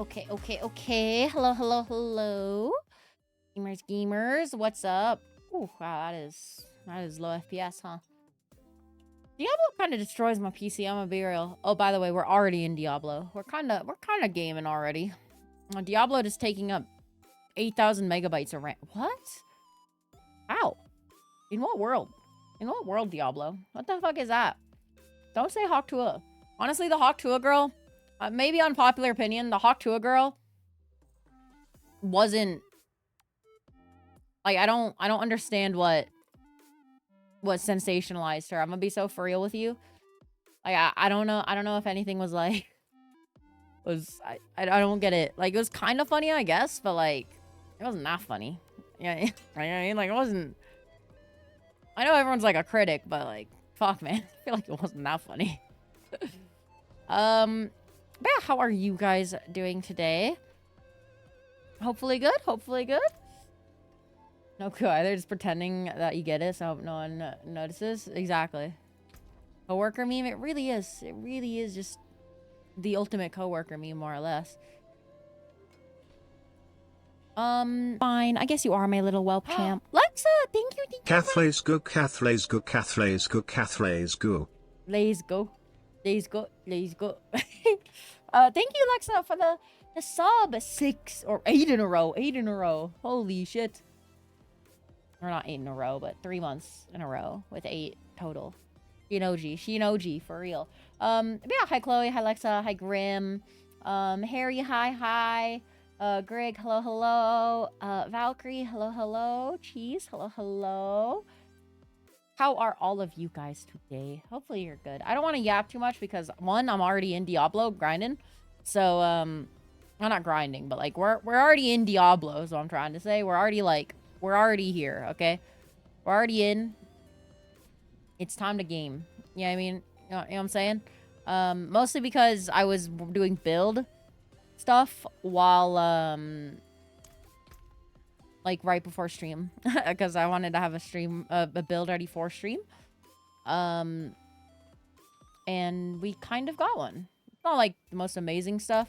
Okay. Hello. Gamers, what's up? Ooh, wow, that is low FPS, huh? Diablo kind of destroys my PC. I'm gonna be real. Oh, by the way, we're already in Diablo. We're kind of gaming already. Diablo just taking up 8,000 megabytes of RAM. What? How? In what world? In what world, Diablo? What the fuck is that? Don't say Hawk Tuah. Honestly, the Hawk Tuah girl, maybe unpopular opinion, the Hawk Tuah girl wasn't like I don't understand what sensationalized her. I'm gonna be so for real with you. Like I don't know if anything was like I don't get it. Like it was kind of funny, I guess, but like it wasn't that funny. Yeah, I mean, like it wasn't. I know everyone's like a critic, but like fuck, man, I feel like it wasn't that funny. But yeah, how are you guys doing today? Hopefully good. No clue either, just pretending that you get it so no one notices. Exactly. Coworker meme, it really is. It really is just the ultimate coworker meme, more or less. Fine. I guess you are my little whelp champ. Lexa, thank you. Cathlays go. Let's go. Thank you, Lexa, for the sub. 6 or 8 in a row. Holy shit. Or not 8 in a row, but 3 months in a row with 8 total. Shinoji, for real. Yeah, hi Chloe, hi Lexa, hi Grim. Harry, hi. Greg, hello. Valkyrie, hello. Cheese, hello. How are all of you guys today? Hopefully you're good. I don't want to yap too much because one, I'm already in Diablo grinding. So, I'm not grinding, but like we're already in Diablo, is what I'm trying to say. We're already here, okay? We're already in. It's time to game. Yeah, I mean, you know what I'm saying? Mostly because I was doing build stuff while, like right before stream. Because I wanted to have a build ready for stream. And we kind of got one. It's not like the most amazing stuff,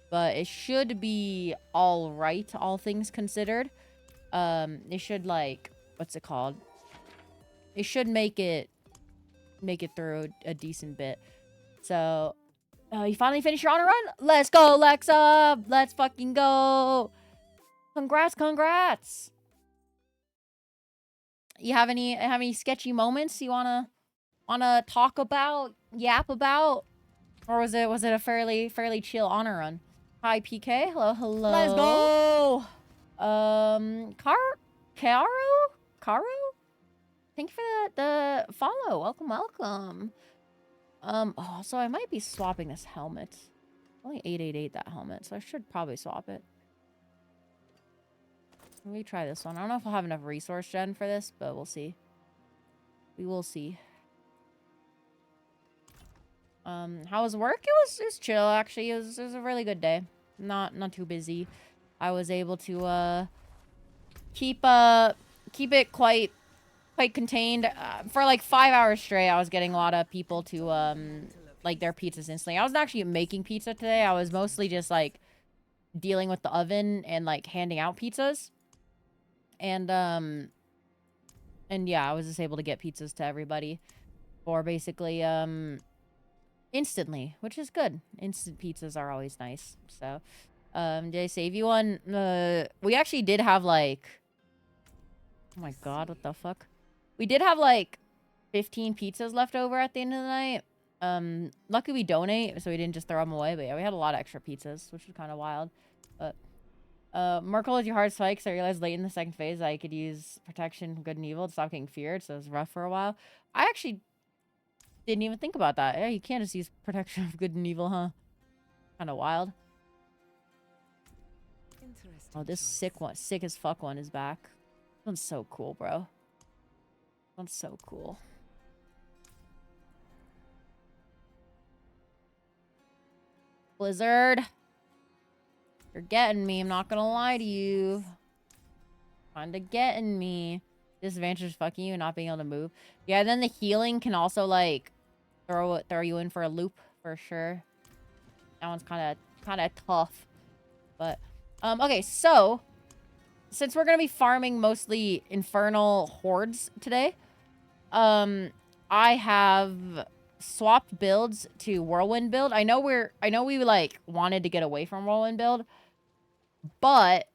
but it should be all right, all things considered. It should like, what's it called? It should make it through a decent bit. So, you finally finished your honor run? Let's go, Lexa! Let's fucking go! Congrats! You have any sketchy moments you wanna talk about, yap about? Or was it a fairly chill honor run? Hi, PK. Hello. Let's go! Caro? Thank you for the follow. Welcome. So I might be swapping this helmet. Only 888 that helmet, so I should probably swap it. Let me try this one. I don't know if I'll have enough resource gen for this, but we'll see. We will see. How was work? It was chill, actually. It was a really good day. Not too busy. I was able to keep it quite contained. For like 5 hours straight, I was getting a lot of people to like their pizzas instantly. I wasn't actually making pizza today. I was mostly just like dealing with the oven and like handing out pizzas. And yeah, I was just able to get pizzas to everybody for basically instantly, which is good. Instant pizzas are always nice. So did I save you one? We actually did have like, oh my god, what the fuck? We did have like 15 pizzas left over at the end of the night. Luckily we donate, so we didn't just throw them away. But yeah, we had a lot of extra pizzas, which was kind of wild. But Merkel with your hard spikes. I realized late in the second phase I could use protection from good and evil to stop getting feared, so it was rough for a while. I actually didn't even think about that. Yeah, you can't just use protection of good and evil, huh? Kind of wild. Oh, this sick as fuck one is back. This one's so cool, bro. This one's so cool. Blizzard. You're getting me. I'm not gonna lie to you. Kinda getting me. Disadvantage is fucking you and not being able to move. Yeah, then the healing can also like throw you in for a loop for sure. That one's kind of tough. But, okay, so since we're gonna be farming mostly infernal hordes today, I have swapped builds to whirlwind build. I know we like wanted to get away from whirlwind build, but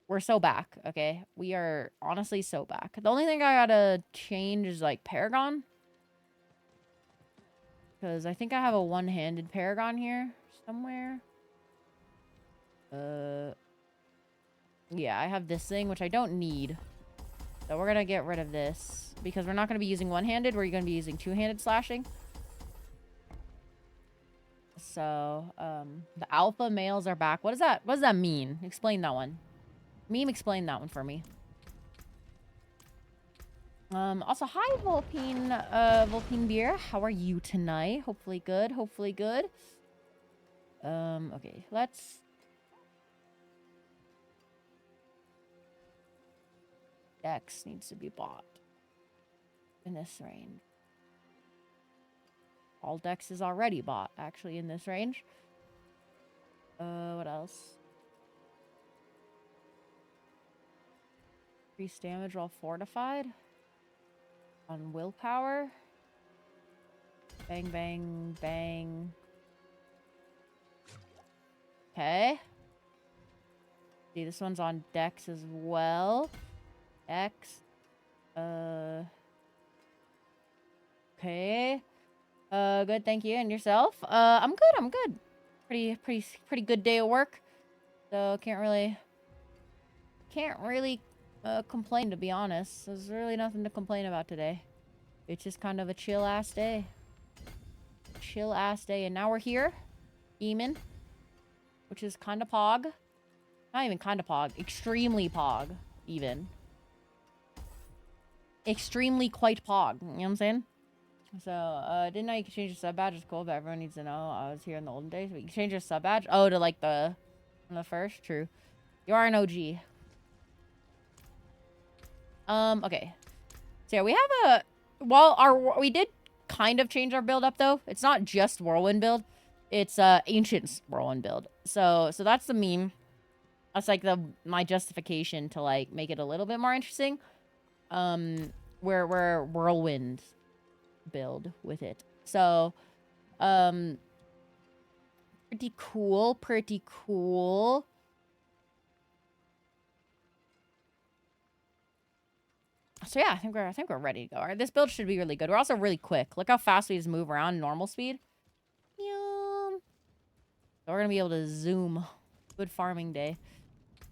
we're so back, okay? We are honestly so back. The only thing I gotta change is like Paragon. Because I think I have a one-handed Paragon here somewhere. Yeah, I have this thing, which I don't need. So we're gonna get rid of this. Because we're not gonna be using one-handed, we're gonna be using two-handed slashing. So, the alpha males are back. What does that mean? Explain that one. Meme, explain that one for me. Also, hi, Volpine Beer. How are you tonight? Hopefully good, hopefully good. Okay, let's... Dex needs to be bought. In this range. All Dex is already bought, actually, in this range. What else? Increase damage while fortified. On willpower. Bang, bang, bang. Okay. See, this one's on Dex as well. Dex. Okay. Good, thank you. And yourself? I'm good. Pretty good day of work. So can't really complain, to be honest. There's really nothing to complain about today. It's just kind of a chill-ass day. Chill-ass day. And now we're here. Demon. Which is kind of pog. Not even kind of pog. Extremely pog, even. Extremely quite pog. You know what I'm saying? So, didn't know you could change your sub badge. It's cool, but everyone needs to know I was here in the olden days. But you can change your sub badge? Oh, to like the first? True. You are an OG. Okay. So yeah, we have we did kind of change our build up though. It's not just whirlwind build. It's ancients whirlwind build. So that's the meme. That's like my justification to like make it a little bit more interesting. We're whirlwind build with it. So pretty cool. So yeah, I think we're ready to go. All right, this build should be really good. We're also really quick. Look how fast we just move around normal speed. Yum. So we're gonna be able to zoom. Good farming day.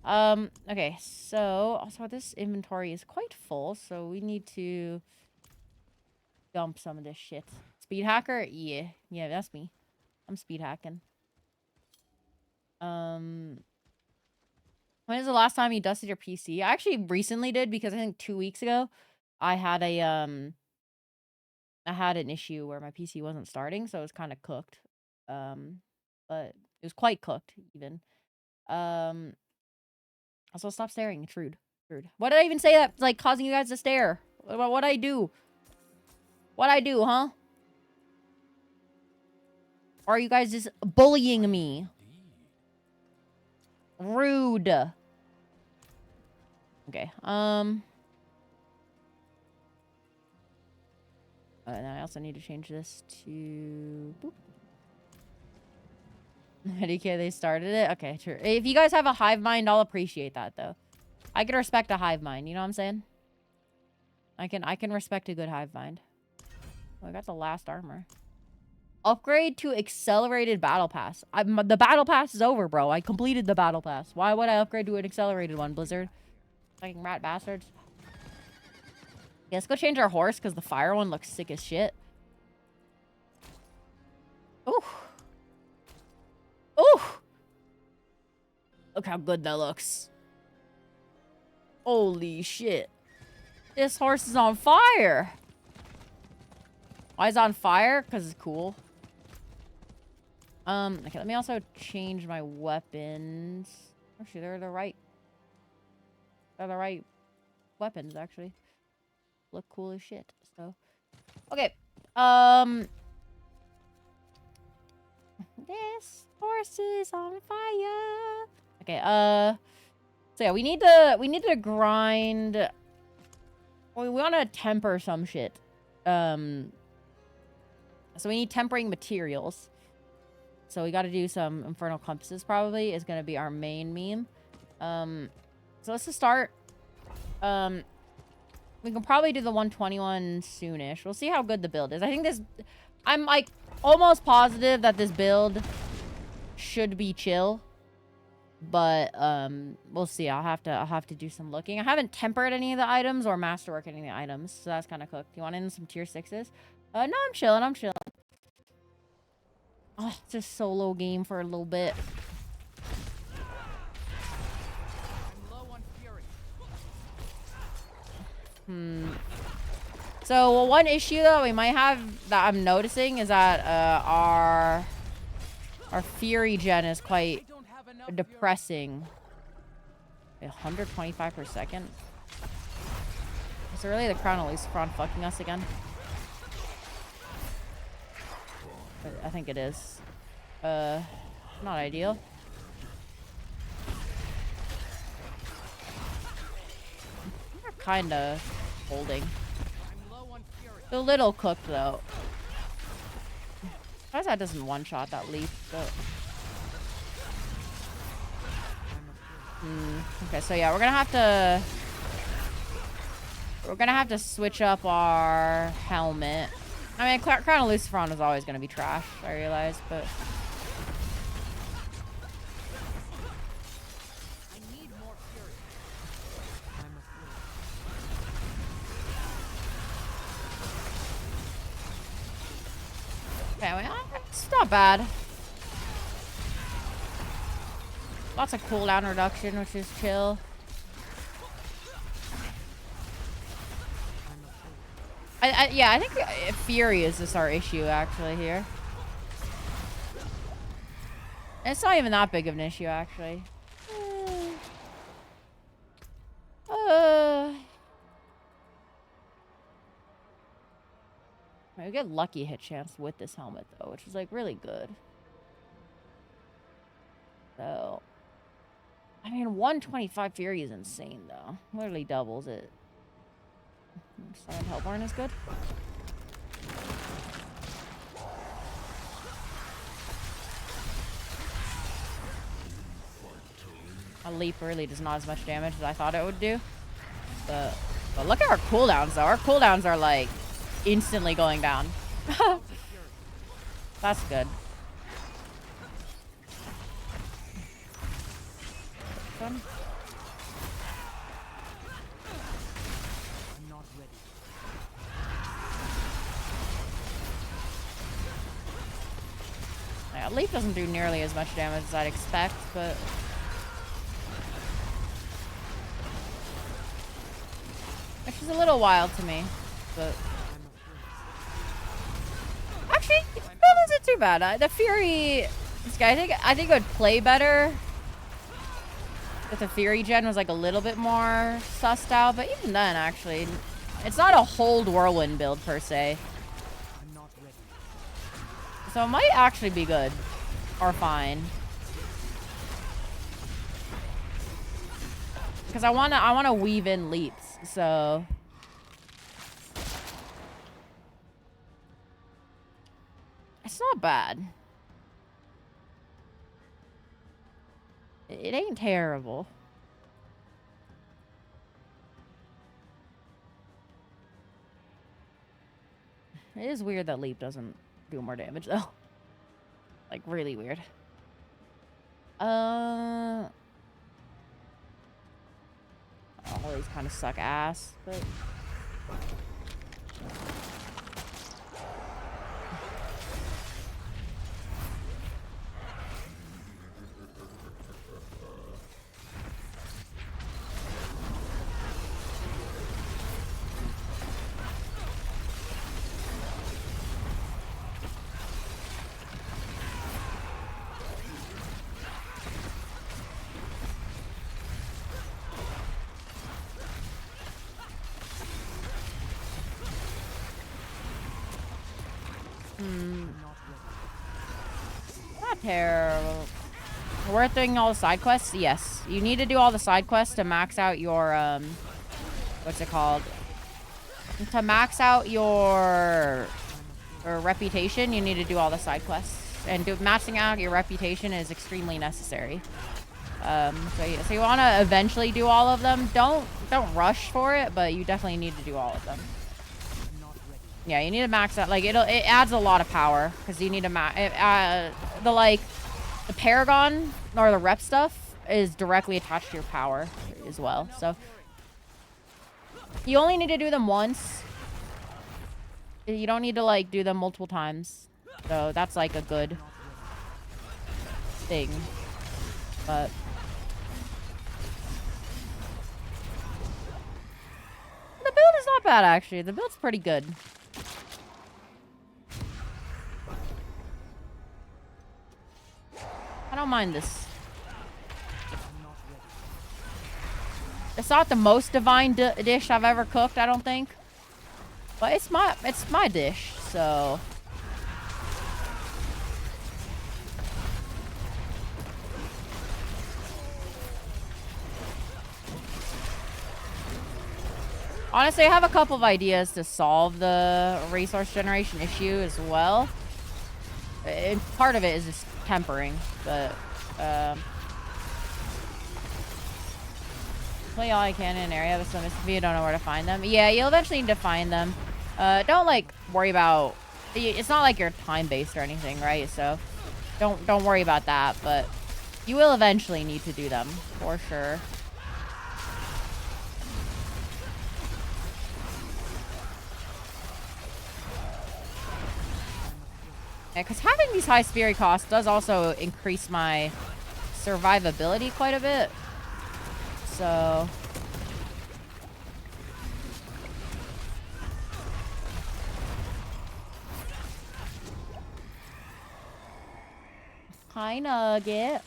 Okay, so also this inventory is quite full, so we need to dump some of this shit. Speed hacker? Yeah, that's me. I'm speed hacking. When is the last time you dusted your PC? I actually recently did because I think 2 weeks ago I had an issue where my PC wasn't starting, so it was kind of cooked. But it was quite cooked even. Also stop staring. It's rude. What did I even say that's like causing you guys to stare? What'd I do? What'd I do, huh? Or are you guys just bullying me? Rude. Okay, and I also need to change this to... Boop. Okay, they started it? Okay, true. If you guys have a hive mind, I'll appreciate that, though. I can respect a hive mind, you know what I'm saying? I can respect a good hive mind. Oh, I got the last armor. Upgrade to accelerated battle pass. The battle pass is over, bro. I completed the battle pass. Why would I upgrade to an accelerated one, Blizzard? Fucking rat bastards. Yeah, let's go change our horse, because the fire one looks sick as shit. Ooh. Ooh. Look how good that looks. Holy shit. This horse is on fire. Why is it on fire? Because it's cool. Okay, let me also change my weapons. Actually, they're the right weapons, actually. Look cool as shit, so. Okay. This horse is on fire. Okay, so yeah, we need to grind. We want to temper some shit. So we need tempering materials. So we got to do some infernal compasses. Probably is gonna be our main meme. So let's just start. We can probably do the 121 soonish. We'll see how good the build is. I think this. I'm like almost positive that this build should be chill. But we'll see. I'll have to do some looking. I haven't tempered any of the items or masterwork any of the items, so that's kind of cooked. You want in some tier 6s? No, I'm chilling. I'm chilling. Oh, it's a solo game for a little bit. So well, one issue though we might have that I'm noticing is that our Fury gen is quite depressing. 125 per second. Is it really the Crown of Lucifron fucking us again? I think it is. Not ideal. We're kind of holding. A little cooked though. I guess that doesn't one-shot that leaf, but... Okay, so yeah, we're gonna have to switch up our helmet. I mean, Crown of Lucifron is always gonna be trash, I realize, but... Okay, well, it's not bad. Lots of cooldown reduction, which is chill. Yeah, I think Fury is just our issue, actually, here. It's not even that big of an issue, actually. We get lucky hit chance with this helmet, though, which is, like, really good. So... I mean, 125 Fury is insane, though. Literally doubles it. Silent Hellborn is good. A leap really does not as much damage as I thought it would do. But look at our cooldowns, though. Our cooldowns are, like, instantly going down. That's good. I'm not ready. Yeah, Leaf doesn't do nearly as much damage as I'd expect, but... Which is a little wild to me, but... Actually, that wasn't too bad. The Fury... This guy, I think it would play better if the Fury gen was like a little bit more sussed out, but even then, actually, it's not a hold whirlwind build per se. So it might actually be good or fine, because I wanna weave in leaps. So it's not bad. It ain't terrible. It is weird that Leap doesn't do more damage, though. Like, really weird. All these kind of suck ass, but... Not terrible. Worth doing all the side quests? Yes. You need to do all the side quests to max out your, what's it called? To max out your reputation, you need to do all the side quests. And maxing out your reputation is extremely necessary. So you want to eventually do all of them. Don't rush for it, but you definitely need to do all of them. Yeah, you need to max out. Like, it adds a lot of power because you need to the Paragon or the rep stuff is directly attached to your power as well. So you only need to do them once. You don't need to like do them multiple times. So that's like a good thing. But the build is not bad actually. The build's pretty good. I don't mind this. It's not the most divine dish I've ever cooked, I don't think. But it's my dish, so. Honestly, I have a couple of ideas to solve the resource generation issue as well. And part of it is just tempering, but play all I can in an area with some if you don't know where to find them. Yeah, you'll eventually need to find them. Don't like worry about. It's not like you're time based or anything, right? So don't worry about that. But you will eventually need to do them for sure. Yeah, because having these high spirit costs does also increase my survivability quite a bit. So hi Nugget.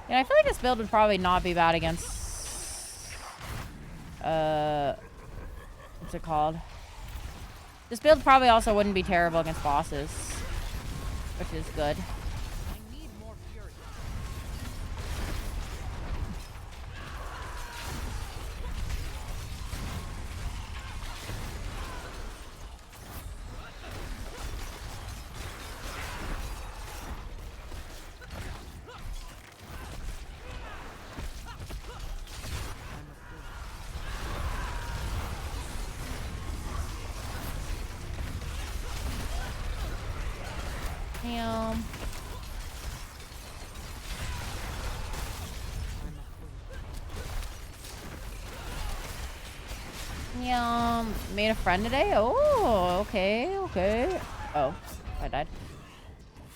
Yeah, I feel like this build would probably not be bad against what's it called? This build probably also wouldn't be terrible against bosses, which is good. I need more fury. Damn. Made a friend today? Oh, okay, okay. Oh, I died.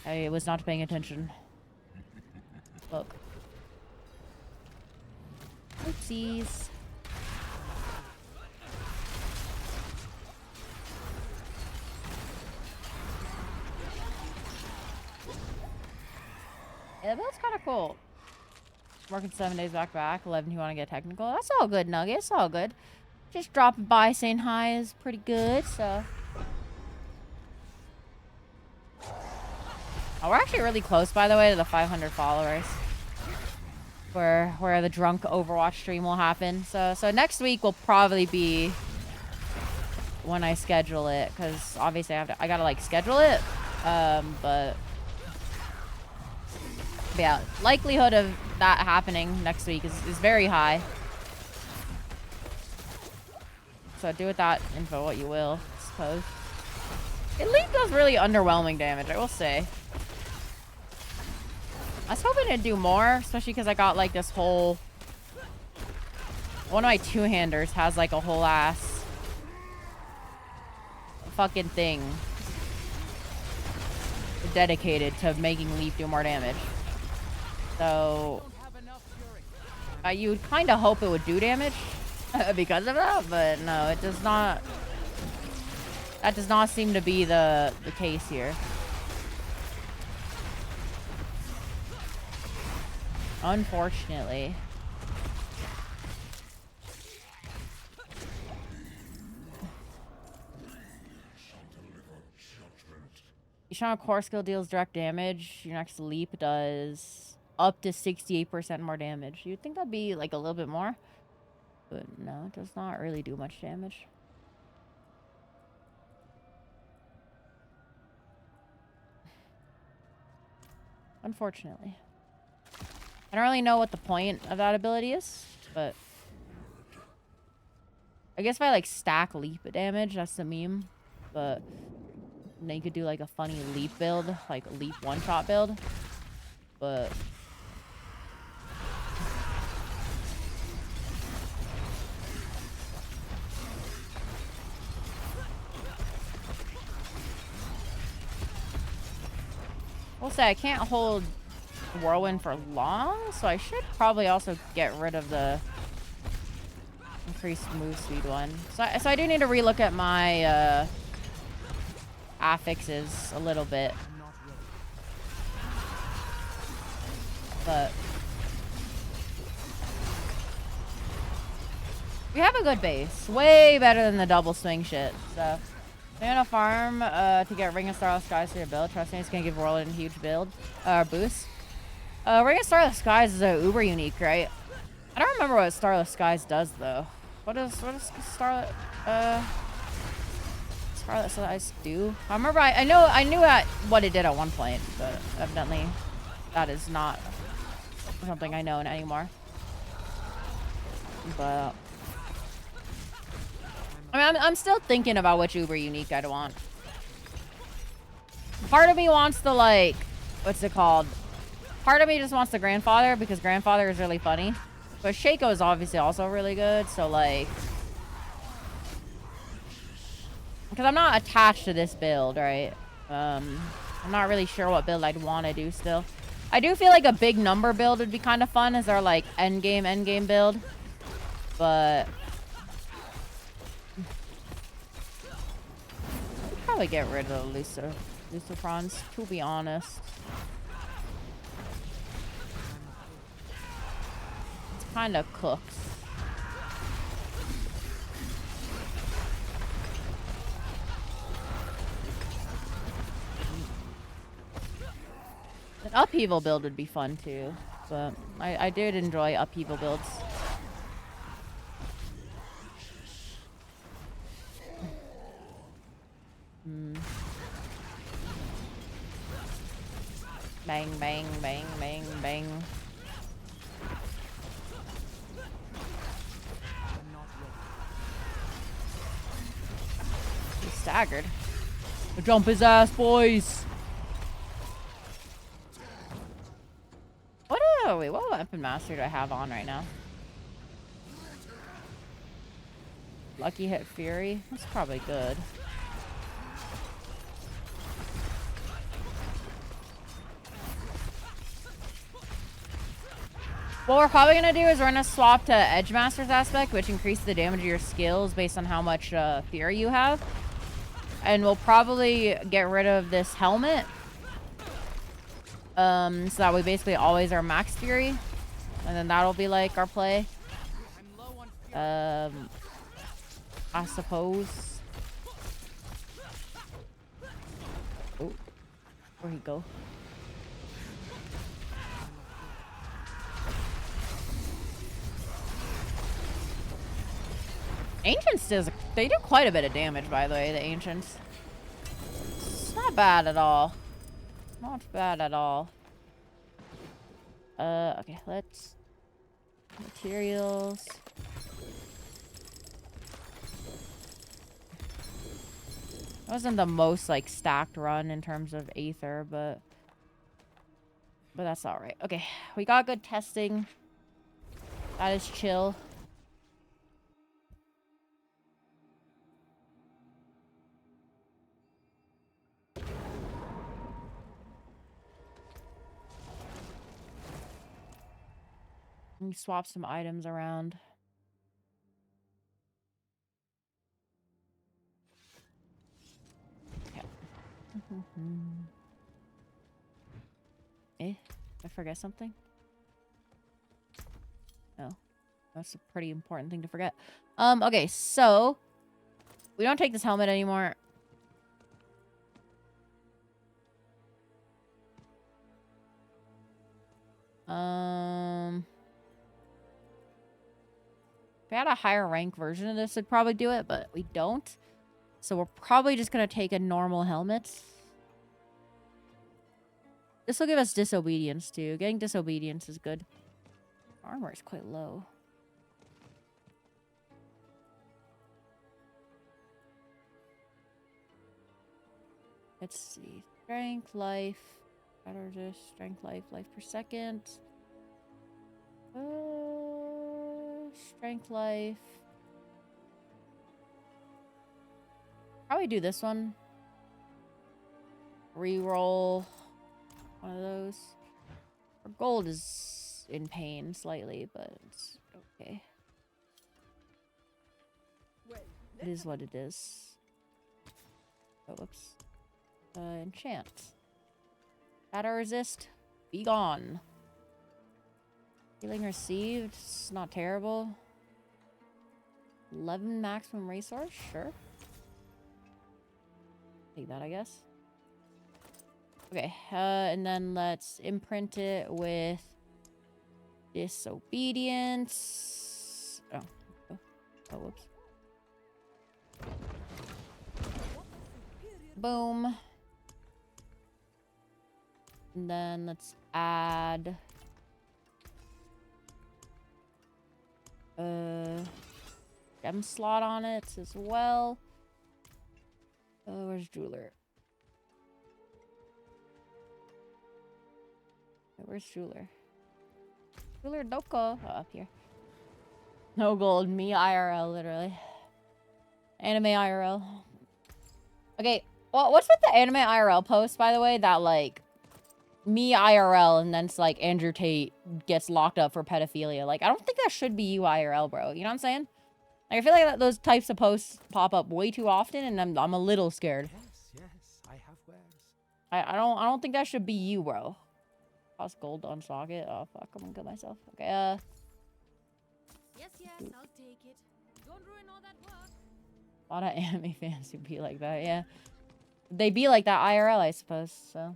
I was not paying attention. Look. Oopsies. Yeah, the build's kind of cool. Working 7 days back to back. 11 you want to get technical. That's all good, Nugget. It's all good. Just dropping by saying hi is pretty good, so. Oh, we're actually really close, by the way, to the 500 followers. Where the drunk Overwatch stream will happen. So next week will probably be when I schedule it, because obviously I gotta like schedule it. But yeah, likelihood of that happening next week is very high. So do with that info what you will, I suppose. Elite does really underwhelming damage, I will say. I was hoping to do more, especially because I got like this whole... One of my two-handers has like a whole ass fucking thing dedicated to making Leaf do more damage. So you'd kind of hope it would do damage because of that, but no, it does not. That does not seem to be the case here. Unfortunately. Each time a core skill deals direct damage, your next leap does up to 68% more damage. You'd think that'd be like a little bit more, but no, it does not really do much damage. Unfortunately. I don't really know what the point of that ability is, but I guess if I like stack leap damage, that's the meme. But then you could do like a funny leap build, like leap one-shot build. But we'll say I can't hold Whirlwind for long, so I should probably also get rid of the increased move speed one. So I do need to relook at my affixes a little bit. But we have a good base. Way better than the double swing shit. So I'm gonna farm to get Ring of Starless Skies for your build. Trust me, it's gonna give Whirlwind a huge build boost. Ring of Starless Skies is a uber unique, right? I don't remember what Starless Skies does though. What does Starless Skies do? I remember I knew what it did at one point, but evidently that is not something I know anymore. But I mean, I'm still thinking about which uber unique I'd want. Part of me wants the like, what's it called? Part of me just wants the Grandfather because Grandfather is really funny. But Shaco is obviously also really good, so like... Because I'm not attached to this build, right? I'm not really sure what build I'd want to do still. I do feel like a big number build would be kind of fun as our like endgame build. But... I'd probably get rid of Lucifrons, to be honest. Kind of cooks. An upheaval build would be fun too, but I did enjoy upheaval builds. Bang, bang, bang, bang, bang. He's staggered. Jump his ass, boys! What weapon master do I have on right now? Lucky hit Fury? That's probably good. What we're probably going to do is we're going to swap to Edge Master's aspect, which increases the damage of your skills based on how much Fury you have. And we'll probably get rid of this helmet. So that we basically always are max Fury. And then that'll be like our play. I suppose. Oh, where'd he go? Ancients they do quite a bit of damage, by the way, the Ancients. It's not bad at all. Not bad at all. Okay, let's... Materials. It wasn't the most, like, stacked run in terms of Aether, but that's alright. Okay, we got good testing. That is chill. Let me swap some items around. Okay. I forget something? No. That's a pretty important thing to forget. Okay, so we don't take this helmet anymore. If we had a higher rank version of this, it'd probably do it, but we don't. So we're probably just gonna take a normal helmet. This will give us disobedience too. Getting disobedience is good. Armor is quite low. Let's see. Strength, life. Better just strength, life per second. Strength, life. Probably do this one. Reroll one of those. Our gold is in pain slightly, but it's okay. It is what it is. Oh, whoops. Enchant. Shadow resist. Be gone. Healing received. It's not terrible. 11 maximum resource? Sure. Take that, I guess. Okay, and then let's imprint it with disobedience. Oh, whoops. Boom. And then let's add gem slot on it as well. Where's jeweler? Where's jeweler? Jeweler Doko. Oh, up here. No gold. Me IRL, literally. Anime IRL. Okay. Well, what's with the anime IRL post, by the way? That, like, me IRL, and then it's like Andrew Tate gets locked up for pedophilia. Like, I don't think that should be you IRL, bro. You know what I'm saying? Like, I feel like those types of posts pop up way too often, and I'm a little scared. Yes, I have wares. I don't think that should be you, bro. Cost gold on socket. Oh fuck, I'm gonna kill myself. Okay, Yes, I'll take it. Don't ruin all that work. a lot of anime fans who be like that, yeah. They be like that IRL, I suppose, so.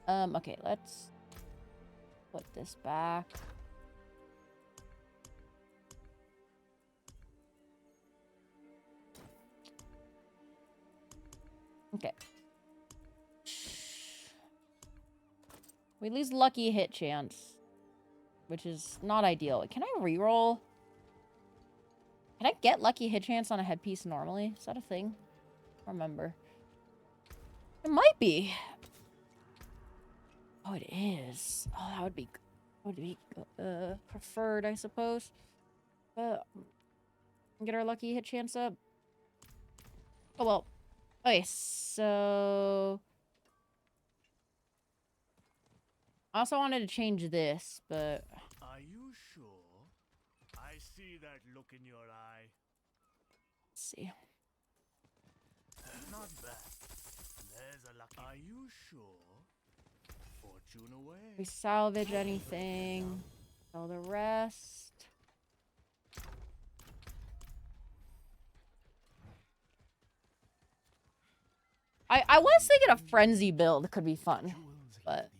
Okay, let's put this back. Okay. We lose lucky hit chance, which is not ideal. Can I reroll? Can I get lucky hit chance on a headpiece normally? Is that a thing? I don't remember. It might be. Oh, it is. Oh, that would be preferred, I suppose. Get our lucky hit chance up. Oh, well. Okay, so... I also wanted to change this, but... Are you sure? I see that look in your eye. Let's see. Not bad. There's a lucky... Are you sure? Fortune away. We salvage anything. Sell the rest. I was thinking a frenzy build could be fun, but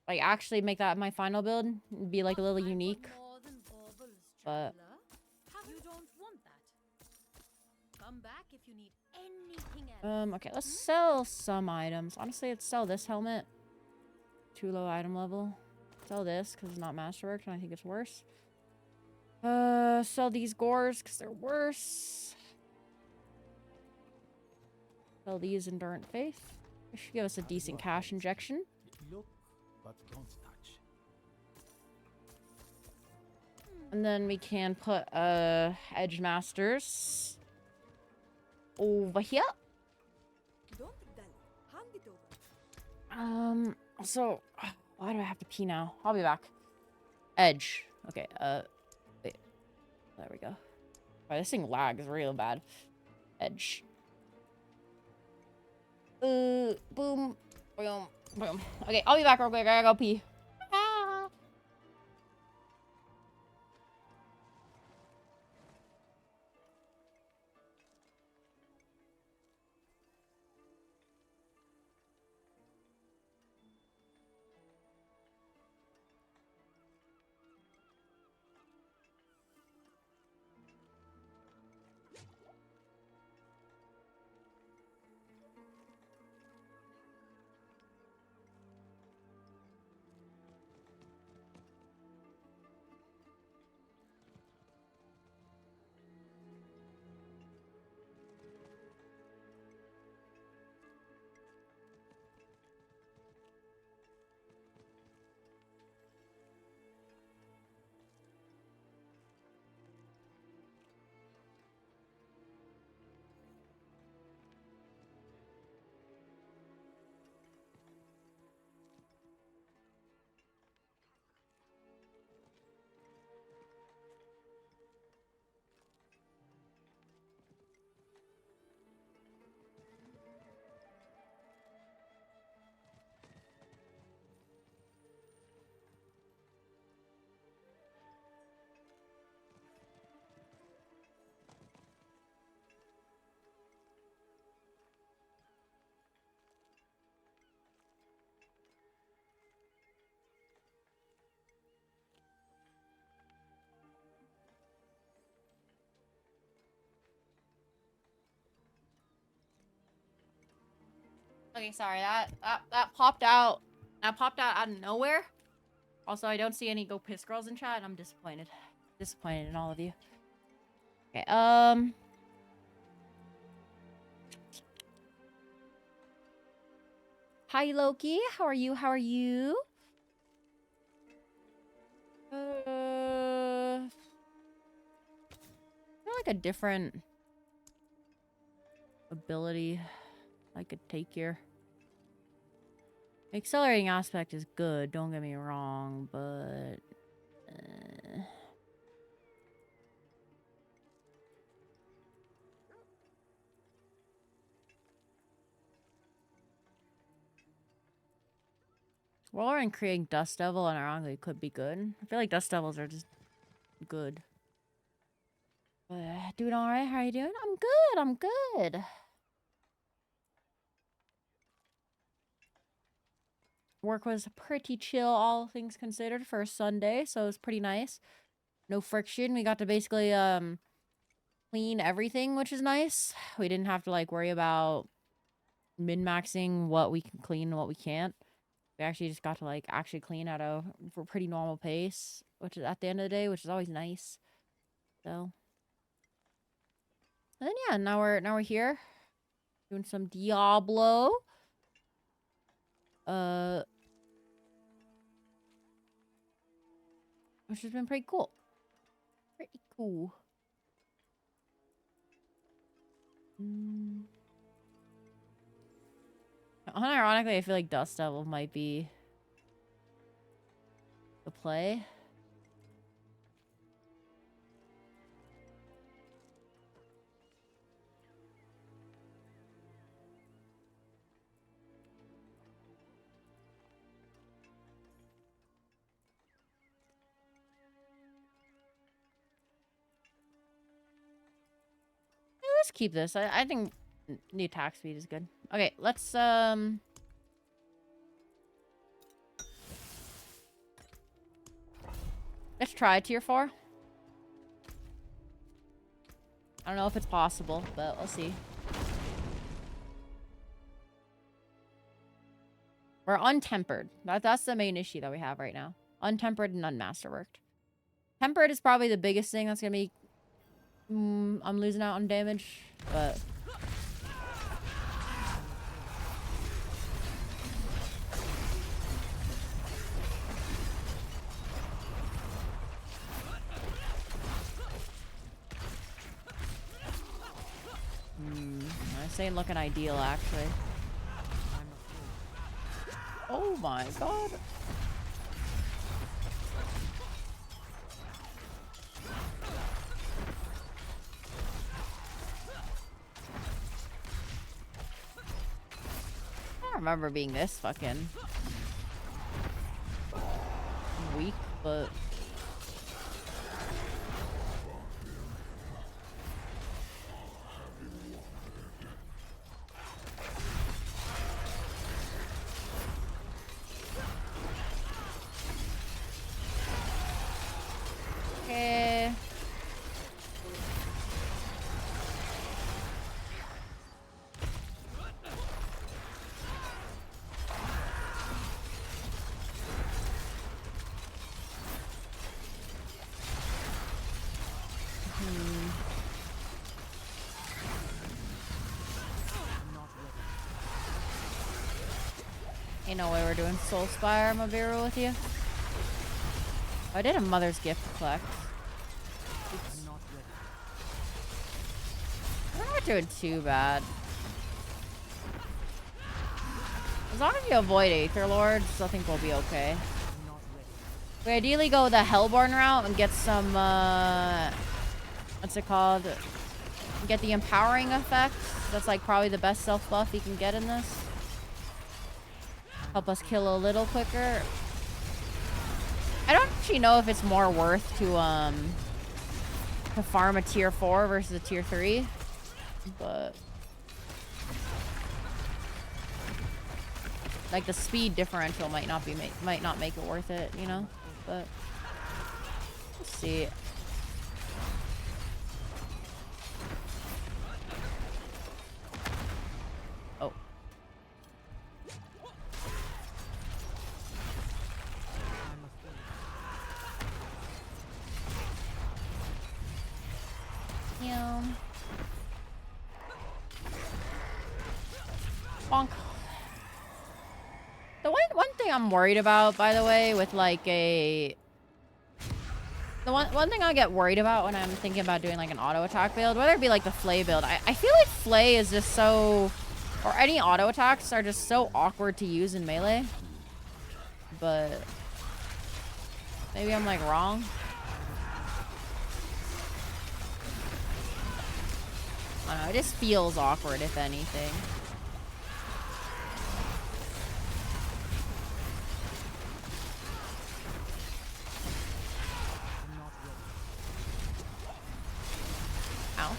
like actually make that my final build, be like a little unique. But you don't want that. Come back if you need anything else. okay, let's sell some items. Honestly, let's sell this helmet. Too low item level. Sell this because it's not masterworked and I think it's worse. Sell these gores because they're worse. Sell these endurant faith. It should give us a decent cash injection. Look, but don't touch. And then we can put Edge Masters over here. Don't dull. Hand it over. So why do I have to pee now? I'll be back. Edge. Okay, wait. There we go. Oh, this thing lags real bad. Edge. Boom. Boom. Boom. Okay, I'll be back real quick. I gotta go pee. Ah. Okay, sorry. That popped out. That popped out of nowhere. Also, I don't see any Go Piss Girls in chat, and I'm disappointed. Disappointed in all of you. Okay, Hi, Loki. How are you? How are you? I feel like a different ability I could take here. Accelerating aspect is good, don't get me wrong, but... Well, creating Dust Devil and ironically could be good. I feel like Dust Devils are just good. But, doing alright? How are you doing? I'm good, I'm good. Work was pretty chill, all things considered, for a Sunday, so it was pretty nice. No friction. We got to basically, clean everything, which is nice. We didn't have to, like, worry about min-maxing what we can clean and what we can't. We actually just got to, like, actually clean at a pretty normal pace, which is at the end of the day, which is always nice. So. And then, yeah, now we're here. Doing some Diablo. Which has been pretty cool. Pretty cool. Unironically, I feel like Dust Devil might be the play. Let's keep this. I think the attack speed is good. Okay, let's try tier 4. I don't know if it's possible, but we'll see. We're untempered. That's the main issue that we have right now. Untempered and unmasterworked. Tempered is probably the biggest thing that's gonna be... I'm losing out on damage, but... This ain't looking ideal, actually. Oh my god. I don't remember being this fucking weak, but... Okay. Ain't no way we're doing Soul Spire. I'm gonna be real with you. Oh, I did a Mother's Gift to collect. Oops. We're not doing too bad. As long as you avoid Aether Lords, I think we'll be okay. We ideally go the Hellborn route and get some, what's it called? Get the Empowering effect. That's like probably the best self-buff you can get in this. Help us kill a little quicker. I don't actually know if it's more worth to farm a tier 4 versus a tier 3, but like the speed differential might not make it worth it, you know. But let's see. Oh, Yeah. Bonk. The one thing I'm worried about, by the way, with like a... The one thing I get worried about when I'm thinking about doing like an auto attack build, whether it be like the Flay build, I feel like Flay is just so... Or any auto attacks are just so awkward to use in melee. But... Maybe I'm like wrong. I don't know, it just feels awkward if anything. Ow.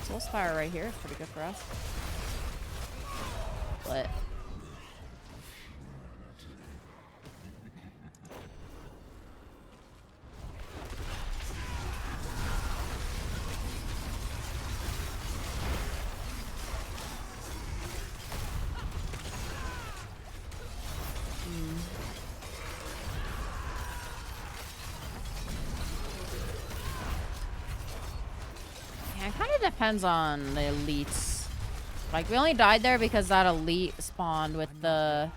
Soul Spire right here is pretty good for us. But... Yeah, it kind of depends on the elites. Like, we only died there because that elite spawned with the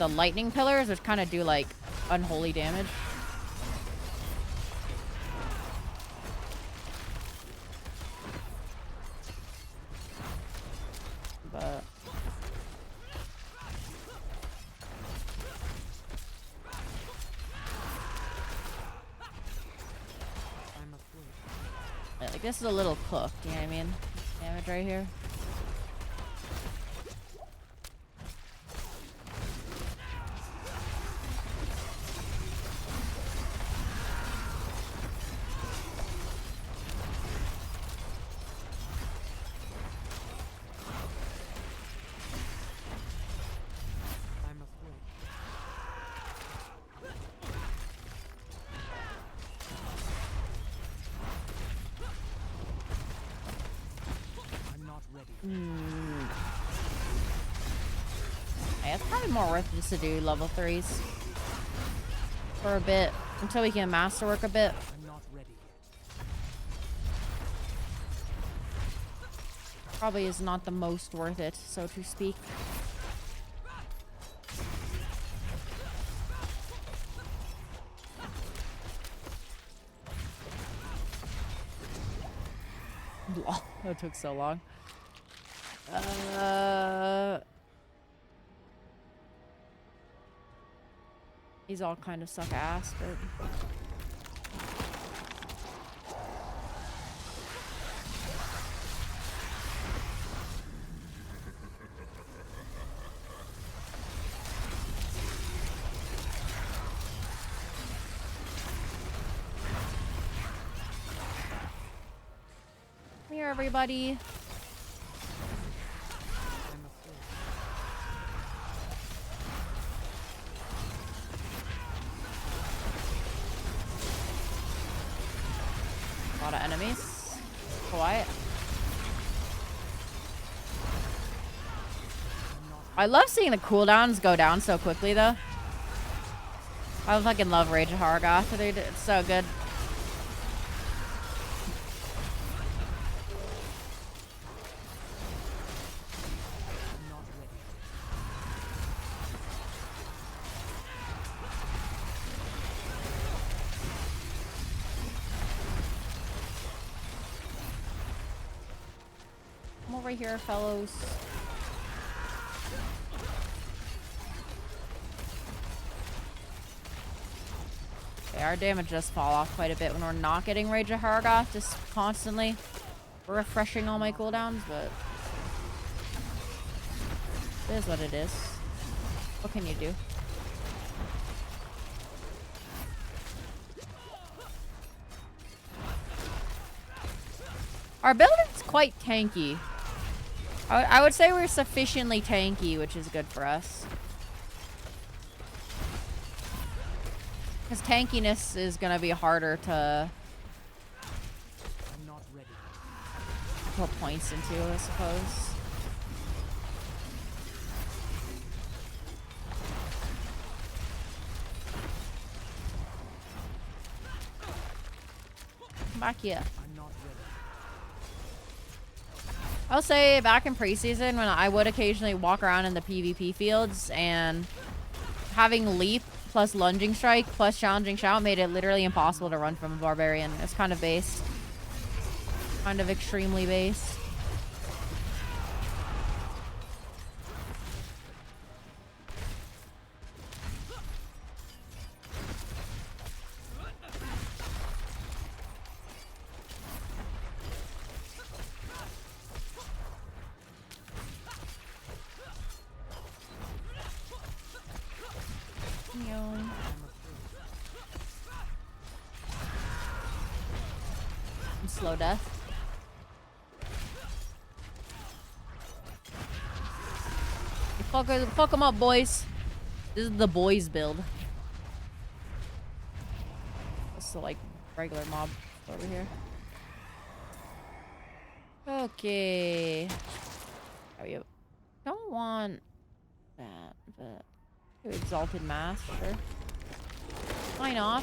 lightning pillars, which kind of do, like, unholy damage. But... Yeah, like, this is a little cooked, you know what I mean? Damage right here. Yeah, it's probably more worth it just to do level 3s for a bit until we can masterwork a bit. Probably is not the most worth it, so to speak. That took so long. These all kind of suck ass, but... Come here, everybody. A lot of enemies. Quiet. I love seeing the cooldowns go down so quickly, though. I fucking love Rage of Hargoth, dude. It's so good. Come over here, fellows. Okay, our damage does fall off quite a bit when we're not getting Rage of Hargoth, just constantly refreshing all my cooldowns, but it is what it is. What can you do? Our build is quite tanky. I would say we're sufficiently tanky, which is good for us. Because tankiness is going to be harder to put points into, I suppose. Fuck yeah. I'm not ready. I'll say back in preseason when I would occasionally walk around in the PvP fields and having leap plus lunging strike plus challenging shout made it literally impossible to run from a barbarian. It's kind of based. Kind of extremely based. Slow death. Fuck them up, boys. This is the boys build. This is like regular mob over here. Okay. Oh, you don't want that, but exalted mass, sure. Why not?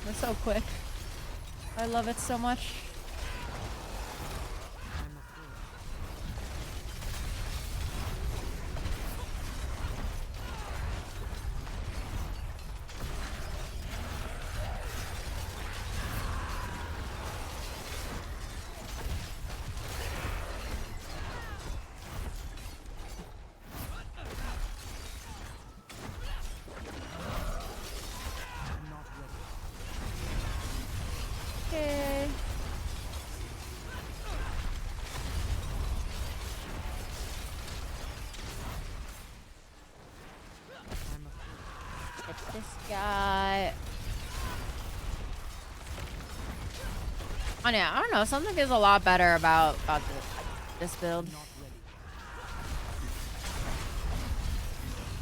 They're so quick. I love it so much. This guy. Oh yeah, I don't know. Something feels a lot better about this build.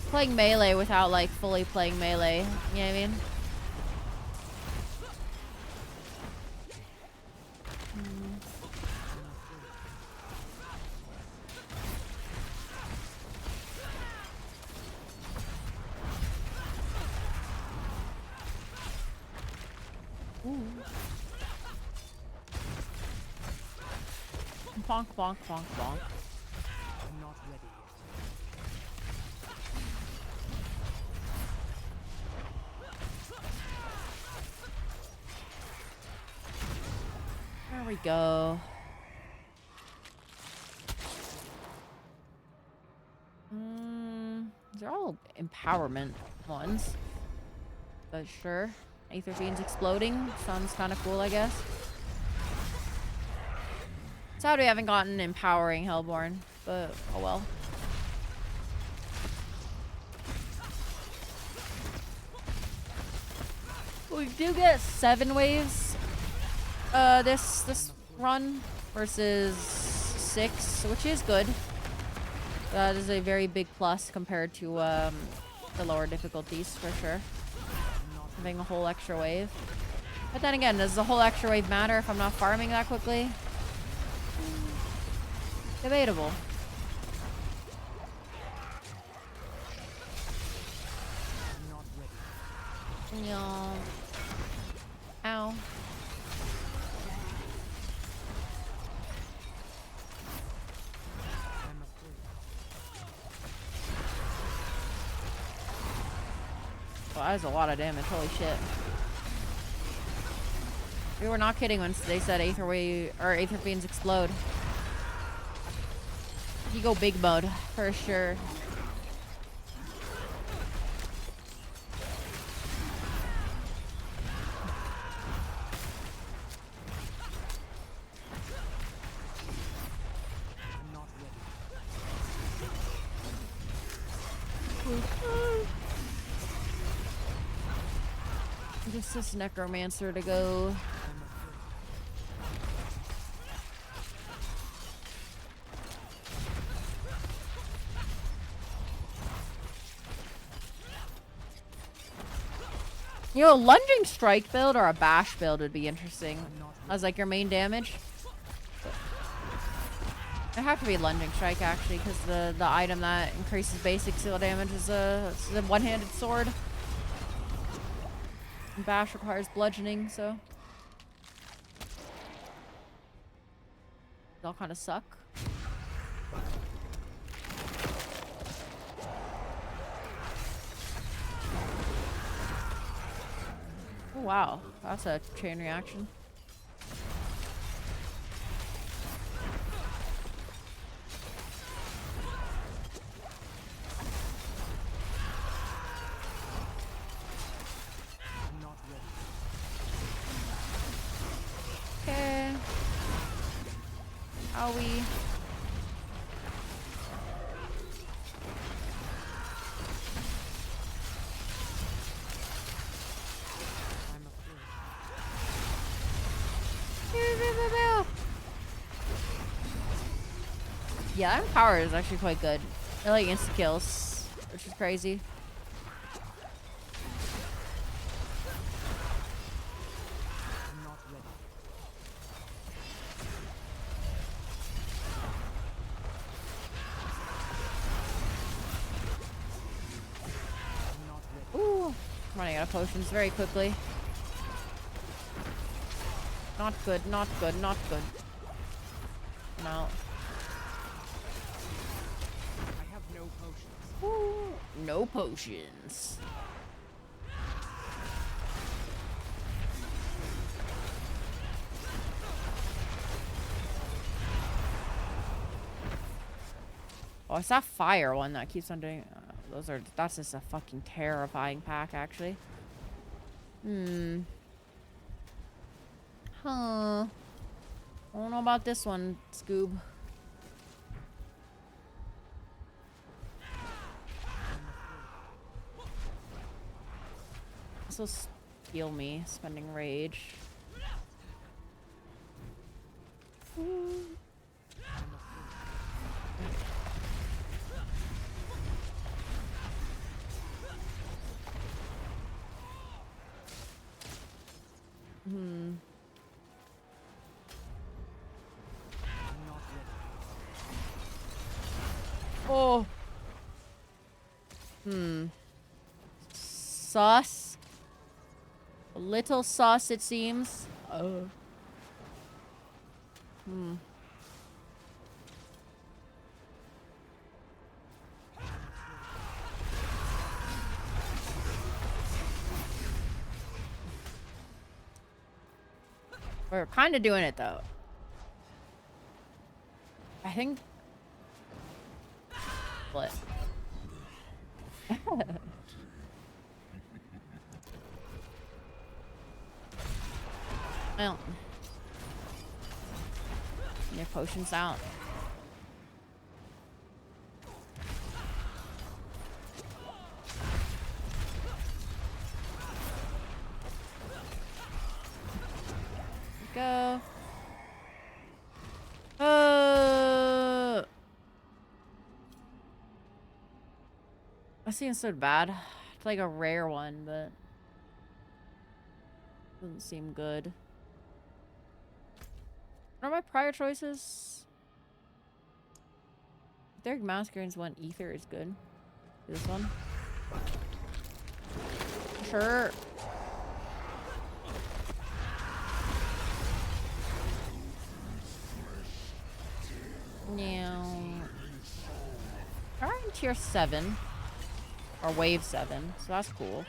Playing melee without like fully playing melee. You know what I mean? Bonk, bonk, bonk, bonk. I'm not ready There we go. They're all empowerment ones. But sure. Aether Fiend's exploding. Sounds kind of cool, I guess. Sad we haven't gotten empowering Hellborn, but oh well. We do get 7 waves this run versus 6, which is good. That is a very big plus compared to the lower difficulties for sure. Having a whole extra wave. But then again, does the whole extra wave matter if I'm not farming that quickly? Debatable. Yeah. Ow. Well, that is a lot of damage. Holy shit. We were not kidding when they said Aether Fiends explode. You go big mode for sure. Just this necromancer to go. You know, a lunging strike build or a bash build would be interesting. I'm not As like your main damage. It have to be lunging strike actually, because the item that increases basic seal damage is it's a one-handed sword. And bash requires bludgeoning, so they all kind of suck. Oh wow, that's a chain reaction. I'm not ready. Okay. How we? I'm afraid. Yeah, that power is actually quite good. They're like insta kills, which is crazy. I'm not ready. I'm not ready. Ooh, running out of potions very quickly. Not good, not good, not good. No. I have no potions. Ooh, no potions. Oh, it's that fire one that keeps on doing. That's just a fucking terrifying pack, actually. Hmm. Huh. I don't know about this one, Scoob. This will steal me, spending rage. Hmm. I'm not ready. Oh. Sus. A little sus, it seems. Oh. We're kind of doing it, though. I think... What? Well... Your potion's out. Go. That seems so bad. It's like a rare one, but doesn't seem good. What are my prior choices? Derek Mascarene's one ether is good. This one. Sure. Now, alright, tier 7 or wave 7, so that's cool.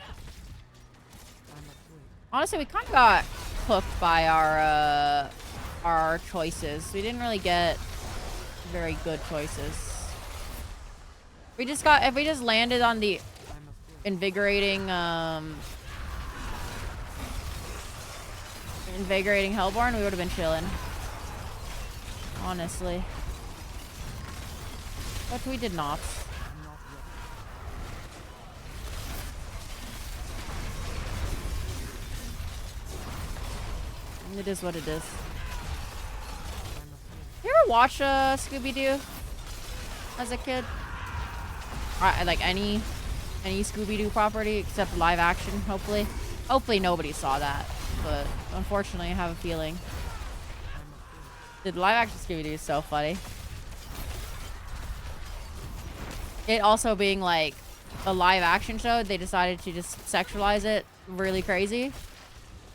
Honestly, we kind of got hooked by our choices. We didn't really get very good choices. If we just landed on the invigorating Hellborn, we would have been chilling. Honestly. But we did not. It is what it is. You ever watch Scooby-Doo as a kid? Like any Scooby-Doo property except live action, hopefully. Hopefully nobody saw that, but unfortunately I have a feeling. Dude, live action Scooby-Doo is so funny. It also being like a live action show, they decided to just sexualize it really crazy.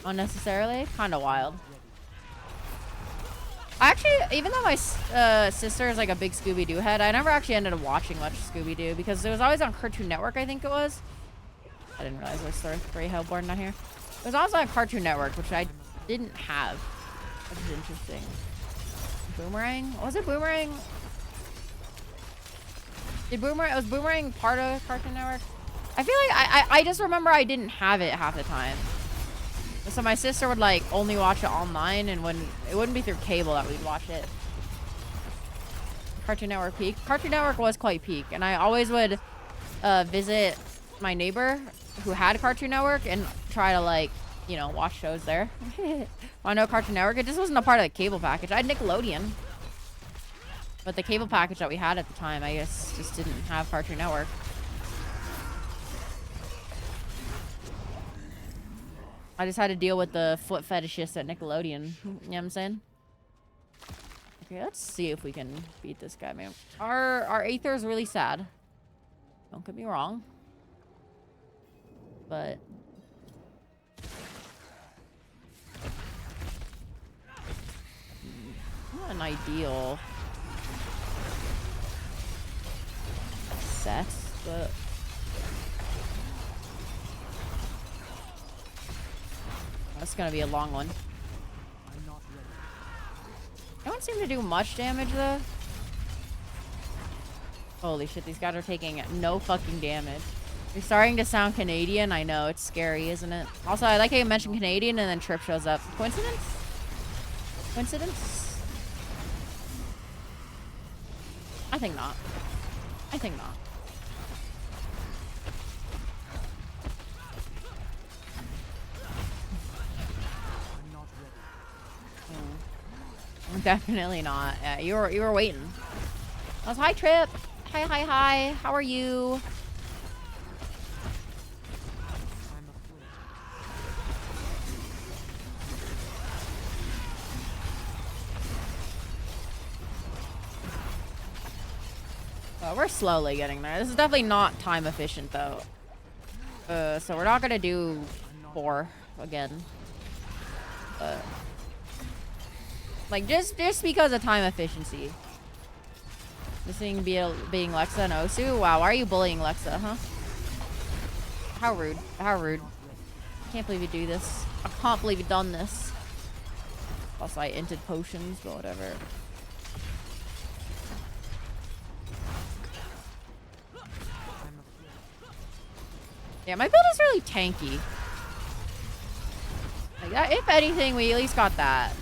Unnecessarily. Kind of wild. Actually, even though my sister is like a big Scooby-Doo head, I never actually ended up watching much Scooby-Doo because it was always on Cartoon Network, I think it was. I didn't realize there was Gray Hellborn down here. It was also on Cartoon Network, which I didn't have. Which is interesting. Boomerang? Was it Boomerang? Was Boomerang part of Cartoon Network? I feel like I just remember I didn't have it half the time. So my sister would like only watch it online, and when it wouldn't be through cable that we'd watch it. Cartoon Network peak. Cartoon Network was quite peak, and I always would visit my neighbor who had Cartoon Network and try to like, you know, watch shows there. I know Cartoon Network. It just wasn't a part of the cable package. I had Nickelodeon, but the cable package that we had at the time, I guess, just didn't have Cartoon Network. I just had to deal with the foot fetishists at Nickelodeon. You know what I'm saying? Okay, let's see if we can beat this guy, man. Our Aether is really sad. Don't get me wrong. But... not an ideal... set, but... That's gonna be a long one. I'm not ready. They don't seem to do much damage though. Holy shit, these guys are taking no fucking damage. You're starting to sound Canadian. I know, it's scary, isn't it? Also, I like how you mentioned Canadian and then Trip shows up. Coincidence? Coincidence? I think not. I think not. Definitely not. Yeah, you were waiting. Oh, hi, Trip. Hi. How are you? I'm afraid. Well, we're slowly getting there. This is definitely not time efficient though. So we're not gonna do 4 again. Like just because of time efficiency. This thing being Lexa and Osu. Wow, why are you bullying Lexa, huh? How rude. How rude. Can't believe you do this. I can't believe you done this. Plus I entered potions, but whatever. Yeah, my build is really tanky. Like that, if anything, we at least got that.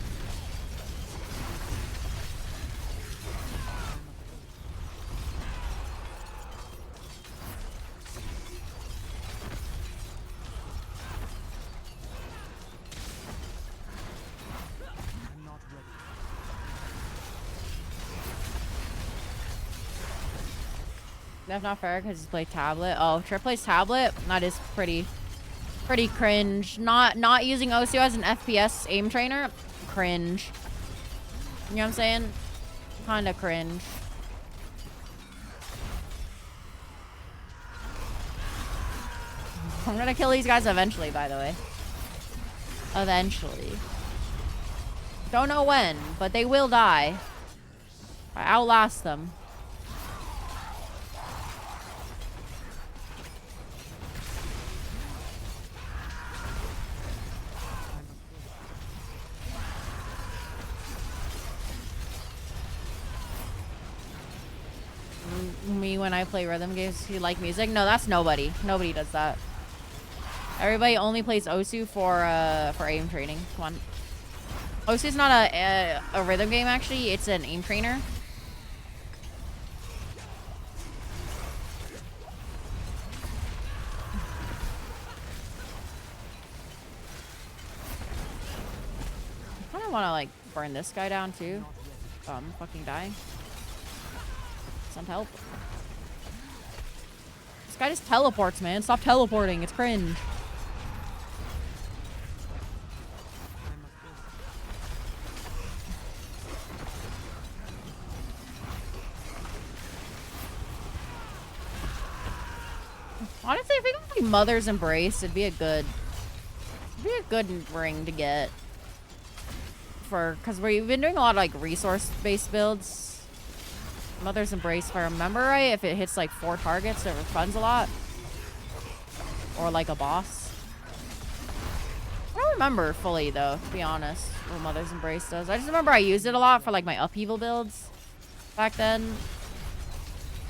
That's not fair because he's played tablet. Oh, Trip plays tablet? That is pretty cringe. Not using Osu as an FPS aim trainer? Cringe. You know what I'm saying? Kinda cringe. I'm gonna kill these guys eventually, by the way. Eventually. Don't know when, but they will die. I outlast them. Me when I play rhythm games, you like music? No, that's nobody. Nobody does that. Everybody only plays Osu for aim training. Come on. Osu's not a rhythm game actually. It's an aim trainer. I kind of want to like burn this guy down too. Oh, I'm fucking dying. Some help. This guy just teleports, man. Stop teleporting. It's cringe. like Mother's Embrace. It'd be a good ring to get for, because we've been doing a lot of like resource-based builds. Mother's Embrace, if I remember right, if it hits like 4 targets, it runs a lot. Or like a boss. I don't remember fully though, to be honest, what Mother's Embrace does. I just remember I used it a lot for like my upheaval builds back then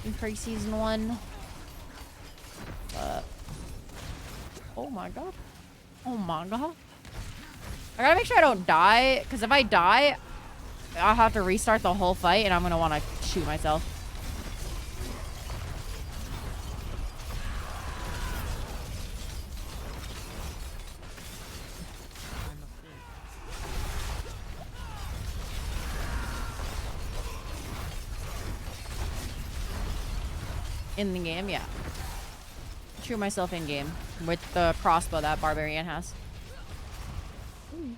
in pre-season 1. Oh my god. Oh my god. I gotta make sure I don't die, because if I die, I'll have to restart the whole fight and I'm gonna want to shoot myself. In the game, yeah. Shoot myself in game with the crossbow that Barbarian has. Ooh.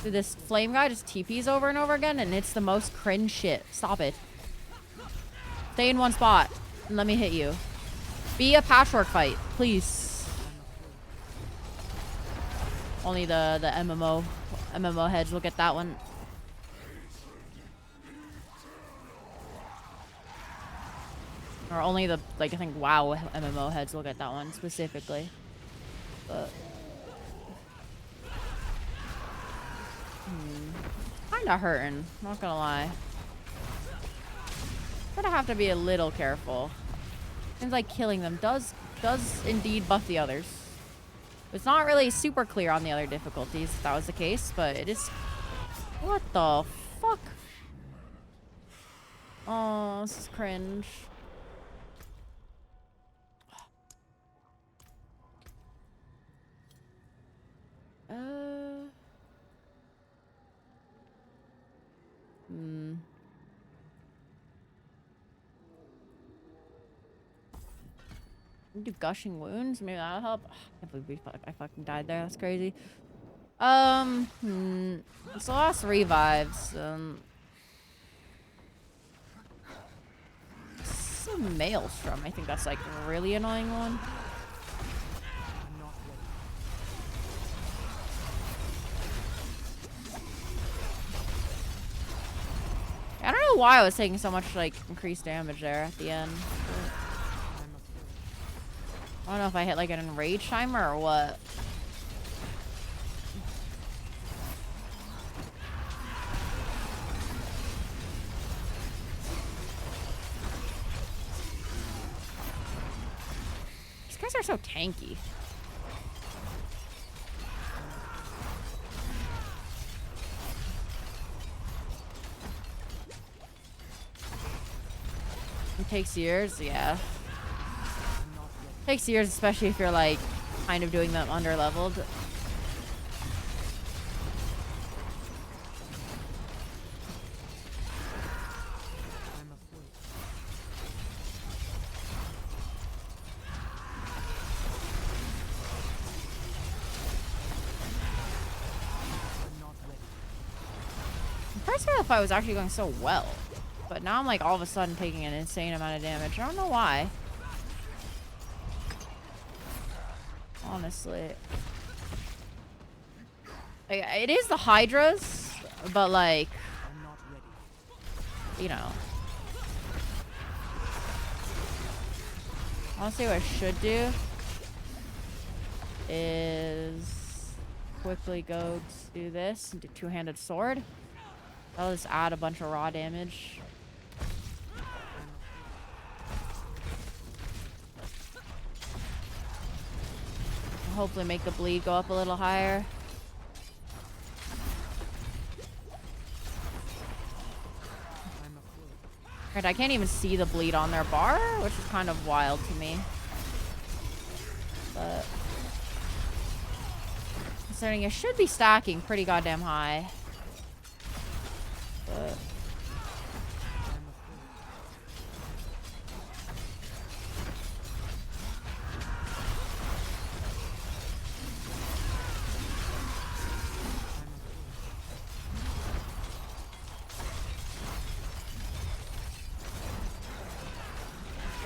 Dude, this flame guy just TPs over and over again, and it's the most cringe shit. Stop it. Stay in one spot and let me hit you. Be a patchwork fight, please. Only the MMO heads will get that one. Or only the, like, I think WoW MMO heads will get that one specifically. But kinda hurting, not gonna lie. Gonna have to be a little careful. Seems like killing them does indeed buff the others. It's not really super clear on the other difficulties if that was the case, but it is. What the fuck? Oh, this is cringe. Do gushing wounds, maybe that'll help. I can't believe I fucking died there. That's crazy. So lost revives. Some maelstrom. I think that's like a really annoying one. I don't know why I was taking so much like increased damage there at the end. I don't know if I hit like an enrage timer or what. These guys are so tanky. It takes years, yeah. Takes years, especially if you're like kind of doing them under leveled. First if I was actually going so well, but now I'm like all of a sudden taking an insane amount of damage. I don't know why. Honestly, like, it is the Hydras, but like, you know, honestly, what I should do is quickly go to this and do two-handed sword. I'll just add a bunch of raw damage. Hopefully make the bleed go up a little higher. Right, I can't even see the bleed on their bar, which is kind of wild to me. But considering it should be stacking pretty goddamn high. But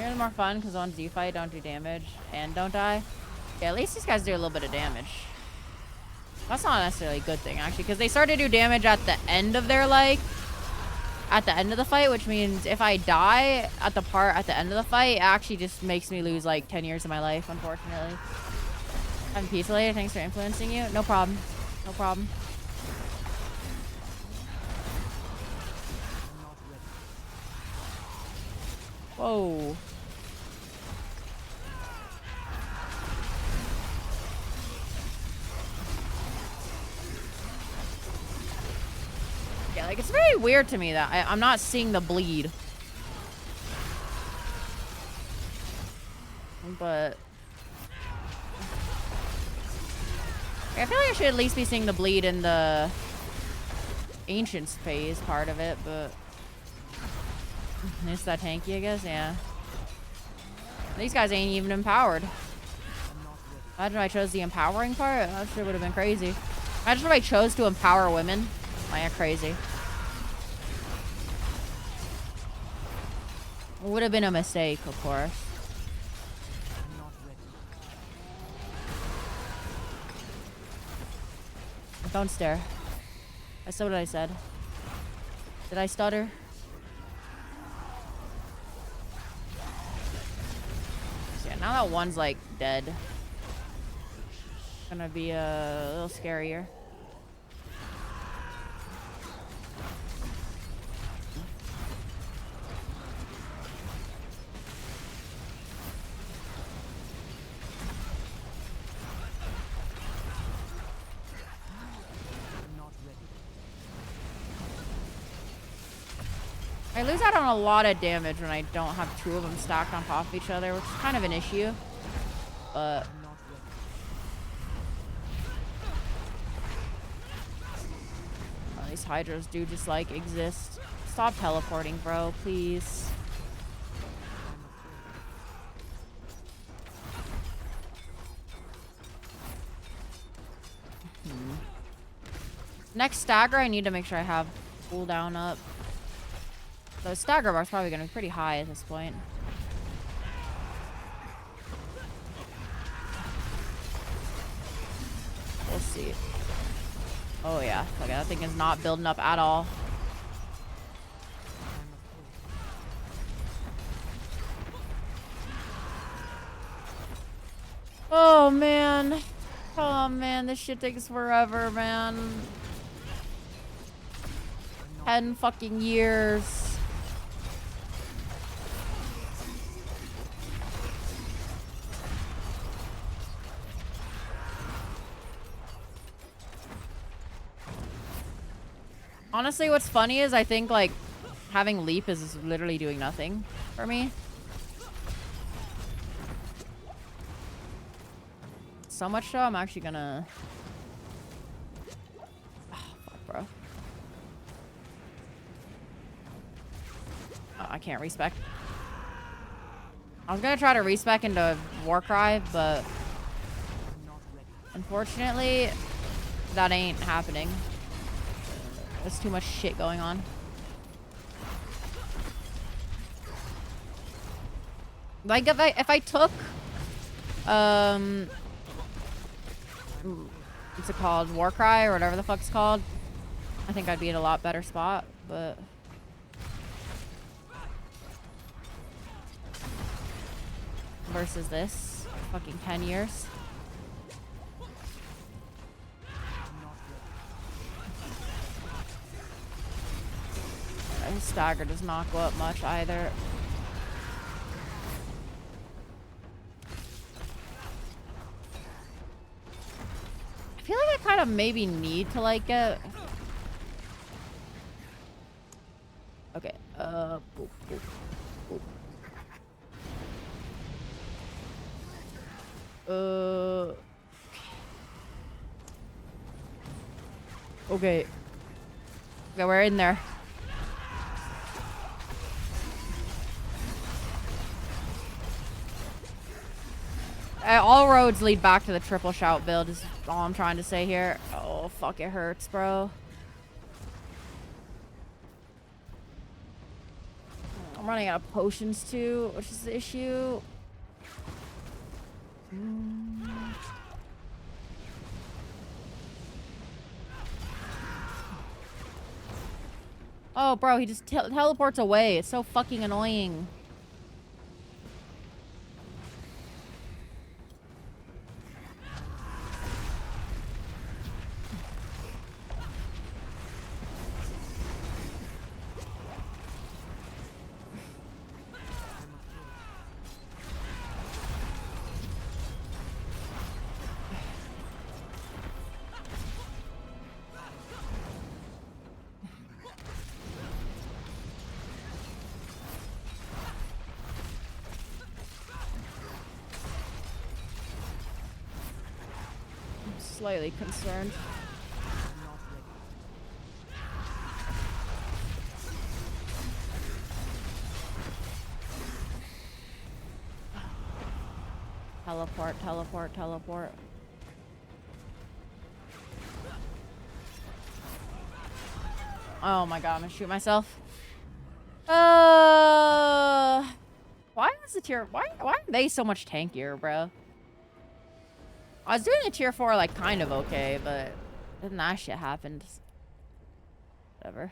Here's more fun because on Z fight don't do damage and don't die. Yeah, at least these guys do a little bit of damage. That's not necessarily a good thing actually, because they start to do damage at the end of their at the end of the fight, which means if I die at the end of the fight, it actually just makes me lose like 10 years of my life, unfortunately. I'm peaceful later. Thanks for influencing you. No problem. No problem. Whoa. Yeah, like it's very weird to me that I'm not seeing the bleed. But I feel like I should at least be seeing the bleed in the Ancients phase part of it, but it's that tanky, I guess, yeah. These guys ain't even empowered. Imagine if I chose the empowering part. That shit would have been crazy. Imagine if I chose to empower women. Like, crazy. It would have been a mistake, of course. Don't stare. I said what I said. Did I stutter? So yeah, now that one's like dead, it's gonna be a little scarier. I lose out on a lot of damage when I don't have two of them stacked on top of each other, which is kind of an issue. But these hydras do just like exist. Stop teleporting, bro, please. Next stagger, I need to make sure I have cooldown up. The stagger bar is probably going to be pretty high at this point. We'll see. Oh yeah, okay, that thing is not building up at all. Oh man. Oh man, this shit takes forever, man. 10 fucking years. Honestly, what's funny is I think, like, having leap is literally doing nothing for me. So much so, I'm actually gonna... Oh, fuck, bro. Oh, I can't respec. I was gonna try to respec into Warcry, but... unfortunately, that ain't happening. There's too much shit going on. Like if I took what's it called? Warcry or whatever the fuck it's called, I think I'd be in a lot better spot, but versus this fucking 10 years. His stagger does not go up much either. I feel like I kind of maybe need to like get... Okay, boop, boop, boop. Okay. Okay, we're in there. All roads lead back to the triple shout build is all I'm trying to say here. Oh, fuck, it hurts, bro. I'm running out of potions too, which is the issue. Oh, bro, he just teleports away. It's so fucking annoying. Slightly concerned. Teleport, teleport, teleport. Oh my god, I'm gonna shoot myself. Why is the tier? Why are they so much tankier, bro? I was doing a tier 4 like kind of okay, but then that shit happened. Whatever.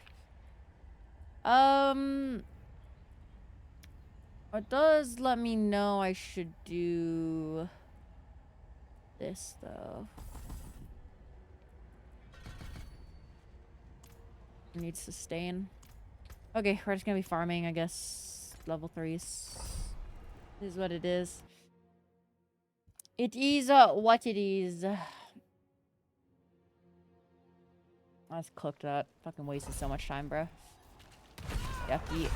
It does let me know I should do this though. I need sustain. Okay, we're just gonna be farming, I guess. Level 3s. This is what it is. It is what it is. Let's cook that. Fucking wasted so much time, bro. Yucky.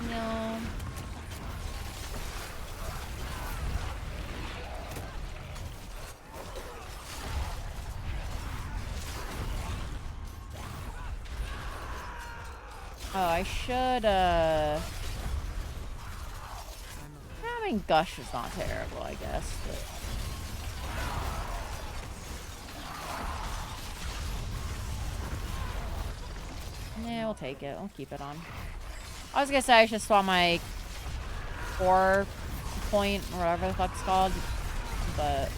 No. Oh, I should, I mean, Gush is not terrible, I guess, but... Yeah, we'll take it. We'll keep it on. I was gonna say I should swap my 4 point, or whatever the fuck it's called, but...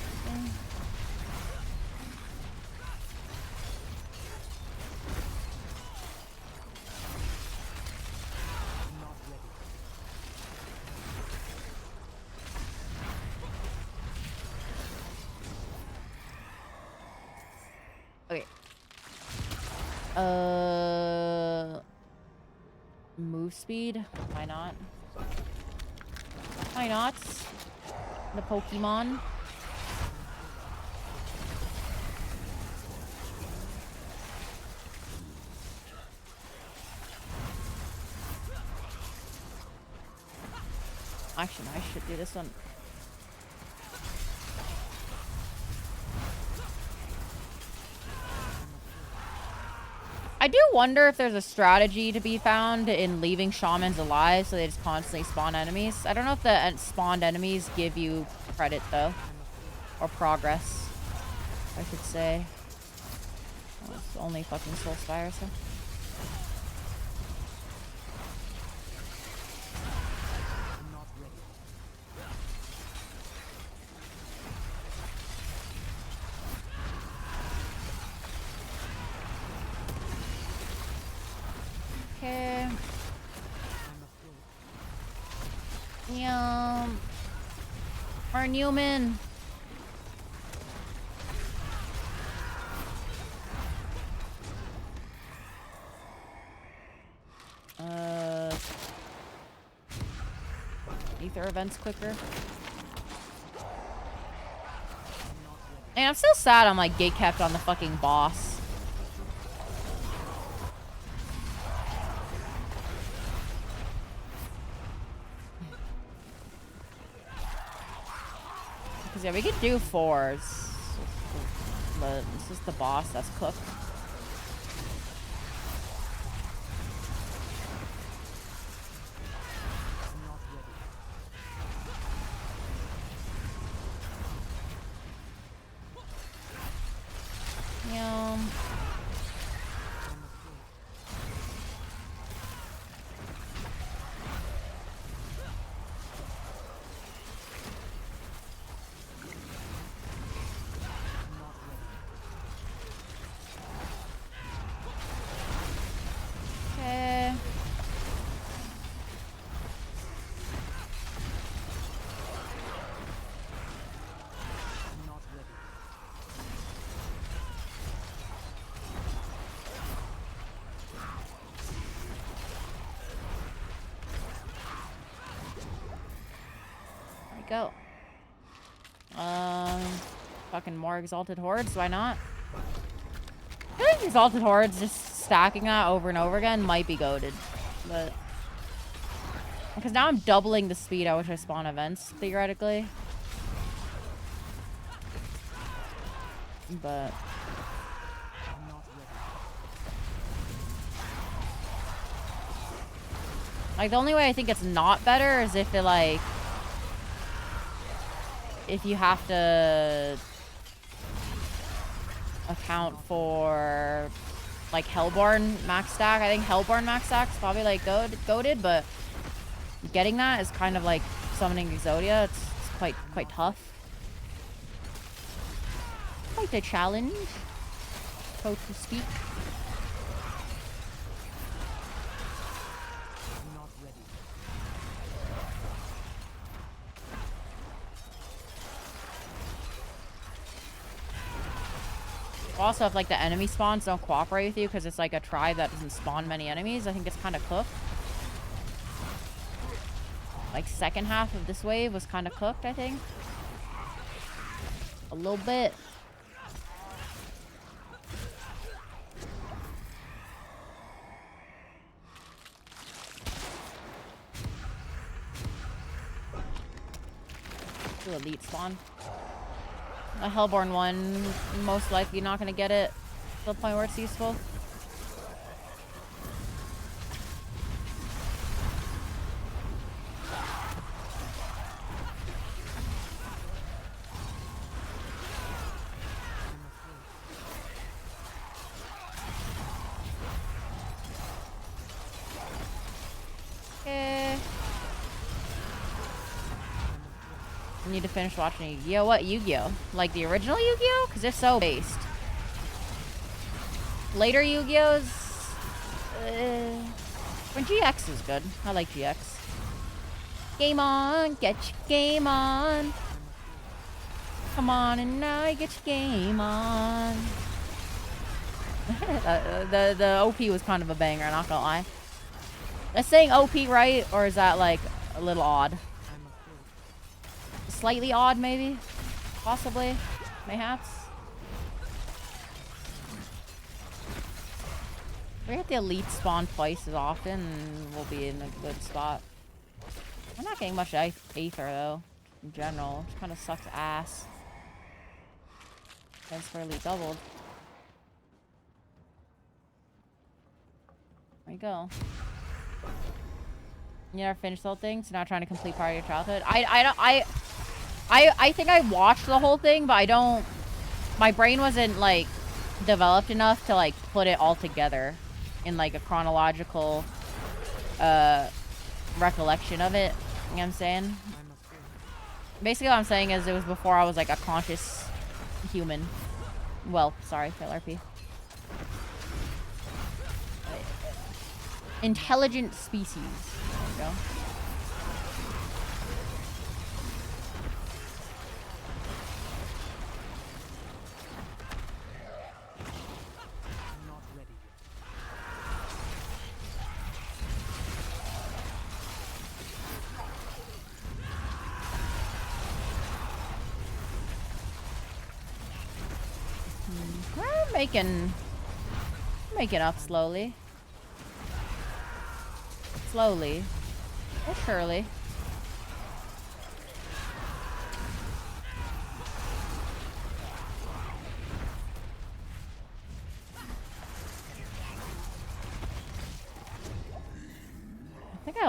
Okay. Move speed? Why not? Why not? The Pokemon. Actually, I should do this one. I do wonder if there's a strategy to be found in leaving shamans alive so they just constantly spawn enemies. I don't know if the spawned enemies give you credit, though. Or progress, I should say. Well, it's only fucking Soul Spire, so... Okay. Yum. Our Newman. Ether events quicker. And I'm still sad I'm like gatekept on the fucking boss. Because yeah, we could do 4s. But this is the boss that's cooked. I'm not ready. Yeah. I'm afraid. I'm not ready. Okay. I'm not ready. There we go. Fucking more exalted hordes. Why not? I think exalted hordes, just stacking that over and over again, might be goated, but because now I'm doubling the speed at which I spawn events theoretically. But I'm not ready. like the only way I think it's not better is if it like if you have to account for like Hellborn max stack. I think Hellborn max stack is probably like goated, but getting that is kind of like summoning Exodia. It's quite tough. Quite a challenge, so to speak. I'm not ready. Also, if like the enemy spawns don't cooperate with you because it's like a tribe that doesn't spawn many enemies, I think it's kind of cooked. Like second half of this wave was kind of cooked, I think. A little bit. Do elite spawn. A Hellborn one, most likely not gonna get it to the point where it's useful. Okay. I need to finish watching Yu-Gi-Oh! What Yu-Gi-Oh? Like the original Yu-Gi-Oh? Because if so, based. Later Yu-Gi-Ohs... when GX is good. I like GX. Game on! Get your game on! Come on and now you get your game on! the OP was kind of a banger, not gonna lie. Is saying OP right, or is that like a little odd? I'm afraid. Slightly odd, maybe? Possibly? Mayhaps? We get the elite spawn twice as often, and we'll be in a good spot. We're not getting much Aether, though, in general. Which kind of sucks ass. That's for elite doubled. There you go. You never finished the whole thing, so now trying to complete part of your childhood. I think I watched the whole thing, but I don't... My brain wasn't, like, developed enough to, like, put it all together in, like, a chronological, recollection of it. You know what I'm saying? I'm afraid. Basically, what I'm saying is it was before I was, like, a conscious human. Well, sorry, LRP. Intelligent species. There you go. I'm not ready yet. We're making up slowly. Slowly. But surely.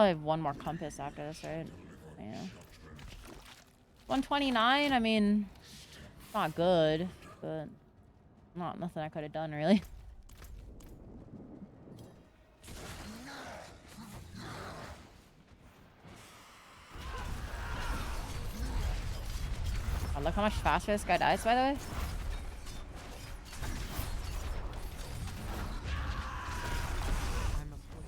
I have one more compass after this, right? Yeah. 129, I mean, it's not good, but not nothing I could have done, really. Oh, look how much faster this guy dies, by the way. I'm afraid.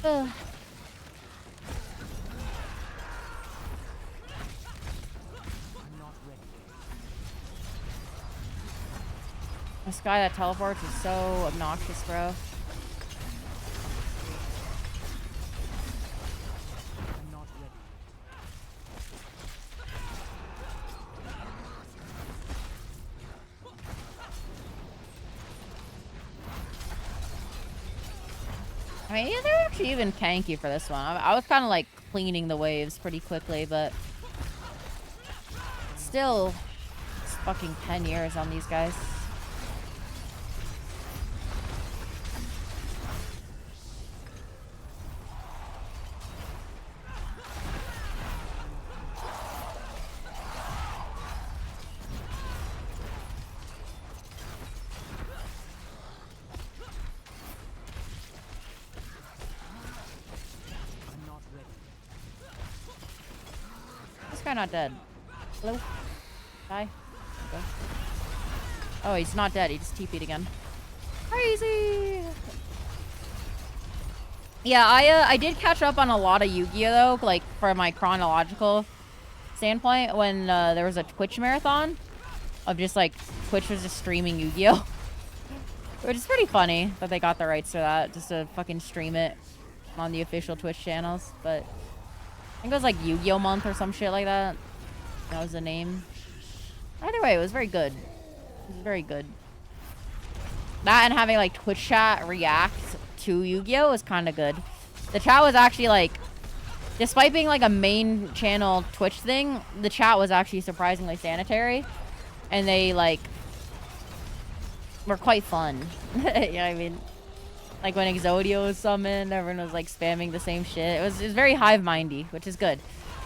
Ugh. I'm not ready. This guy that teleports is so obnoxious, bro. I'm not ready. I mean, yeah, they're actually even tanky for this one. I was kind of like cleaning the waves pretty quickly, but still, it's fucking 10 years on these guys. I'm not ready. This guy not dead. Hello? Die. Okay. Oh, he's not dead. He just TP'd again. Crazy! Yeah, I did catch up on a lot of Yu-Gi-Oh! Though, like, from my chronological standpoint, when there was a Twitch marathon of just, like, Twitch was just streaming Yu-Gi-Oh! Which is pretty funny that they got the rights to that, just to fucking stream it on the official Twitch channels. But I think it was, like, Yu-Gi-Oh! Month or some shit like that. That was the name. Either way, it was very good. It was very good. That and having, like, Twitch chat react to Yu-Gi-Oh! Was kind of good. The chat was actually, like, despite being, like, a main channel Twitch thing, the chat was actually surprisingly sanitary. And they, like, were quite fun. You know what I mean? Like, when Exodio was summoned, everyone was, like, spamming the same shit. It was very hive-mindy, which is good.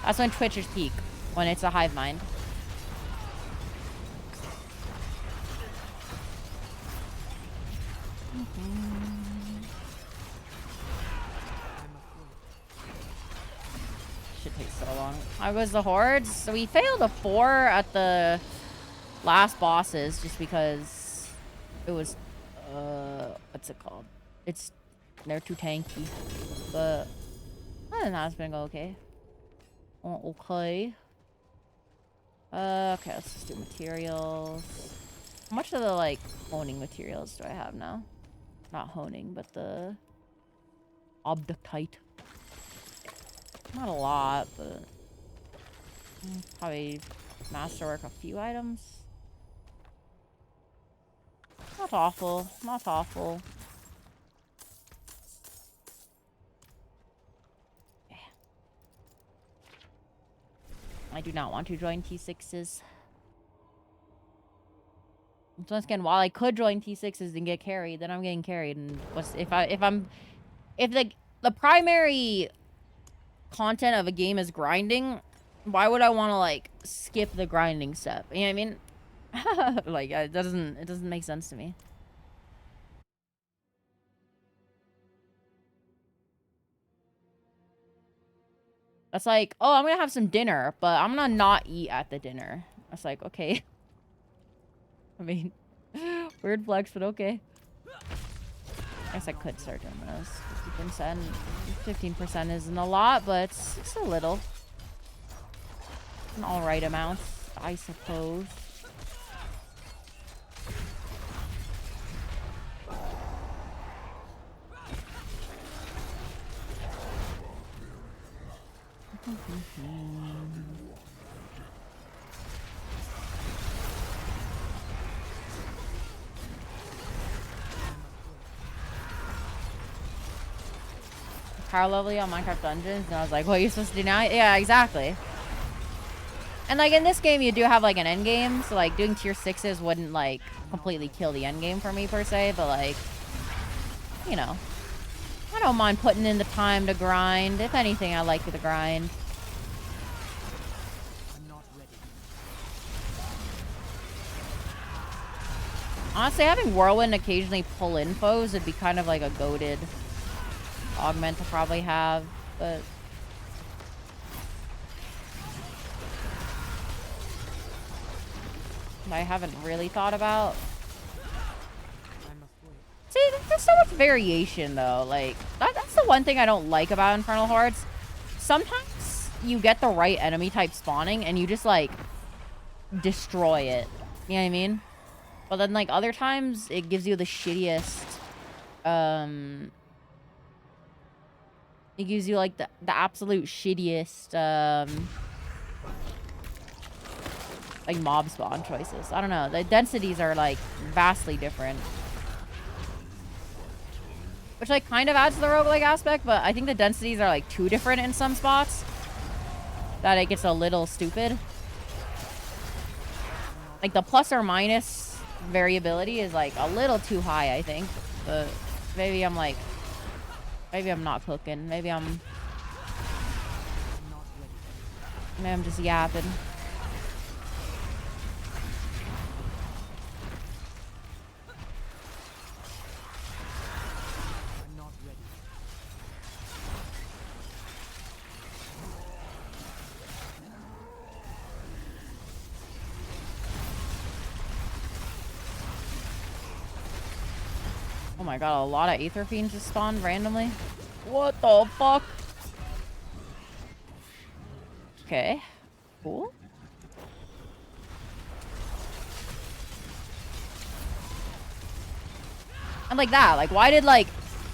That's when Twitch is peak, when it's a hive mind. Should take so long. I was the hordes. So we failed a 4 at the last bosses just because it was what's it called? They're too tanky. But other than that, it's been okay. Oh, okay. Okay, let's just do materials. How much of the like honing materials do I have now? Not honing, but the obductite. Not a lot, but probably masterwork a few items. Not awful. Not awful. Yeah. I do not want to join T6s. Once again, while I could join T6s and get carried, then I'm getting carried. And if the primary content of a game is grinding, why would I want to like skip the grinding step? You know what I mean? Like it doesn't make sense to me. That's like, oh, I'm gonna have some dinner, but I'm gonna not eat at the dinner. That's like, okay. I mean, weird flex, but okay. I guess I could start doing this. 50%. 15% isn't a lot, but it's a little. An alright amount, I suppose. power level on Minecraft Dungeons, and I was like, what, you're supposed to do now? Yeah, exactly. And, like, in this game, you do have, like, an end game, so, like, doing tier 6s wouldn't, like, completely kill the end game for me, per se, but, like, you know. I don't mind putting in the time to grind. If anything, I like the grind. I'm not ready. Honestly, having Whirlwind occasionally pull infos would be kind of like a goated augment to probably have, but... I haven't really thought about. I'm afraid. See, there's so much variation, though. Like, that's the one thing I don't like about Infernal Hordes. Sometimes you get the right enemy type spawning, and you just, like, destroy it. You know what I mean? But then, like, other times, it gives you the shittiest, it gives you, like, the absolute shittiest, like, mob spawn choices. I don't know. The densities are, like, vastly different. Which, like, kind of adds to the roguelike aspect, but I think the densities are, like, too different in some spots. That it gets a little stupid. Like, the plus or minus variability is, like, a little too high, I think. But maybe I'm, like... Maybe I'm not cooking. Maybe I'm just yapping. I'm not ready. Oh my god, a lot of Aether Fiends just spawned randomly. What the fuck? Okay. Cool. And like that, like why did like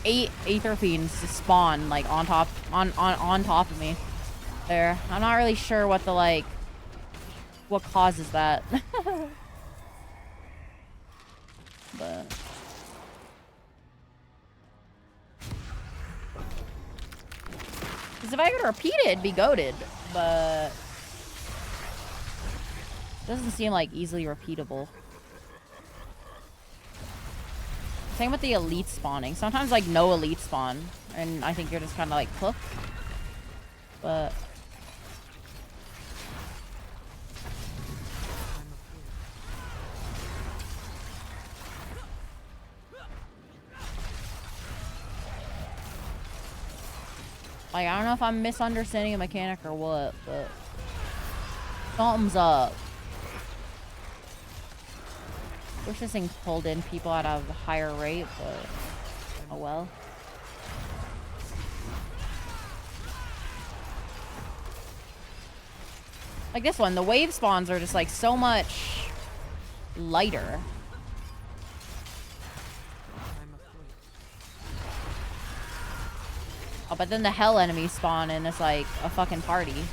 8 Aether Fiends just spawn like on top of me? There. I'm not really sure what the like what causes that. But because if I could repeat it, it'd be goated, but it doesn't seem like easily repeatable. Same with the elite spawning. Sometimes like no elite spawn, and I think you're just kind of like cooked. But like, I don't know if I'm misunderstanding a mechanic or what, but something's up. Wish this thing pulled in people at a higher rate, but oh well. Like this one, the wave spawns are just like so much lighter. Oh, but then the hell enemies spawn and it's like a fucking party.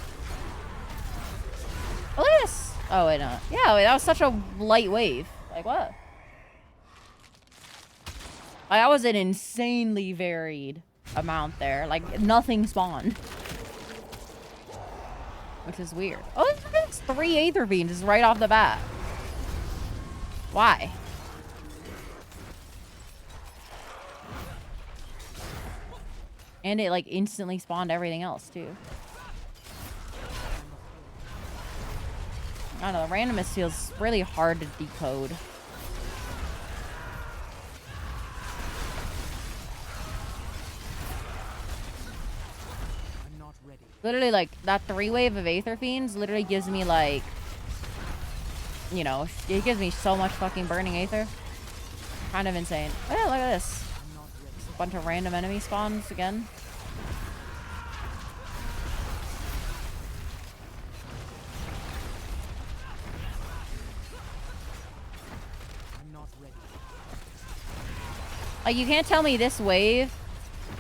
Oh, look at this. Oh, wait, no. Yeah, wait, that was such a light wave. Like, what? Like, that was an insanely varied amount there. Like, nothing spawned. Which is weird. Oh, it's 3 Aether Fiends just right off the bat. Why? And it, like, instantly spawned everything else, too. I don't know, the randomness feels really hard to decode. I'm not ready. Literally, like, that 3 wave of Aether Fiends literally gives me, like... You know, it gives me so much fucking burning Aether. Kind of insane. Oh, yeah, look at this. A bunch of random enemy spawns again. I'm not ready. Like, you can't tell me this wave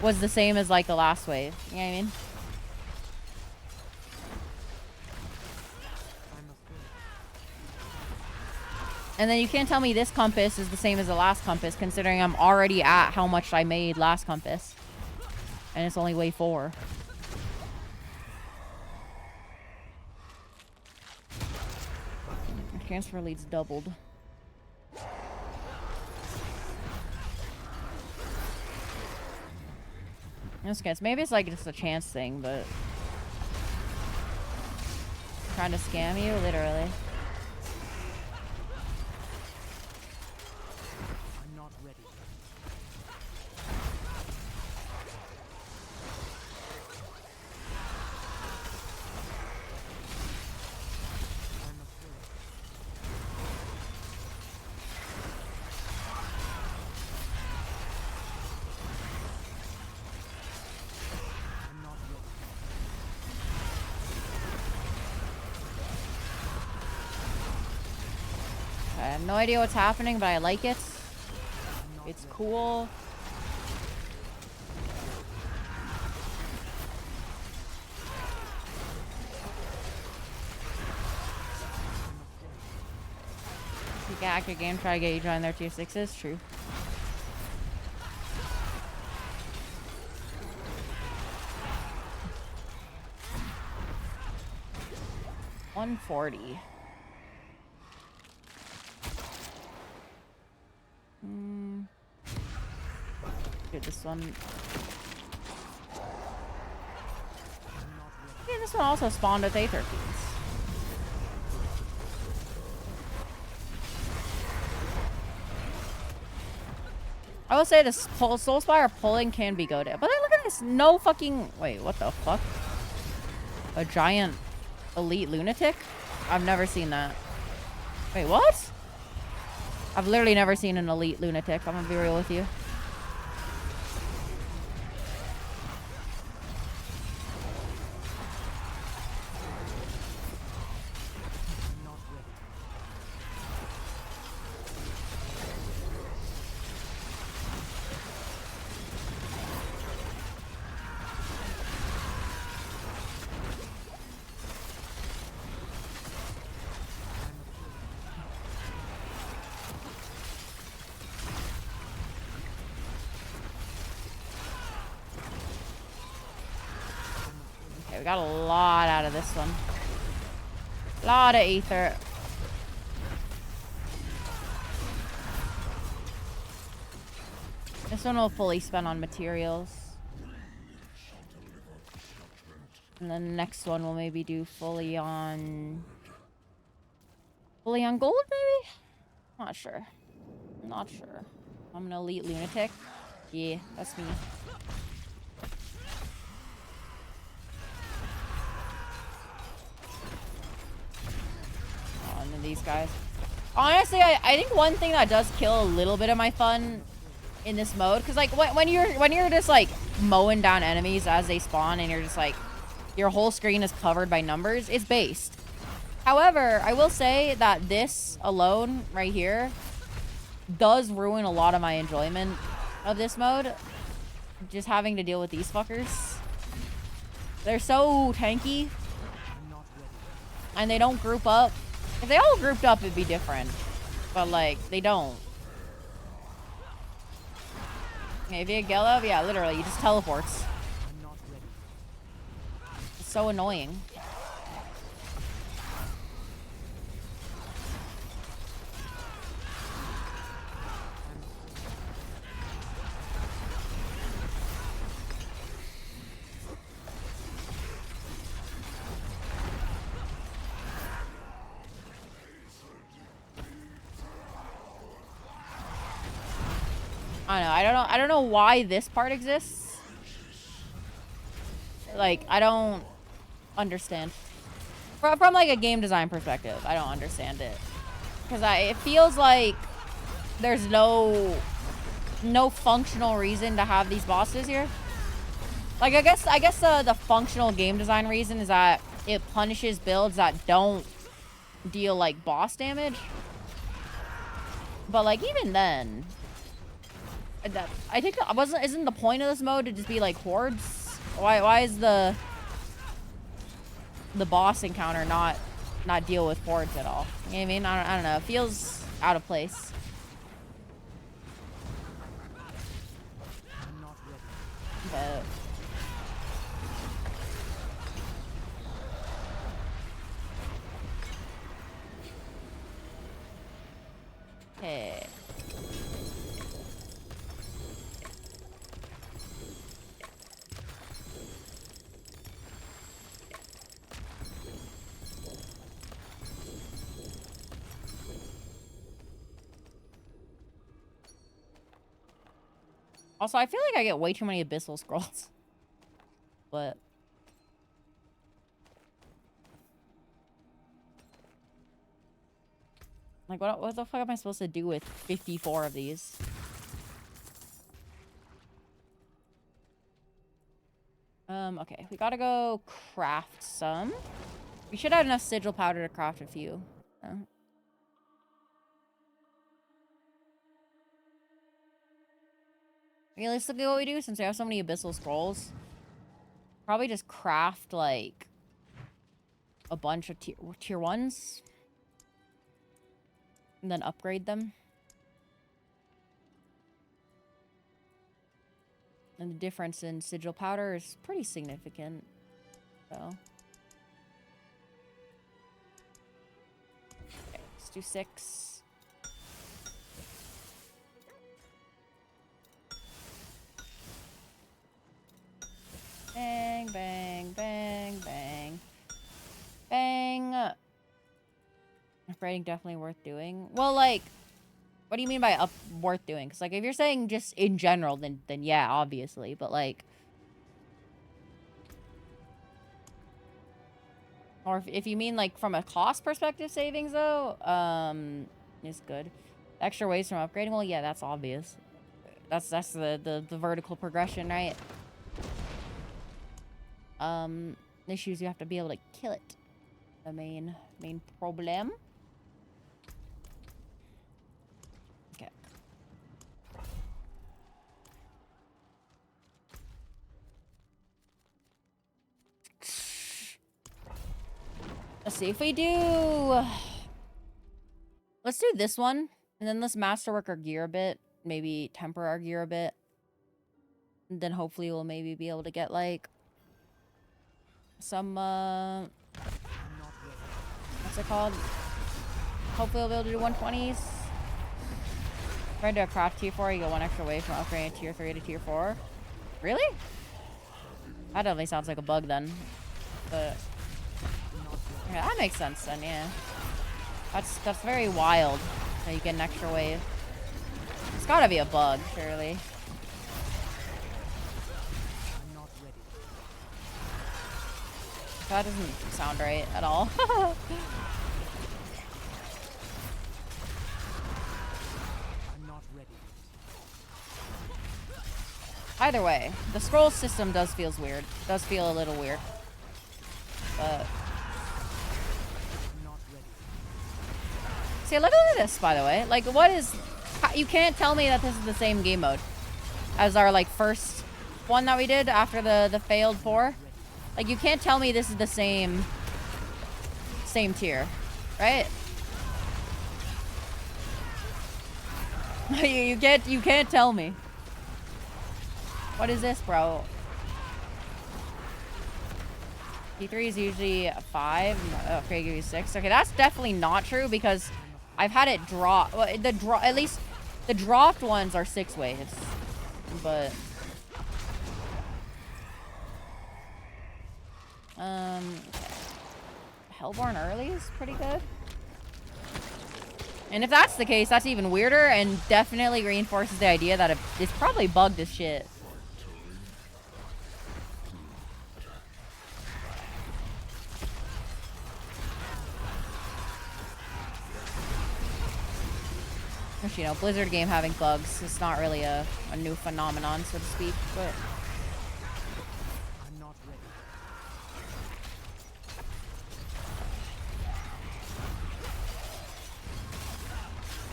was the same as, like, the last wave. You know what I mean? I'm afraid. And then you can't tell me this compass is the same as the last compass, considering I'm already at how much I made last compass. And it's only wave 4. Transfer leads doubled. This gets, maybe it's like just a chance thing, but trying to scam you, literally. I'm not ready. I'm afraid. I'm not ready. I have no idea what's happening, but I like it. I'm not It's ready. cool. You can hack your game, try to get you join their tier 6s. True. $140. Dude, this one. Yeah, this one also spawned with A13s. I will say this Soulspire pulling can be goated. But look at this. No fucking... Wait, what the fuck? A giant elite lunatic? I've never seen that. Wait, what? I've literally never seen an elite lunatic. I'm gonna be real with you. I'm not ready. Okay, we got a lot out of this one. A lot of ether. This one will fully spend on materials. And then the next one will maybe do fully on gold, maybe? Not sure. Not sure. I'm an elite lunatic. Yeah, that's me. Oh, and then these guys. Honestly, I think one thing that does kill a little bit of my fun in this mode, because like when you're just like mowing down enemies as they spawn and you're just like your whole screen is covered by numbers, it's based. However, I will say that this alone right here does ruin a lot of my enjoyment of this mode. Just having to deal with these fuckers. They're so tanky. I'm not ready. And they don't group up. If they all grouped up, it'd be different. But, like, they don't. Okay, if you get Gelab, yeah, literally, he just teleports. I'm not ready. It's so annoying. I don't know why this part exists. Like, I don't understand. From like a game design perspective, I don't understand it. Because it feels like there's no functional reason to have these bosses here. Like, I guess the functional game design reason is that it punishes builds that don't deal like boss damage. But like even then, I think isn't the point of this mode to just be like hordes? Why is the boss encounter not deal with hordes at all? You know what I mean? I don't know. It feels out of place. I'm not ready. But Okay. Also, I feel like I get way too many abyssal scrolls. But like, what the fuck am I supposed to do with 54 of these? Okay, we gotta go craft some. We should have enough sigil powder to craft a few. Realistically, what we do, since we have so many abyssal scrolls, probably just craft, like, a bunch of tier 1s. And then upgrade them. And the difference in sigil powder is pretty significant. So. Okay, let's do 6. Bang, bang, bang, bang. Bang. Upgrading definitely worth doing. Well, like, what do you mean by worth doing? Because, like, if you're saying just in general, then yeah, obviously. But, like... Or if you mean, like, from a cost perspective savings, though, is good. Extra ways from upgrading? Well, yeah, that's obvious. That's the vertical progression, right? The issue is you have to be able to kill it. The main problem. Okay. Let's see if we do... Let's do this one. And then let's masterwork our gear a bit. Maybe temper our gear a bit. And then hopefully we'll maybe be able to get, like... some, what's it called? Hopefully we'll be able to do 120s. Trying to do a craft tier 4, you go one extra way from upgrading tier 3 to tier 4. Really? That definitely sounds like a bug then. But... yeah, that makes sense then, yeah. That's very wild. So you get an extra wave. It's gotta be a bug, surely. That doesn't sound right at all. Either way, the scroll system does feel weird. Does feel a little weird. But... see, look at this, by the way. Like, what is... you can't tell me that this is the same game mode as our, like, first one that we did after the failed 4. Like, you can't tell me this is the same tier, right? you can't tell me. What is this, bro? T3 is usually a 5. Okay, give you 6. Okay, that's definitely not true because I've had it drop. Well, at least the dropped ones are 6 waves, but Hellborn early is pretty good. And if that's the case, that's even weirder and definitely reinforces the idea that it's probably bugged as shit. Which, you know, Blizzard game having bugs is not really a new phenomenon, so to speak, but... I'm not ready.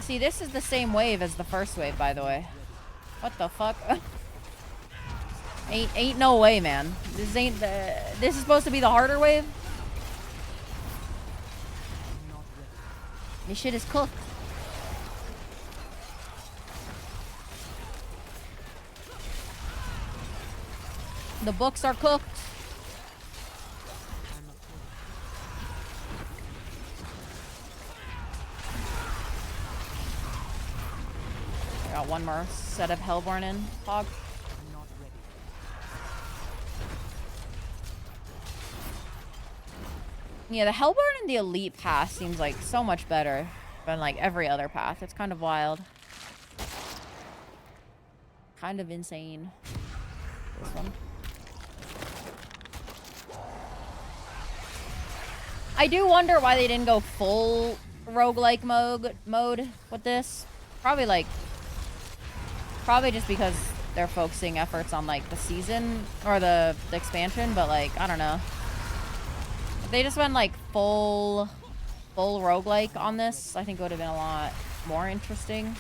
See, this is the same wave as the first wave, by the way. What the fuck? ain't no way, man. This ain't the... this is supposed to be the harder wave? This shit is cooked. The books are cooked. Got one more set of Hellborn in. Hog. I'm not ready. Yeah, the Hellborn in the Elite path seems like so much better than like every other path. It's kind of wild. Kind of insane. This one. I do wonder why they didn't go full roguelike mode with this. Probably just because they're focusing efforts on like the season or the expansion, but like I don't know. If they just went like full roguelike on this, I think it would have been a lot more interesting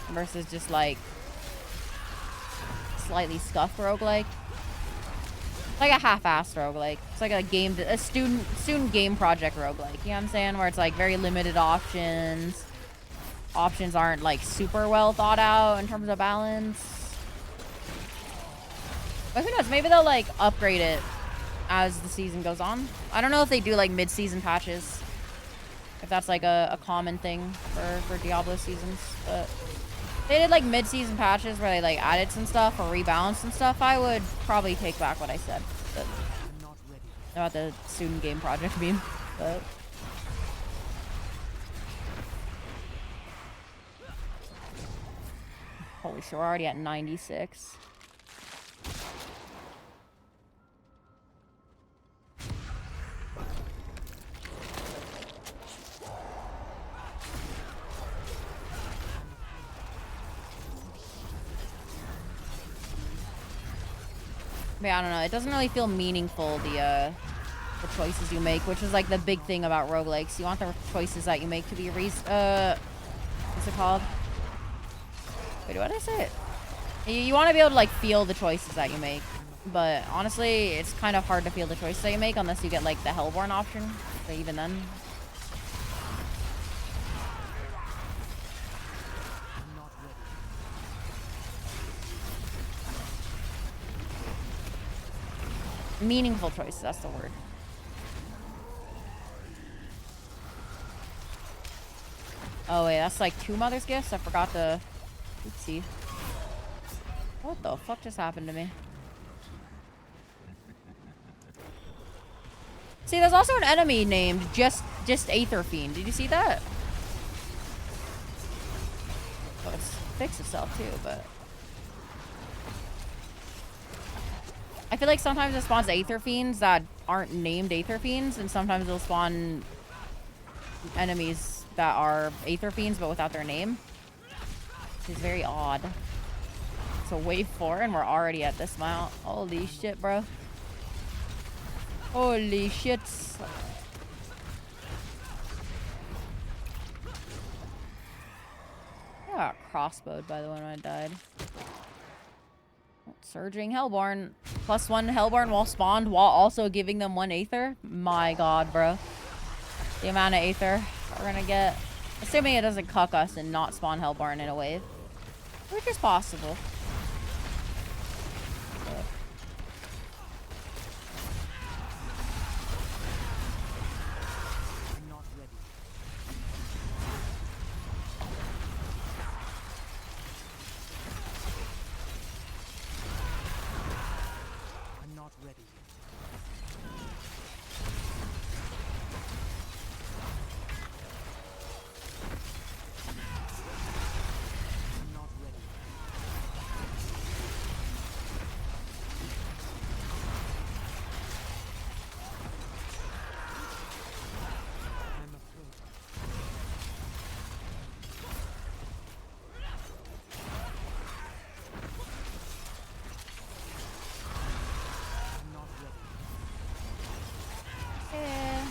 versus just like slightly scuffed roguelike. Like a half-assed roguelike. It's like a student game project roguelike. You know what I'm saying? Where it's like very limited options. Options aren't like super well thought out in terms of balance. But who knows? Maybe they'll like upgrade it as the season goes on. I don't know if they do like mid-season patches. If that's like a common thing for Diablo seasons. But if they did like mid-season patches where they like added some stuff or rebalanced some stuff, I would probably take back what I said. But I'm not ready. about the student game project meme. But holy shit, we're already at 96. Yeah, I don't know. It doesn't really feel meaningful, the choices you make, which is like the big thing about roguelikes. You want the choices that you make to be what's it called? Wait, what did I say? You want to be able to like feel the choices that you make. But honestly, it's kind of hard to feel the choices that you make unless you get like the Hellborn option. So even then. Meaningful choices, that's the word. Oh wait, that's like 2 Mother's Gifts? I forgot to... Oopsie. What the fuck just happened to me? See, there's also an enemy named just Aether Fiend. Did you see that? Oh, it's fixed itself too, but... I feel like sometimes it spawns Aether Fiends that aren't named Aether Fiends, and sometimes it'll spawn enemies that are Aether Fiends but without their name. Which is very odd. So wave 4 and we're already at this mile. Holy shit, bro. Holy shit. I got crossbowed by the one when I died. Surging Hellborn. +1 Hellborn while spawned while also giving them 1 Aether. My god, bro. The amount of Aether we're gonna get. Assuming it doesn't cuck us and not spawn Hellborn in a wave. Which is possible. I'm not ready. I'm not ready. I'm not ready. I'm afraid. I'm not ready. Yeah.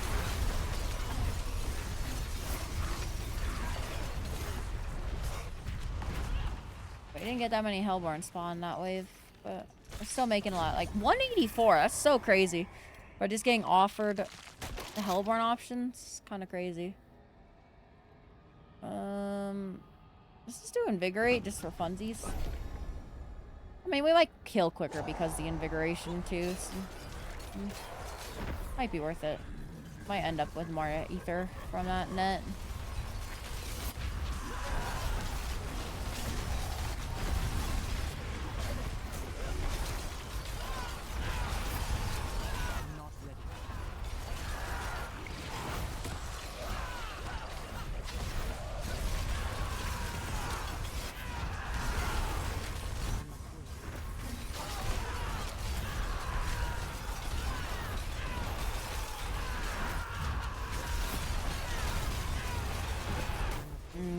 We didn't get that many Hellborn spawn that wave, but we're still making a lot. Like 184, that's so crazy. We're just getting offered the Hellborn options. Kind of crazy. Let's just do Invigorate just for funsies. I mean, we might kill quicker because the Invigoration too. So, might be worth it. Might end up with more Ether from that net.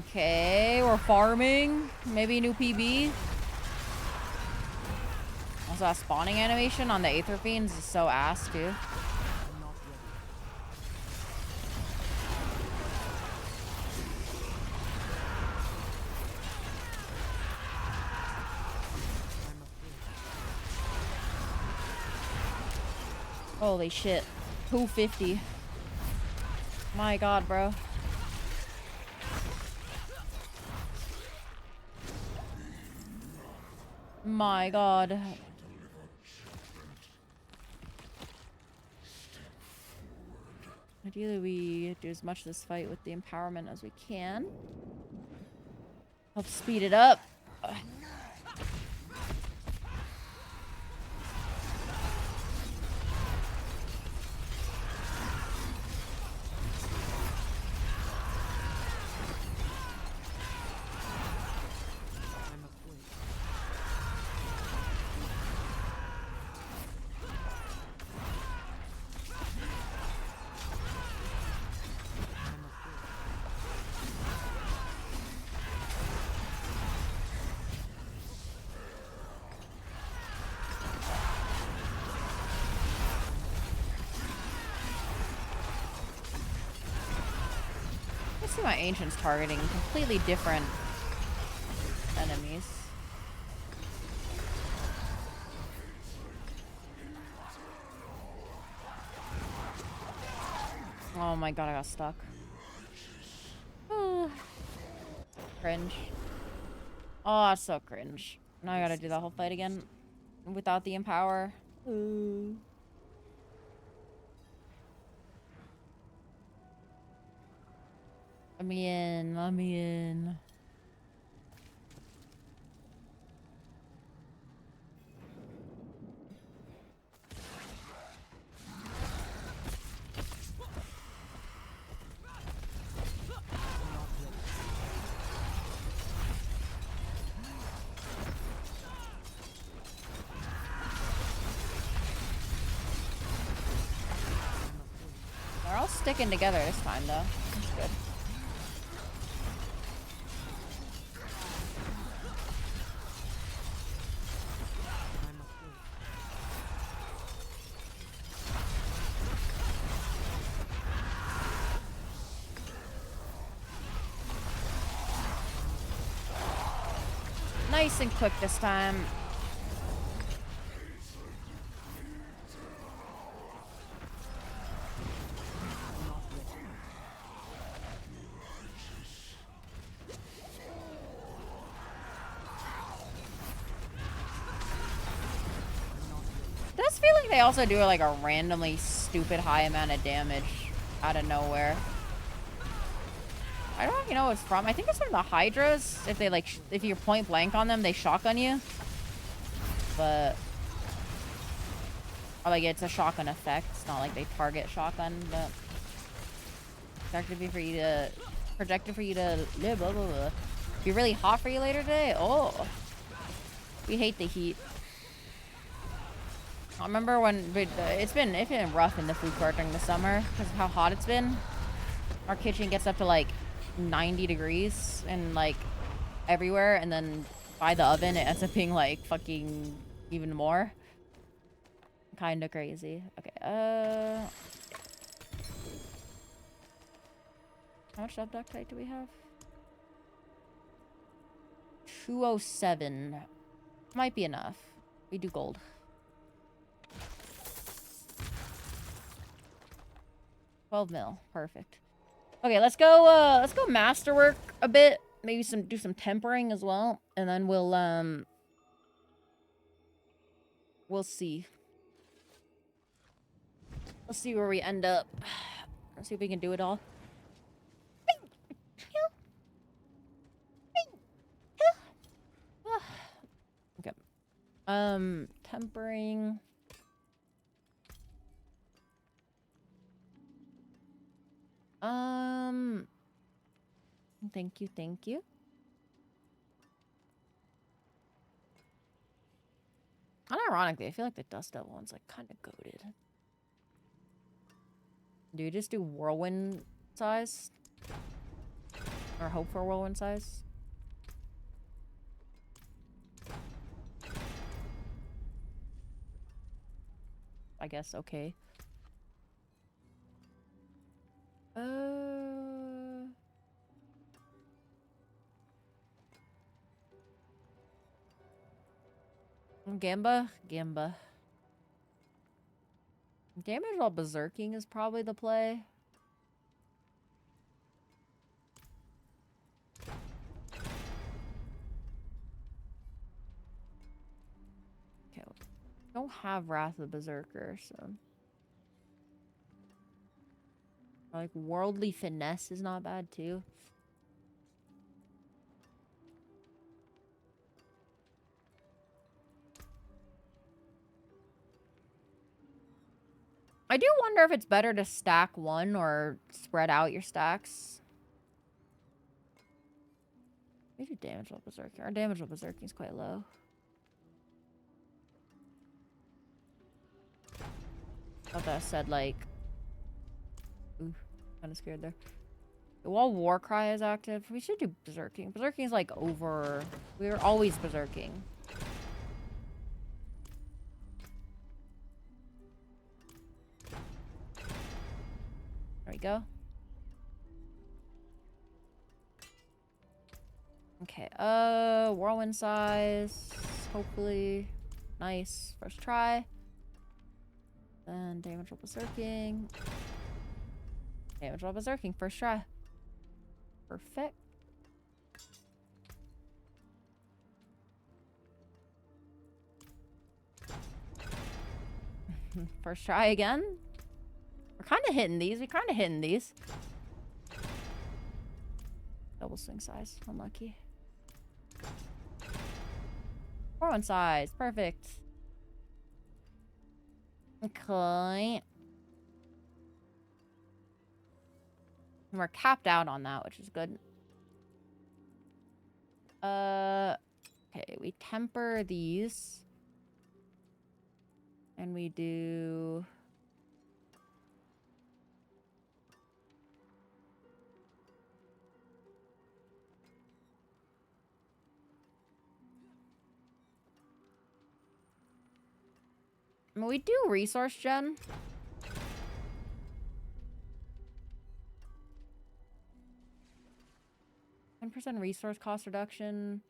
Okay, we're farming. Maybe new PB. Also, that spawning animation on the Aether Fiends is so ass, too. I'm not ready. I'm afraid. Holy shit. 250. My god, bro. My god. Ideally, we do as much of this fight with the empowerment as we can. Help speed it up. I'm afraid. I'm afraid. I see my ancients targeting completely different enemies. Oh my god, I got stuck. Cringe. Oh, that's so cringe. Now I gotta do that whole fight again without the empower. Let me in. Let me in. They're all sticking together this time, though. That's good. I'm afraid. Nice and quick this time. It does feel like they also do like a randomly stupid high amount of damage out of nowhere. I don't even know what it's from. I think it's from the Hydras. If they like, if you're point blank on them, they shotgun you. But, or like it's a shotgun effect. It's not like they target shotgun, but projected for you to blah, blah, blah, blah. Be really hot for you later today. Oh, we hate the heat. I remember when it's been rough in the food court during the summer because of how hot it's been. Our kitchen gets up to like 90 degrees and like everywhere, and then by the oven it ends up being like fucking even more. Kind of crazy. Okay, how much ductite do we have? 207. Might be enough. We do gold. $12 mil. Perfect. Okay, let's go masterwork a bit. Maybe do some tempering as well. And then we'll see. Let's see where we end up. Let's see if we can do it all. Okay. Tempering. Thank you, thank you. Unironically, I feel like the Dust Devil one's like kind of goated. Do you just do whirlwind size? Or hope for whirlwind size. I guess, okay. Gamba? Gamba. Damage while berserking is probably the play. Okay. Don't have Wrath of the Berserker, so. Like, Worldly Finesse is not bad, too. I do wonder if it's better to stack one or spread out your stacks. We do damage while berserking. Our damage while berserking is quite low. Thought that said, like... Ooh, kind of scared there. While Warcry is active, we should do berserking. Berserking is like over... We're always berserking. There we go. Okay, whirlwind size. Hopefully. Nice. First try. Then damage while berserking. Damage while berserking. First try. Perfect. First try again. We're kind of hitting these. Double swing size. Unlucky. 4-1 size. Perfect. Okay. And we're capped out on that, which is good. Okay, we temper these. And we do... I mean, we do resource gen. %, resource cost reduction.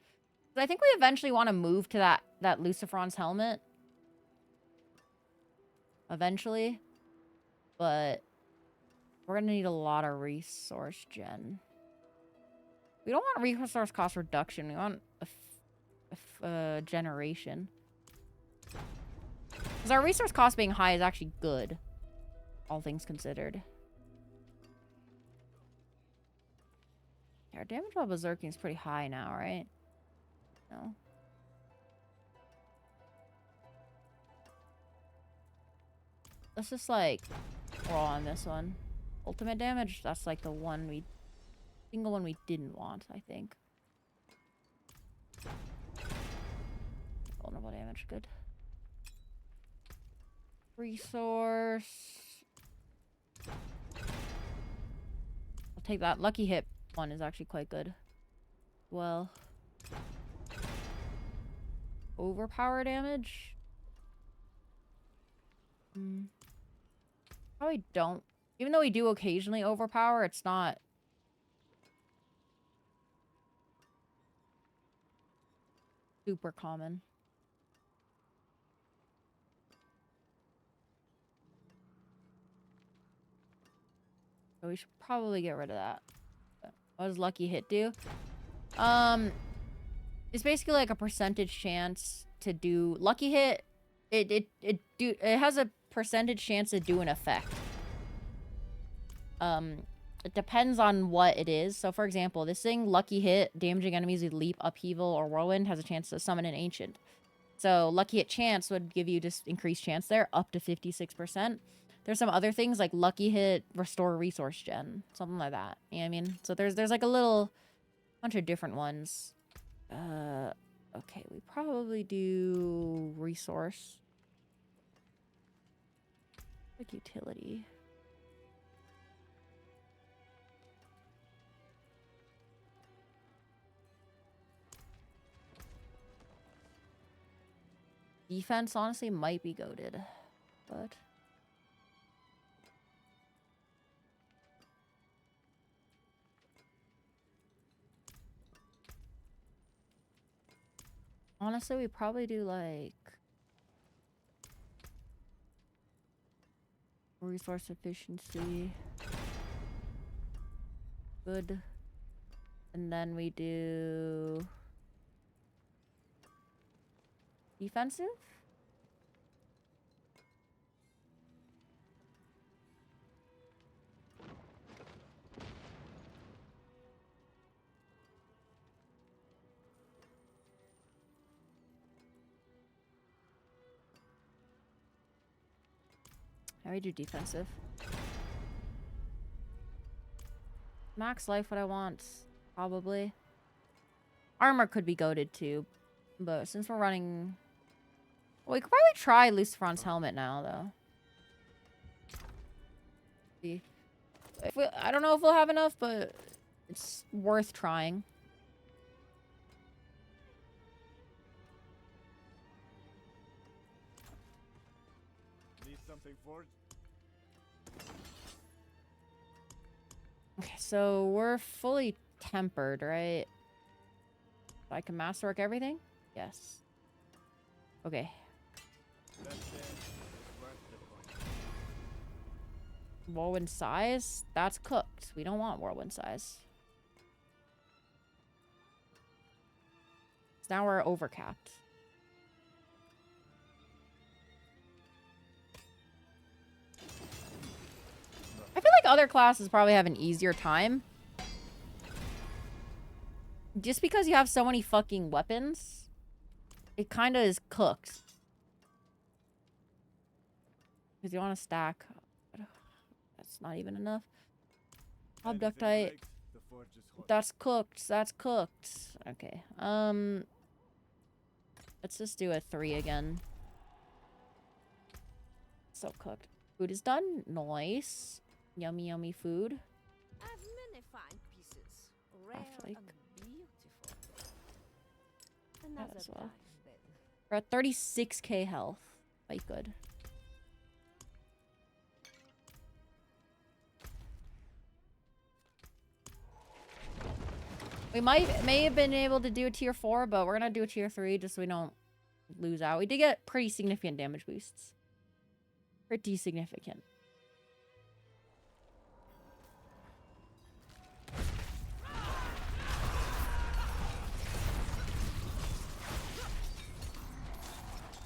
I think we eventually want to move to that Luciferon's helmet. Eventually. But we're going to need a lot of resource gen. We don't want resource cost reduction. We want a generation. Because our resource cost being high is actually good. All things considered. Our damage while berserking is pretty high now, right? No. Let's just like roll on this one. Ultimate damage, that's like the one single one we didn't want, I think. Vulnerable damage, good. Resource. I'll take that. Lucky hit one is actually quite good. Well. Overpower damage? Probably don't. Even though we do occasionally overpower, it's not... super common. So we should probably get rid of that. What does Lucky Hit do? It's basically like a percentage chance to do... Lucky Hit, it has a percentage chance to do an effect. It depends on what it is. So, for example, this thing, Lucky Hit, damaging enemies with Leap, Upheaval, or Whirlwind, has a chance to summon an Ancient. So, Lucky Hit Chance would give you just increased chance there, up to 56%. There's some other things like Lucky Hit, Restore Resource Gen, something like that. You know what I mean? So there's like a little bunch of different ones. Okay, we probably do Resource. Like Utility. Defense honestly might be goated, but honestly we probably do like resource efficiency. Good. And then we do defensive? How do we do defensive? Max life what I want, probably. Armor could be goated too, but since we're running... Well, we could probably try Luciferon's helmet now, though. See. I don't know if we'll have enough, but it's worth trying. Need something forged? Okay, so we're fully tempered, right? I can masterwork everything? Yes. Okay. Less than worth the coin. Whirlwind size? That's cooked. We don't want whirlwind size. So now we're overcapped. I feel like other classes probably have an easier time. Just because you have so many fucking weapons, it kind of is cooked. Because you want to stack. That's not even enough. Obductite. That's cooked. That's cooked. Okay. Let's just do a 3 again. So cooked. Food is done. Nice. Yummy, yummy food. I have many fine pieces, rare Half-like. and beautiful. That Another as well. time, then. We're at 36k health. Quite good. We may have been able to do a tier 4, but we're gonna do a tier 3 just so we don't lose out. We did get pretty significant damage boosts. Pretty significant.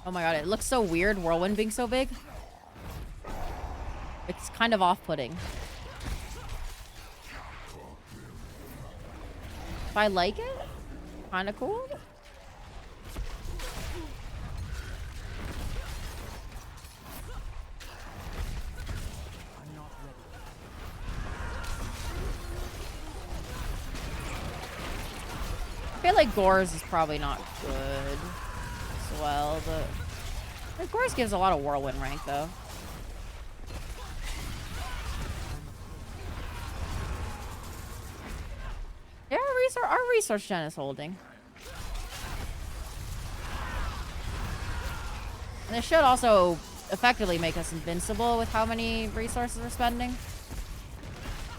Oh my god, it looks so weird, Whirlwind being so big. It's kind of off-putting. If I like it, kind of cool. I'm not ready. I feel like Gore's is probably not good as well, but like, Gore's gives a lot of Whirlwind rank though. Yeah, our resource gen is holding. And this should also effectively make us invincible with how many resources we're spending.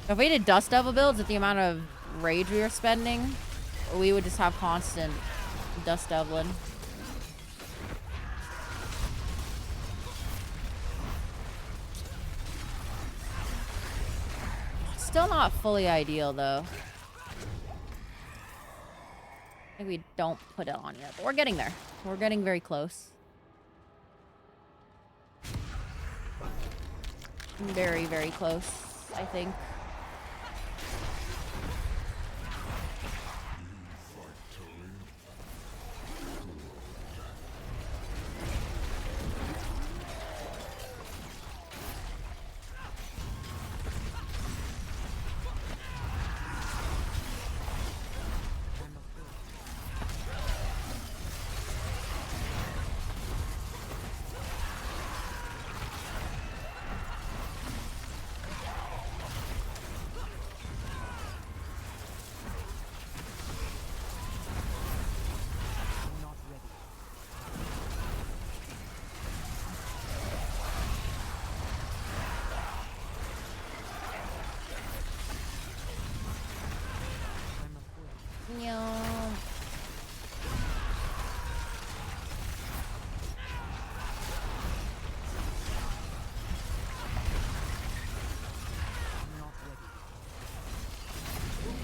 If we did Dust Devil builds at the amount of rage we were spending, we would just have constant Dust Deviling. Still not fully ideal though. I think we don't put it on yet, but we're getting there. We're getting very close. Very, very close, I think.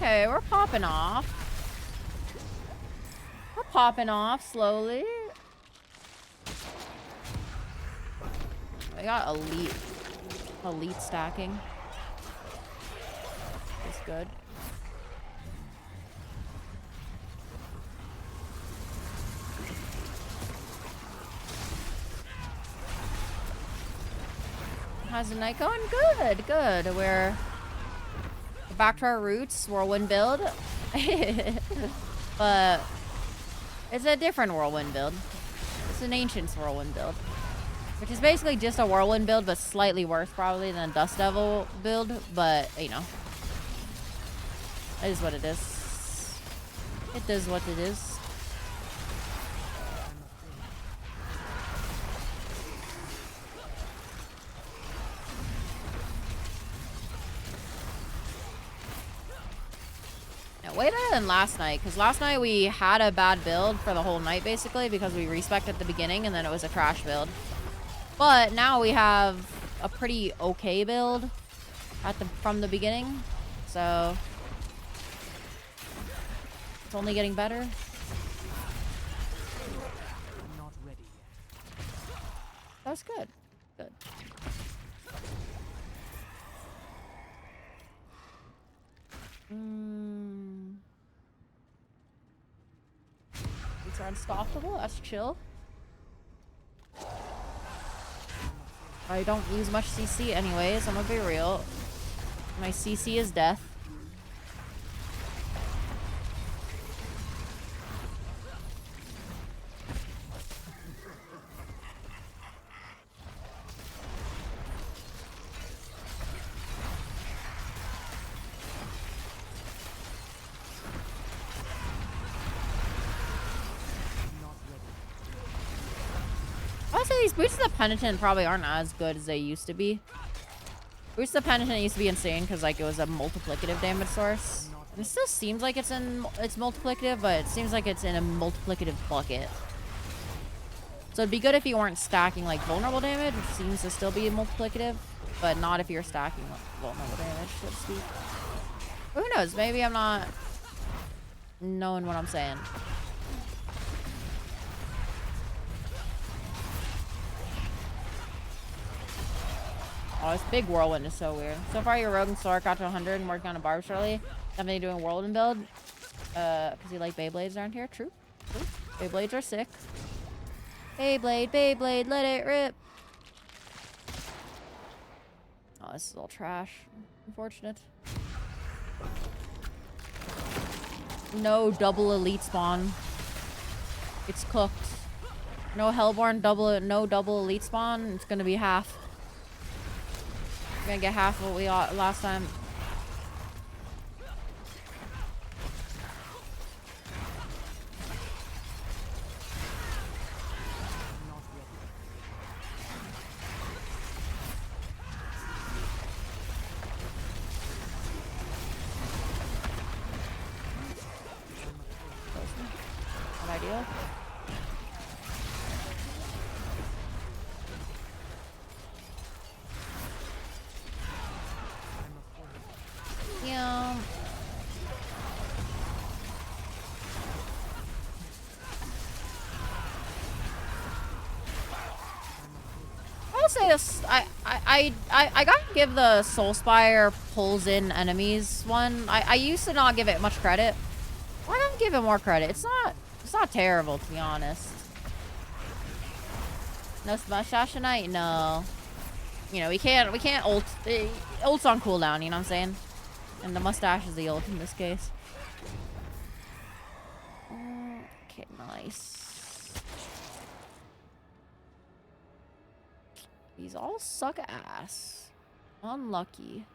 Okay, we're popping off. We're popping off slowly. I got elite stacking. That's good. How's the night going? Good, good. We're back to our roots, whirlwind build. But it's a different whirlwind build. It's an ancient whirlwind build. Which is basically just a whirlwind build, but slightly worse probably than a Dust Devil build. But, you know. It is what it is. It is what it is. Way better than last night, because last night we had a bad build for the whole night basically because we respec'd at the beginning and then it was a trash build. But now we have a pretty okay build from the beginning, so it's only getting better. I'm not ready yet. That's good. Good. These are unstoppable. That's chill. I don't use much CC anyways. I'm gonna be real. My CC is death. These Boots of the Penitent probably aren't as good as they used to be. Boots of the Penitent used to be insane because like it was a multiplicative damage source. And it still seems like it's multiplicative, but it seems like it's in a multiplicative bucket. So it'd be good if you weren't stacking like vulnerable damage, which seems to still be multiplicative, but not if you're stacking vulnerable damage, so to speak. Who knows? Maybe I'm not knowing what I'm saying. Oh, this big whirlwind is so weird. So far, your rogue and Sork got to 100 and working on a barb shortly. Definitely doing a whirlwind build. Because you like Beyblades around here. True. True. Beyblades are sick. Beyblade, Beyblade, let it rip. Oh, this is all trash. Unfortunate. No double elite spawn. It's cooked. No Hellborn no double elite spawn. It's gonna be half. We're gonna get half of what we got last time. Not ideal. Yeah. I'll say this. I gotta give the Soulspire pulls in enemies one. I used to not give it much credit. I don't give it more credit. It's not terrible, to be honest. No mustache tonight? No. You know, we can't ult. Ult's on cooldown, you know what I'm saying? And the mustache is the ult in this case. Okay, nice. These all suck ass. Unlucky.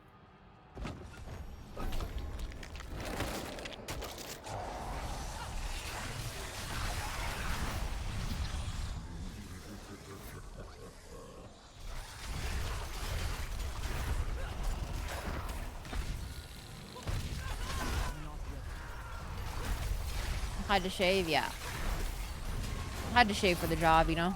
Had to shave, yeah. Had to shave for the job, you know.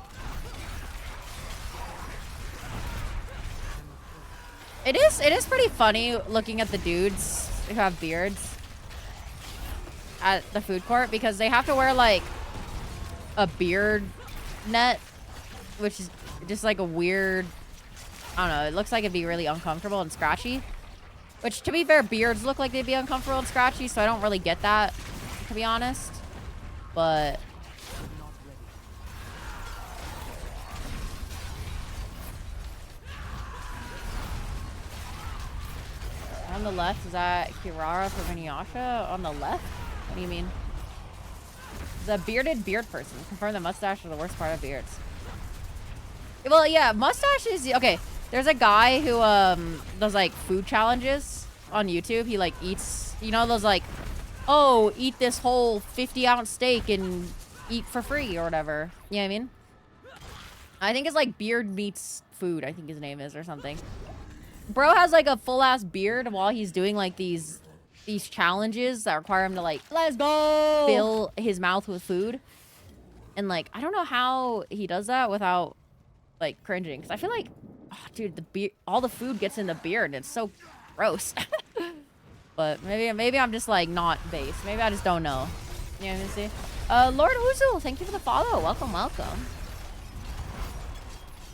It is pretty funny looking at the dudes who have beards. at the food court because they have to wear like a beard net, which is just like a weird, I don't know, it looks like it'd be really uncomfortable and scratchy. Which, to be fair, beards look like they'd be uncomfortable and scratchy, so I don't really get that, to be honest. But on the left, is that Kirara from Inuyasha? On the left? What do you mean? The bearded beard person. Confirm the mustache is the worst part of beards. Well, yeah, mustache is... Okay, there's a guy who does, like, food challenges on YouTube. He, like, eats... You know those, like... Oh, eat this whole 50-ounce steak and eat for free or whatever. You know what I mean? I think it's, like, beard meets food, I think his name is, or something. Bro has like a full ass beard while he's doing like these challenges that require him to like let's go fill his mouth with food, and like I don't know how he does that without like cringing, because I feel like, oh, dude, the beard, all the food gets in the beard and it's so gross. But maybe I'm just like not base. Maybe I just don't know. You know what I mean? See, Lord Uzu, thank you for the follow. Welcome. I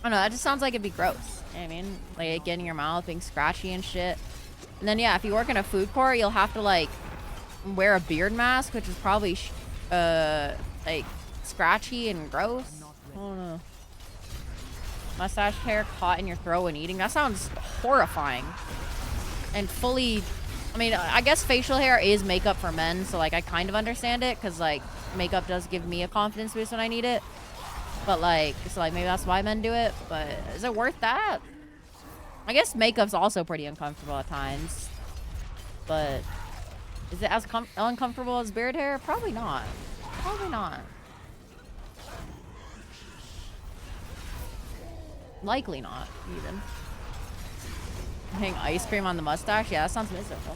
don't know. That just sounds like it'd be gross. You know what I mean? Like, it getting in your mouth, being scratchy and shit. And then, yeah, if you work in a food court, you'll have to, like, wear a beard mask, which is probably, like, scratchy and gross. I don't know. Mustache hair caught in your throat when eating. That sounds horrifying. And fully... I mean, I guess facial hair is makeup for men, so, like, I kind of understand it, because, like, makeup does give me a confidence boost when I need it. But, like, so, like, maybe that's why men do it. But is it worth that? I guess makeup's also pretty uncomfortable at times. But is it as uncomfortable as beard hair? Probably not. Probably not. Likely not, even. Hang ice cream on the mustache? Yeah, that sounds miserable.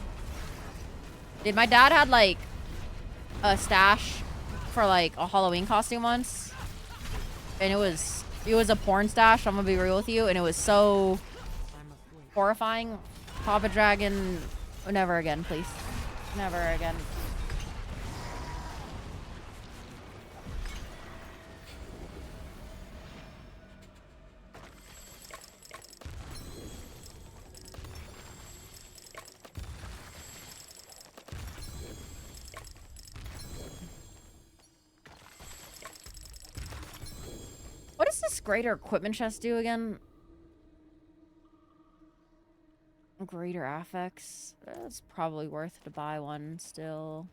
Dude, my dad had, like, a stash for, like, a Halloween costume once. And it was a porn stash, I'm gonna be real with you, and it was so horrifying. Papa Dragon, never again, please. Never again. What does this greater equipment chest do again? Greater affects. It's probably worth to buy one still.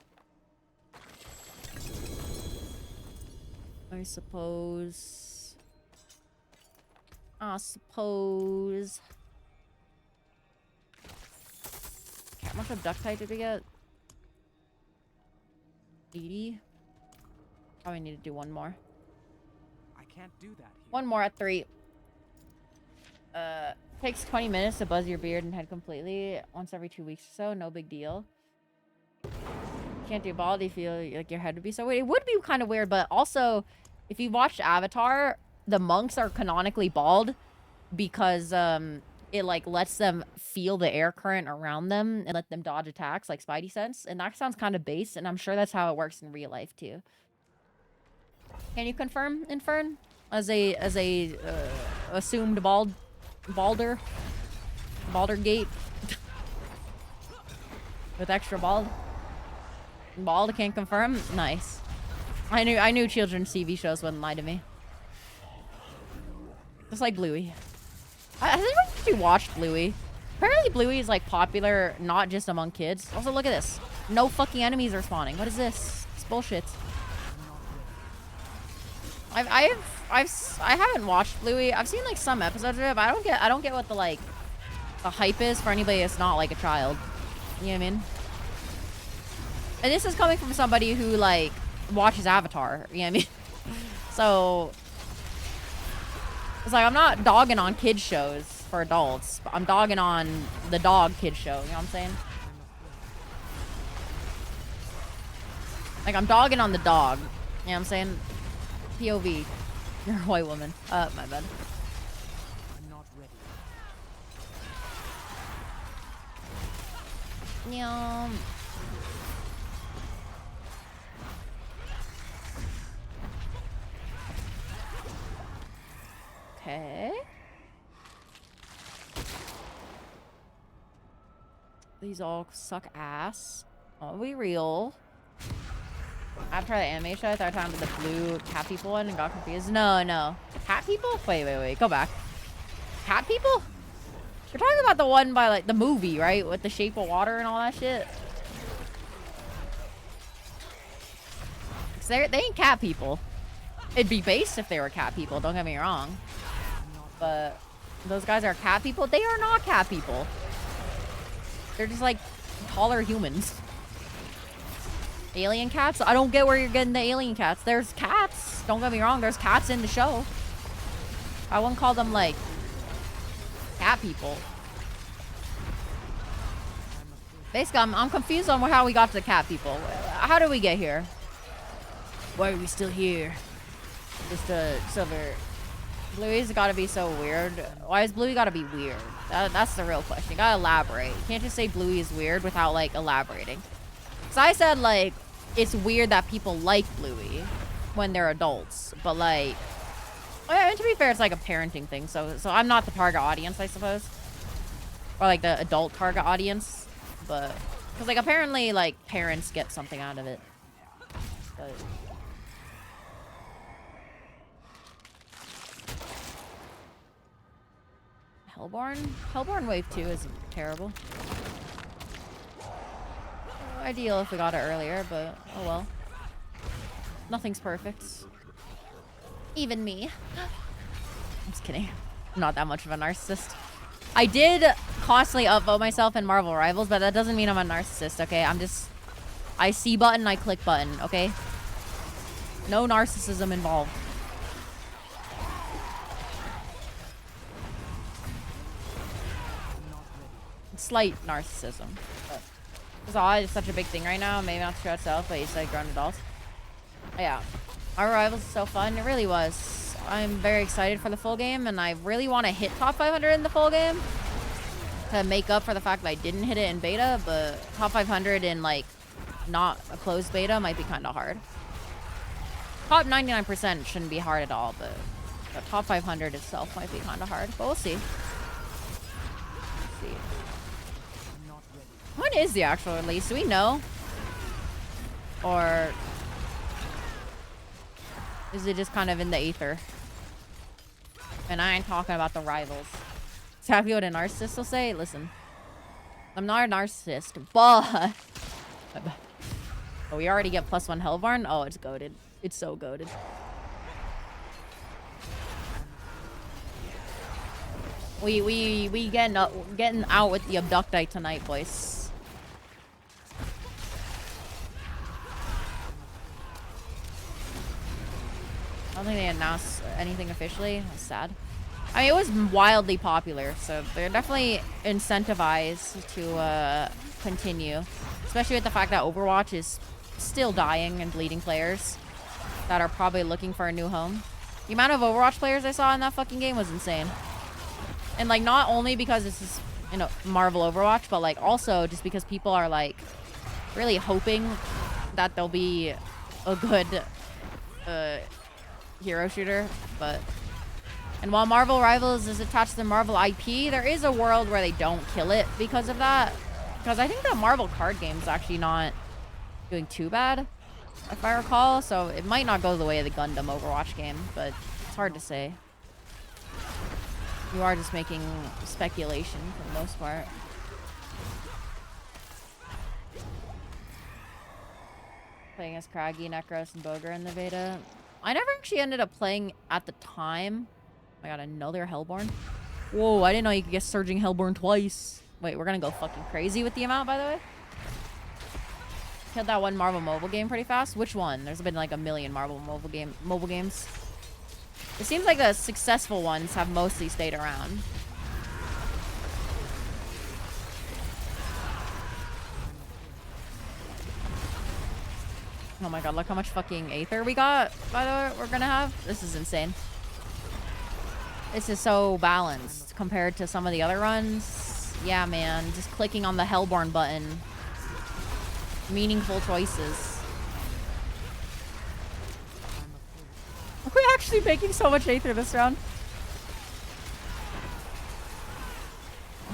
I suppose. Okay, how much of duct tape did we get? 80? Probably need to do one more. Can't do that here. One more at 3. Takes 20 minutes to buzz your beard and head completely once every 2 weeks or so. No big deal. Can't do bald. You feel like your head would be so weird. It would be kind of weird, but also if you watched Avatar, the monks are canonically bald because it like lets them feel the air current around them and let them dodge attacks like Spidey sense, and that sounds kind of base, and I'm sure that's how it works in real life too. Can you confirm, Infern? As a assumed balder gate with extra bald can't confirm. Nice. I knew children's TV shows wouldn't lie to me. Just like Bluey. I think we actually watched Bluey. Apparently Bluey is like popular not just among kids. Also, look at this. No fucking enemies are spawning. What is this? It's bullshit. I haven't watched Bluey. I've seen like some episodes of it, but I don't get what the hype is for anybody that's not like a child. You know what I mean? And this is coming from somebody who like watches Avatar. You know what I mean? So it's like I'm not dogging on kids shows for adults, but I'm dogging on the dog kid show. You know what I'm saying? Like I'm dogging on the dog. You know what I'm saying? POV. You're a white woman. My bad. I'm not ready. Okay. These all suck ass. I'll be real. After the anime show, I thought I found the blue cat people one and got confused. No, no. Cat people? Wait. Go back. Cat people? You're talking about the one by, like, the movie, right? With the shape of water and all that shit? 'Cause they ain't cat people. It'd be based if they were cat people, don't get me wrong. But those guys are cat people? They are not cat people. They're just, like, taller humans. Alien cats? I don't get where you're getting the alien cats. There's cats. Don't get me wrong. There's cats in the show. I wouldn't call them, like, cat people. Basically, I'm confused on how we got to the cat people. How did we get here? Why are we still here? Just a silver. Bluey's gotta be so weird. Why is Bluey gotta be weird? That's the real question. You gotta elaborate. You can't just say Bluey is weird without, like, elaborating. So I said, like, it's weird that people like Bluey when they're adults. But, like, well, to be fair, it's like a parenting thing. So I'm not the target audience, I suppose. Or, like, the adult target audience. But, because, like, apparently, like, parents get something out of it. But... Hellborn Wave 2 isn't terrible. Ideal if we got it earlier, but oh well. Nothing's perfect. Even me. I'm just kidding. I'm not that much of a narcissist. I did constantly upvote myself in Marvel Rivals, but that doesn't mean I'm a narcissist, okay? I'm just... I see button, I click button, okay? No narcissism involved. Slight narcissism. But it's such a big thing right now. Maybe not to show itself, but he's like grown adults. Yeah. Our Rivals is so fun. It really was. I'm very excited for the full game, and I really want to hit top 500 in the full game to make up for the fact that I didn't hit it in beta, but top 500 in, like, not a closed beta might be kind of hard. Top 99% shouldn't be hard at all, but the top 500 itself might be kind of hard. But we'll see. Let's see. When is the actual release? Do we know? Or is it just kind of in the ether? And I ain't talking about the Rivals. Exactly what a narcissist will say. Listen, I'm not a narcissist, but we already get +1 Hellborn. Oh, it's goated. It's so goated. We getting out with the Abductite tonight, boys. I don't think they announced anything officially. That's sad. I mean, it was wildly popular, so they're definitely incentivized to continue. Especially with the fact that Overwatch is still dying and bleeding players that are probably looking for a new home. The amount of Overwatch players I saw in that fucking game was insane. And, like, not only because this is, you know, Marvel Overwatch, but, like, also just because people are, like, really hoping that there'll be a good hero shooter. But, and while Marvel Rivals is attached to the Marvel IP, there is a world where they don't kill it because of that. Because I think the Marvel card game is actually not doing too bad, if I recall. So it might not go the way of the Gundam Overwatch game, but it's hard to say. You are just making speculation for the most part. Playing as Craggy, Necros, and Boger in the beta. I never actually ended up playing at the time. I got another Hellborn. Whoa, I didn't know you could get Surging Hellborn twice. Wait, we're gonna go fucking crazy with the amount, by the way. Killed that one Marvel mobile game pretty fast. Which one? There's been like a million Marvel mobile games. It seems like the successful ones have mostly stayed around. Oh my god, look how much fucking Aether we got, by the way, we're gonna have. This is insane. This is so balanced compared to some of the other runs. Yeah, man, just clicking on the Hellborn button. Meaningful choices. Are we actually making so much Aether this round?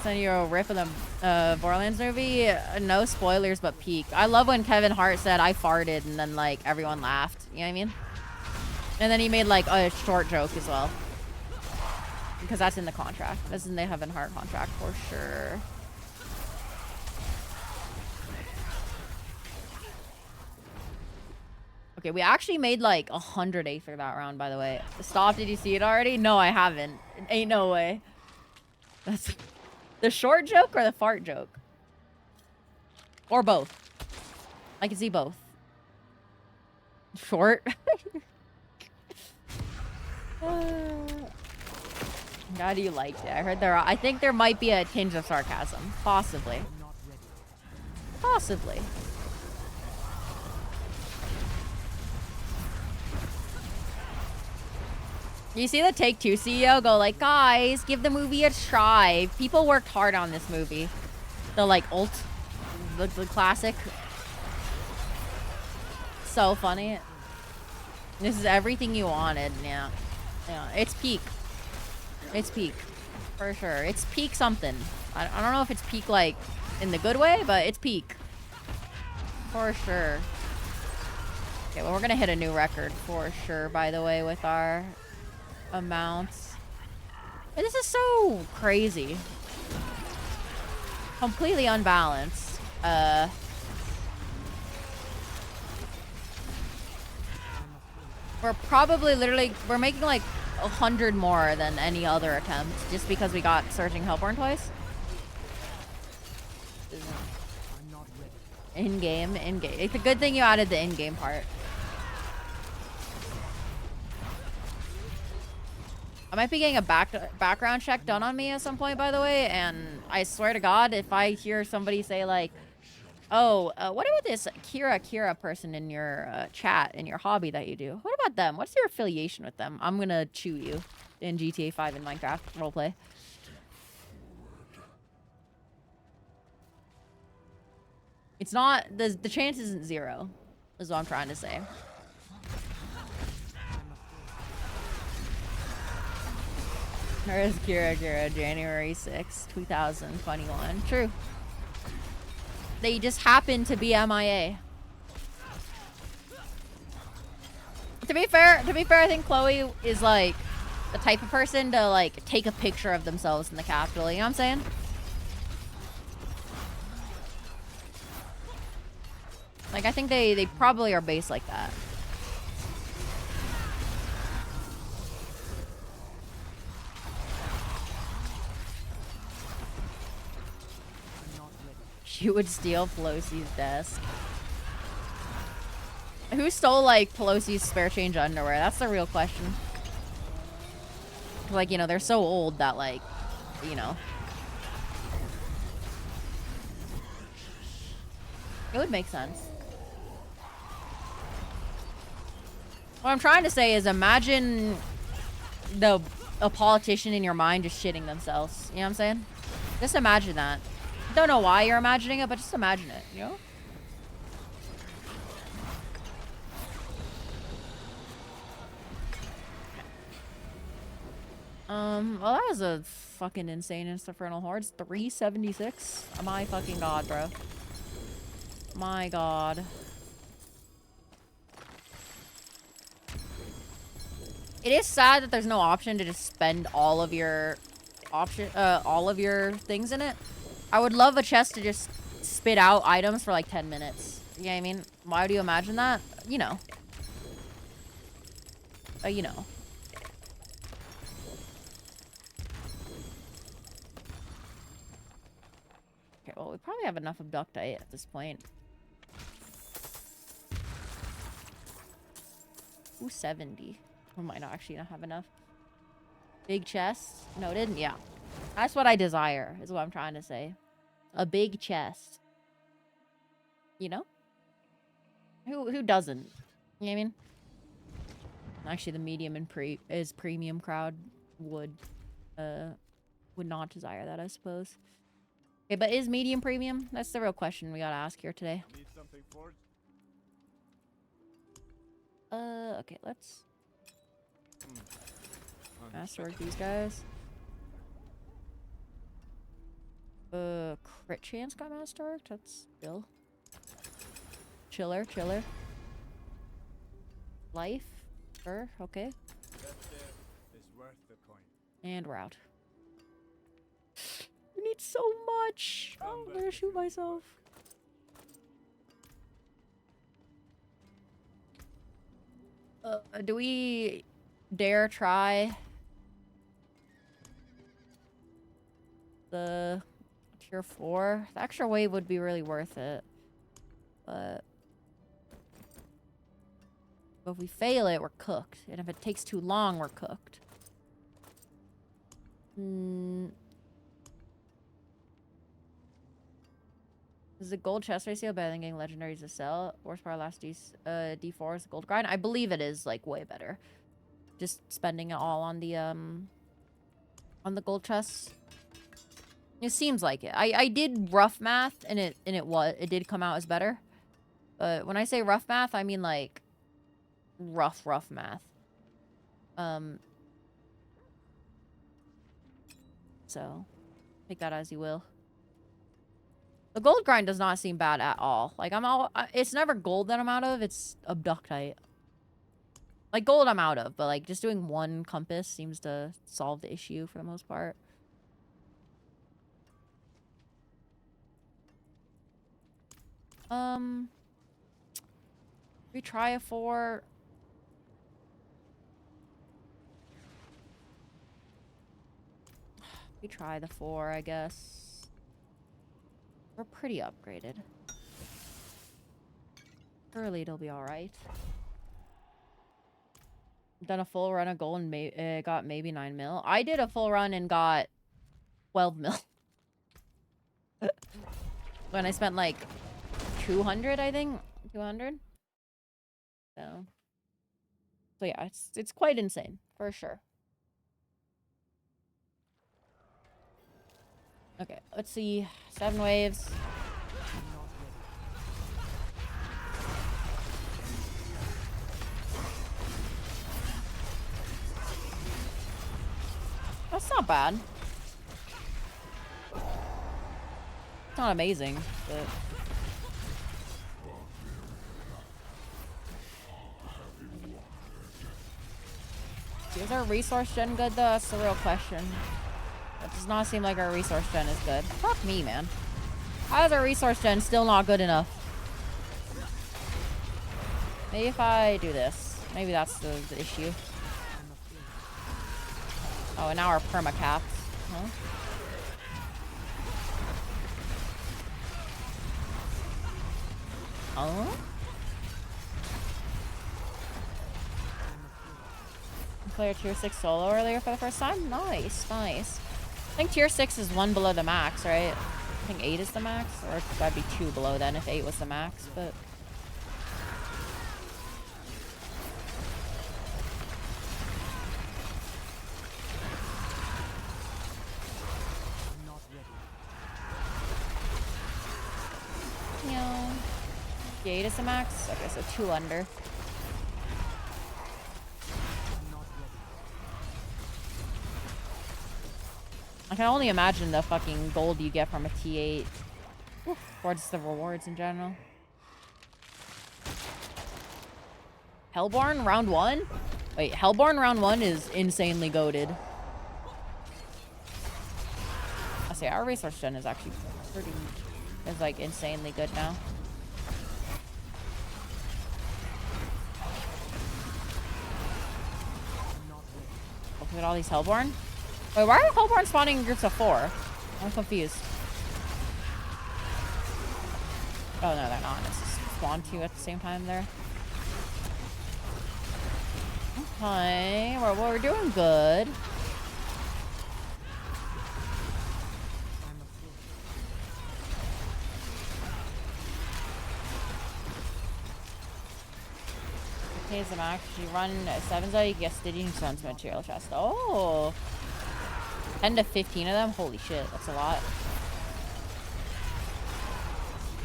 send you a riff of the Borderlands movie. No spoilers, but peak. I love when Kevin Hart said I farted and then like everyone laughed. You know what I mean? And then he made like a short joke as well. Because that's in the contract. That's in the Kevin Hart contract for sure. Okay, we actually made like 100 Aether that round, by the way. Stop, did you see it already? No, I haven't. Ain't no way. That's the short joke or the fart joke? Or both. I can see both. Short. How do you like it? I heard I think there might be a tinge of sarcasm. Possibly. Possibly. You see the Take-Two CEO go like, guys, give the movie a try. People worked hard on this movie. The like the classic. So funny. This is everything you wanted. Yeah. Yeah. It's peak. It's peak. For sure. It's peak something. I don't know if it's peak like in the good way, but it's peak. For sure. Okay, well, we're gonna hit a new record for sure, by the way, with our amounts. This is so crazy. Completely unbalanced. We're probably literally, we're making like 100 more than any other attempt just because we got Surging Hellborn twice. In-game. It's a good thing you added the in-game part. I might be getting a background check done on me at some point, by the way, and I swear to God, if I hear somebody say like, oh, what about this Kira person in your chat, in your hobby that you do? What about them? What's your affiliation with them? I'm gonna chew you in GTA 5 and Minecraft roleplay. It's not, the chance isn't zero, is what I'm trying to say. Where's Kira, January 6, 2021. True. They just happen to be MIA. To be fair, I think Chloe is like the type of person to like take a picture of themselves in the Capitol. You know what I'm saying? Like, I think they probably are based like that. You would steal Pelosi's desk. Who stole, like, Pelosi's spare change underwear? That's the real question. Like, you know, they're so old that, like, you know. It would make sense. What I'm trying to say is imagine a politician in your mind just shitting themselves. You know what I'm saying? Just imagine that. Don't know why you're imagining it, but just imagine it, you know? Well, that was a fucking insane Infernal Hordes. 376? My fucking god, bro. My god. It is sad that there's no option to just spend all of your things in it. I would love a chest to just spit out items for like 10 minutes. You know what I mean? Why do you imagine that? You know. You know. Okay, well, we probably have enough abductite at this point. Ooh, 70. We might not actually not have enough. Big chest. Noted. Yeah. That's what I desire, is what I'm trying to say. A big chest. You know? Who doesn't? You know what I mean? Actually, the medium and premium crowd would not desire that, I suppose. Okay, but is medium premium? That's the real question we gotta ask here today. Need something forged? Okay, let's masterwork these guys. Crit chance got master. That's still chiller. Life. Sure. Okay. That there is worth the coin. And we're out. I need so much. Oh, I'm gonna shoot myself. Do we dare try the tier 4? The extra wave would be really worth it. But if we fail it, we're cooked. And if it takes too long, we're cooked. Is the gold chest ratio better than getting legendaries to sell? Horsepower last D4 is the gold grind? I believe it is, like, way better. Just spending it all on the gold chests. It seems like it. I did rough math and it did come out as better. But when I say rough math, I mean like rough math. So take that as you will. The gold grind does not seem bad at all. Like it's never gold that I'm out of, it's abductite. Like gold I'm out of, but like just doing one compass seems to solve the issue for the most part. We try a 4. We try the 4, I guess. We're pretty upgraded. Surely it'll be alright. Done a full run of gold and got maybe 9 mil. I did a full run and got 12 mil. When I spent like 200, I think. 200. So yeah, it's quite insane for sure. Okay, let's see. 7 waves. That's not bad. It's not amazing, but... Is our resource gen good though? That's the real question. It does not seem like our resource gen is good. Fuck me, man. How is our resource gen still not good enough? Maybe if I do this. Maybe that's the issue. Oh, and now our perma caps. Huh? Oh? Player tier 6 solo earlier for the first time? Nice, nice. I think tier 6 is 1 below the max, right? I think 8 is the max, or that'd be 2 below then if 8 was the max, but... No. 8 is the max? Okay, so 2 under. I can only imagine the fucking gold you get from a T8. Oof, or just the rewards in general. Hellborn round 1? Wait, Hellborn round 1 is insanely goated. I say our resource gen is actually pretty... is like insanely good now. Look at all these Hellborn. Wait, why are Hellborn spawning in groups of 4? I'm confused. Oh, no, they're not. It's just spawn 2 at the same time there. Okay, well, we're doing good. Okay, is the max. You run 7s out, you get Stygian Sun's material chest. Oh! 10 to 15 of them? Holy shit, that's a lot.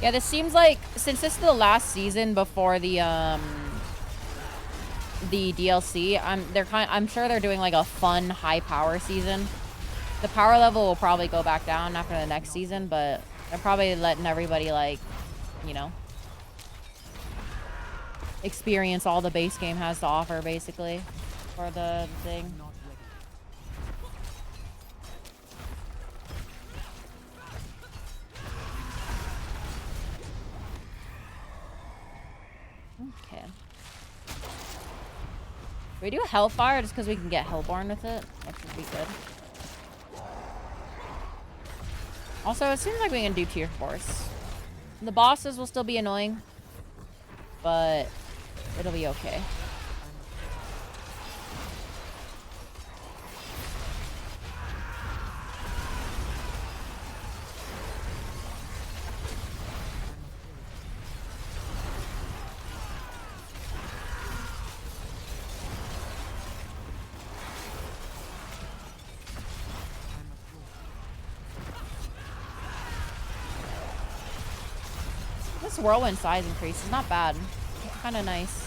Yeah, this seems like, since this is the last season before the DLC, I'm sure they're doing like a fun high power season. The power level will probably go back down after the next season, but they're probably letting everybody, like, you know, experience all the base game has to offer, basically, for the thing. Not ready. Okay. We do Hellfire just because we can get Hellborn with it. That should be good. Also, it seems like we can do tier 4s. The bosses will still be annoying, but it'll be okay. This whirlwind size increase is not bad. It's kind of nice.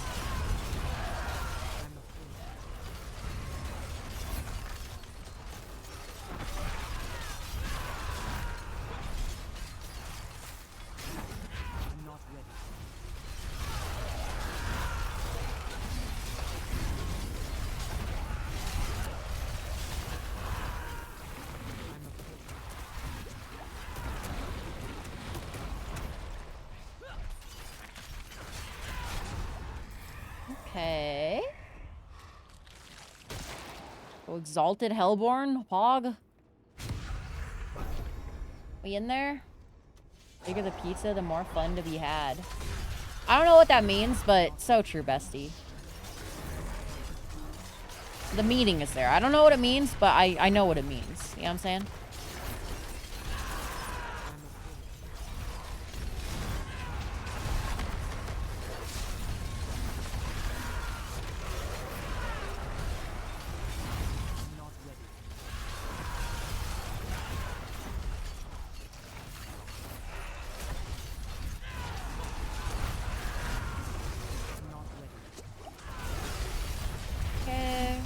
I'm not ready. I'm afraid. Okay. Oh, Exalted Hellborn, Pog. We in there? The bigger the pizza, the more fun to be had. I don't know what that means, but so true, bestie. The meaning is there. I don't know what it means, but I know what it means. You know what I'm saying? I'm not ready. I'm not ready. Okay.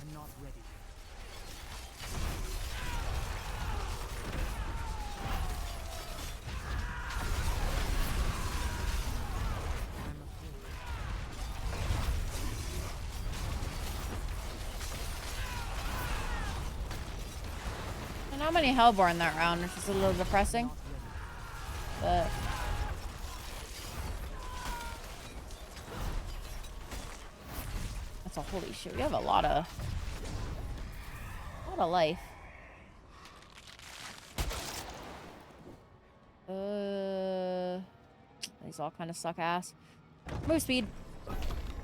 I'm not ready. I'm afraid. And not many Hellborn that round, which is a little depressing. Not ready. But that's a holy shit. We have a lot of life. These all kind of suck ass. Move speed. I'm not ready.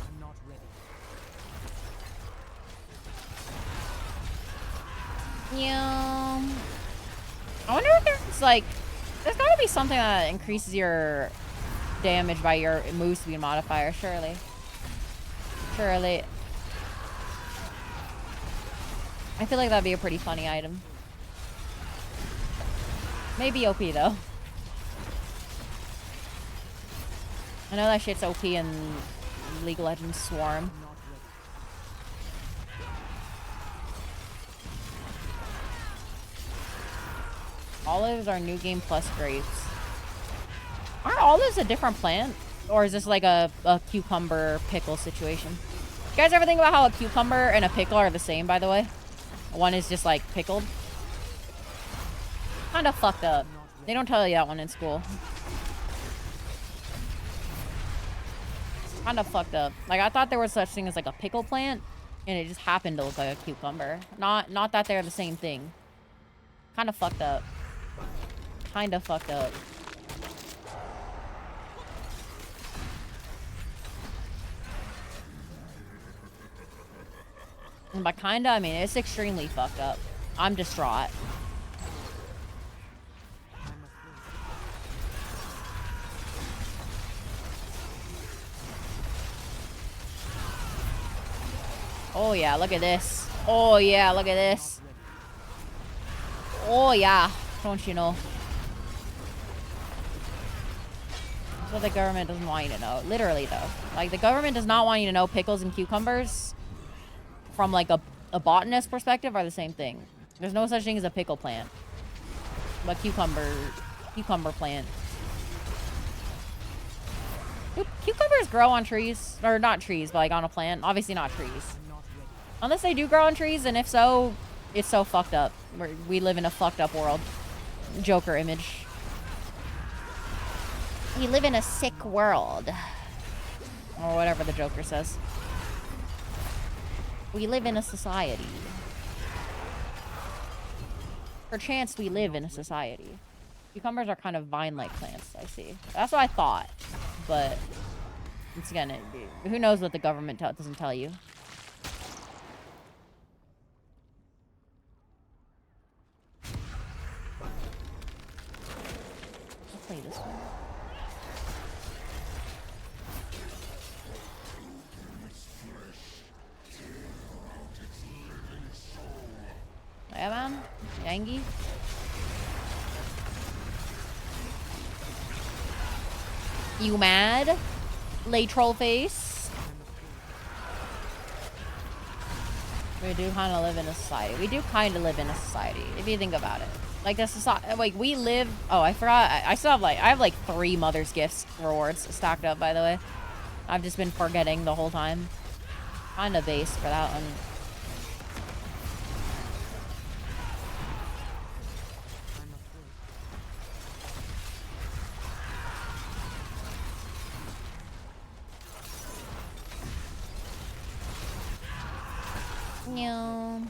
I'm not ready. Yeah. I wonder if there's like, there's gotta be something that increases your damage by your move speed modifier, surely. Surely. I feel like that'd be a pretty funny item. Maybe OP though. I know that shit's OP in League of Legends Swarm. I'm not ready. Olives are new game plus grapes. Aren't olives a different plant? Or is this like a cucumber pickle situation? You guys ever think about how a cucumber and a pickle are the same, by the way? One is just like pickled. Kind of fucked up. They don't tell you that one in school. Kind of fucked up. Like, I thought there was such thing as like a pickle plant, and it just happened to look like a cucumber. Not that they're the same thing. Kind of fucked up. Kind of fucked up. And by kinda, I mean, it's extremely fucked up. I'm distraught. I'm afraid. Oh yeah, look at this. Oh yeah, look at this. Oh yeah, don't you know? That's what the government doesn't want you to know. Literally though. Like the government does not want you to know pickles and cucumbers from like a botanist perspective are the same thing. There's no such thing as a pickle plant. But cucumber plant. Do cucumbers grow on trees? Or not trees, but like on a plant? Obviously not trees. I'm not ready. Unless they do grow on trees, and if so, it's so fucked up. We live in a fucked up world. Joker image. We live in a sick world. Or whatever the Joker says. We live in a society. Perchance we live in a society. Cucumbers are kind of vine-like plants, I see. That's what I thought. But, once again, who knows what the government doesn't tell you. I'll play this one. Yeah, man. Yangi. You mad? Lay troll face. We do kind of live in a society. We do kind of live in a society, if you think about it. Like the society, like we live. Oh, I forgot. I still have I have like 3 Mother's Gifts rewards stacked up. By the way, I've just been forgetting the whole time. Kind of base for that one. No.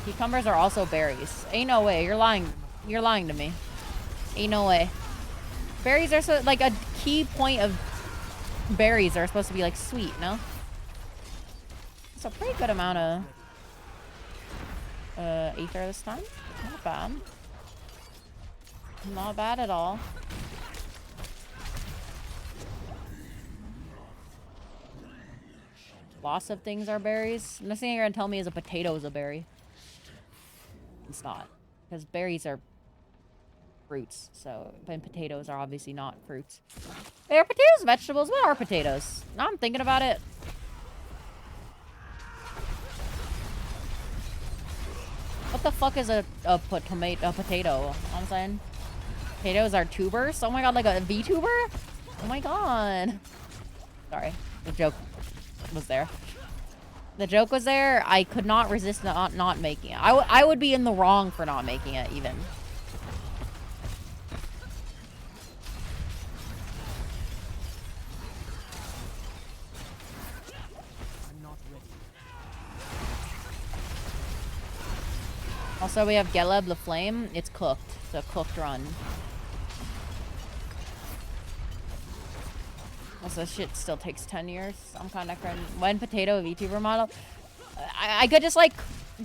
Cucumbers are also berries. Ain't no way. You're lying. You're lying to me. Ain't no way. Berries are so like a key point of berries are supposed to be like sweet, no? It's a pretty good amount of ether this time. Not bad. Not bad at all. Lots of things are berries. The next thing you're gonna tell me is a potato is a berry. It's not. Because berries are fruits. So, and potatoes are obviously not fruits. Are potatoes vegetables? What are potatoes? Now I'm thinking about it. What the fuck is a potato? You know what I'm saying? Potatoes are tubers? Oh my god, like a VTuber? Oh my god. Sorry. The joke was there. The joke was there. I could not resist not making it. I would be in the wrong for not making it, even. I'm not ready. Also, we have Geleb the Flame. It's cooked. It's a cooked run. Also, this shit still takes 10 years. I'm kind of cringe. When potato VTuber model, I could just like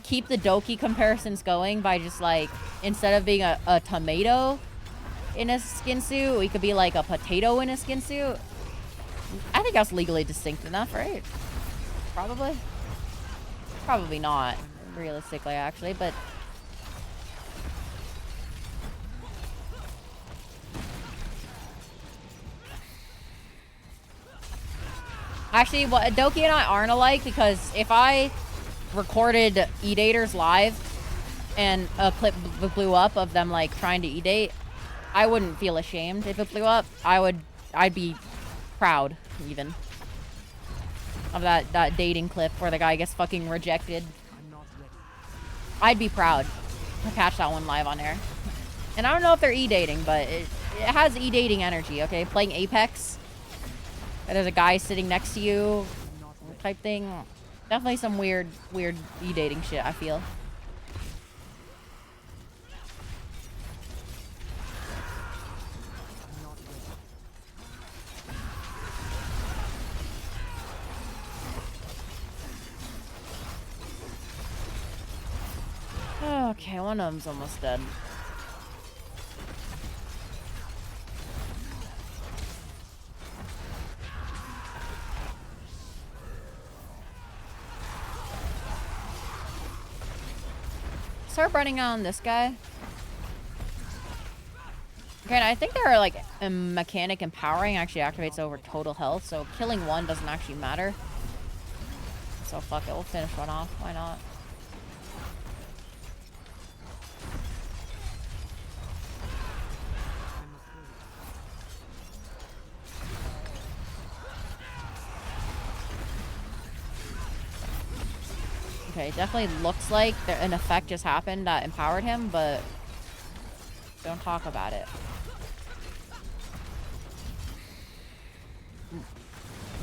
keep the Doki comparisons going by just like instead of being a tomato in a skin suit, we could be like a potato in a skin suit. I think that's legally distinct enough, right? Probably. Probably not, realistically, actually, but. Actually, what Doki and I aren't alike because if I recorded E-Daters live and a clip blew up of them like trying to E-Date, I wouldn't feel ashamed if it blew up. I'd be proud even of that dating clip where the guy gets fucking rejected. I'm not ready. I'd be proud to catch that one live on air. And I don't know if they're E-Dating, but it has E-Dating energy, okay? Playing Apex. There's a guy sitting next to you type thing. Definitely some weird E-dating shit, I feel. Okay, one of them's almost dead. Start running on this guy. Okay, and I think there are like a mechanic empowering actually activates over total health, so killing one doesn't actually matter. So fuck it, we'll finish one off. Why not? Okay, definitely looks like an effect just happened that empowered him, but don't talk about it.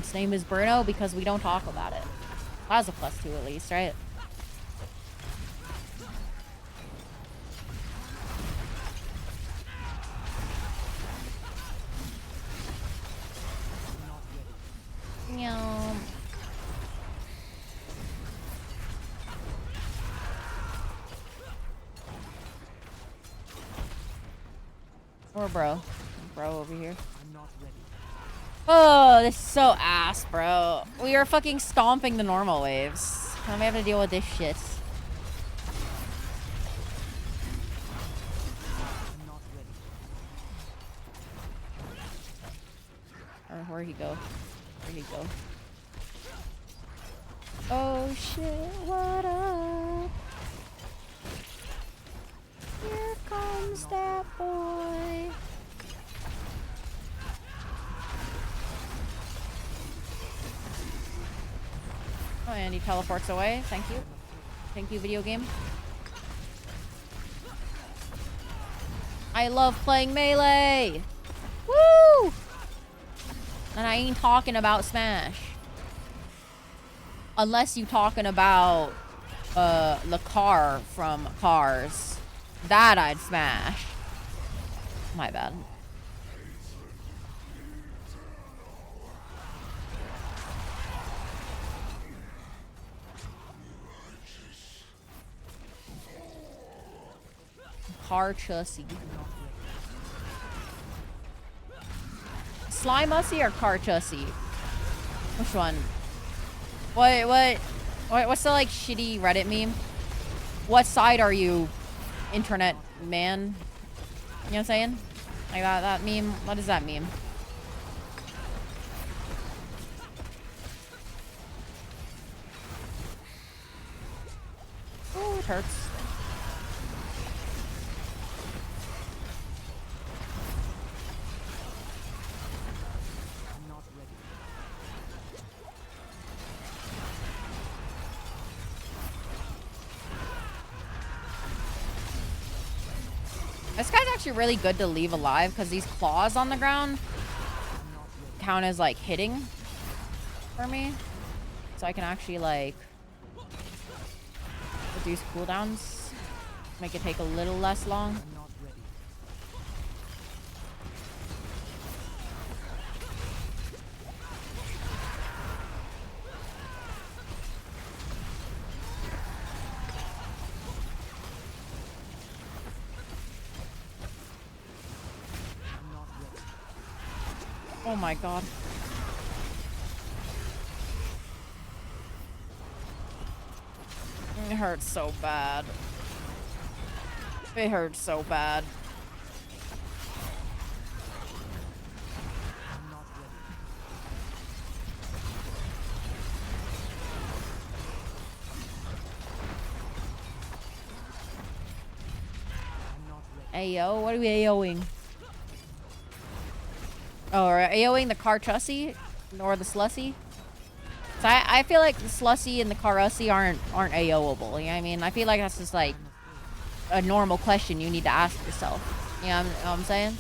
His name is Bruno because we don't talk about it. That was a +2 at least, right? Meow. Or bro. Bro over here. I'm not ready. Oh, this is so ass, bro. We are fucking stomping the normal waves. Now we have to deal with this shit. I'm not ready. Or where'd he go? Where'd he go? Oh shit, what up? Here comes that boy. Oh, and he teleports away. Thank you. Thank you, video game. I love playing Melee! Woo! And I ain't talking about Smash. Unless you talking about the car from Cars. That I'd smash. My bad. Car chussy. Slime Ussy or Car chussy? Which one? What's the like shitty Reddit meme? What side are you, internet man? You know what I'm saying? Like that meme. What is that meme? Oh, it hurts. I'm not ready. This guy's actually really good to leave alive because these claws on the ground count as like hitting for me. So I can actually like reduce cooldowns. Make it take a little less long. I'm not ready. I'm not ready. Oh my god. It hurts so bad. It hurts so bad. I'm not ready. I'm not ready. Ayo, what are we AOing? Oh, we're AOing the car chussy or the slussy. So I feel like the slussy and the carussy aren't AOable. You know what I mean? I feel like that's just like a normal question you need to ask yourself. You know what I'm saying?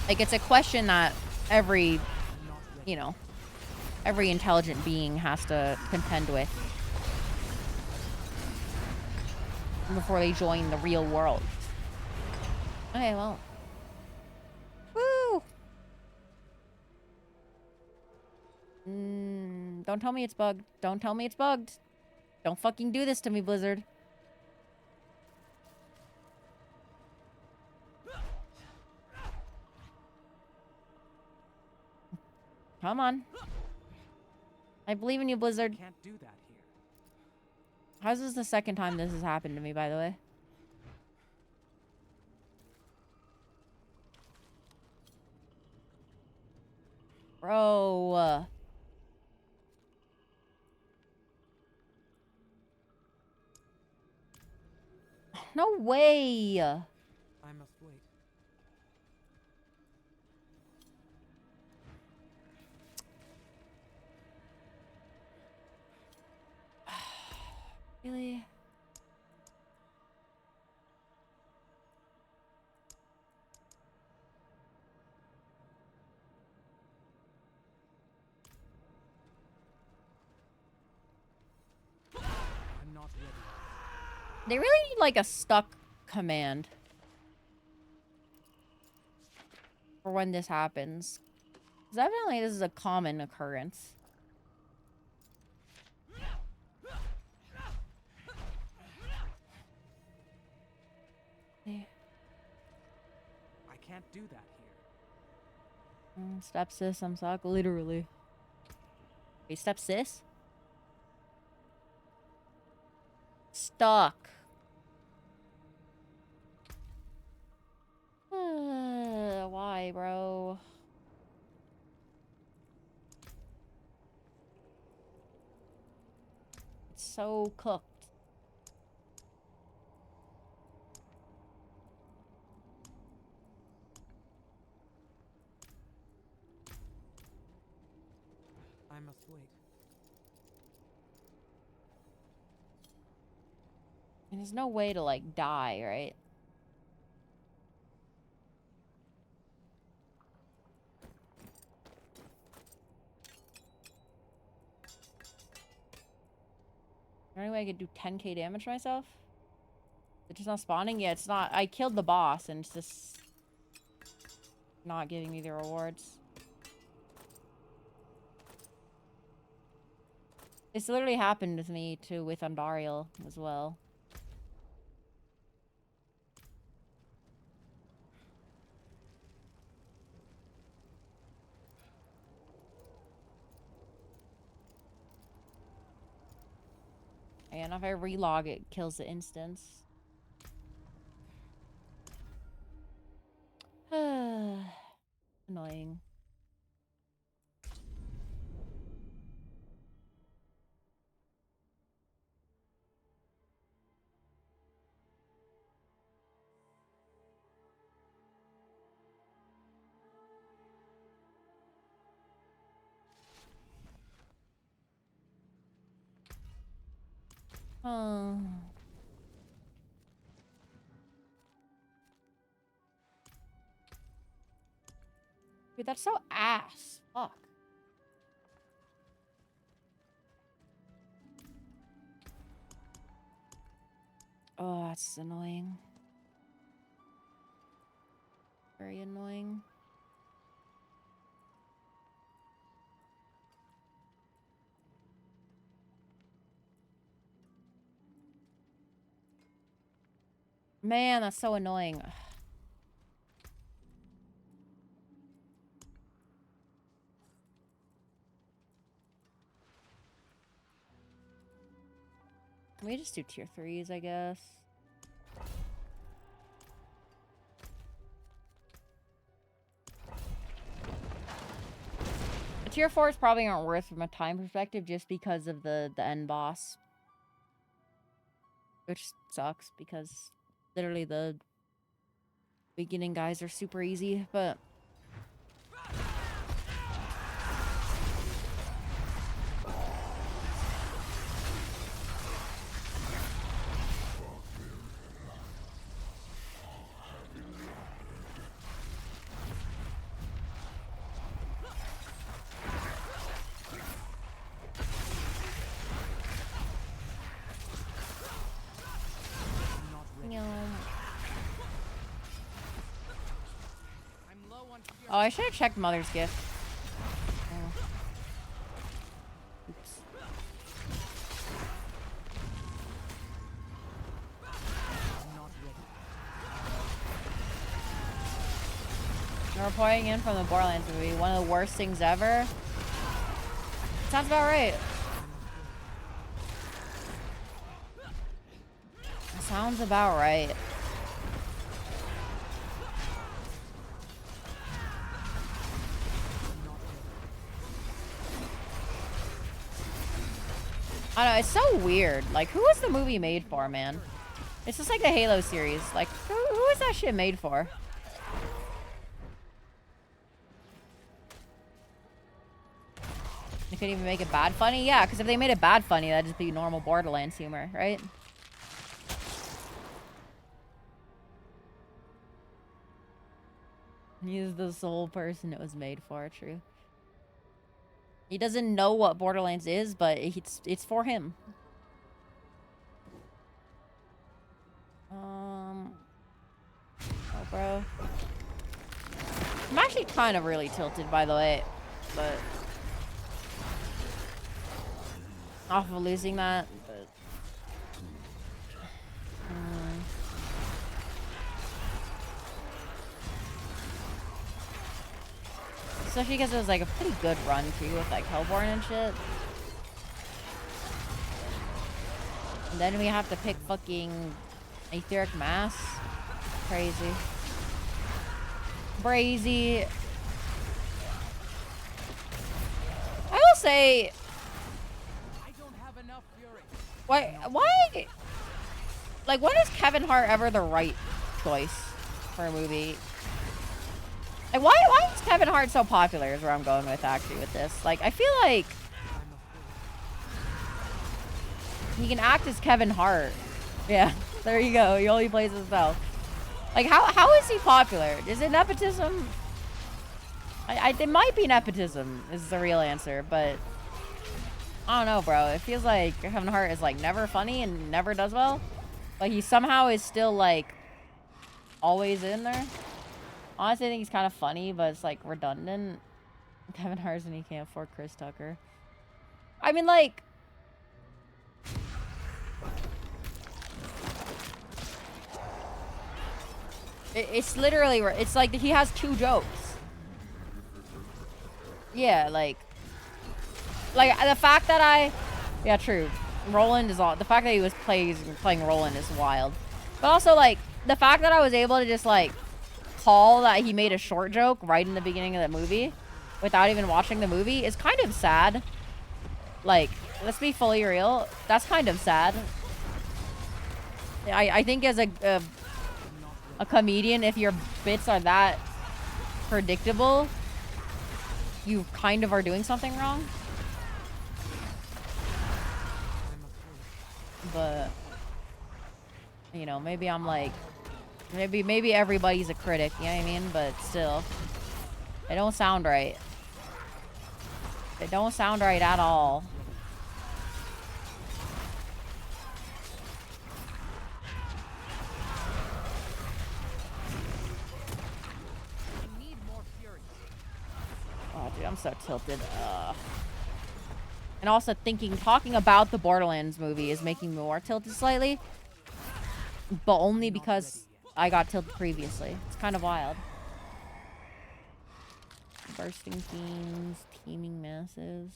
Like it's a question that every, you know, every intelligent being has to contend with before they join the real world. Okay, well. Woo! Don't tell me it's bugged. Don't tell me it's bugged. Don't fucking do this to me, Blizzard. Come on. I believe in you, Blizzard. Can't do that here. How's this the second time this has happened to me, by the way? Bro. No way. I must wait. Really? I'm not ready. They really need like a stuck command for when this happens. Because evidently this is a common occurrence. I can't do that here. Step sis, I'm stuck. Literally. Hey, step sis? Stuck. Why, bro? It's so cooked. I must wait. And there's no way to, like, die, right? Is there any way I could do 10k damage to myself? Is it just not spawning? Yeah, it's not. I killed the boss and it's just not giving me the rewards. This literally happened with me too with Andariel as well. And if I relog, it kills the instance. Annoying. Oh. Dude, that's so ass. Fuck. Oh, that's annoying. Very annoying. Man, that's so annoying. Can we just do tier 3s, I guess? The tier 4s probably aren't worth from a time perspective just because of the end boss. Which sucks because literally the beginning guys are super easy, but... Oh, I should have checked Mother's Gift. Oh. Oops. Reporting in from the Borderlands movie, one of the worst things ever. Sounds about right. Sounds about right. I don't know, it's so weird. Like, who was the movie made for, man? It's just like the Halo series. Like, who is that shit made for? They couldn't even make it bad funny? Yeah, because if they made it bad funny, that'd just be normal Borderlands humor, right? He's the sole person it was made for, true. He doesn't know what Borderlands is, but it's for him. Oh, bro. I'm actually kind of really tilted, by the way, but off of losing that, but especially because it was like a pretty good run too with like Hellborn and shit. And then we have to pick fucking Etheric Mass. Crazy. Brazy. I will say, I don't have enough fury. why, like, when is Kevin Hart ever the right choice for a movie? Like, why is Kevin Hart so popular is where I'm going with, actually, with this. Like, I feel like he can act as Kevin Hart. Yeah, there you go. He only plays himself. Like, how is he popular? Is it nepotism? It might be nepotism is the real answer, but I don't know, bro. It feels like Kevin Hart is, like, never funny and never does well. But he somehow is still, like, always in there. Honestly, I think he's kind of funny, but it's, like, redundant. Kevin Hart's and he can't afford Chris Tucker. I mean, like, it's literally, it's like he has 2 jokes. Yeah, like the fact that yeah, true. Roland is all, the fact that he was playing Roland is wild. But also, like, the fact that I was able to just, like, call that he made a short joke right in the beginning of the movie without even watching the movie is kind of sad. Like, let's be fully real. That's kind of sad. I think as a comedian, if your bits are that predictable, you kind of are doing something wrong. But, you know, maybe I'm like, maybe everybody's a critic, you know what I mean? But still, it don't sound right. It don't sound right at all. Oh, dude, I'm so tilted. And also talking about the Borderlands movie is making me more tilted slightly. But only because I got tilted previously. It's kind of wild. Bursting themes, teeming masses.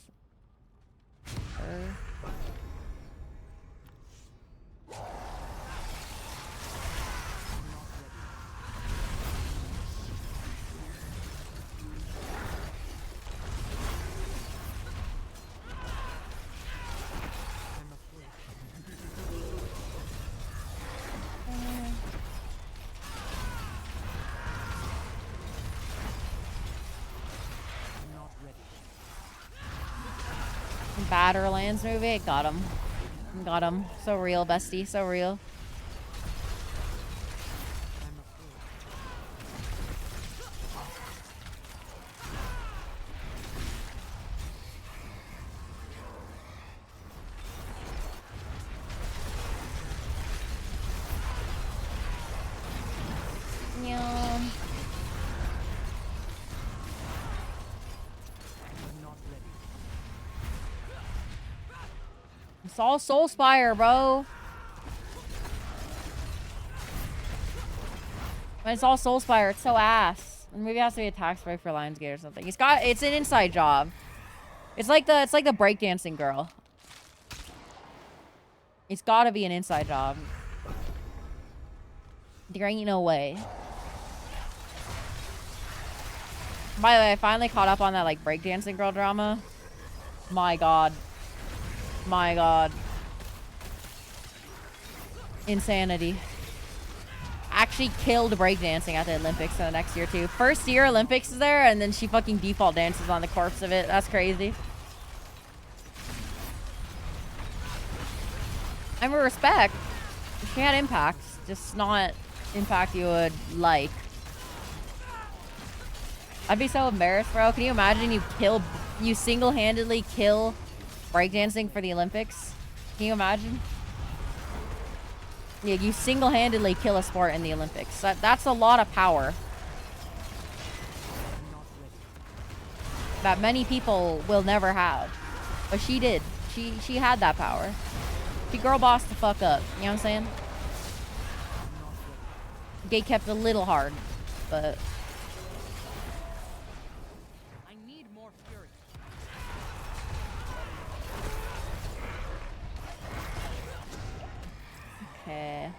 Badderlands movie, got him. Got him. So real, bestie. So real. Yeah. It's all Soulspire, bro. When it's all Soulspire, it's so ass. Maybe it has to be a tax break for Lionsgate or something. It's an inside job. It's like the breakdancing girl. It's gotta be an inside job. There ain't no way. By the way, I finally caught up on that, like, breakdancing girl drama. My god. My god. Insanity. Actually killed breakdancing at the Olympics in the next year, too. First year Olympics is there, and then she fucking default dances on the corpse of it. That's crazy. I mean, respect. She had impact. Just not impact you would like. I'd be so embarrassed, bro. Can you imagine you single-handedly kill breakdancing for the Olympics? Can you imagine? Yeah, you single-handedly kill a sport in the Olympics. That's a lot of power. That many people will never have. But she did. She had that power. She girl bossed the fuck up. You know what I'm saying? Gate kept a little hard, but... I need more fury. Okay.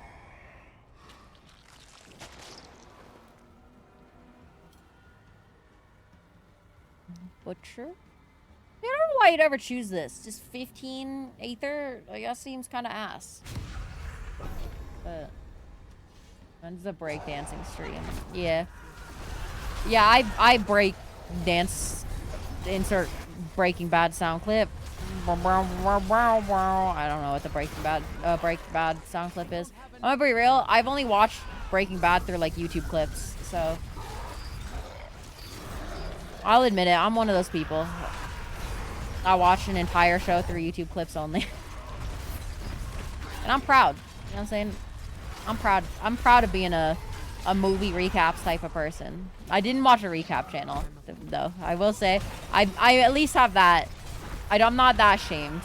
Butcher? I don't know why you'd ever choose this. Just 15 Aether? I guess seems kind of ass. But... When's the breakdancing stream? Yeah. Yeah, I break dance... Insert Breaking Bad sound clip. I don't know what the Breaking Bad sound clip is. I'm gonna be real. I've only watched Breaking Bad through like YouTube clips, so I'll admit it. I'm one of those people. I watched an entire show through YouTube clips only, and I'm proud. You know what I'm saying? I'm proud. I'm proud of being a movie recaps type of person. I didn't watch a recap channel though. I will say I at least have that. I'm not that ashamed.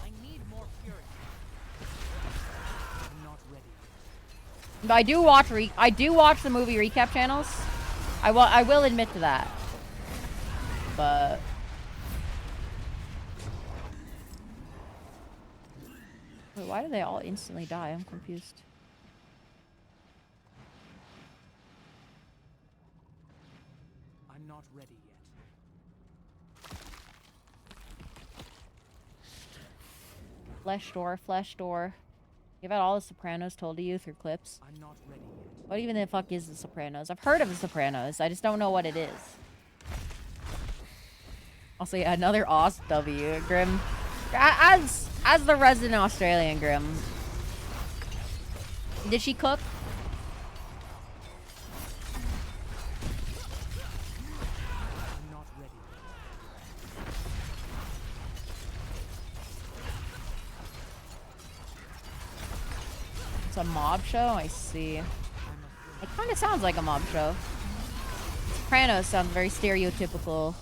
I need more fury. I'm not ready. But I do watch the movie recap channels. I will admit to that. But wait, why do they all instantly die? I'm confused. I'm not ready yet. Flesh door. Give out all the Sopranos told to you through clips. I'm not ready yet. What even the fuck is the Sopranos? I've heard of the Sopranos. I just don't know what it is. Also, yeah, another Oz W. Grim. As the resident Australian Grim. Did she cook? I'm not ready. It's a mob show? I see. It kind of sounds like a mob show. Sopranos sounds very stereotypical.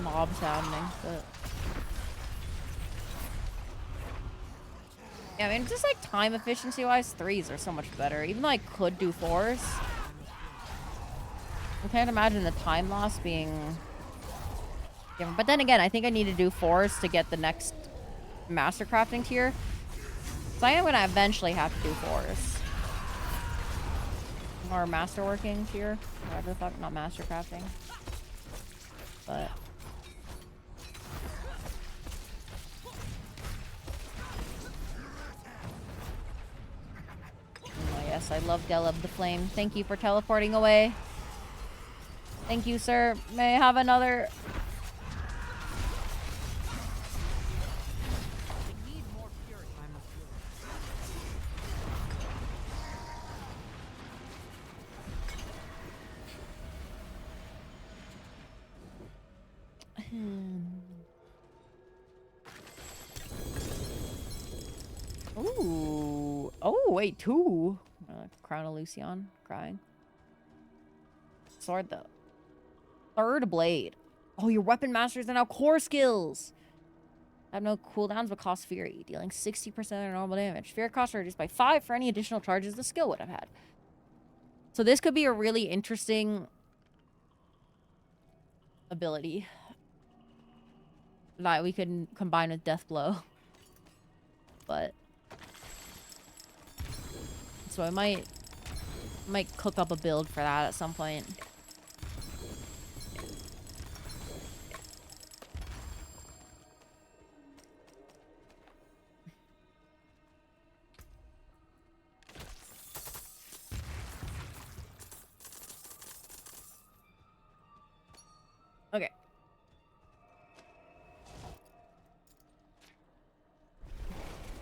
Mob sounding, but... Yeah, I mean, just like time efficiency-wise, 3s are so much better. Even though I could do 4s. I can't imagine the time loss being different. But then again, I think I need to do 4s to get the next master crafting tier. So I am going to eventually have to do 4s. Or masterworking tier. Whatever the fuck, not master crafting. But... Oh yes, I love Gelub the Flame. Thank you for teleporting away. Thank you, sir. May I have another... I need more fury. I'm a Ooh. Oh, wait, 2. Crown of Lucian. Crying. Sword, though. 3rd blade. Oh, your weapon masters are now core skills. Have no cooldowns, but cost fury. Dealing 60% of normal damage. Fear costs are reduced by 5 for any additional charges the skill would have had. So this could be a really interesting ability that we could combine with Death Blow. But so I might cook up a build for that at some point. Okay.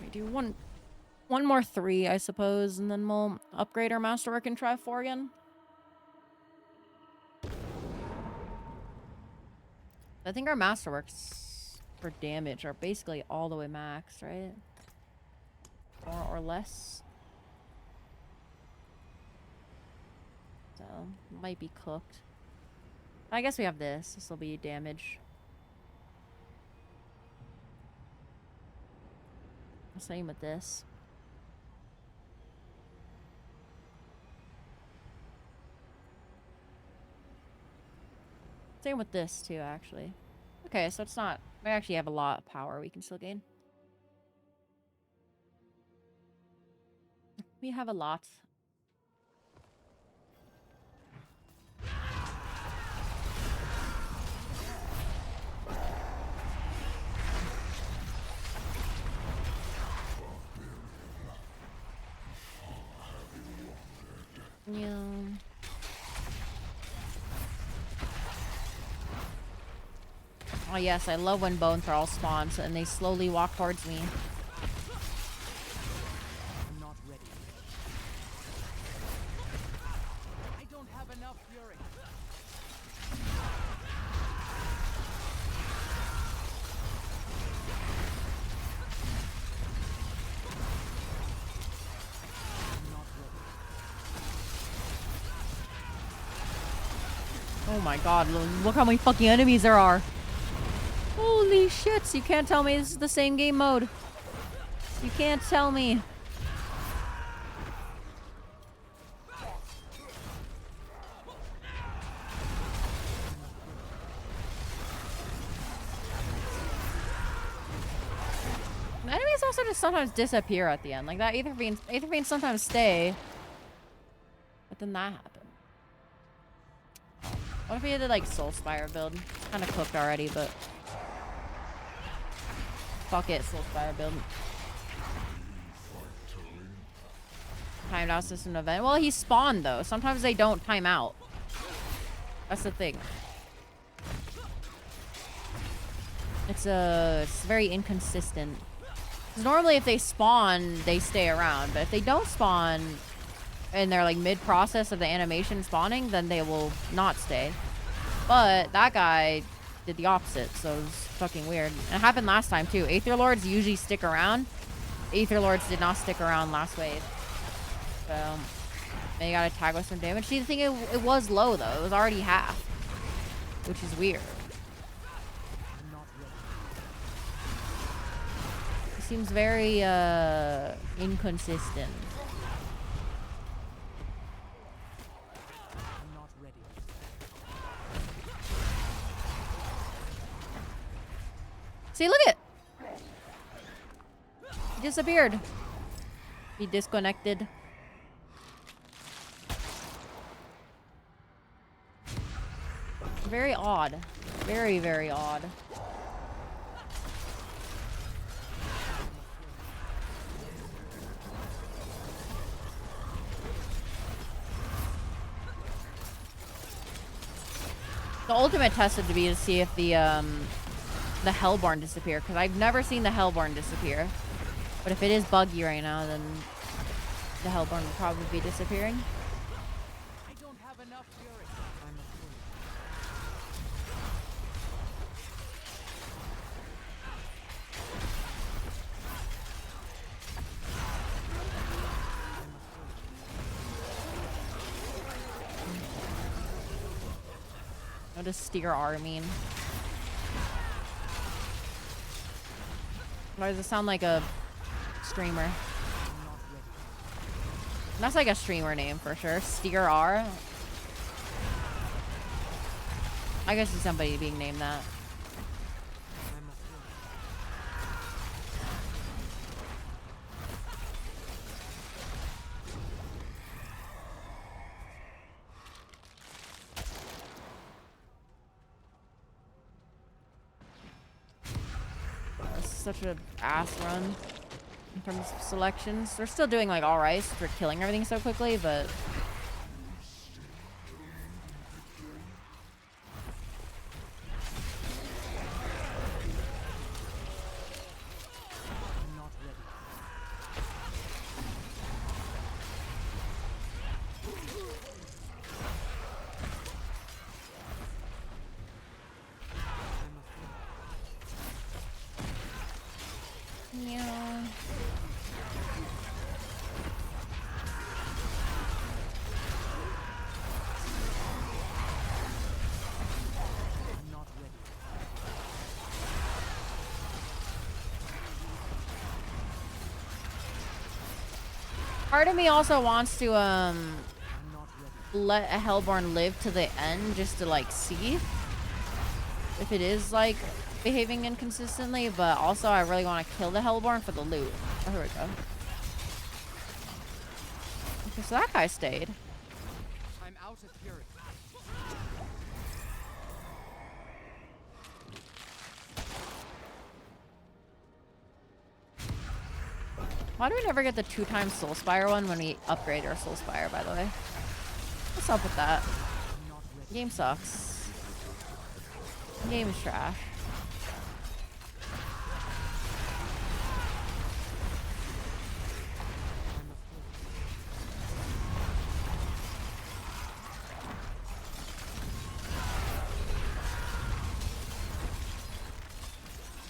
We do one more 3, I suppose, and then we'll upgrade our masterwork and try 4 again. I think our masterworks for damage are basically all the way max, right? More or less. So, might be cooked. I guess we have this. This will be damage. Same with this. Same with this too, actually. Okay, so it's not... We actually have a lot of power we can still gain. We have a lot. Yeah. Oh yes, I love when bone thralls spawn and they slowly walk towards me. I'm not ready. I don't have enough fury. Oh my god, look how many fucking enemies there are. Holy shit, you can't tell me this is the same game mode. You can't tell me. Enemies also just sometimes disappear at the end. Like that Aether Fiends sometimes stay. But then that happens. What if we did like Soul Spire build? It's kind of cooked already, but fuck it, Soul Spire build. Timed out system event. Well, he spawned though. Sometimes they don't time out. That's the thing. It's very inconsistent. Because normally if they spawn, they stay around. But if they don't spawn and they're like mid-process of the animation spawning, then they will not stay. But that guy did the opposite, so it was fucking weird. And it happened last time too. Aether Lords usually stick around. Aether Lords did not stick around last wave. So they got to tag with some damage. See, the thing, it was low though. It was already half, which is weird. It seems very inconsistent. See, look at it. He disappeared. He disconnected. Very odd. Very, very odd. The ultimate test would be to see if the Hellborn disappear, because I've never seen the Hellborn disappear. But if it is buggy right now, then the Hellborn will probably be disappearing. I don't have enough fury. What does steer R mean? Why does it sound like a streamer? That's like a streamer name for sure. Steer R. I guess it's somebody being named that. This is such an ass run in terms of selections. They're still doing like alright for killing everything so quickly, but I'm not ready. yeah. I'm not ready. Part of me also wants to I'm not ready. let a Hellborn live to the end just to like see if it is like behaving inconsistently, but also I really want to kill the Hellborn for the loot. Oh, here we go. Okay, so that guy stayed. I'm out of fury. Why do we never get the 2x Soul Spire one when we upgrade our Soul Spire, by the way? What's up with that? I'm not ready. Game sucks. Game is trash.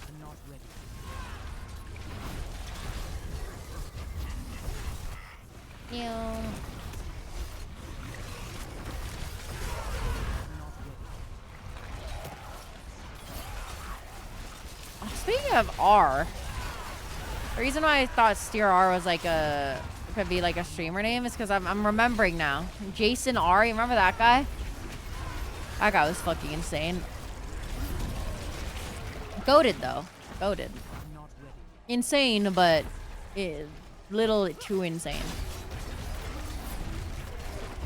I'm not ready. Ew. I'm not ready. Speaking of R, the reason why I thought Steer R was like a could be like a streamer name is because I'm remembering now. Jason R, you remember that guy? That guy was fucking insane. Goated though. Goated. I'm not ready. Insane, but little too insane.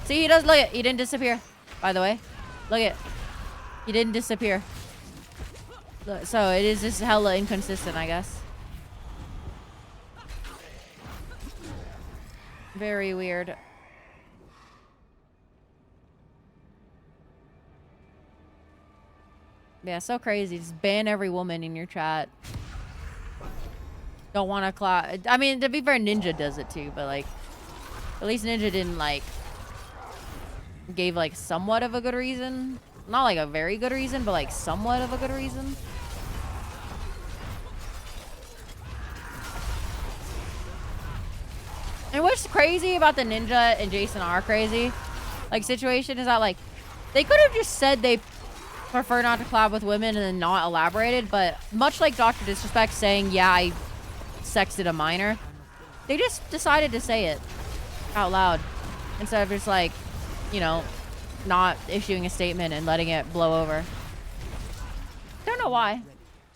See, he does look it. He didn't disappear, by the way. Look it. He didn't disappear. So it is just hella inconsistent, I guess. Very weird. Yeah, so crazy. Just ban every woman in your chat. Don't want to clap. I mean, to be fair, Ninja does it too, but like, at least Ninja didn't like gave like somewhat of a good reason. Not like a very good reason, but like somewhat of a good reason. And what's crazy about the Ninja and Jason R crazy like situation is that like they could have just said they prefer not to collab with women and then not elaborated, but much like Dr. Disrespect saying, yeah, I sexted a minor, they just decided to say it out loud instead of just like, you know, not issuing a statement and letting it blow over. Don't know why.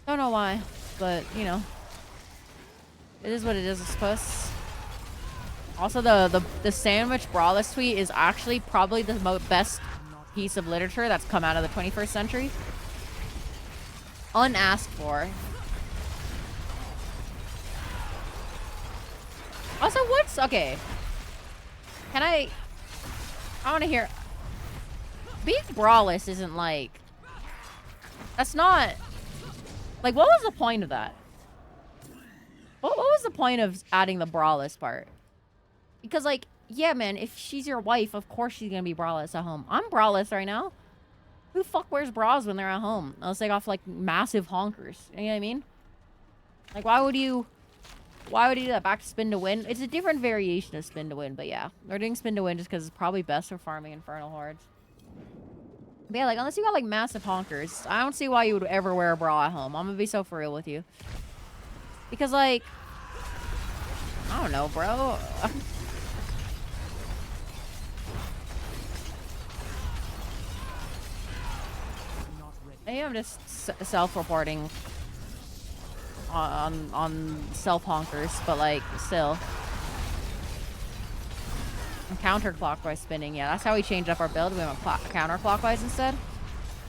Don't know why, but you know, it is what it is, I suppose. Also, the sandwich braless tweet is actually probably the best piece of literature that's come out of the 21st century. Unasked for. Also, what's... Okay. Can I want to hear... Being braless isn't like... That's not... Like, what was the point of that? What was the point of adding the braless part? Because, like, yeah, man, if she's your wife, of course she's gonna be braless at home. I'm braless right now. Who the fuck wears bras when they're at home? Unless they got off, like, massive honkers. You know what I mean? Like, why would you do that? Back to spin to win? It's a different variation of spin to win, but yeah. They're doing spin to win just because it's probably best for farming Infernal Hordes. But yeah, like, unless you got, like, massive honkers, I don't see why you would ever wear a bra at home. I'm gonna be so for real with you. Because, like... I don't know, bro. Maybe I'm just self-reporting on self-honkers, but like still. I'm counterclockwise spinning. Yeah, that's how we changed up our build. We went counterclockwise instead.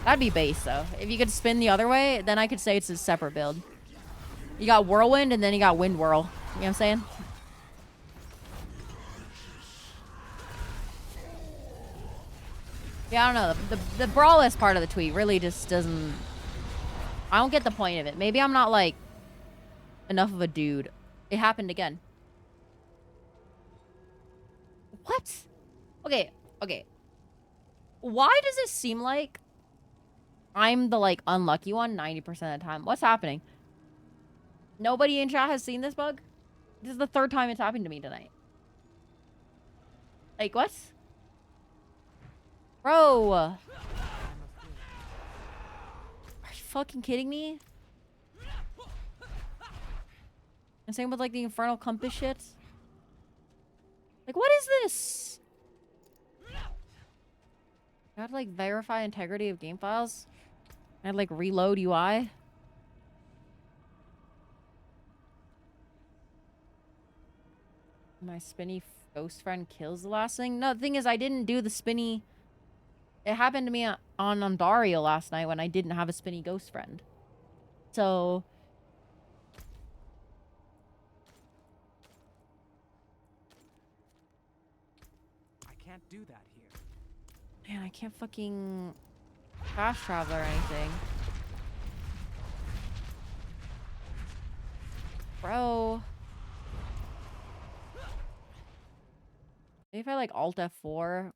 That'd be base though. If you could spin the other way, then I could say it's a separate build. You got whirlwind and then you got wind whirl. You know what I'm saying? Yeah, I don't know. The brawless part of the tweet really just doesn't... I don't get the point of it. Maybe I'm not, like, enough of a dude. It happened again. What? Okay, okay. Why does it seem like I'm the, like, unlucky one 90% of the time? What's happening? Nobody in chat has seen this bug? This is the third time it's happened to me tonight. Like, what? Bro! Are you fucking kidding me? And same with, like, the Infernal Compass shit. Like, what is this? I have to, like, verify integrity of game files. I had, like, reload UI. My spinny ghost friend kills the last thing. No, the thing is, I didn't do the spinny... It happened to me on Ondario last night when I didn't have a spinny ghost friend. So... I can't do that here. Man, I can't fucking fast travel or anything. Bro. Maybe if I like Alt F4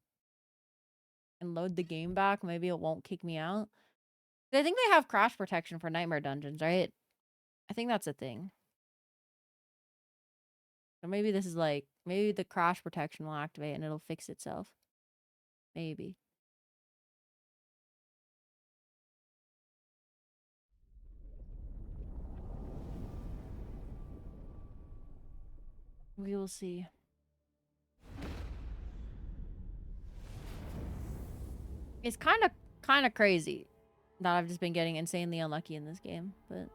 and load the game back, maybe it won't kick me out. I think they have crash protection for Nightmare Dungeons, right? I think that's a thing. So maybe this is like, maybe the crash protection will activate and it'll fix itself. Maybe. We will see. It's kind of crazy that I've just been getting insanely unlucky in this game, but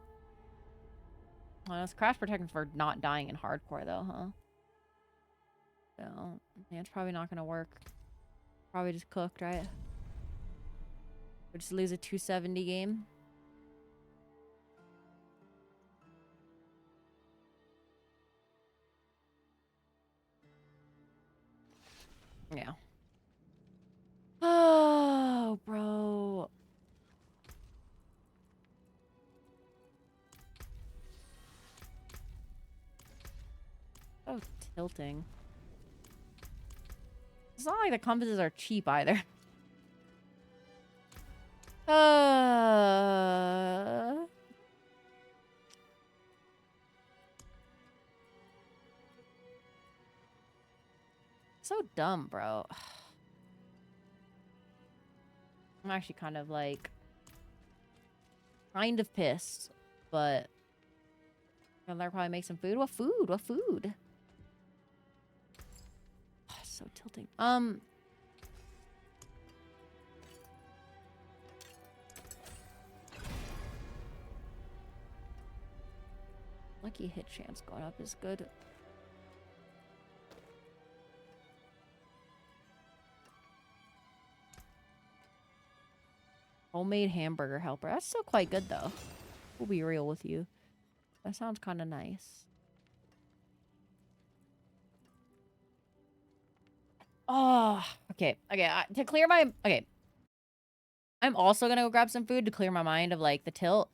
well, it's crash protection for not dying in hardcore though, huh? So yeah, it's probably not gonna work. Probably just cooked, right? We'll just lose a 270 game. Yeah. Oh, bro. So tilting. It's not like the compasses are cheap either. So dumb, bro. I'm actually kind of like... kind of pissed, but... I'll probably make some food. What food? What food? Oh, it's so tilting. Lucky hit chance going up is good. Homemade hamburger helper. That's still quite good, though. We'll be real with you. That sounds kind of nice. Oh, okay. Okay, to clear my... Okay. I'm also gonna go grab some food to clear my mind of, like, the tilt.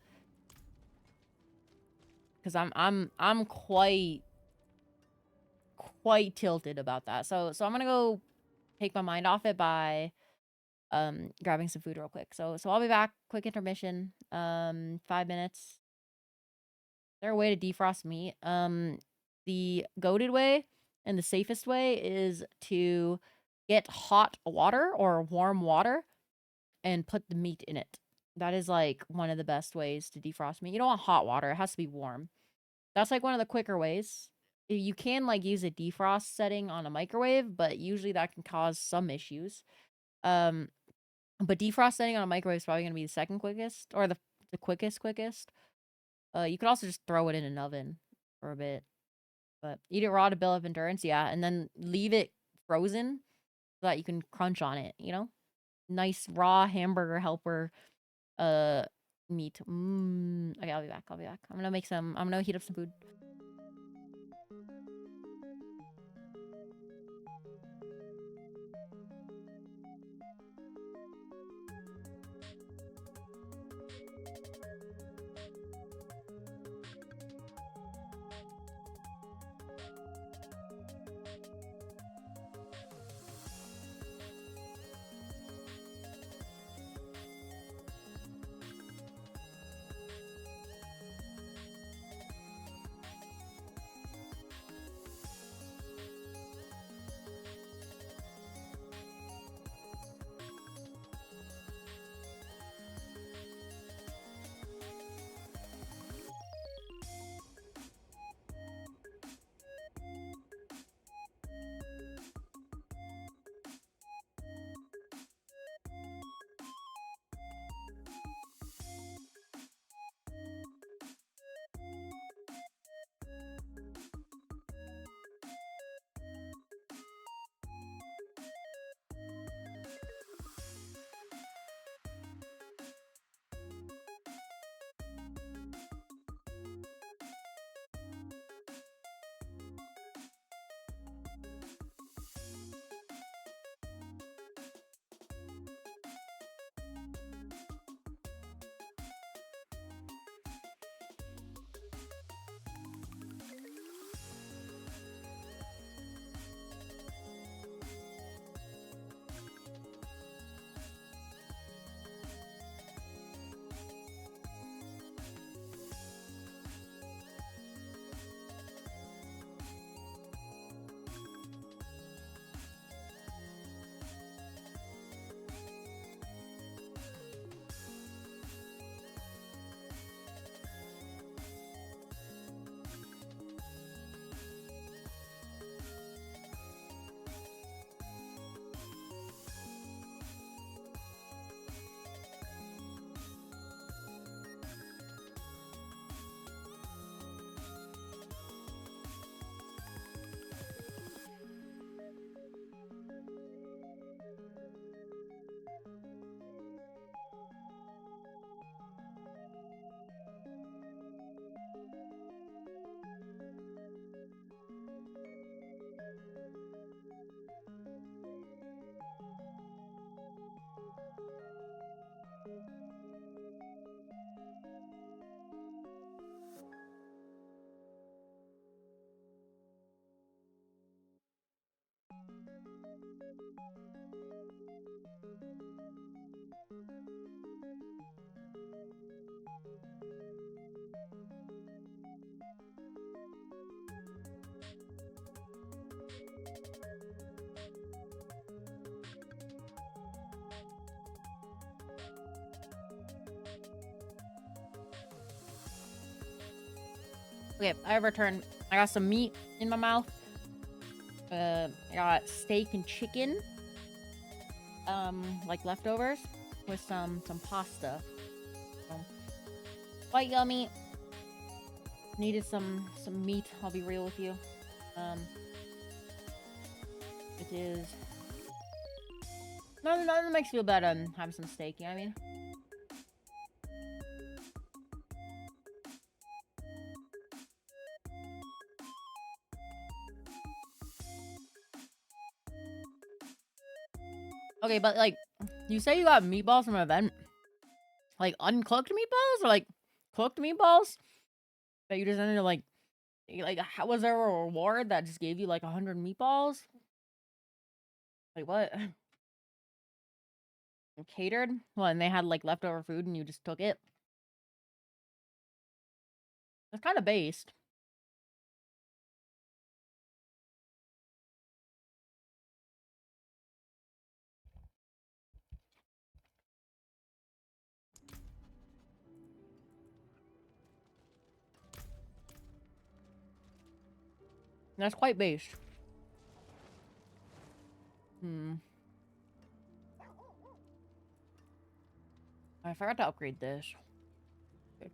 Because I'm quite tilted about that. So I'm gonna go take my mind off it by grabbing some food real quick. So I'll be back. Quick intermission. 5 minutes. Is there a way to defrost meat? The goated way and the safest way is to get hot water or warm water and put the meat in it. That is like one of the best ways to defrost meat. You don't want hot water. It has to be warm. That's like one of the quicker ways. You can like use a defrost setting on a microwave, but usually that can cause some issues. But defrosting on a microwave is probably gonna be the second quickest, or the quickest. You could also just throw it in an oven for a bit. But eat it raw to build up endurance, yeah, and then leave it frozen so that you can crunch on it, you know? Nice raw hamburger helper meat. Okay, I'll be back. I'm gonna heat up some food. Okay, I returned. I got some meat in my mouth. I got steak and chicken. Like leftovers with some pasta. So, quite yummy. Needed some meat, I'll be real with you. It is nothing makes me feel better than having some steak, you know what I mean? Okay, but like, you say you got meatballs from an event. Like uncooked meatballs or like cooked meatballs? That you just ended up like how was there a reward that just gave you like 100 meatballs? Like what? Catered? Well, and they had like leftover food and you just took it? That's kind of based. That's quite based. Hmm. I forgot to upgrade this. Good.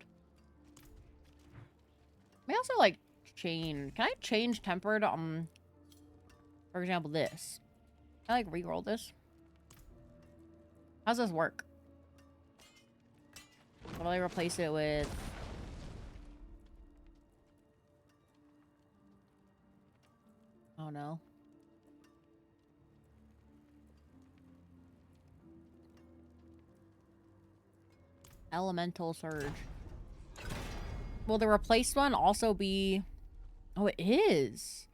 May also like change. Can I change tempered? For example, this. Can I like re-roll this? How's this work? What do I replace it with? Oh no. Elemental Surge. Will the replaced one also be... Oh, it is.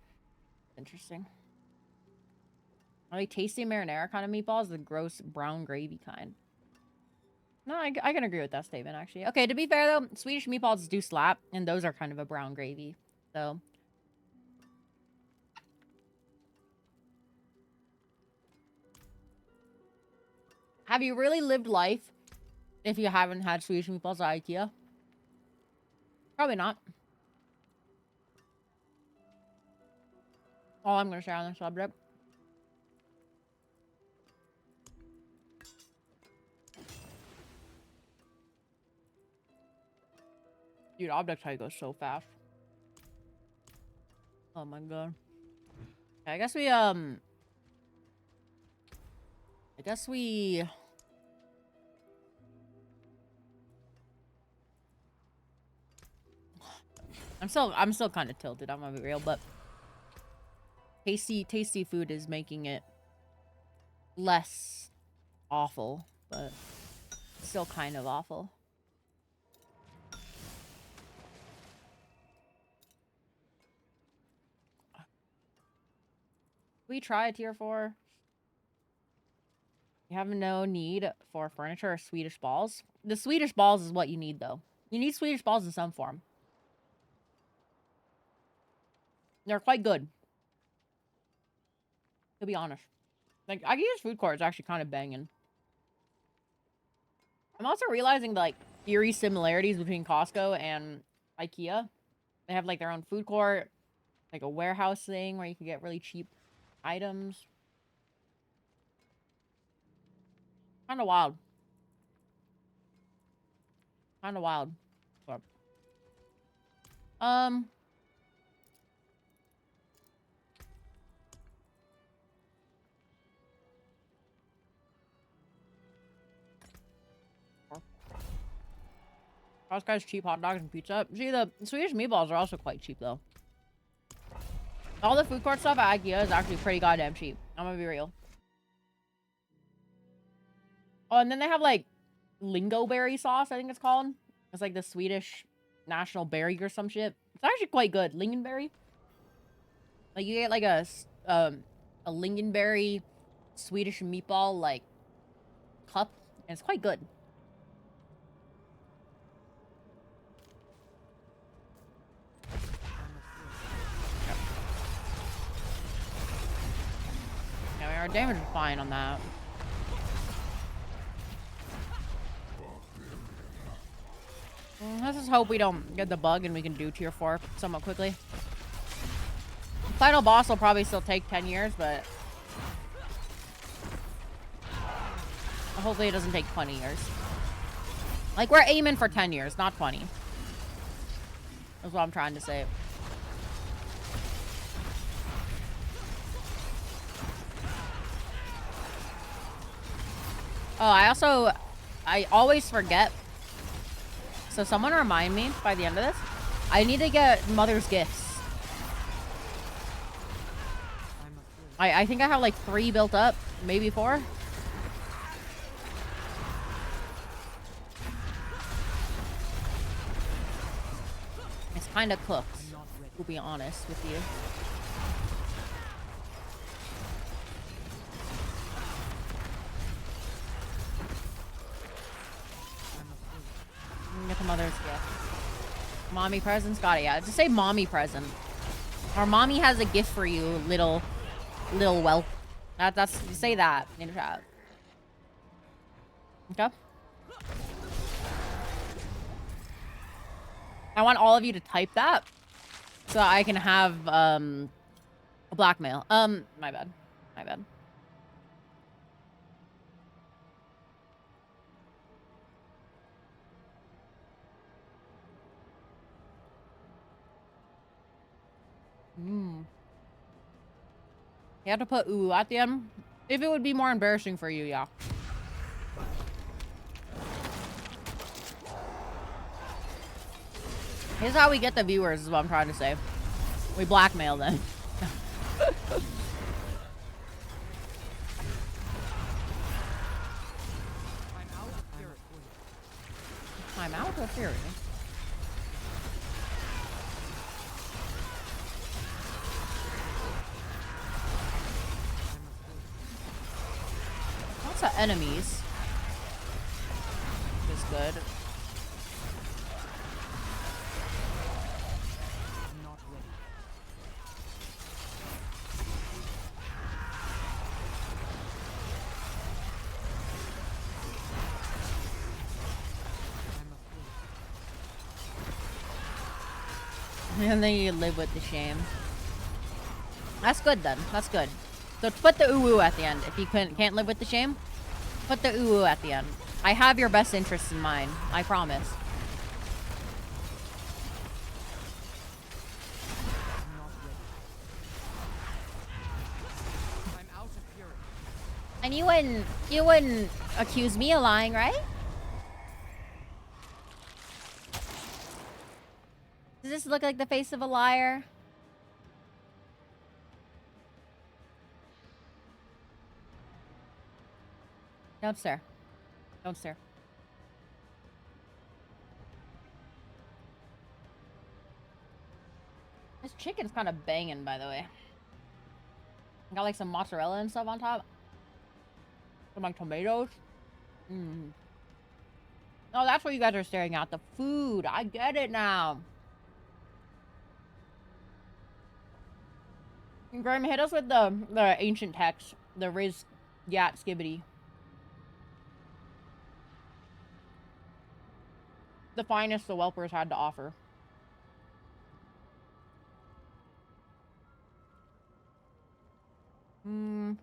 Interesting. Are they tasty marinara kind of meatballs? The gross brown gravy kind. No, I can agree with that statement, actually. Okay, to be fair, though, Swedish meatballs do slap, and those are kind of a brown gravy. So... Have you really lived life if you haven't had Swedish meatballs at IKEA? Probably not. All I'm going to share on this subject. Dude, object height goes so fast. Oh my god. Okay, I guess we... I'm still kind of tilted, I'm gonna be real, but tasty food is making it less awful, but still kind of awful. We try tier 4. You have no need for furniture or Swedish balls. The Swedish balls is what you need, though. You need Swedish balls in some form. They're quite good. To be honest. Like, IKEA's food court is actually kind of banging. I'm also realizing, like, eerie similarities between Costco and IKEA. They have, like, their own food court. Like, a warehouse thing where you can get really cheap items. Kind of wild. Kind of wild. But, Costco's cheap hot dogs and pizza. See, the Swedish meatballs are also quite cheap, though. All the food court stuff at IKEA is actually pretty goddamn cheap. I'm gonna be real. Oh, and then they have, like, lingo berry sauce, I think it's called. It's like the Swedish national berry or some shit. It's actually quite good. Lingonberry. Like, you get, like, a lingonberry Swedish meatball, like, cup. And it's quite good. Yeah, our damage is fine on that. Let's just hope we don't get the bug and we can do tier 4 somewhat quickly. Final boss will probably still take 10 years, but hopefully it doesn't take 20 years. Like, we're aiming for 10 years, not 20. That's what I'm trying to say. Oh, I always forget. So someone remind me by the end of this. I need to get Mother's gifts. I think I have like 3 built up, maybe 4. It's kind of cooked, to be honest with you. Get the Mother's gift. Mommy presents? Got it, yeah. Just say mommy present. Or mommy has a gift for you, little whelp. That's say that in chat. Okay. I want all of you to type that so I can have a blackmail. My bad. My bad. You have to put ooh at the end. If it would be more embarrassing for you, yeah. Here's how we get the viewers, is what I'm trying to say. We blackmail them. I'm out of fury. Lots of enemies. Which is good. I'm not ready. And then you live with the shame. That's good then. That's good. So put the ooh at the end. If you can't live with the shame, put the ooh at the end. I have your best interests in mind. I promise. I'm out of fury. And you wouldn't accuse me of lying, right? Does this look like the face of a liar? Don't stir. Don't stir. This chicken's kind of banging, by the way. Got like some mozzarella and stuff on top. Some like tomatoes. Mmm. Oh, that's what you guys are staring at. The food. I get it now. And Graham, hit us with the ancient text. The Riz Yat Skibbity. The finest the Whelpers had to offer. Hmm.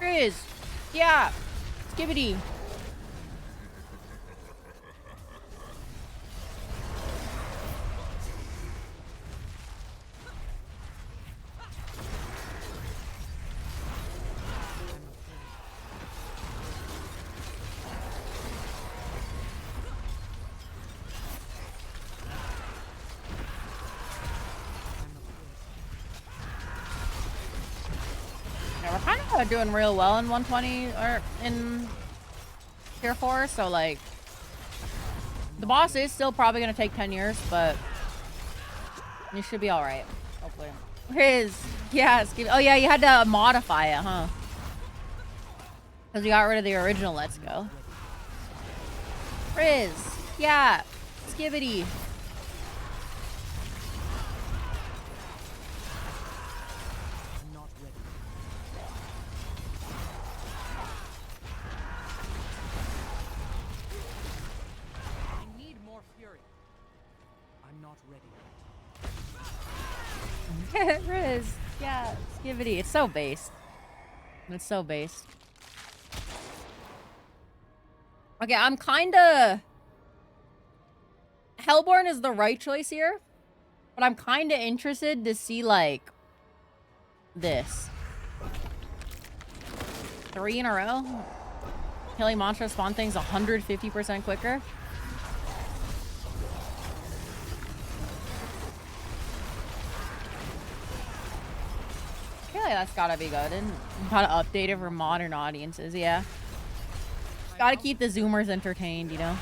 Riz! Yeah! Skibbity! Yeah, we're kind of doing real well in 120 or in tier 4, so like the boss is still probably gonna take 10 years, but you should be all right, hopefully. Riz, yeah, oh yeah, you had to modify it, huh? Because you got rid of the original. Let's go. Riz, yeah, Skibbity. Riz, yeah, Skibbity. It's so based. It's so based. Okay, I'm kinda... Hellborn is the right choice here. But I'm kinda interested to see, like... this. 3 in a row? Killing monster spawn things 150% quicker? I feel like that's gotta be good. And gotta update it for modern audiences, yeah. Gotta keep the Zoomers entertained, you know?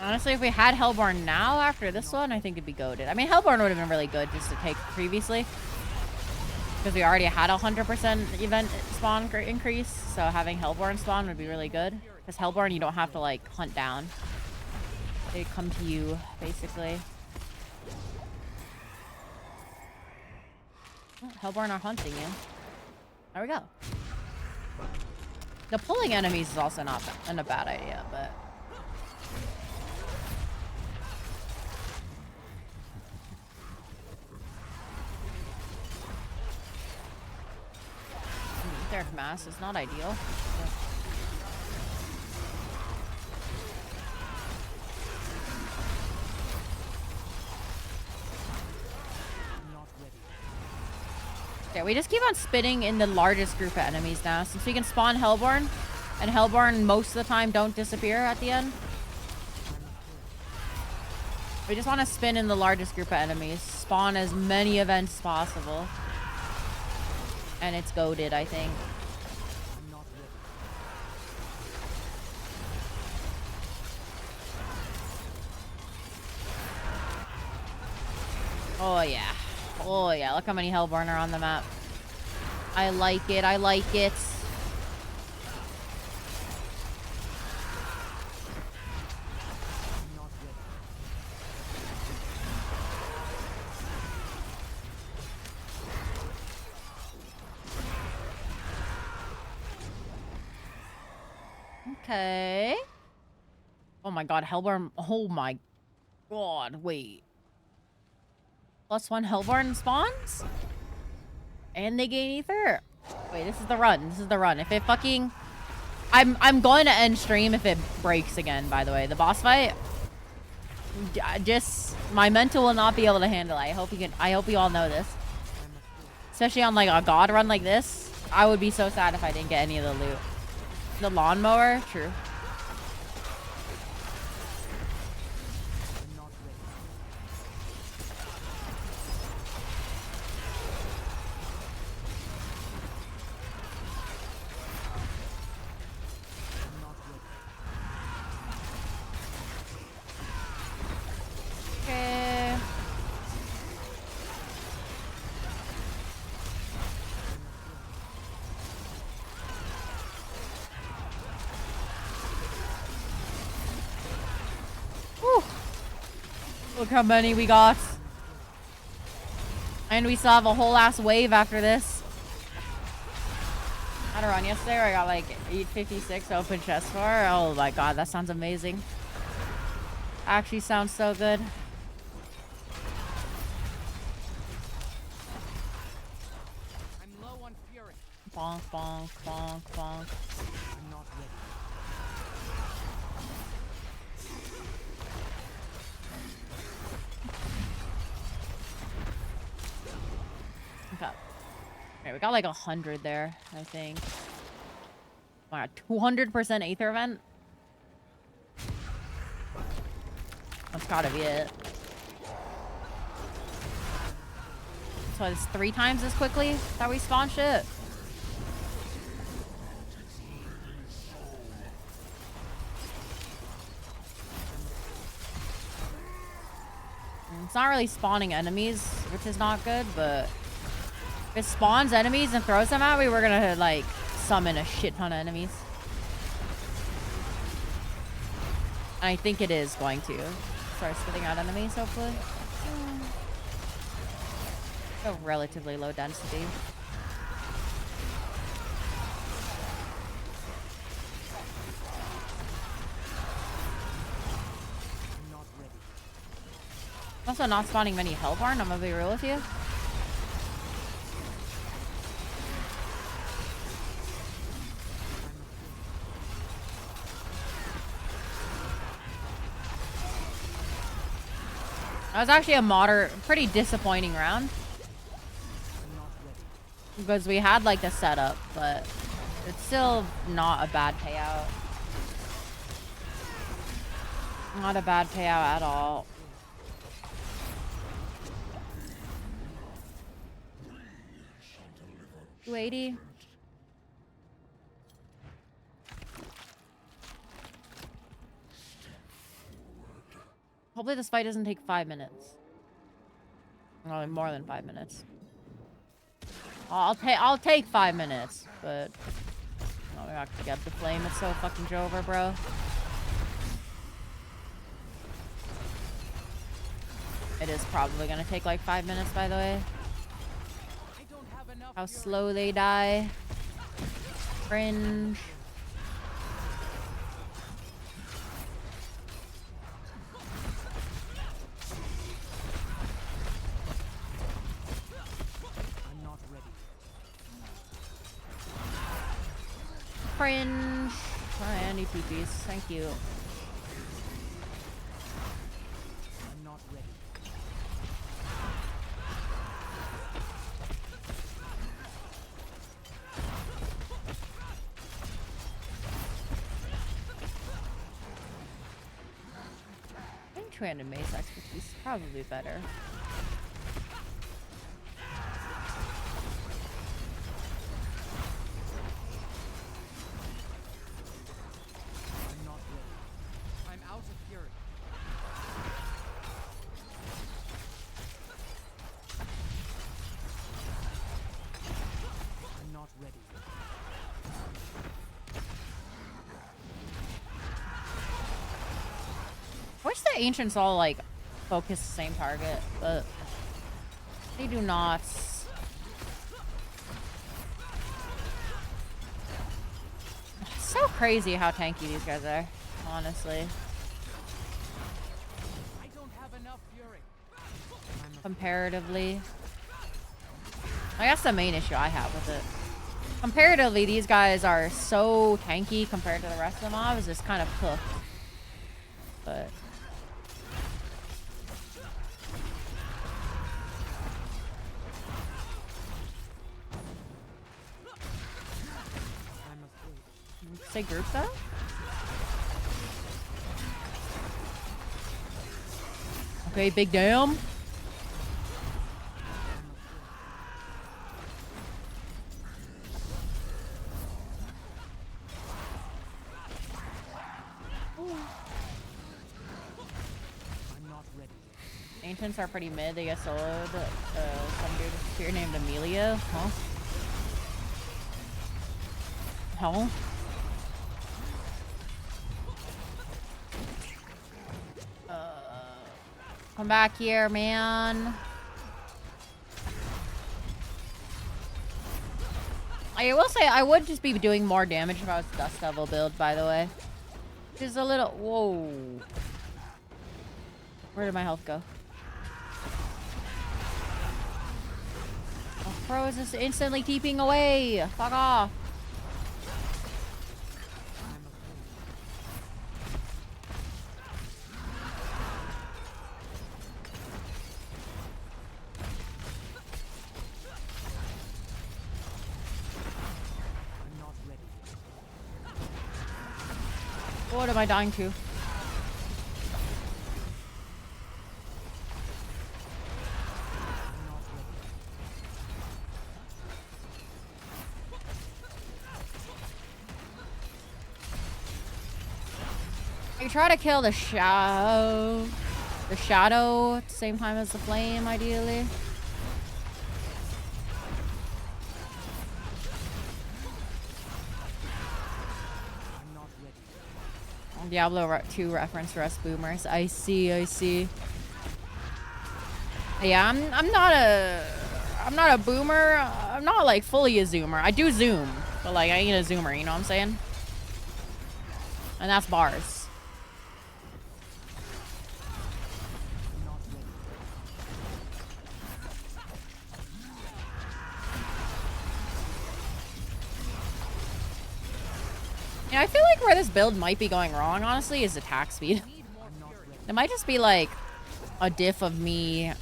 Honestly, if we had Hellborn now after this one, I think it'd be goated. I mean, Hellborn would have been really good just to take previously. Because we already had a 100% event spawn increase. So having Hellborn spawn would be really good. Because Hellborn, you don't have to, like, hunt down. They come to you, basically. Oh, Hellborn are hunting you. There we go. The pulling enemies is also not a bad idea, but... Their mass is not ideal. Yeah, we just keep on spitting in the largest group of enemies now, since we can spawn Hellborn, and Hellborn most of the time don't disappear at the end. We just want to spin in the largest group of enemies, spawn as many events as possible. And it's goated, I think. Oh, yeah. Oh, yeah. Look how many Hellborn are on the map. I like it. I like it. Okay. Oh my god, Hellborn. Oh my god, wait. +1 Hellborn spawns? And they gain ether. Wait, this is the run. This is the run. If it fucking... I'm going to end stream if it breaks again, by the way. The boss fight... Just... My mental will not be able to handle it. I hope you all know this. Especially on like a god run like this. I would be so sad if I didn't get any of the loot. The lawnmower? True. Okay. Whew. Look how many we got. And we still have a whole ass wave after this. I had a run yesterday where I got like 856 open chest for. Oh my god, that sounds amazing. Actually sounds so good. I'm low on fury. Bonk, bonk, bonk, bonk. I'm not ready. Okay. Okay, we got like 100 there, I think. Wow, 200% Aether event? That's gotta be it. So it's 3 times as quickly that we spawn shit. It's not really spawning enemies, which is not good, but if it spawns enemies and throws them at me, we're gonna like summon a shit ton of enemies. And I think it is going to start spitting out enemies, hopefully. So relatively low density. Also not spawning many Hellborn, I'm gonna be real with you. That was actually a pretty disappointing round. Because we had like the setup, but it's still not a bad payout. Not a bad payout at all. $280. Hopefully this fight doesn't take 5 minutes. Well, more than 5 minutes. I'll take 5 minutes, but oh, I have to get the flame. It's so fucking Jover, bro. It is probably gonna take like 5 minutes, by the way. I don't have enough How fury. slow they die. Cringe. I'm not ready. Cringe. Oh, I need PPs. Thank you. I'm not ready. I think two-handed mace expertise is probably better. I'm not ready. I'm out of fury. I'm not ready. I wish the ancients all like focus the same target, but they do not. It's so crazy how tanky these guys are, honestly. I don't have enough fury. Comparatively. I guess the main issue I have with it. Comparatively, these guys are so tanky compared to the rest of the mobs. It's kind of cooked. But I'm afraid. say group though? Okay, big damn. I'm not ready. Ancients are pretty mid. They get soloed. Some dude here named Amelia. Huh? Huh? Come back here, man. I will say I would just be doing more damage if I was Dust Devil build, by the way. Just a little... Whoa. Where did my health go? Oh, Pro is just instantly keeping away. Fuck off. I'm not ready. What am I dying to? I'm not ready. I try to kill the shadow. The shadow at the same time as the flame, ideally. I'm not ready. Diablo 2 reference for us boomers. I see, I see. Yeah, I'm not a boomer. I'm not like fully a zoomer. I do zoom, but like I ain't a zoomer, you know what I'm saying? And that's bars. I'm not ready. You know, I feel like where this build might be going wrong, honestly, is attack speed. I'm not ready. It might just be like a diff of me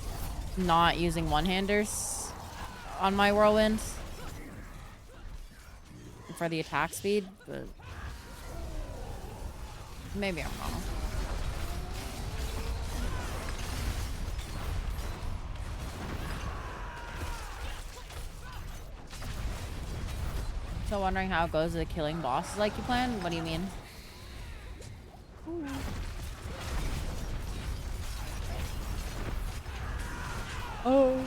not using one-handers on my whirlwind for the attack speed, but maybe I'm wrong. So wondering how it goes with killing bosses like you planned? What do you mean? Oh.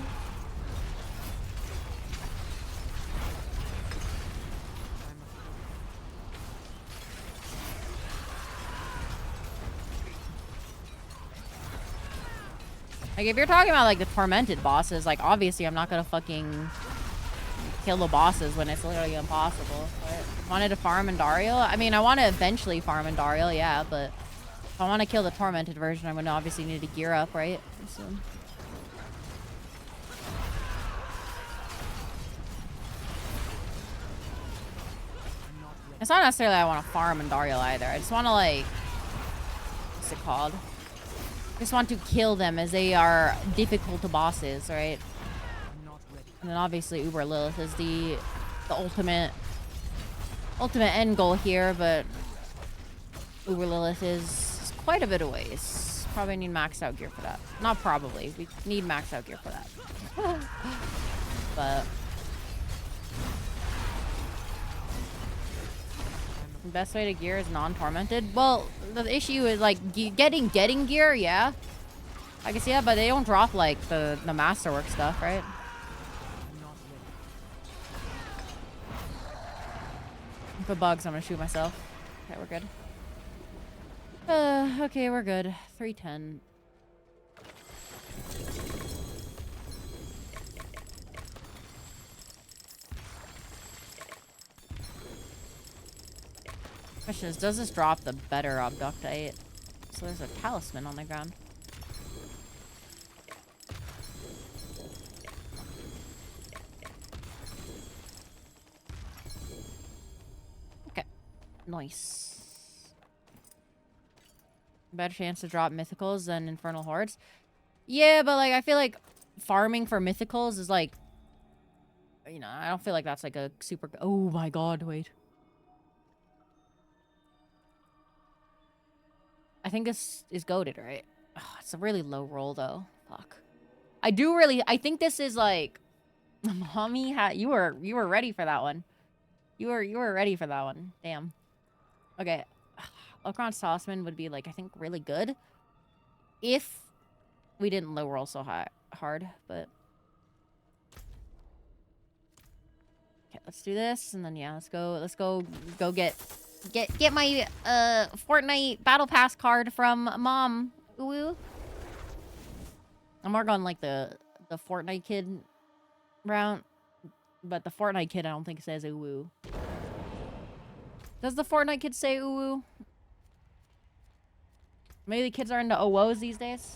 Like, if you're talking about, like, the tormented bosses, like, obviously I'm not gonna fucking kill the bosses when it's literally impossible. But wanted to farm Andariel? I mean, I want to eventually farm Andariel, yeah, but if I want to kill the tormented version, I'm gonna obviously need to gear up, right? Soon. It's not necessarily I want to farm Andariel either. I just want to, like, what's it called? I just want to kill them as they are difficult bosses, right? And then obviously Uber Lilith is the ultimate end goal here, but Uber Lilith is quite a bit of ways. Probably need maxed out gear for that. Not probably. We need maxed out gear for that. But the best way to gear is non-tormented. Well, the issue is like getting gear, yeah. I guess yeah, but they don't drop like the masterwork stuff, right? For bugs, I'm gonna shoot myself. Okay, we're good. Okay, we're good. 310. Question is, does this drop the better abductite? So there's a talisman on the ground. Okay. Nice. Better chance to drop mythicals than infernal hordes. Yeah, but like I feel like farming for mythicals is like, you know, I don't feel like that's like a super. Oh my god, wait. I think this is goated, right? Oh, it's a really low roll though. Fuck. I think this is like, mommy you were ready for that one. You were ready for that one. Damn. Okay. Okron's Talisman would be like, I think really good if we didn't low roll so hard, but okay, let's do this and then yeah, let's go get my Fortnite battle pass card from mom. Ooh. I'm more going like the Fortnite kid route, but the Fortnite kid I don't think says ooh. Does the Fortnite kid say ooh? Maybe the kids are into OOs these days.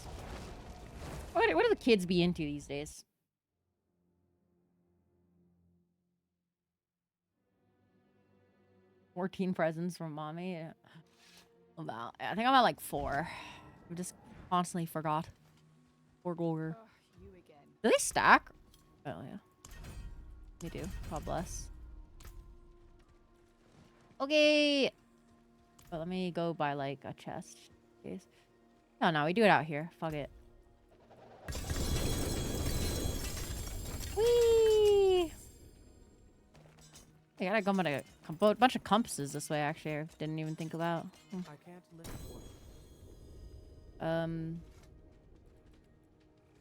What do the kids be into these days? "14 presents from mommy." About, I think I'm at like 4. I just constantly forgot. 4 Golger. You again. Do they stack? Oh yeah, they do. God bless. Okay. But let me go buy like a chest. Case. No, we do it out here. Fuck it. Whee! I gotta go on a bunch of compasses this way, actually. I didn't even think about. I can't live for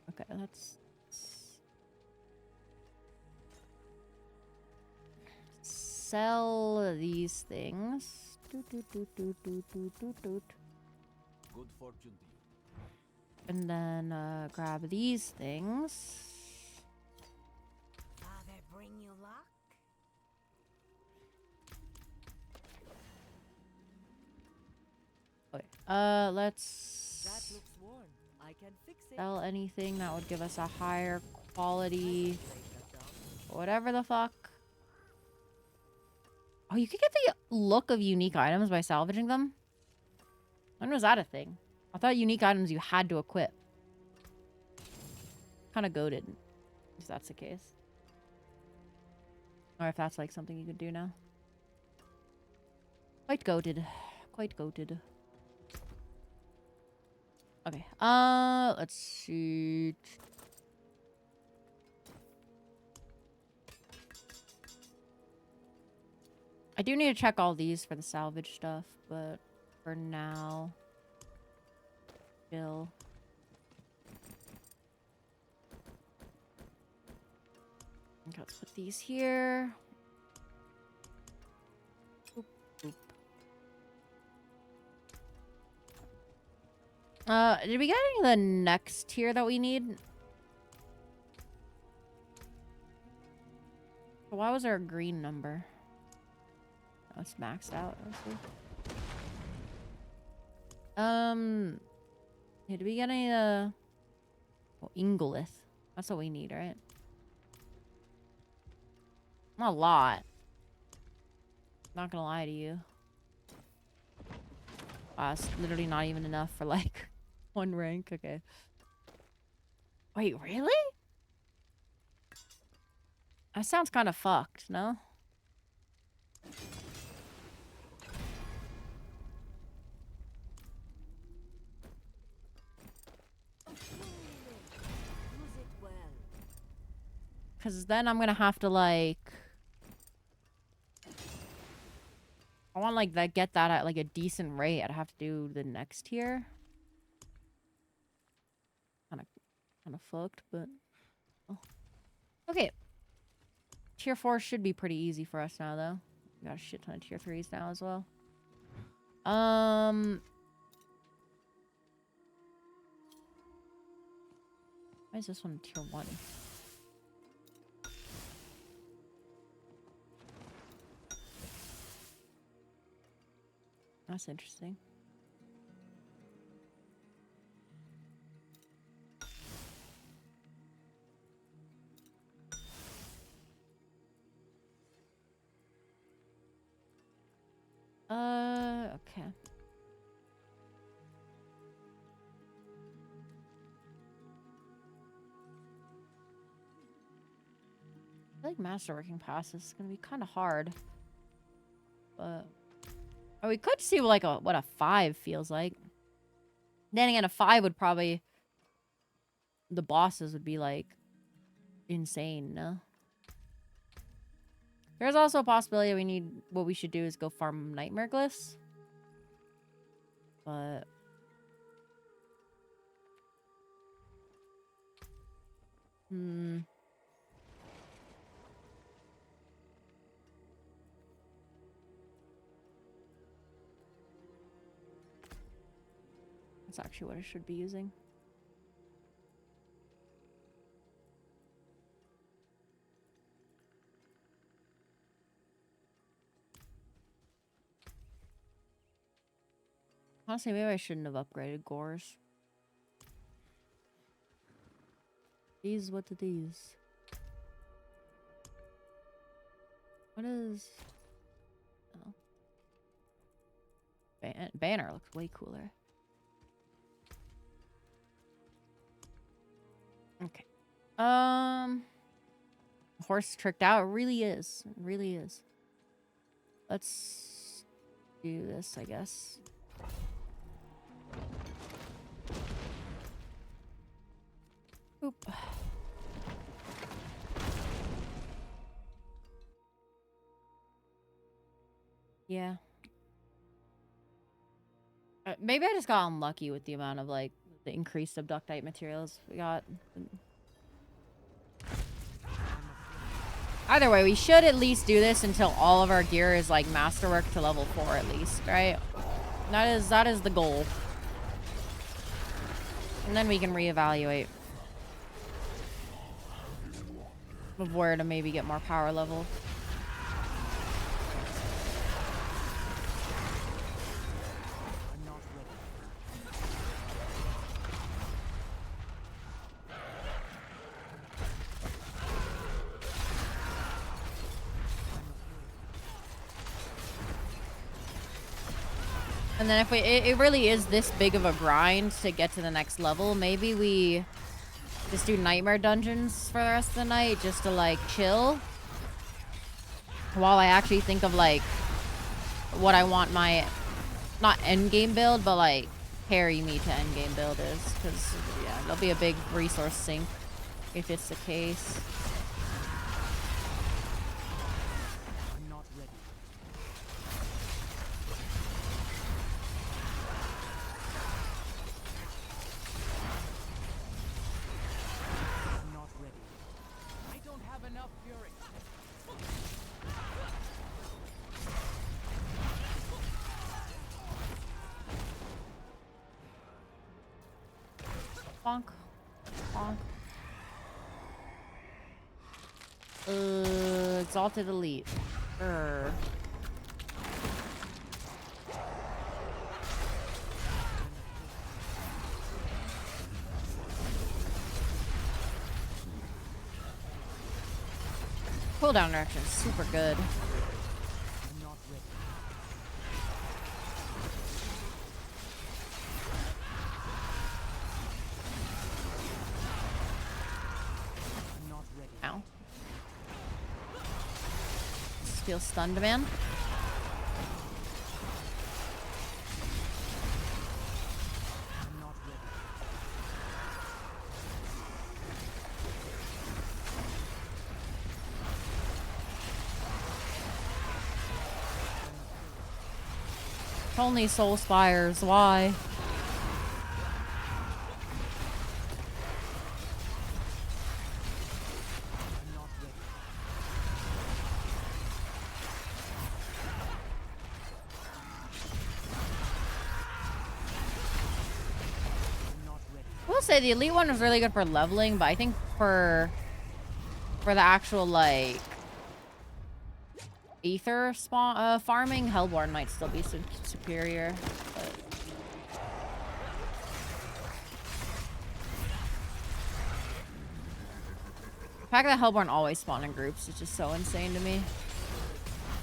Okay, let's sell these things. Good fortune to you. And then grab these things. Father bring you luck? Okay. Let's That looks worn. I can fix it. sell anything that would give us a higher quality. Whatever the fuck. Oh, you could get the look of unique items by salvaging them? When was that a thing? I thought unique items you had to equip. Kind of goated, if that's the case. Or if that's like something you could do now. Quite goated. Quite goated. Okay. Let's see. I do need to check all these for the salvage stuff, but for now, chill. Okay, let's put these here. Boop, boop. Did we get any of the next tier that we need? Why was there a green number? Oh, it's maxed out. Yeah, did we get any, oh, Ingolith. That's what we need, right? Not a lot. Not gonna lie to you. It's literally not even enough for, like, one rank. Okay. Wait, really? That sounds kind of fucked, no? Use it well. Because then I'm gonna have to, like... I want, like, that, get that at, like, a decent rate. I'd have to do the next tier. Kind of fucked, but... Oh. Okay. Tier 4 should be pretty easy for us now, though. We got a shit ton of tier 3s now as well. Why is this one tier 1? That's interesting. Okay. I feel like masterworking pass is gonna be kind of hard. But... Oh, we could see like what a 5 feels like. Then again, a 5 would probably... The bosses would be like... insane, no? There's also a possibility we need... What we should do is go farm nightmare glyphs. But... That's actually what I should be using. Honestly, maybe I shouldn't have upgraded Gores. These, what are these? What is... Oh. Banner looks way cooler. Okay. Horse tricked out. It really is. It really is. Let's do this, I guess. Oop. Yeah. Maybe I just got unlucky with the amount of, like, the increased abductite materials we got. Either way, we should at least do this until all of our gear is, like, masterwork to level 4 at least, right? That is the goal. And then we can reevaluate of where to maybe get more power level. And then if it really is this big of a grind to get to the next level, maybe we just do nightmare dungeons for the rest of the night just to, like, chill. While I actually think of, like, what I want my, not endgame build, but, like, carry me to endgame build is. Because, yeah, there'll be a big resource sink if it's the case. Bonk. Bonk. Exalted Elite. Cooldown direction is super good. I'm not ready. I'm not ready. Ow. Feel stunned, man. I'm not ready. Only Soul Spires. Why? I'm not ready. I'm not ready. I will say the Elite one was really good for leveling, but I think for the actual like Aether spawn farming, Hellborn might still be superior. But... the fact that Hellborn always spawn in groups is just so insane to me.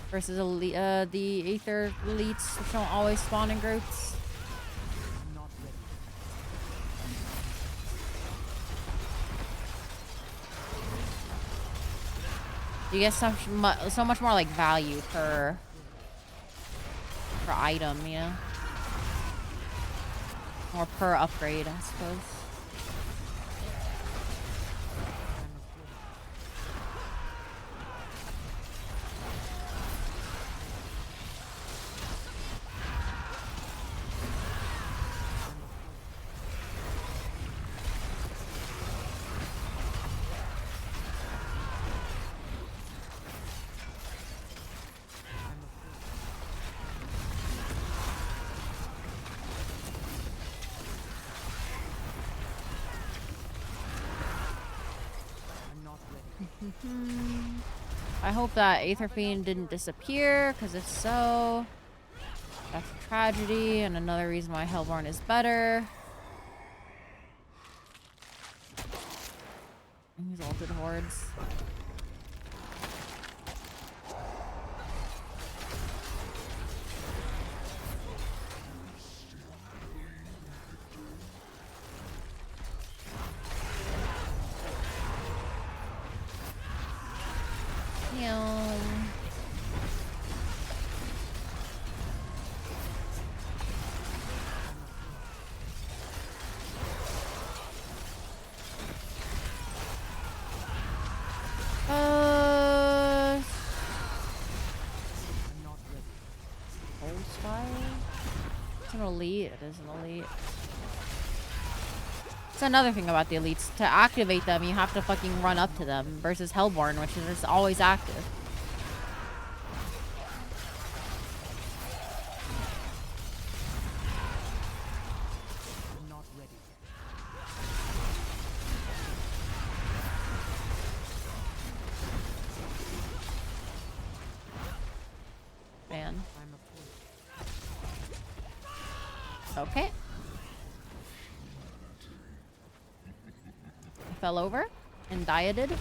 Versus the Aether Elites, which don't always spawn in groups. I'm not ready. You get so much more like value per item, you know, or per upgrade, I suppose. I'm not ready. I hope that Aether Fiend didn't disappear, because if so, that's a tragedy and another reason why Hellborn is better. Exalted Hordes. I'm not ready. Old Spire? It's an elite. It is an elite. It's another thing about the elites. To activate them, you have to fucking run up to them. Versus Hellborn, which is just always active. I'm not ready. Man. I'm a fool. Okay. I fell over and dieted.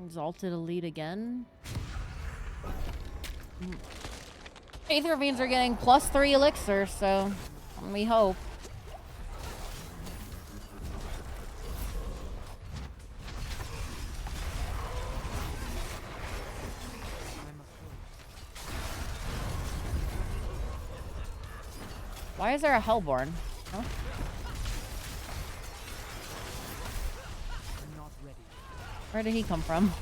Exalted Elite again. Aether Fiends are getting +3 elixir, so we hope. I'm a fool. Why is there a Hellborn? Huh? I'm not ready. Where did he come from?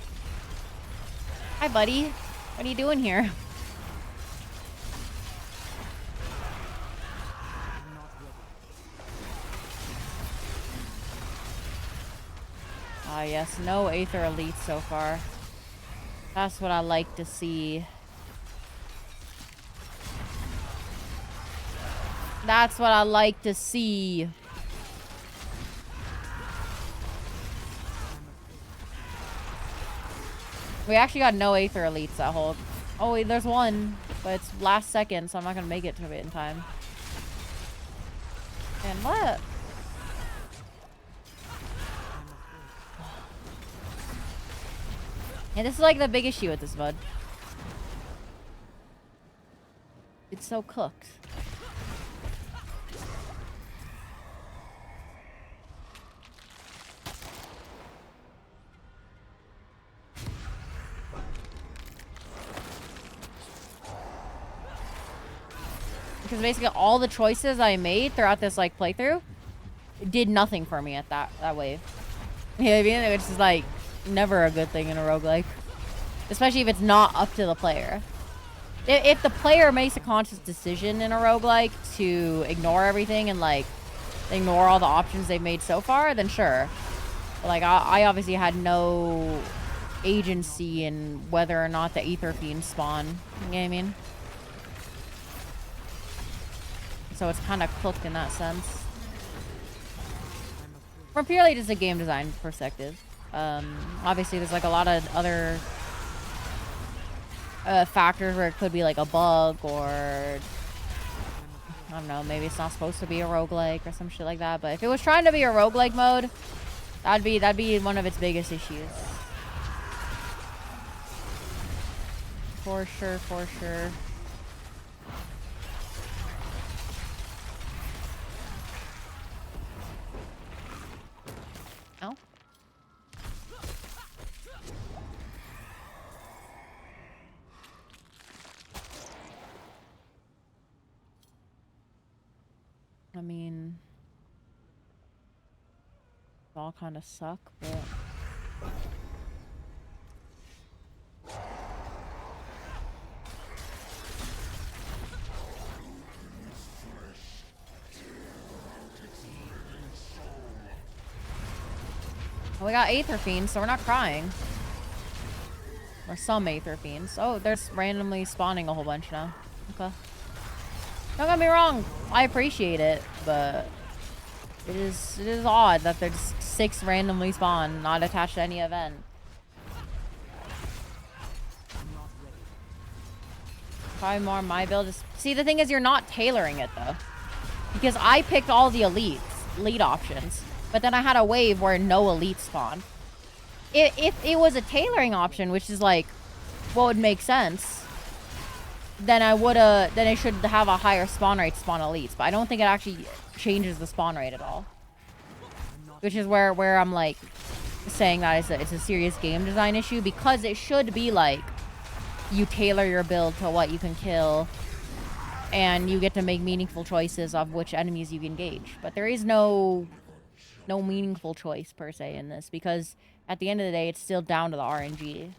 Hi, buddy. What are you doing here? I'm not ready. yes, no Aether Elites so far. That's what I like to see. That's what I like to see. We actually got no Aether Elites that hold. Oh, wait, there's one. But it's last second, so I'm not going to make it to it in time. And what? And this is like the big issue with this mod. It's so cooked. Because basically all the choices I made throughout this like playthrough did nothing for me at that wave. You know what I mean? Which is like never a good thing in a roguelike. Especially if it's not up to the player. If the player makes a conscious decision in a roguelike to ignore everything and like ignore all the options they've made so far, then sure. But, like I obviously had no agency in whether or not the Aether Fiends spawn. You know what I mean? So it's kind of cooked in that sense. From purely just a game design perspective. Obviously there's like a lot of other factors where it could be like a bug or I don't know, maybe it's not supposed to be a roguelike or some shit like that. But if it was trying to be a roguelike mode, that'd be one of its biggest issues. For sure, for sure. Oh. I mean, it all kind of suck, but well, we got Aether Fiends, so we're not crying. Or some Aether Fiends. Oh, there's randomly spawning a whole bunch now. Okay. Don't get me wrong, I appreciate it, but it is odd that there's 6 randomly spawn, not attached to any event. Probably more my build is... See, the thing is you're not tailoring it, though. Because I picked all the elite options, but then I had a wave where no elite spawn. If it was a tailoring option, which is like what would make sense, then I should have a higher spawn rate to spawn elites. But I don't think it actually changes the spawn rate at all. Which is where I'm like saying that it's a serious game design issue, because it should be like you tailor your build to what you can kill and you get to make meaningful choices of which enemies you engage. But there is no meaningful choice per se in this, because at the end of the day it's still down to the RNG.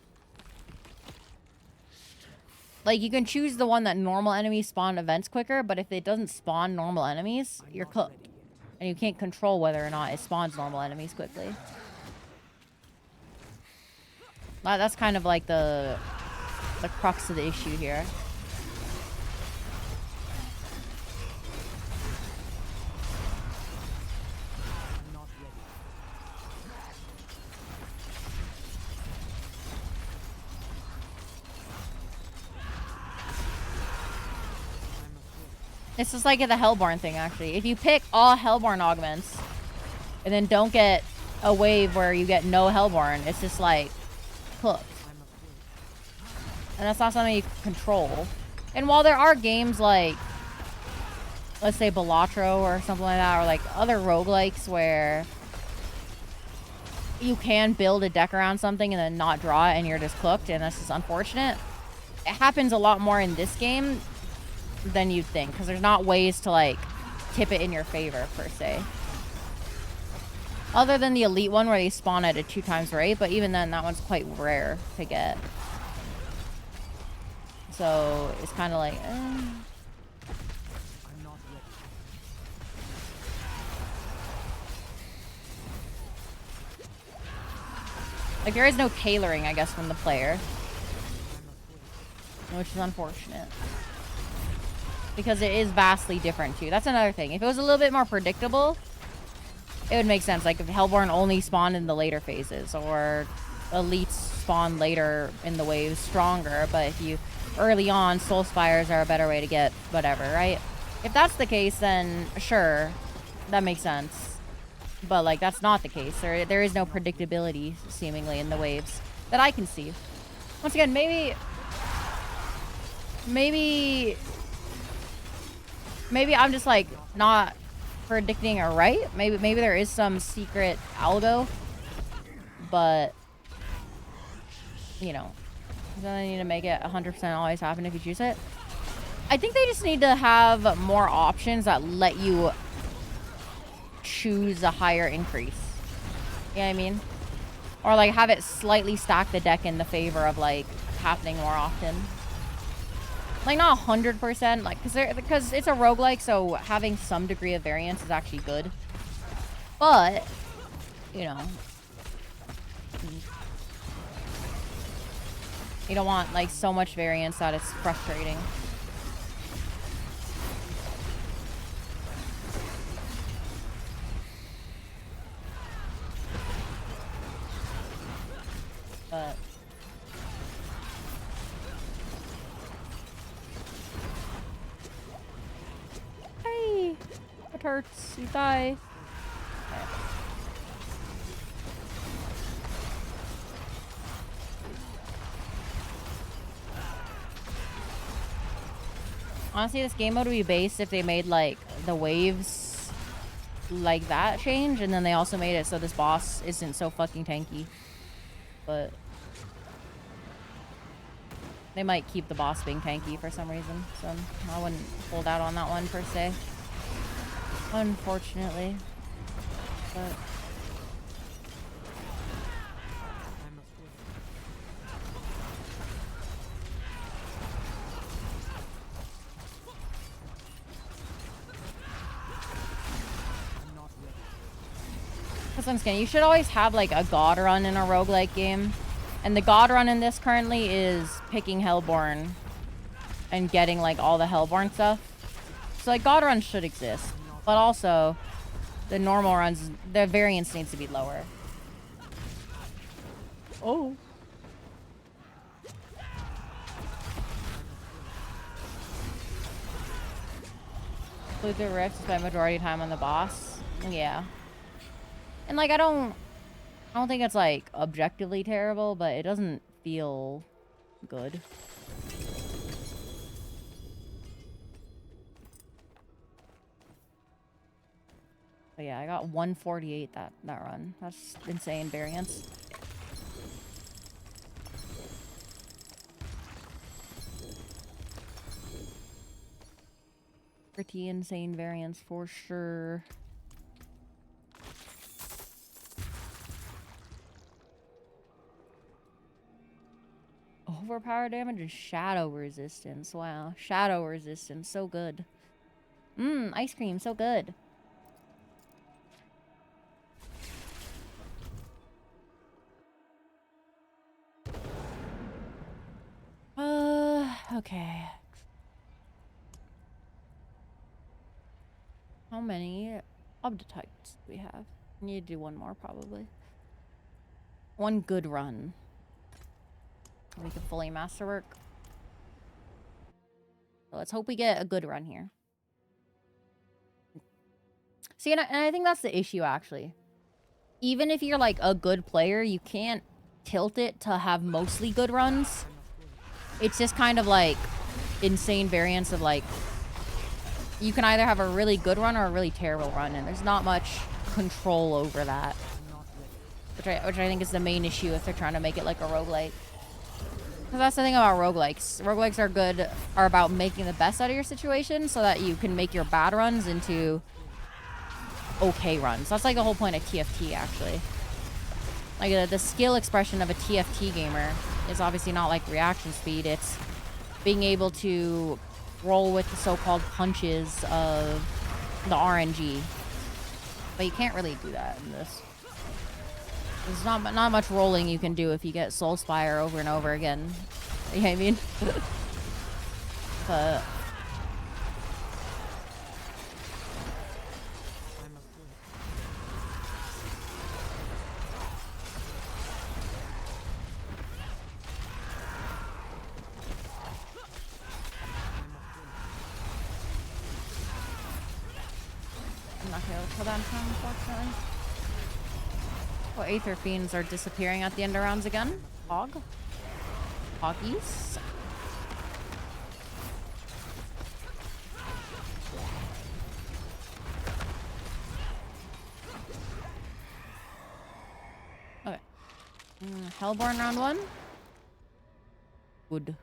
Like, you can choose the one that normal enemies spawn events quicker, but if it doesn't spawn normal enemies, you're cooked. And you can't control whether or not it spawns normal enemies quickly. That's kind of like the crux of the issue here. It's just like the Hellborn thing, actually. If you pick all Hellborn augments and then don't get a wave where you get no Hellborn, it's just like cooked. And that's not something you can control. And while there are games like, let's say Balatro or something like that, or like other roguelikes where you can build a deck around something and then not draw it and you're just cooked, and that's just unfortunate. It happens a lot more in this game than you'd think, because there's not ways to like tip it in your favor per se, other than the elite one where they spawn at a 2 times rate, but even then that one's quite rare to get, so it's kind of like Like, there is no tailoring, I guess, from the player. Which is unfortunate. Because it is vastly different, too. That's another thing. If it was a little bit more predictable, it would make sense. Like, if Hellborn only spawned in the later phases, or Elites spawn later in the waves stronger, but if you... Early on, Soul Spires are a better way to get whatever, right? If that's the case, then sure. That makes sense. But, like, that's not the case. There is no predictability, seemingly, in the waves that I can see. Once again, maybe I'm just, like, not predicting it right. Maybe there is some secret algo. But, you know, then they need to make it 100% always happen if you choose it. I think they just need to have more options that let you choose a higher increase. You know what I mean? Or, like, have it slightly stack the deck in the favor of, like, happening more often. Like, not 100%, like, because it's a roguelike, so having some degree of variance is actually good. But, you know, you don't want, like, so much variance that it's frustrating. But hey, it hurts. You die. Okay. Honestly, this game mode would be based if they made, like, the waves like that change, and then they also made it so this boss isn't so fucking tanky. But they might keep the boss being tanky for some reason, so I wouldn't hold out on that one per se. Unfortunately. But because I'm scared. You should always have, like, a god run in a roguelike game. And the god run in this currently is picking Hellborn and getting, like, all the Hellborn stuff. So, like, god runs should exist. But also, the normal runs, the variance needs to be lower. Oh. Luther Rift spent majority of time on the boss. Yeah. And, like, I don't think it's, like, objectively terrible, but it doesn't feel good. But yeah, I got 148 that run. That's insane variance. Pretty insane variance for sure. Overpower damage and shadow resistance. Wow. Shadow resistance. So good. Ice cream. So good. Okay. How many types do we have? Need to do one more, probably. One good run. We can fully masterwork. So let's hope we get a good run here. See, and I think that's the issue, actually. Even if you're, like, a good player, you can't tilt it to have mostly good runs. It's just kind of, like, insane variance of, like, you can either have a really good run or a really terrible run, and there's not much control over that. Which I think is the main issue if they're trying to make it like a roguelike. Because that's the thing about roguelikes. Roguelikes are about making the best out of your situation so that you can make your bad runs into okay runs. That's like the whole point of TFT, actually. Like, the skill expression of a TFT gamer is obviously not like reaction speed. It's being able to roll with the so-called punches of the RNG. But you can't really do that in this. There's not much rolling you can do if you get Soul Spire over and over again. You know what I mean? But I'm not gonna be able to kill that in time, unfortunately. Well, Aether Fiends are disappearing at the end of rounds again. Hoggies. Okay. Hellborn round 1. Good.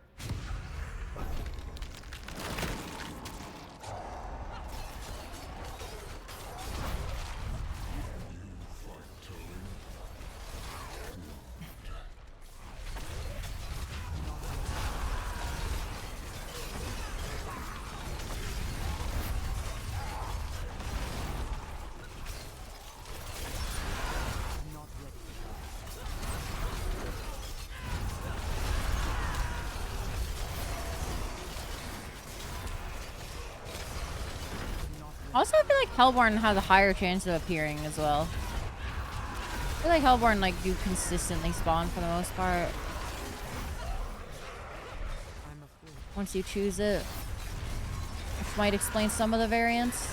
Also, I feel like Hellborn has a higher chance of appearing as well. I feel like Hellborn like do consistently spawn for the most part. Once you choose it, which might explain some of the variants.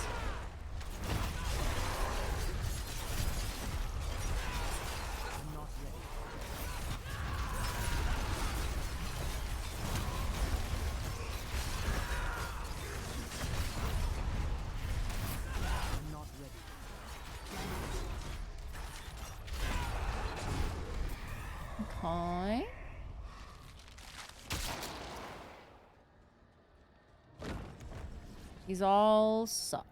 Okay. These all suck.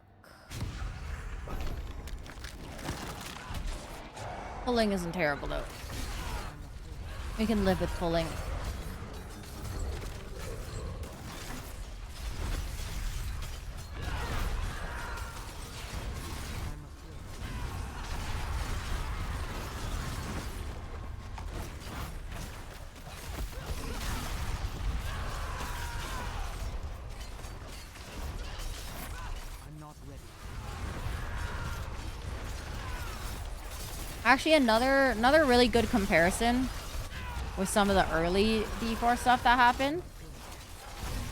Pulling isn't terrible though. We can live with pulling. Actually, another really good comparison with some of the early D4 stuff that happened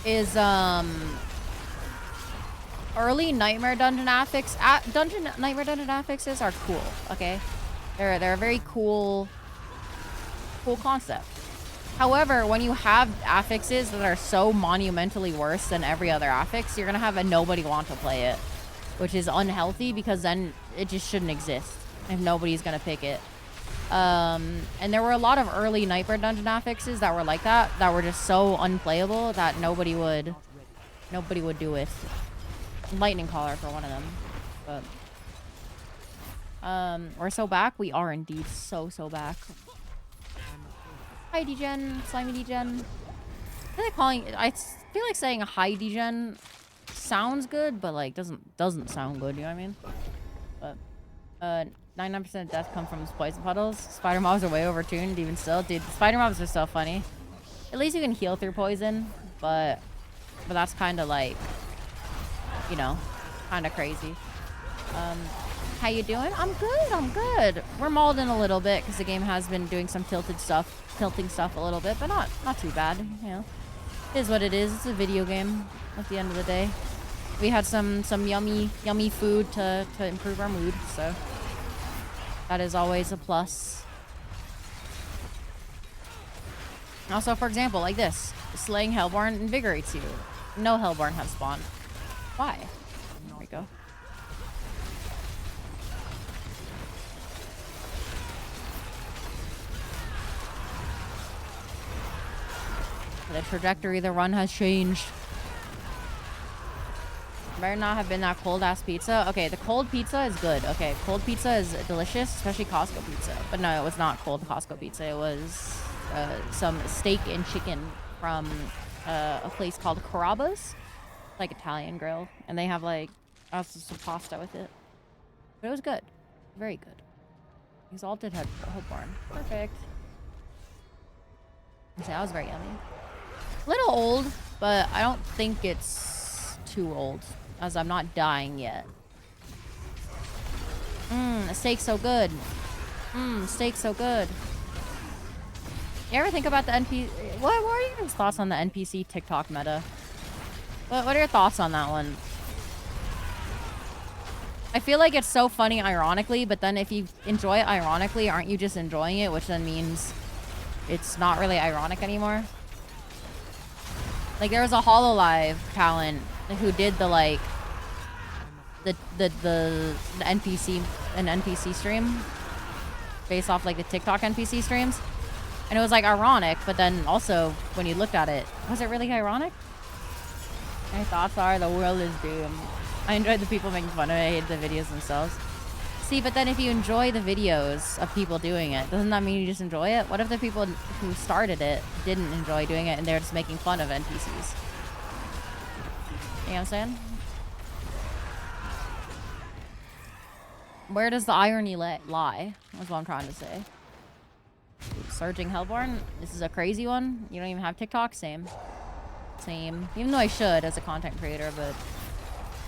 is early Nightmare Dungeon affixes are cool. Okay, they're a very cool concept. However, when you have affixes that are so monumentally worse than every other affix, you're gonna have nobody want to play it, which is unhealthy because then it just shouldn't exist if nobody's gonna pick it. And there were a lot of early Nightmare Dungeon affixes that were like that were just so unplayable that nobody would do it. Lightning Collar for one of them. But we're so back. We are indeed so back. Hi Degen, slimy Degen. I feel like saying hi Degen sounds good, but like doesn't sound good, you know what I mean? But 99% of death come from poison puddles. Spider mobs are way overtuned even still. Dude, spider mobs are so funny. At least you can heal through poison, but that's kind of like, you know, kind of crazy. How you doing? I'm good. We're mauled in a little bit because the game has been doing some tilting stuff a little bit, but not too bad, you know. It is what it is. It's a video game at the end of the day. We had some yummy food to improve our mood, so that is always a plus. Also, for example, like this, slaying Hellborn invigorates you. No Hellborn have spawned. Why? There we go. The trajectory of the run has changed. Better not have been that cold ass pizza. Okay, the cold pizza is good. Okay, cold pizza is delicious, especially Costco pizza. But no, it was not cold Costco pizza. It was some steak and chicken from a place called Carrabba's, like Italian grill, and they have like also some pasta with it. But it was good, very good. Exalted had Hopeborn. Perfect. So that was very yummy. A little old, but I don't think it's too old, as I'm not dying yet. The steak's so good. Steak's so good. You ever think about the NPC? What are your thoughts on the NPC TikTok meta? What are your thoughts on that one? I feel like it's so funny ironically, but then if you enjoy it ironically, aren't you just enjoying it? Which then means it's not really ironic anymore. Like there was a HoloLive talent who did the like the NPC stream based off like the TikTok NPC streams. And it was like ironic, but then also when you looked at it, was it really ironic? My thoughts are the world is doomed. I enjoyed the people making fun of it. I hated the videos themselves. See, but then if you enjoy the videos of people doing it, doesn't that mean you just enjoy it? What if the people who started it didn't enjoy doing it and they're just making fun of NPCs? You know what I'm saying? Where does the irony lie? That's what I'm trying to say. Surging Hellborn. This is a crazy one. You don't even have TikTok? Same. Same. Even though I should as a content creator, but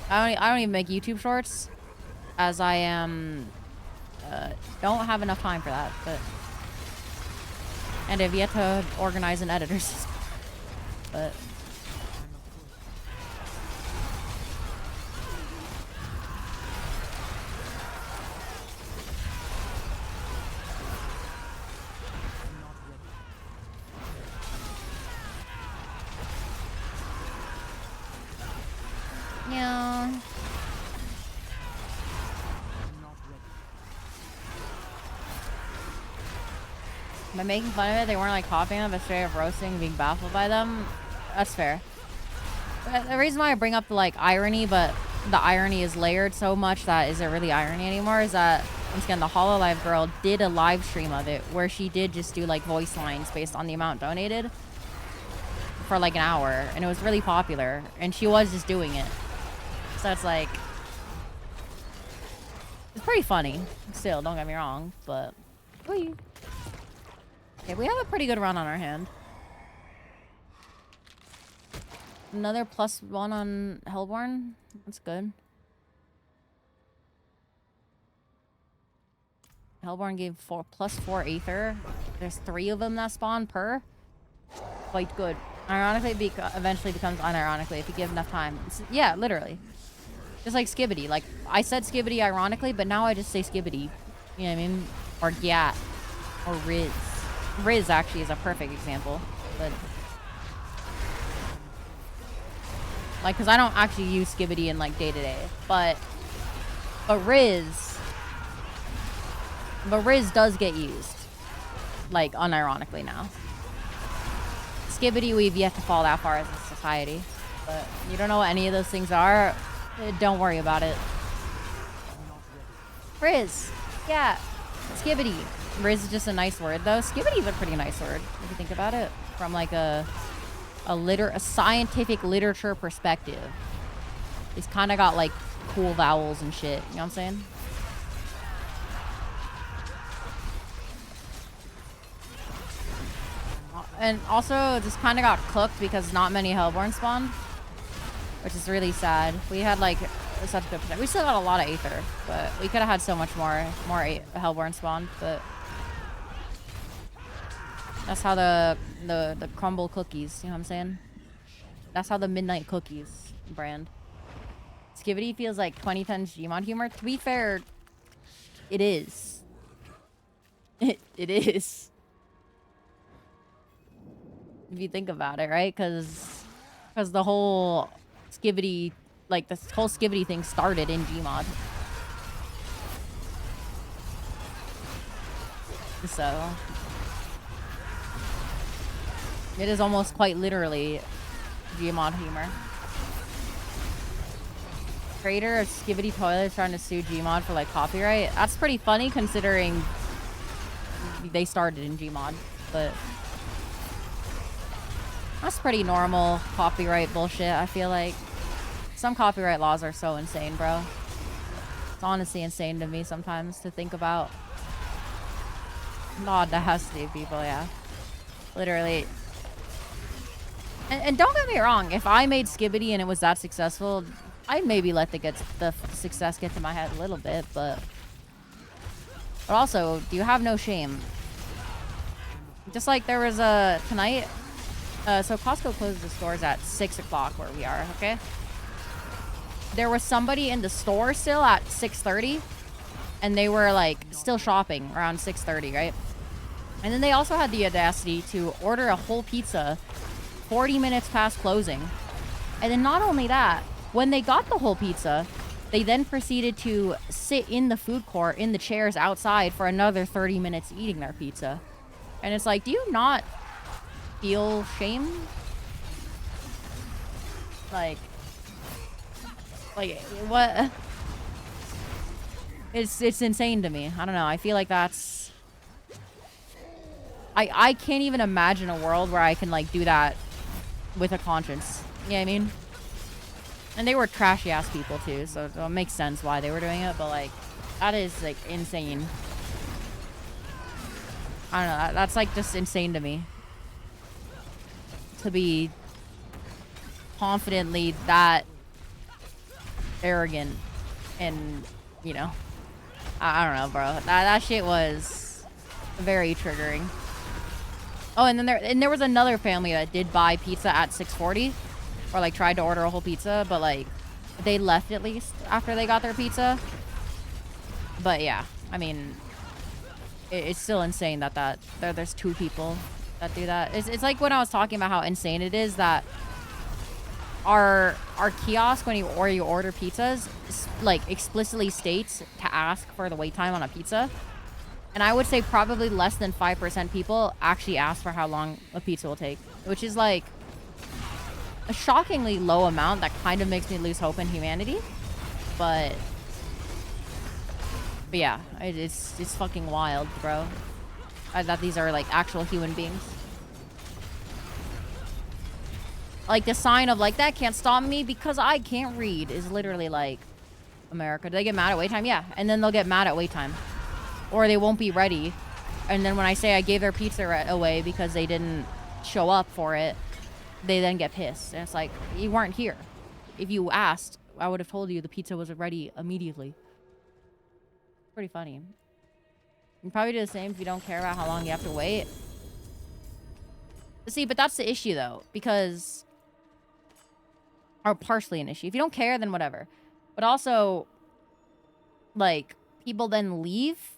I don't even make YouTube shorts, as I am don't have enough time for that. But and I've yet to organize an editor system. But yeah. By making fun of it, they weren't like copying them, but straight up roasting, being baffled by them. That's fair. But the reason why I bring up the like irony, but the irony is layered so much that is it really irony anymore, is that once again the HoloLive girl did a live stream of it where she did just do like voice lines based on the amount donated for like an hour, and it was really popular, and she was just doing it. So it's like, it's pretty funny still, don't get me wrong, but okay, we have a pretty good run on our hand. Another +1 on Hellborn. That's good. Hellborn gave +4 Aether. There's 3 of them that spawn per. Quite good. Ironically, eventually becomes unironically if you give enough time. Yeah, literally. Just like Skibbity. Like, I said Skibbity ironically, but now I just say Skibbity. You know what I mean? Or Gyat. Or Riz. Riz actually is a perfect example. But like, because I don't actually use Skibbity in like day-to-day. But Riz does get used. Like, unironically now. Skibbity we've yet to fall that far as a society. But you don't know what any of those things are, don't worry about it. Riz. Yeah. Skibbity. Riz is just a nice word though. Skibbity is a pretty nice word if you think about it from like a scientific literature perspective. It's kind of got like cool vowels and shit. You know what I'm saying? And also, this kind of got cooked because not many Hellborn spawned, which is really sad. We had like such good percent. We still got a lot of Aether, but we could have had so much more Hellborn spawned. But that's how the crumble cookies. You know what I'm saying? That's how the midnight cookies brand. Skibbity feels like 2010s Gmod humor. To be fair, it is. It is. If you think about it, right? Because the whole Skibbity, like this whole Skibbity thing started in Gmod. So it is almost quite literally Gmod humor. Creator of Skibbity Toilets trying to sue Gmod for like copyright. That's pretty funny considering they started in Gmod, but that's pretty normal copyright bullshit, I feel like. Some copyright laws are so insane, bro. It's honestly insane to me sometimes to think about. The audacity of people, yeah. Literally. And don't get me wrong, if I made Skibbity and it was that successful, I'd maybe let the success get to my head a little bit, but also, do you have no shame? Just like there was a tonight, so Costco closes the stores at 6 o'clock where we are, okay? There was somebody in the store still at 6:30, and they were like still shopping around 6:30, right? And then they also had the audacity to order a whole pizza 40 minutes past closing. And then not only that, when they got the whole pizza, they then proceeded to sit in the food court in the chairs outside for another 30 minutes eating their pizza. And it's like, do you not feel shame? Like what? It's insane to me. I don't know. I feel like that's... I can't even imagine a world where I can, like, do that with a conscience. You know what I mean? And they were trashy-ass people, too, so it makes sense why they were doing it, but, like, that is, like, insane. I don't know. That's, like, just insane to me. To be confidently that arrogant and, you know, I don't know, bro. That shit was very triggering. Oh, and then there was another family that did buy pizza at 6:40, or like tried to order a whole pizza, but like they left at least after they got their pizza. But yeah, I mean, it's still insane that there's two people that do that. It's like when I was talking about how insane it is that our kiosk, when you order pizzas, like explicitly states to ask for the wait time on a pizza. And I would say probably less than 5% people actually ask for how long a pizza will take, which is like a shockingly low amount that kind of makes me lose hope in humanity. But yeah, it's fucking wild, bro. That these are like actual human beings. Like, the sign of, like, that can't stop me because I can't read is literally, like, America. Do they get mad at wait time? Yeah. And then they'll get mad at wait time. Or they won't be ready. And then when I say I gave their pizza away because they didn't show up for it, they then get pissed. And it's like, you weren't here. If you asked, I would have told you the pizza was ready immediately. Pretty funny. You probably do the same if you don't care about how long you have to wait. See, but that's the issue, though. Because... or partially an issue. If you don't care, then whatever. But also, like, people then leave.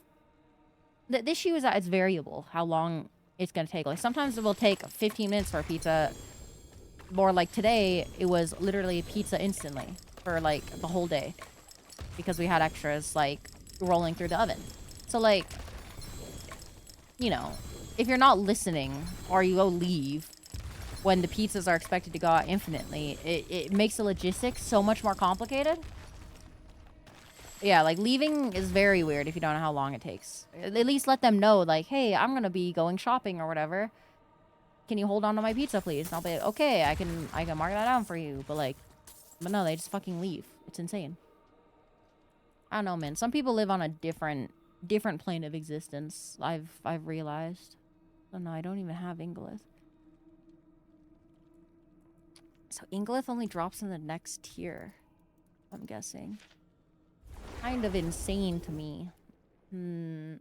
The issue is that it's variable, how long it's going to take. Like, sometimes it will take 15 minutes for a pizza. Or, like, today, it was literally pizza instantly for, like, the whole day. Because we had extras, like, rolling through the oven. So, like, you know, if you're not listening or you go leave when the pizzas are expected to go out infinitely, it makes the logistics so much more complicated. Yeah, like, leaving is very weird if you don't know how long it takes. At least let them know, like, hey, I'm gonna be going shopping or whatever. Can you hold on to my pizza, please? And I'll be like, okay, I can mark that down for you. But, like, but no, they just fucking leave. It's insane. I don't know, man. Some people live on a different plane of existence. I've realized. Oh no, I don't even have English. So Inglith only drops in the next tier, I'm guessing. Kind of insane to me. If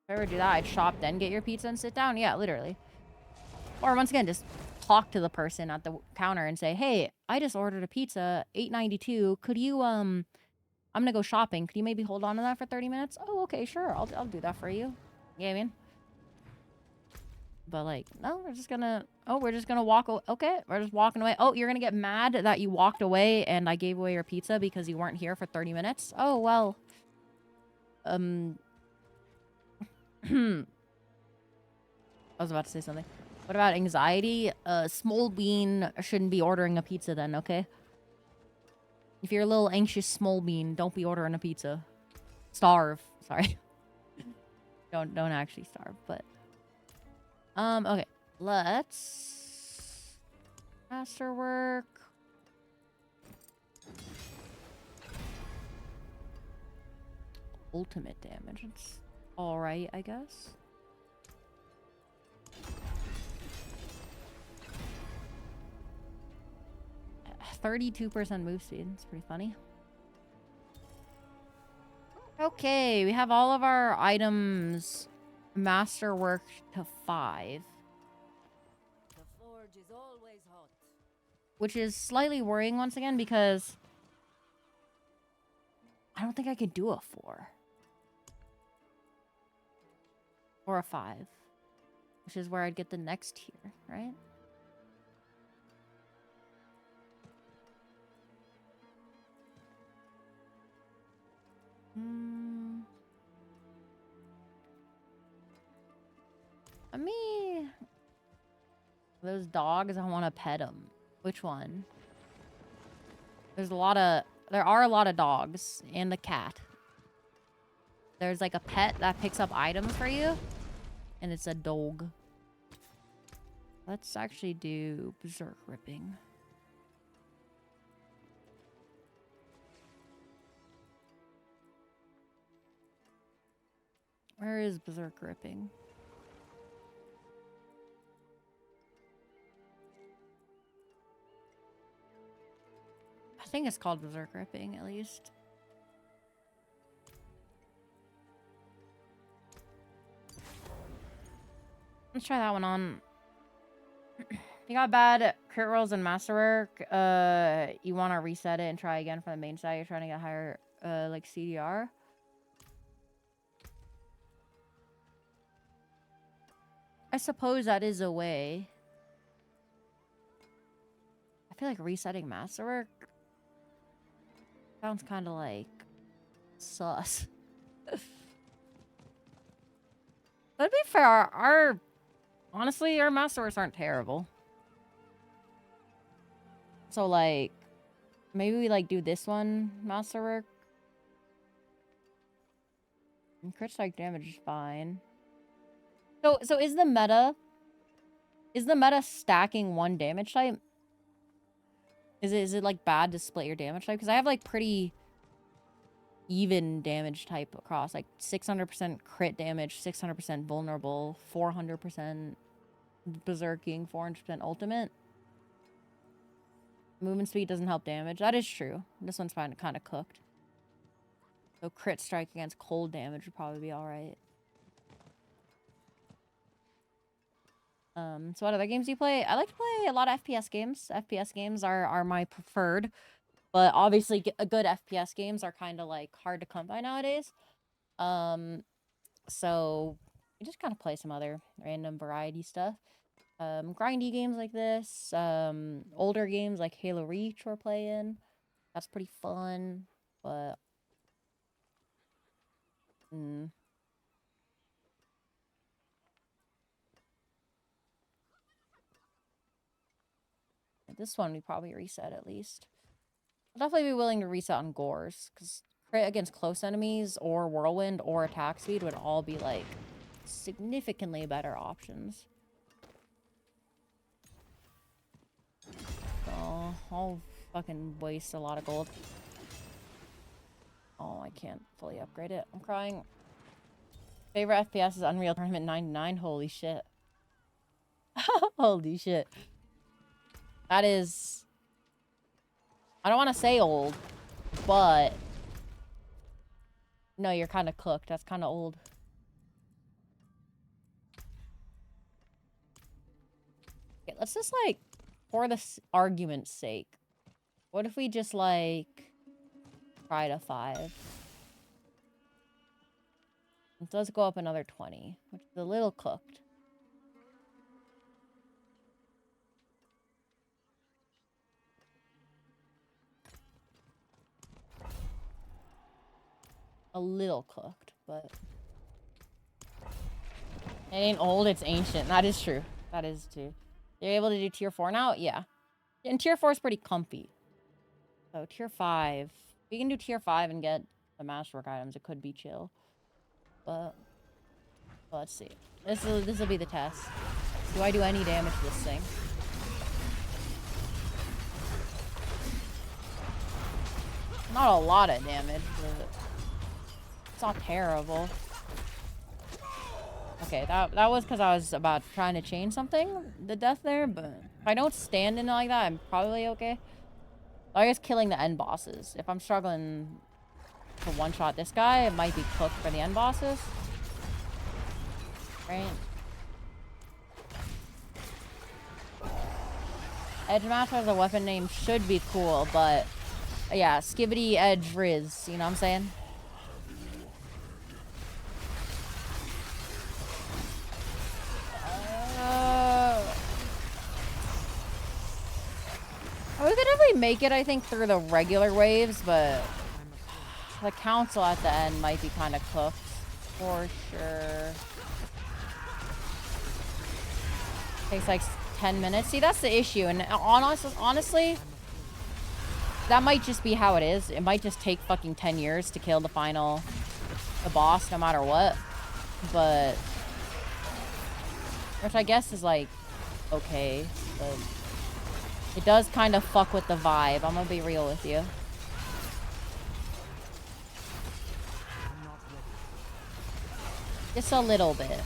I ever do that, I'd shop, then get your pizza and sit down. Yeah, literally. Or once again, just talk to the person at the counter and say, hey, I just ordered a pizza, $8.92. Could you, I'm gonna go shopping. Could you maybe hold on to that for 30 minutes? Oh, okay, sure. I'll do that for you. You know what I mean? But, like, no, we're just gonna walk away. Okay, we're just walking away. Oh, you're gonna get mad that you walked away and I gave away your pizza because you weren't here for 30 minutes? Oh, well. I was about to say something. What about anxiety? Small bean shouldn't be ordering a pizza then, okay? If you're a little anxious small bean, don't be ordering a pizza. Starve. Sorry. Don't actually starve, but... okay. Let's... masterwork. Ultimate damage. It's alright, I guess. 32% move speed. It's pretty funny. Okay, we have all of our items masterwork to 5. The forge is always hot. Which is slightly worrying once again because I don't think I could do a 4. Or a 5. Which is where I'd get the next tier, right? I mean, those dogs, I want to pet them. Which one? There are a lot of dogs and a cat. There's like a pet that picks up items for you, and it's a dog. Let's actually do berserk ripping. Where is berserk ripping? I think it's called berserk ripping, at least. Let's try that one on. If you got bad crit rolls and masterwork, you want to reset it and try again for the main side. You're trying to get higher, like CDR. I suppose that is a way. I feel like resetting masterwork sounds kind of like sus. But to be fair, honestly, our masterworks aren't terrible. So like, maybe we like do this one masterwork. And crit strike damage is fine. So is the meta stacking one damage type? Is it like bad to split your damage type? Because I have like pretty even damage type across, like 600% crit damage, 600% vulnerable, 400% berserking, 400% ultimate. Movement speed doesn't help damage. That is true. This one's kind of cooked. So crit strike against cold damage would probably be all right. So what other games do you play? I like to play a lot of FPS games. FPS games are my preferred, but obviously good FPS games are kind of like hard to come by nowadays. So you just kind of play some other random variety stuff. Grindy games like this. Older games like Halo Reach we're playing. That's pretty fun, but this one we probably reset at least. I'll definitely be willing to reset on Gores, because crit against close enemies or Whirlwind or attack speed would all be like significantly better options. Oh, I'll fucking waste a lot of gold. Oh, I can't fully upgrade it. I'm crying. Favorite FPS is Unreal Tournament 99. Holy shit. Holy shit. That is... I don't want to say old, but... No, you're kind of cooked. That's kind of old. Okay, let's just, like, for this argument's sake, what if we just, like, try to 5? It does go up another 20, which is a little cooked. A little cooked, but... It ain't old, it's ancient. That is true. That is true. You're able to do tier 4 now? Yeah. And tier 4 is pretty comfy. So tier 5. If we can do tier 5 and get the masterwork items, it could be chill. But let's see. This will be the test. Do I do any damage to this thing? Not a lot of damage, but it's not terrible. Okay, that was because I was about trying to change something, the death there, but if I don't stand in it like that, I'm probably okay. I guess killing the end bosses. If I'm struggling to one-shot this guy, it might be cooked for the end bosses. Right? Edge Master as a weapon name should be cool, but yeah, Skibidi Edge Riz, you know what I'm saying? We could definitely make it, I think, through the regular waves, but the council at the end might be kind of cooked for sure. Takes like 10 minutes. See, that's the issue. And honestly, that might just be how it is. It might just take fucking 10 years to kill the boss, no matter what. But, which I guess is like, okay. But it does kind of fuck with the vibe. I'm gonna be real with you. Just a little bit.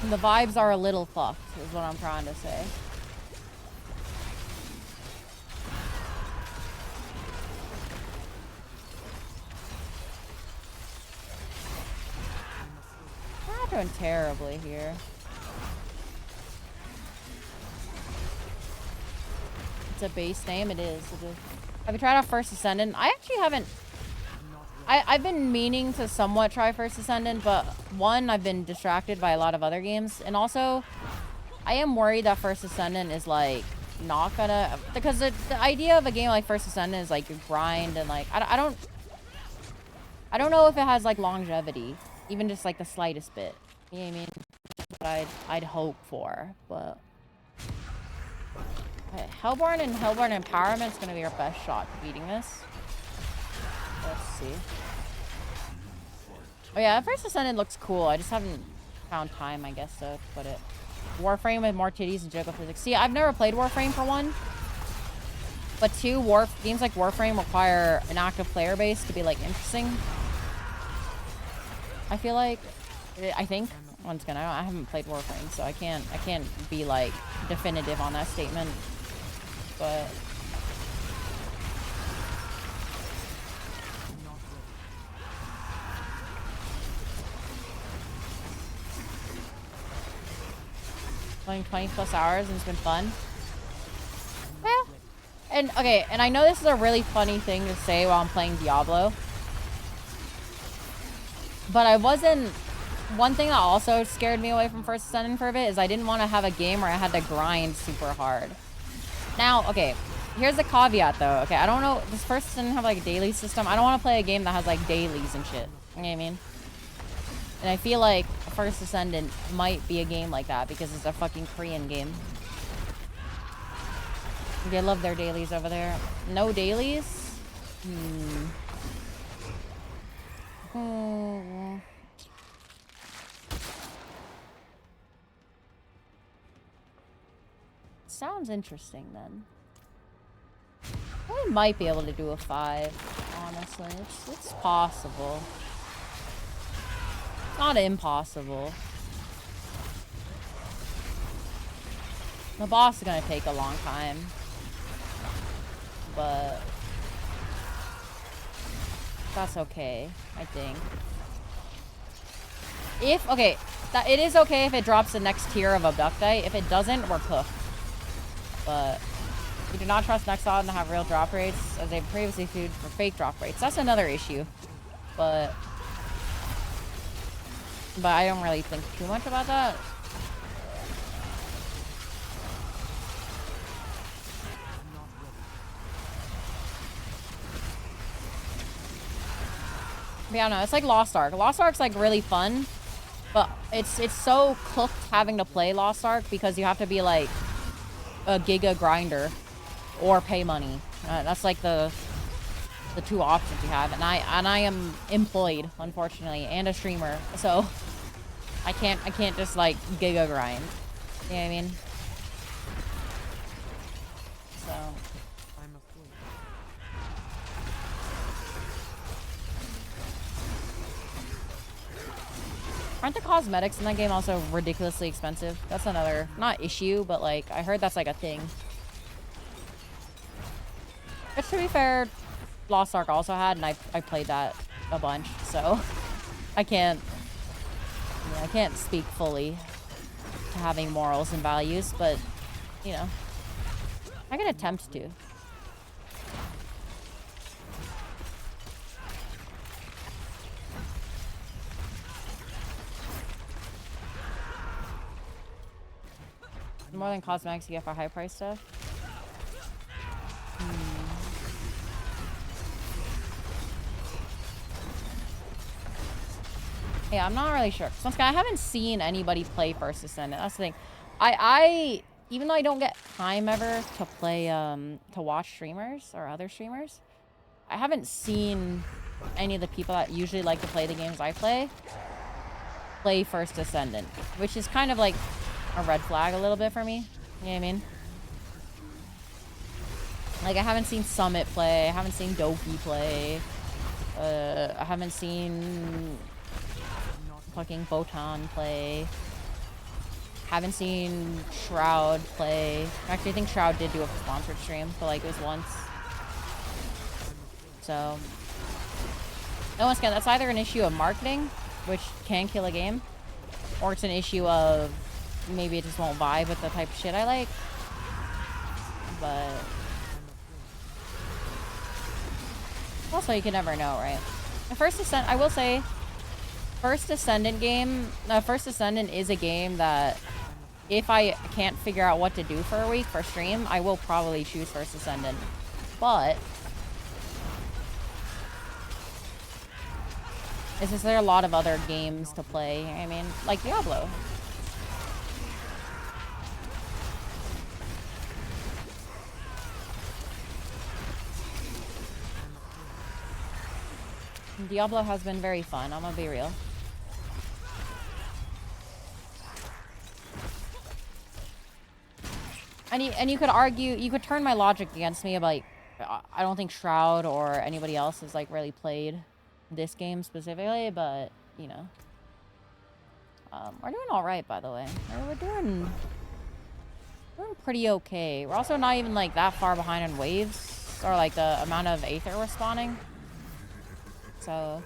And the vibes are a little fucked, is what I'm trying to say. We're not doing terribly here. It's a base name, it is. Have you tried out First Ascendant? I actually haven't. I've been meaning to somewhat try First Ascendant, but one, I've been distracted by a lot of other games. And also, I am worried that First Ascendant is, like, not gonna... Because the idea of a game like First Ascendant is, like, grind and, like... I don't know if it has, like, longevity. Even just, like, the slightest bit. You know what I mean? What I'd hope for, but... Okay, Hellborn and Hellborn Empowerment is gonna be our best shot to beating this. Let's see. Oh yeah, First Ascendant looks cool. I just haven't found time, I guess, to put it. Warframe with more titties and juggle physics. See, I've never played Warframe for one. But two, games like Warframe require an active player base to be, like, interesting. I feel like... I think. Once again, I haven't played Warframe, so I can't be, like, definitive on that statement. But... playing 20 plus hours and it's been fun. Yeah. And okay, and I know this is a really funny thing to say while I'm playing Diablo. But I wasn't... One thing that also scared me away from First Ascendant for a bit is I didn't want to have a game where I had to grind super hard. Now, okay, here's the caveat though. Okay, I don't know, does First Ascendant have like a daily system? I don't want to play a game that has like dailies and shit. You know what I mean? And I feel like First Ascendant might be a game like that because it's a fucking Korean game. They love their dailies over there. No dailies? Sounds interesting then. I might be able to do a 5, honestly. It's possible. Not impossible. The boss is gonna take a long time. But that's okay, I think. It is okay if it drops the next tier of Abductite. If it doesn't, we're cooked. But we do not trust Nexon to have real drop rates, as they've previously sued for fake drop rates. That's another issue. But I don't really think too much about that. But yeah, no, it's like Lost Ark. Lost Ark's like really fun, but it's so cooked having to play Lost Ark because you have to be like a giga grinder or pay money. That's like the two options you have, and I am employed, unfortunately, and a streamer, so I can't just like giga grind. You know what I mean? So Aren't the cosmetics in that game also ridiculously expensive? That's another, not issue, but like, I heard that's like a thing. Which, to be fair, Lost Ark also had, and I played that a bunch, so I can't speak fully to having morals and values, but, you know, I can attempt to. More than cosmetics you get for high price stuff. Yeah, I'm not really sure. Once again, I haven't seen anybody play First Ascendant. That's the thing. I even though I don't get time ever to play to watch streamers or other streamers, I haven't seen any of the people that usually like to play the games I play First Ascendant, which is kind of like a red flag a little bit for me. You know what I mean? Like, I haven't seen Summit play. I haven't seen Doki play. I haven't seen fucking Botan play. Haven't seen Shroud play. Actually, I think Shroud did do a sponsored stream, but like it was once. So, and once again, that's either an issue of marketing, which can kill a game, or it's an issue of maybe it just won't vibe with the type of shit I like. But also, you can never know, right? The First Ascendant, I will say, First Ascendant is a game that if I can't figure out what to do for a week for stream, I will probably choose First Ascendant. But it's just there are a lot of other games to play. I mean, like Diablo. Diablo has been very fun, I'm gonna be real. And you could argue, you could turn my logic against me about, like, I don't think Shroud or anybody else has, like, really played this game specifically, but, you know. We're doing alright, by the way. We're doing pretty okay. We're also not even, like, that far behind on waves, or, like, the amount of Aether we're spawning. So,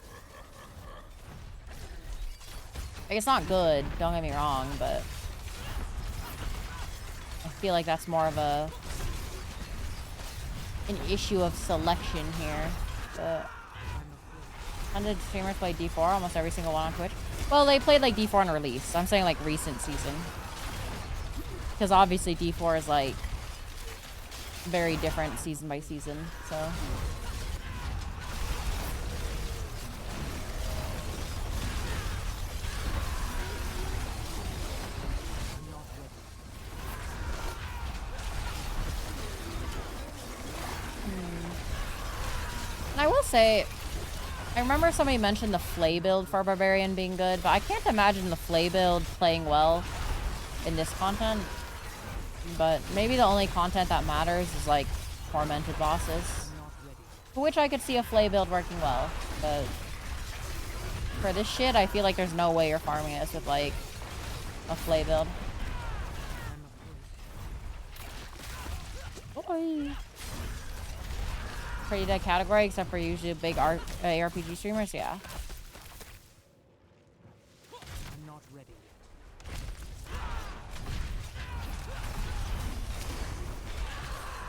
like, it's not good, don't get me wrong, but I feel like that's more of an issue of selection here. But 100 streamers play D4, almost every single one on Twitch. Well, they played like D4 on release. I'm saying like recent season, because obviously D4 is like very different season by season. So. I will say, I remember somebody mentioned the Flay build for Barbarian being good, but I can't imagine the Flay build playing well in this content. But maybe the only content that matters is like tormented bosses, for which I could see a Flay build working well. But for this shit, I feel like there's no way you're farming this with like a Flay build. Oh, pretty dead category, except for usually big ARPG streamers, yeah. I'm not ready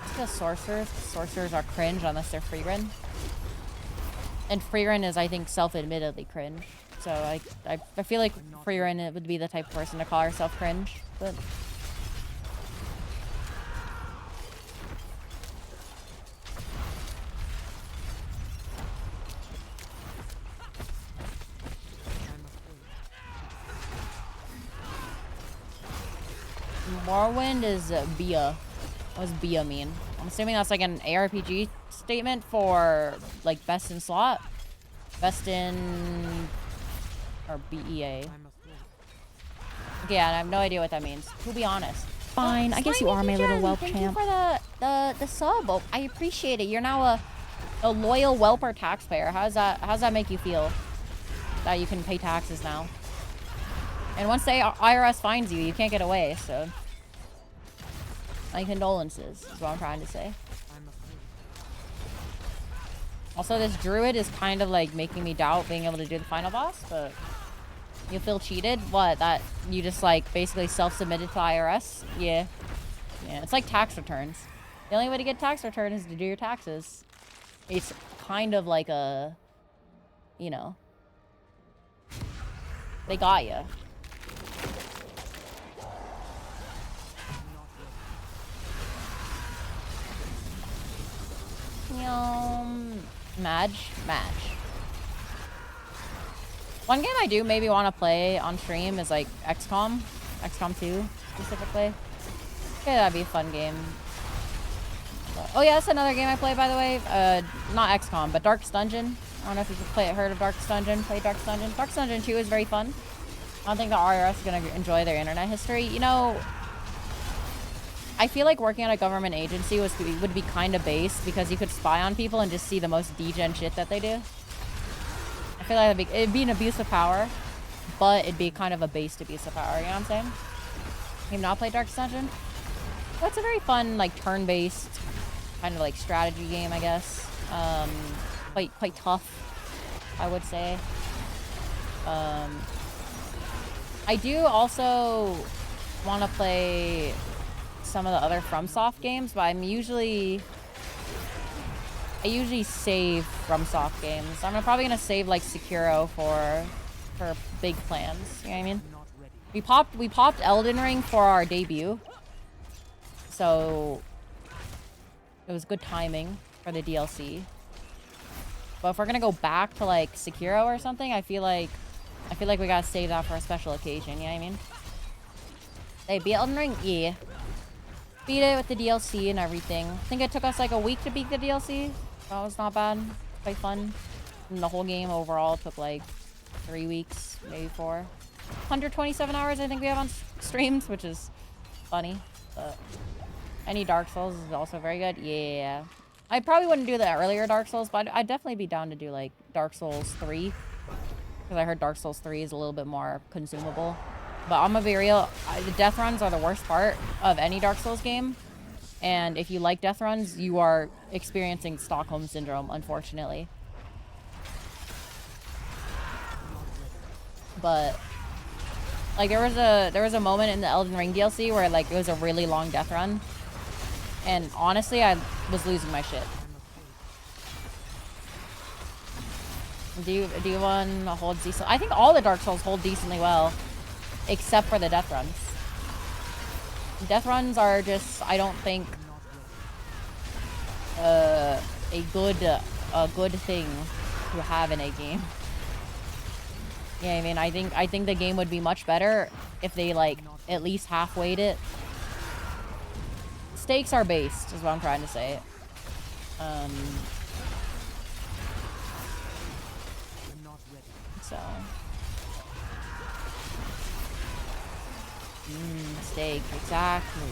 It's the sorcerers. Sorcerers are cringe unless they're free run. And free run is, I think, self-admittedly cringe. So I feel like free run would be the type of person to call herself cringe, but. Morrowind is Bia. What does Bia mean? I'm assuming that's like an ARPG statement for like best in slot, best in, or BEA. Okay, yeah, I have no idea what that means. To be honest. Fine, I guess you are my little whelp champ. Thank you for the sub. Oh, I appreciate it. You're now a loyal whelper taxpayer. How's that make you feel? That you can pay taxes now? And once the IRS finds you, you can't get away, so... My condolences, is what I'm trying to say. I'm afraid. Also, this druid is kind of like making me doubt being able to do the final boss, but... You feel cheated? What? That you just like basically self-submitted to IRS? Yeah. Yeah, it's like tax returns. The only way to get tax return is to do your taxes. It's kind of like a... You know... They got you. Madge. One game I do maybe want to play on stream is like XCOM 2 specifically. Okay, that'd be a fun game. Oh yeah, that's another game I play, by the way. Not XCOM, but Darkest Dungeon. I don't know if you've heard of Darkest Dungeon. Play Darkest Dungeon. Darkest Dungeon 2 is very fun. I don't think the RRS is gonna enjoy their internet history. You know, I feel like working at a government agency would be kind of base because you could spy on people and just see the most degen shit that they do. I feel like it'd be an abuse of power, but it'd be kind of a based abuse of power, you know what I'm saying? You've not played Darkest Dungeon? Well, it's a very fun, like, turn-based, kind of like strategy game, I guess. Quite tough, I would say. I do also want to play some of the other FromSoft games, but I usually save FromSoft games. I'm probably gonna save like Sekiro for big plans. You know what I mean? We popped Elden Ring for our debut, so it was good timing for the DLC. But if we're gonna go back to like Sekiro or something, I feel like we gotta save that for a special occasion. You know what I mean? Hey, beat Elden Ring? Yeah. Beat it with the DLC and everything. I think it took us like a week to beat the DLC. That was not bad. Quite fun. And the whole game overall took like 3 weeks, maybe 4. 127 hours I think we have on streams, which is funny. But any Dark Souls is also very good. Yeah. I probably wouldn't do the earlier Dark Souls, but I'd definitely be down to do like Dark Souls 3. Because I heard Dark Souls 3 is a little bit more consumable. But I'm gonna be real, the death runs are the worst part of any Dark Souls game. And if you like death runs, you are experiencing Stockholm Syndrome, unfortunately. But like there was a moment in the Elden Ring DLC where like it was a really long death run. And honestly, I was losing my shit. Do you want to hold decent? I think all the Dark Souls hold decently well, except for the death runs. Death runs are just, I don't think, a good thing to have in a game. Yeah, I mean, I think the game would be much better if they like at least halfwayed it. Stakes are based, is what I'm trying to say. So. Steak, exactly.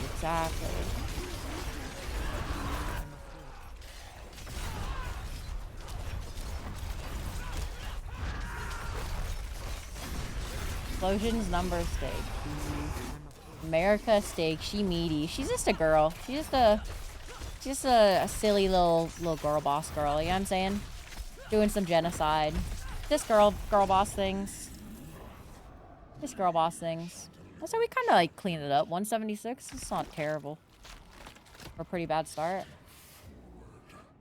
Explosions number steak. America steak, she meaty. She's just a girl. She's just a silly little girl boss girl, you know what I'm saying? Doing some genocide. Just girl boss things. Just girl boss things. So we kind of like cleaned it up. 176. It's not terrible. For a pretty bad start.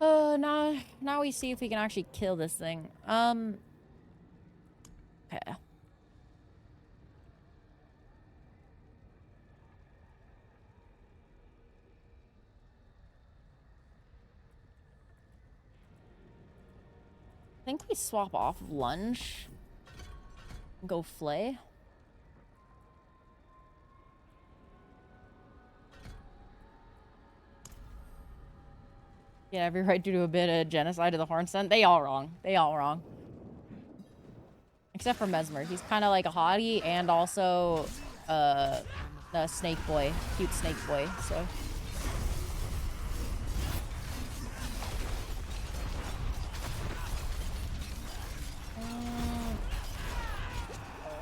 Now we see if we can actually kill this thing. Okay. I think we swap off lunge. Go flay. Yeah, every right to do a bit of genocide of the Hornstone. They all wrong. Except for Mesmer. He's kind of like a hottie and also the snake boy. Cute snake boy, so.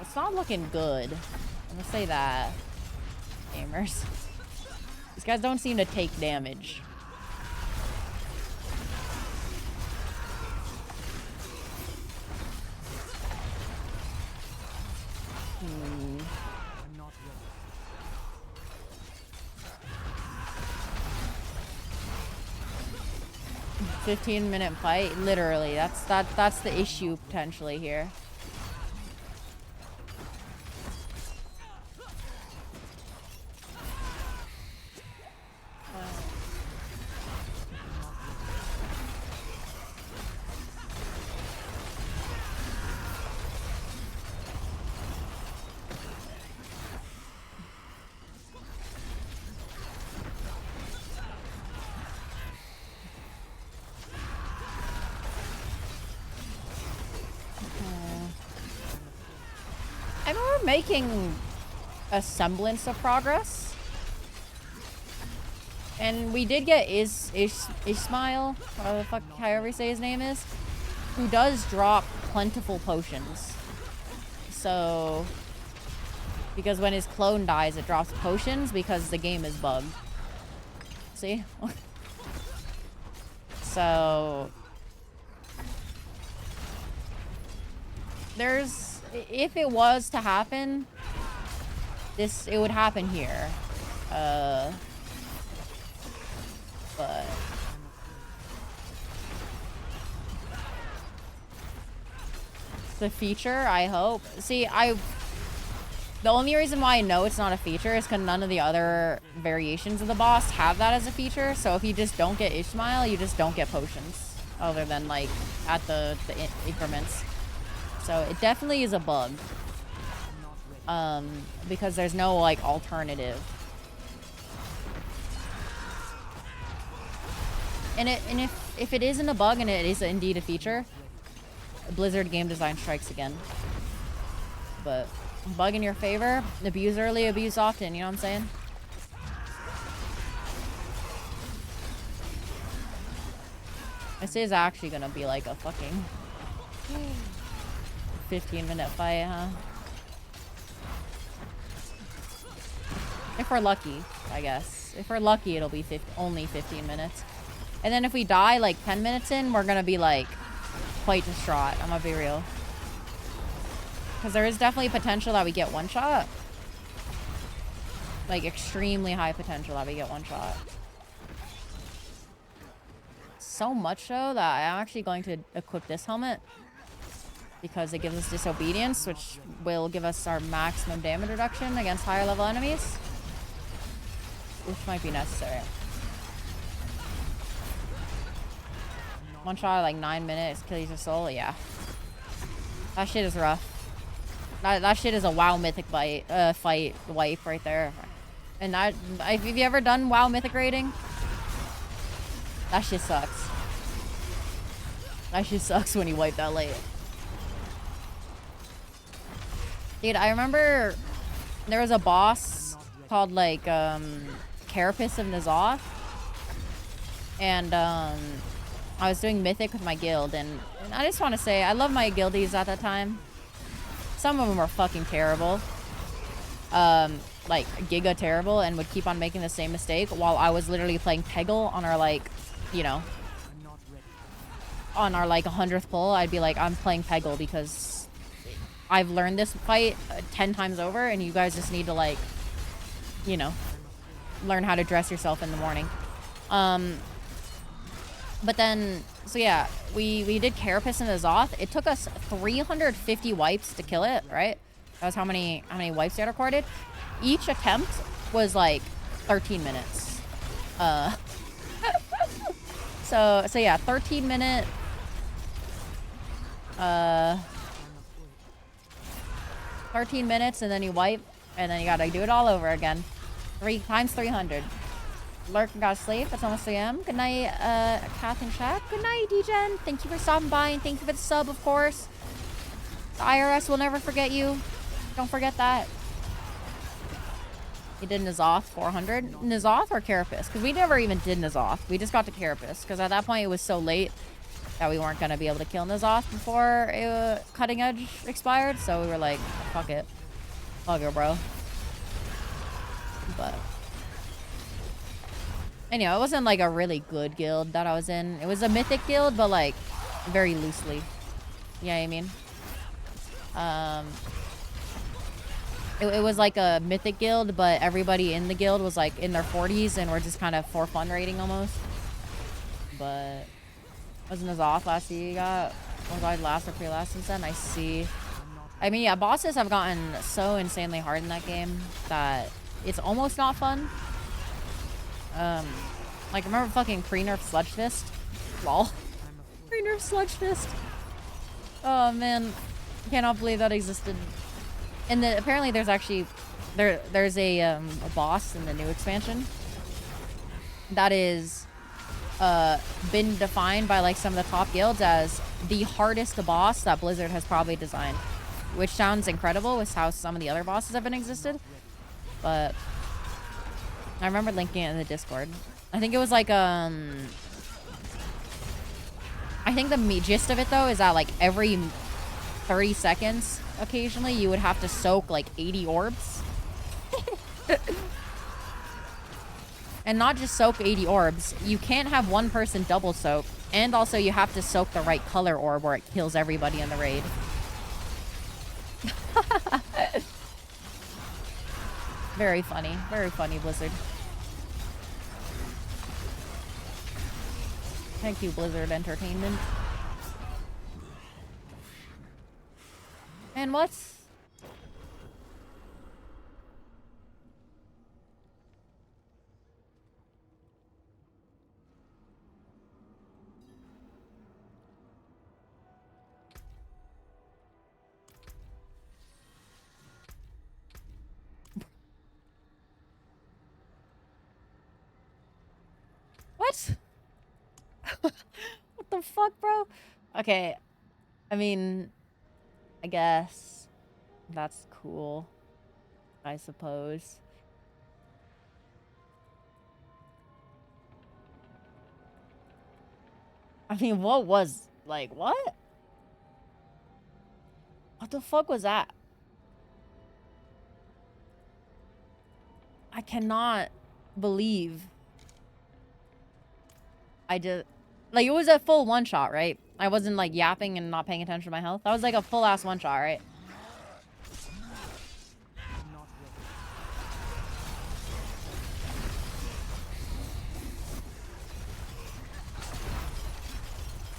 It's not looking good. I'm gonna say that, gamers. These guys don't seem to take damage. I'm not ready. 15-minute fight, literally. That's the issue potentially here. I mean, we're making a semblance of progress. And we did get Ismail, however you say his name is, who does drop plentiful potions. So, because when his clone dies, it drops potions because the game is bugged. See? So, there's, if it was to happen, it would happen here. But the feature, I hope. See, the only reason why I know it's not a feature is because none of the other variations of the boss have that as a feature. So if you just don't get Ishmael, you just don't get potions, other than like at the increments. So it definitely is a bug. Because there's no like alternative. And if it isn't a bug and it is indeed a feature, Blizzard game design strikes again. But bug in your favor, abuse early, abuse often, you know what I'm saying? This is actually gonna be like a fucking 15-minute fight, huh? If we're lucky, I guess. If we're lucky, it'll be only 15 minutes. And then if we die like 10 minutes in, we're gonna be like quite distraught. I'm gonna be real. Because there is definitely potential that we get one shot. Like extremely high potential that we get one shot. So much so that I'm actually going to equip this helmet. Because it gives us disobedience, which will give us our maximum damage reduction against higher level enemies. Which might be necessary. One shot like 9 minutes, kills your soul, yeah. That shit is rough. That shit is a WoW Mythic fight wipe right there. And have you ever done WoW Mythic raiding? That shit sucks. That shit sucks when you wipe that late. Dude, I remember there was a boss called like Carapace of N'Zoth. And I was doing Mythic with my guild, and I just want to say, I love my guildies at that time. Some of them were fucking terrible. Like, giga terrible, and would keep on making the same mistake while I was literally playing Peggle on our, like, you know, on our, like, 100th pull. I'd be like, I'm playing Peggle because I've learned this fight 10 times over, and you guys just need to, like, you know, learn how to dress yourself in the morning. But then, so yeah, we did Carapace and N'Zoth. It took us 350 wipes to kill it, right? That was how many wipes we had recorded. Each attempt was like 13 minutes. So yeah, 13-minute. 13 minutes, and then you wipe, and then you gotta do it all over again. 3 times 300. Lurk and gotta sleep. It's almost 3 a.m. Good night, Kath and Shaq. Good night, DGen. Thank you for stopping by, and thank you for the sub, of course. The IRS will never forget you. Don't forget that. You did N'Zoth 400. N'Zoth or Carapace? Because we never even did N'Zoth. We just got to Carapace. Because at that point, it was so late that we weren't going to be able to kill N'Zoth before Cutting Edge expired. So we were like, fuck it. Bugger, bro. But anyway, it wasn't like a really good guild that I was in. It was a mythic guild, but like very loosely. You know what I mean? It was like a mythic guild, but everybody in the guild was like in their 40s and we're just kind of for fun rating almost. But wasn't as off last year you got. Was I last or pre-last since then? I see. I mean, yeah, bosses have gotten so insanely hard in that game that it's almost not fun. Like, remember fucking pre-nerf Sludge Fist? Lol. Pre-nerf Sludge Fist. Oh, man. I cannot believe that existed. And then apparently there's actually... There's a boss in the new expansion that is been defined by, like, some of the top guilds as the hardest boss that Blizzard has probably designed. Which sounds incredible with how some of the other bosses have been existed. But I remember linking it in the Discord. I think it was like, I think the gist of it, though, is that, like, every 30 seconds, occasionally, you would have to soak, like, 80 orbs. And not just soak 80 orbs. You can't have one person double soak. And also, you have to soak the right color orb where it kills everybody in the raid. Very funny. Very funny, Blizzard. Thank you, Blizzard Entertainment. And what's... What? What the fuck, bro? Okay. I mean, I guess that's cool, I suppose. I mean, what was, like, what? What the fuck was that? I cannot believe I did... Like, it was a full one-shot, right? I wasn't, like, yapping and not paying attention to my health. That was, like, a full-ass one-shot, right?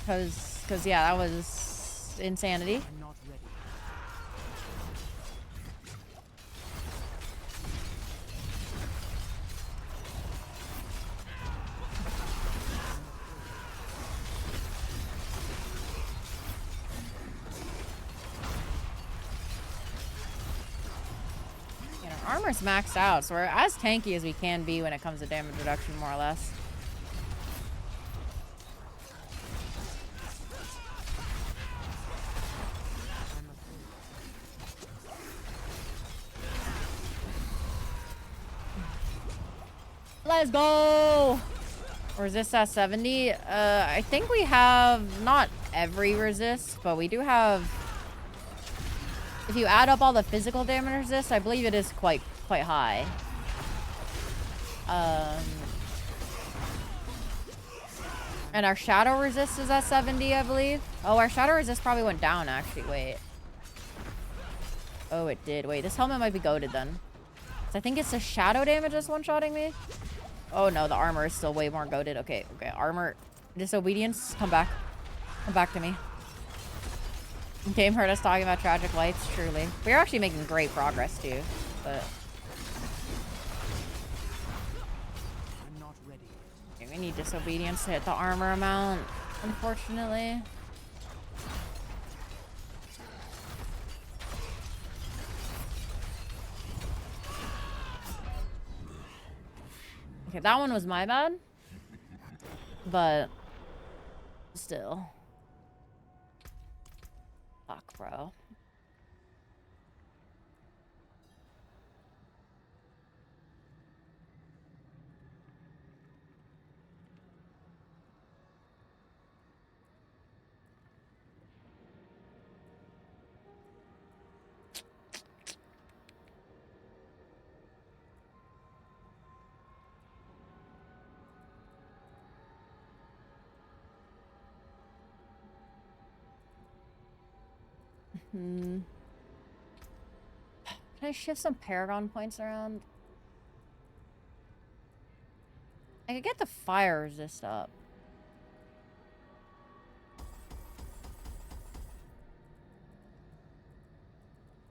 Cause yeah, that was insanity. I'm not ready. You know, armor's maxed out, so we're as tanky as we can be when it comes to damage reduction, more or less. Let's go! Resist at 70. I think we have not every resist, but we do have... If you add up all the physical damage resist, I believe it is quite high. And our shadow resist is at 70, I believe. Oh, our shadow resist probably went down, actually. Wait. Oh, it did. Wait, this helmet might be goated then. So I think it's the shadow damage that's one-shotting me. Oh no, the armor is still way more goated. Okay, armor. Disobedience, come back. Come back to me. Game heard us talking about tragic lights, truly. We're actually making great progress too, but... I'm not ready. Okay, we need disobedience to hit the armor amount, unfortunately. Okay, that one was my bad. But still. Fuck, bro. Can I shift some Paragon points around? I could get the fire resist up.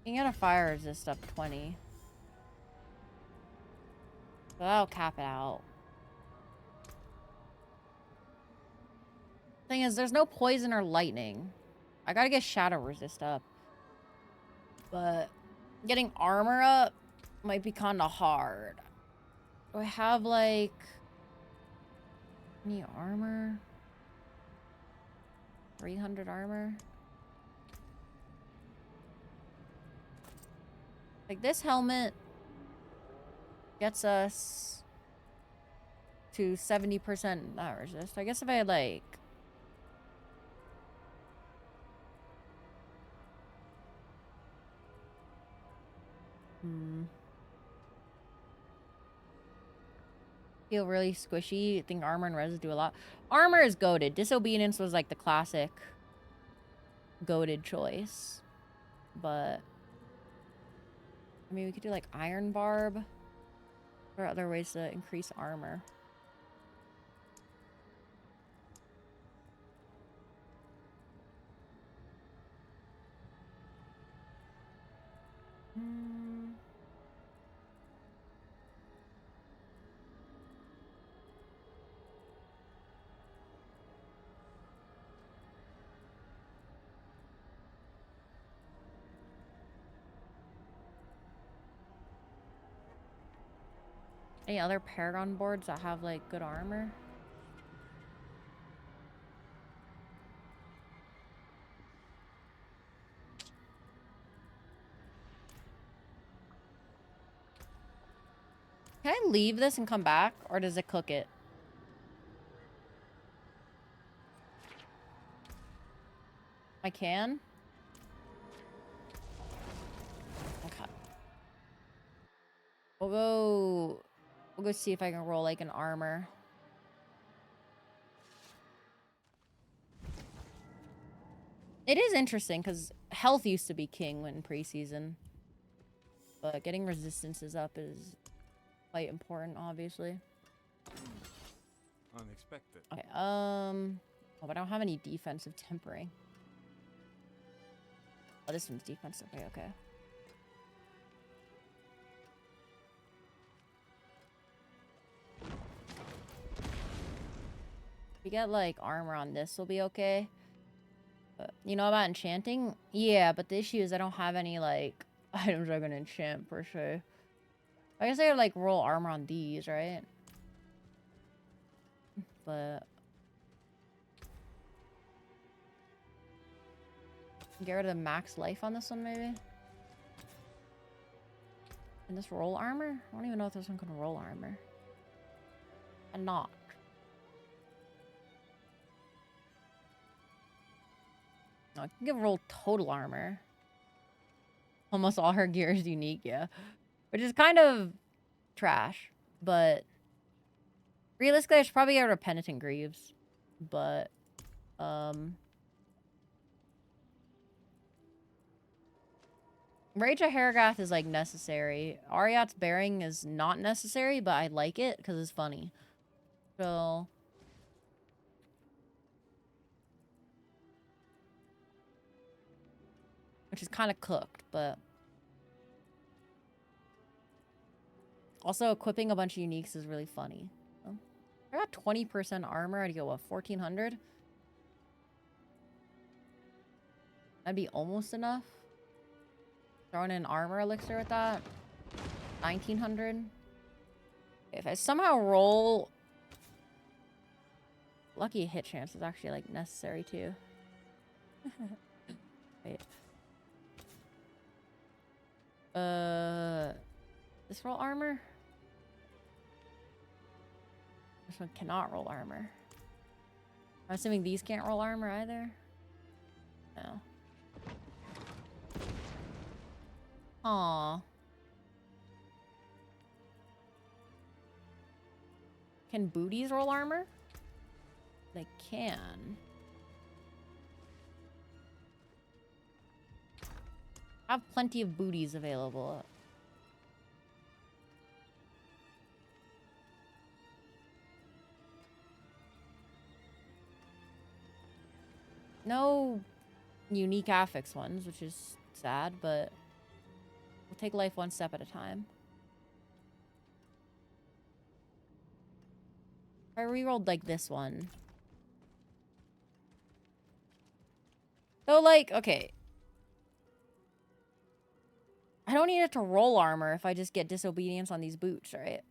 You can get a fire resist up 20. So that'll cap it out. Thing is, there's no poison or lightning. I gotta get shadow resist up. But getting armor up might be kinda hard. Do I have, like... any armor? 300 armor? Like, this helmet gets us to 70% not resist. I guess if I had, like... feel really squishy. I think armor and res do a lot. Armor is goated. Disobedience was like the classic goated choice. But I mean, we could do like iron barb. Or other ways to increase armor. Any other Paragon boards that have like good armor? Can I leave this and come back, or does it cook it? I can? Okay. We'll go see if I can roll like an armor. It is interesting because health used to be king when preseason. But getting resistances up is quite important, obviously. Unexpected. Okay, oh, but I don't have any defensive tempering. Oh, this one's defensive. Okay. If we get, like, armor on this, will be okay. But, you know about enchanting? Yeah, but the issue is I don't have any, like, items I can enchant, per se. I guess I could, like, roll armor on these, right? But... get rid of the max life on this one, maybe? Can this roll armor? I don't even know if this one can roll armor. And not. No, I can roll total armor. Almost all her gear is unique, yeah. Which is kind of trash. But realistically, I should probably get rid of Penitent Greaves. But, Rage of Haragath is, like, necessary. Ariat's Bearing is not necessary, but I like it because it's funny. So... which is kind of cooked, but... also, equipping a bunch of uniques is really funny. So, I got 20% armor. I'd go, what, 1,400? That'd be almost enough. Throwing in armor elixir with that. 1,900. If I somehow roll... lucky hit chance is actually, like, necessary, too. Wait. This roll armor? This one cannot roll armor. I'm assuming these can't roll armor either? No. Aww. Can booties roll armor? They can. Have plenty of booties available. No unique affix ones, which is sad, but we'll take life one step at a time. I rerolled like this one. So like, okay. I don't need it to roll armor if I just get disobedience on these boots, right?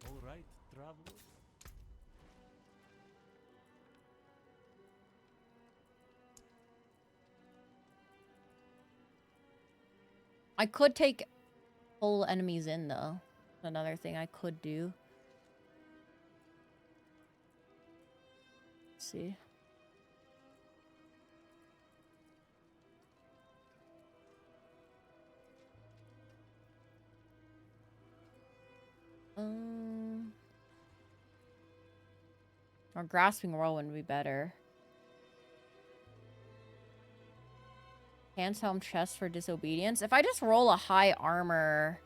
All right, traveler. I could take full enemies in though. Another thing I could do. Let's see. Or grasping whirlwind would be better. Hands, helm, chest for disobedience. If I just roll a high armor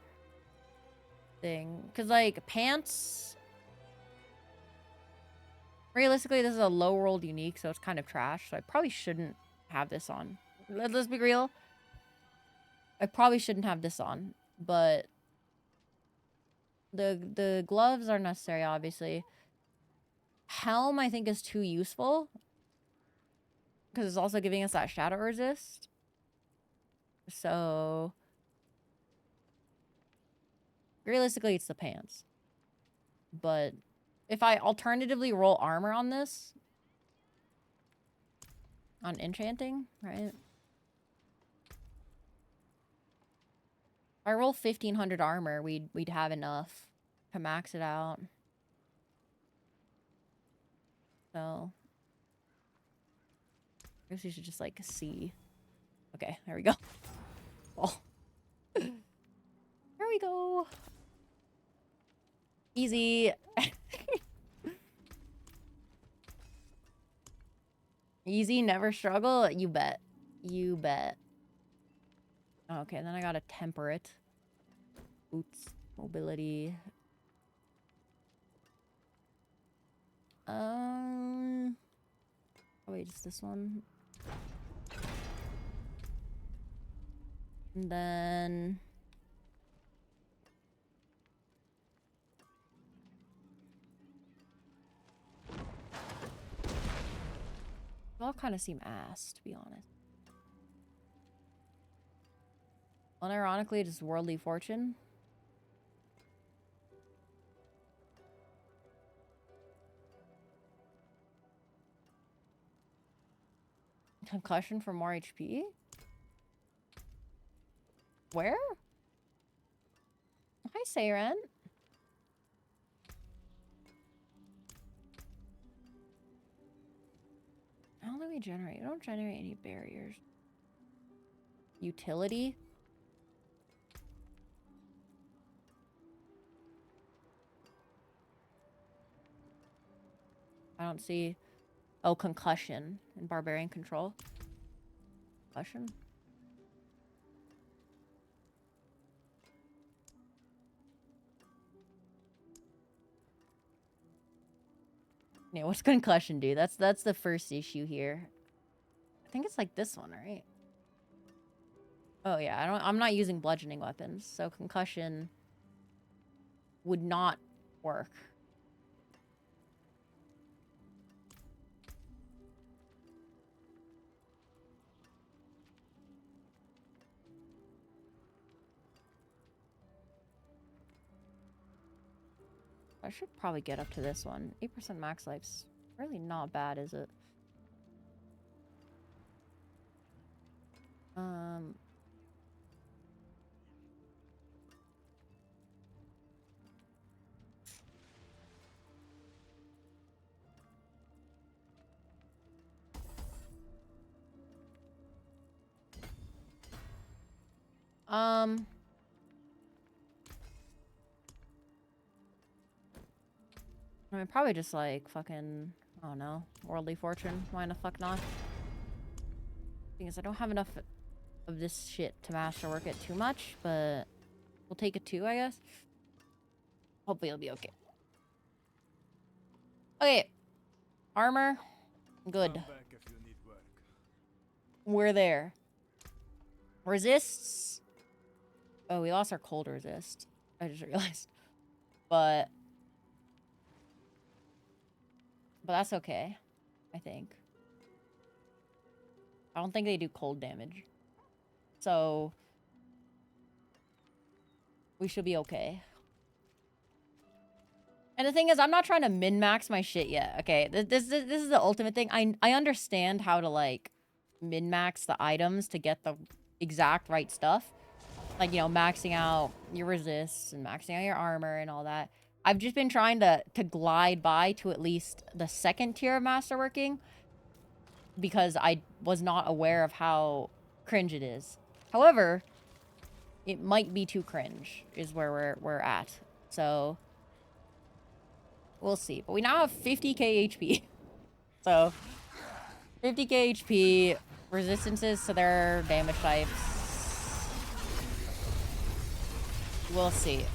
thing, because like pants, realistically this is a low rolled unique, so it's kind of trash, so I probably shouldn't have this on. Let's be real, I probably shouldn't have this on, but the gloves are necessary, obviously. Helm I think is too useful because it's also giving us that shadow resist, so realistically it's the pants. But if I alternatively roll armor on this, on enchanting, right? If I roll 1500 armor, we'd have enough to max it out. So I guess we should just like see. Okay, there we go. Oh. There we go. Easy. Easy, never struggle. You bet. You bet. Okay, then I gotta temper it. Boots, mobility. Oh wait, just this one. And then they all kind of seem ass, to be honest. Unironically, just worldly fortune. Concussion for more HP? Where? Hi, Saren. How do we generate? We don't generate any barriers. Utility? I don't see... Oh, concussion and barbarian control. Concussion? Yeah, what's concussion do? That's the first issue here. I think it's like this one, right? Oh yeah, I'm not using bludgeoning weapons, so concussion would not work. I should probably get up to this one. 8% max life's really not bad, is it? I mean, probably just like fucking, I don't know, worldly fortune. Why the fuck not? Thing is, I don't have enough of this shit to masterwork it too much, but we'll take a 2, I guess. Hopefully it'll be okay. Okay. Armor. Good. Come back if you need work. We're there. Resists. Oh, we lost our cold resist. I just realized. But that's okay, I think. I don't think they do cold damage. So we should be okay. And the thing is, I'm not trying to min-max my shit yet. Okay, this is the ultimate thing. I understand how to, like, min-max the items to get the exact right stuff. Like, you know, maxing out your resists and maxing out your armor and all that. I've just been trying to glide by to at least the second tier of masterworking because I was not aware of how cringe it is. However, it might be too cringe is where we're at. So we'll see. But we now have 50k HP. So 50k HP, resistances to their damage types. We'll see.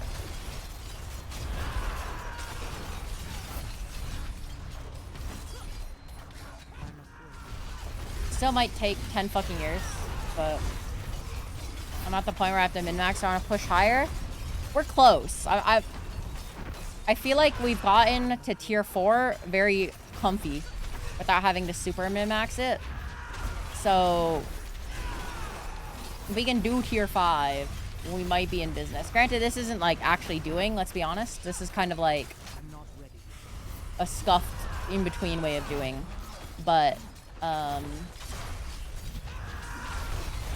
Still might take 10 fucking years, but I'm at the point where I have to min-max. I want to push higher. We're close. I feel like we've gotten to tier 4 very comfy without having to super min-max it. So if we can do tier 5, we might be in business. Granted, this isn't like actually doing, let's be honest. This is kind of like a scuffed in-between way of doing. But,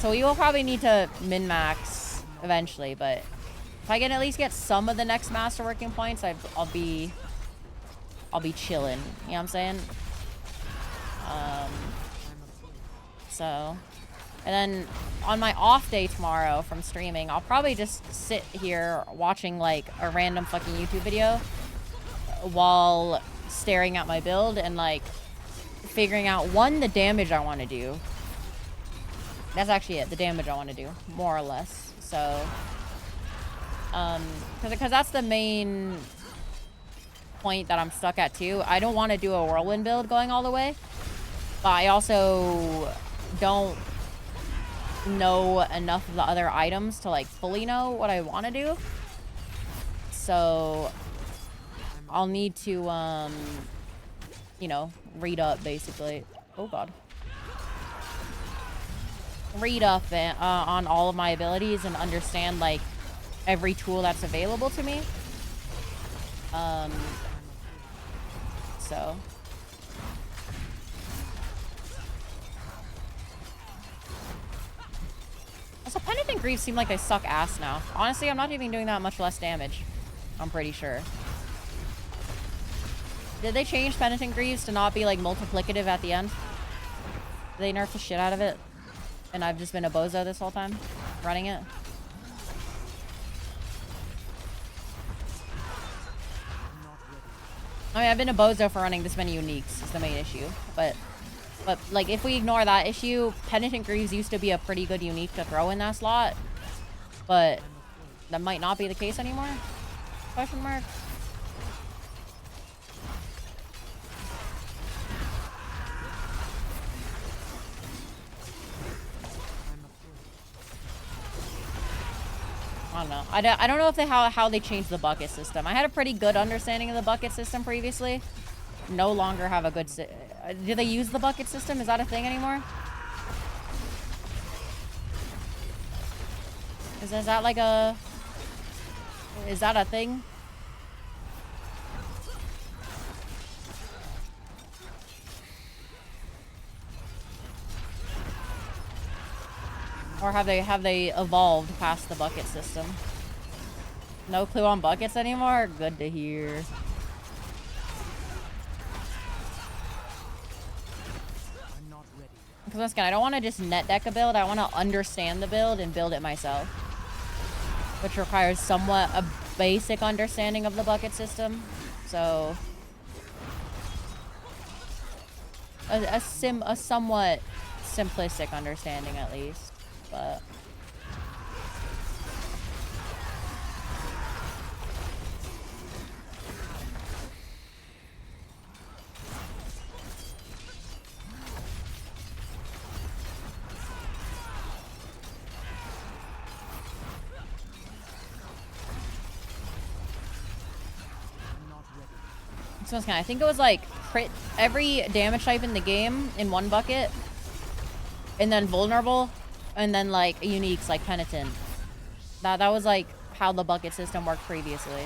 so we will probably need to min-max eventually, but if I can at least get some of the next masterworking points, I'll be chilling. You know what I'm saying? So, and then on my off day tomorrow from streaming, I'll probably just sit here watching like a random fucking YouTube video while staring at my build and like figuring out, one, the damage I want to do. That's actually it, the damage I want to do, more or less. So, because that's the main point that I'm stuck at too. I don't want to do a whirlwind build going all the way, but I also don't know enough of the other items to like fully know what I want to do. So I'll need to, you know, read up basically. Oh god. Read up on all of my abilities and understand like every tool that's available to me. So also, Penitent Greaves seem like they suck ass now. Honestly, I'm not even doing that much less damage. I'm pretty sure. Did they change Penitent Greaves to not be like multiplicative at the end? Did they nerf the shit out of it? And I've just been a bozo this whole time, running it. I mean, I've been a bozo for running this many uniques is the main issue. But like, if we ignore that issue, Penitent Greaves used to be a pretty good unique to throw in that slot. But that might not be the case anymore? Question mark? I don't know. I don't know if how they changed the bucket system. I had a pretty good understanding of the bucket system previously. No longer have a good... do they use the bucket system? Is that a thing anymore? Is that like a... Is that a thing? Or have they evolved past the bucket system? No clue on buckets anymore? Good to hear. Because once again, I don't want to just net deck a build. I want to understand the build and build it myself. Which requires somewhat a basic understanding of the bucket system. So... a somewhat simplistic understanding at least. but I think it was like crit every damage type in the game in one bucket, and then vulnerable, and then like uniques like penitent. That was like how the bucket system worked previously.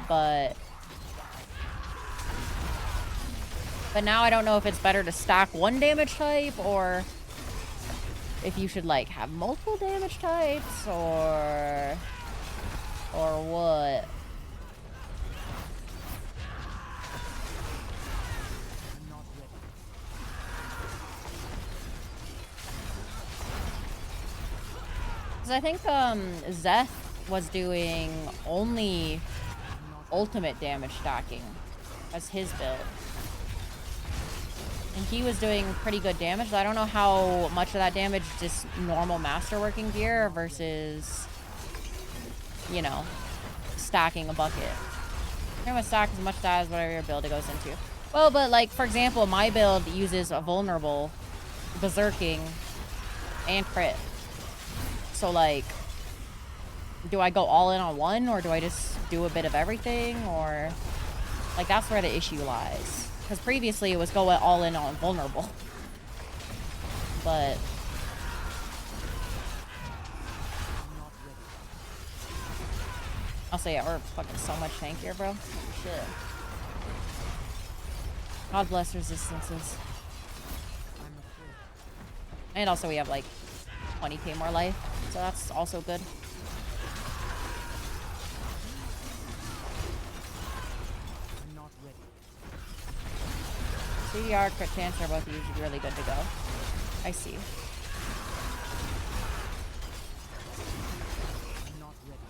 But now I don't know if it's better to stack one damage type or if you should like have multiple damage types or what. I think Zeth was doing only ultimate damage stacking as his build. And he was doing pretty good damage. I don't know how much of that damage just normal masterworking gear versus, you know, stacking a bucket. You're gonna stack as much of that as whatever your build it goes into. Well, but like, for example, my build uses a vulnerable, berserking, and crit. So, like, do I go all in on one, or do I just do a bit of everything, or... Like, that's where the issue lies. Because previously it was go all in on vulnerable. But... I'll say, yeah, we're fucking so much tankier, bro. Shit. God bless resistances. And also we have, like, 20k more life. So that's also good. I'm not ready. CDR, crit chance are both usually really good to go. I see. I'm not ready.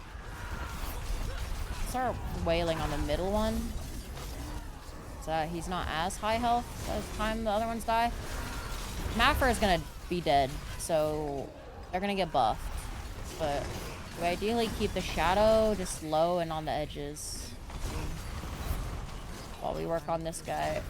Start wailing on the middle one. So he's not as high health by the time the other ones die. Maffer is gonna be dead, so they're gonna get buffed. But we ideally keep the shadow just low and on the edges while we work on this guy.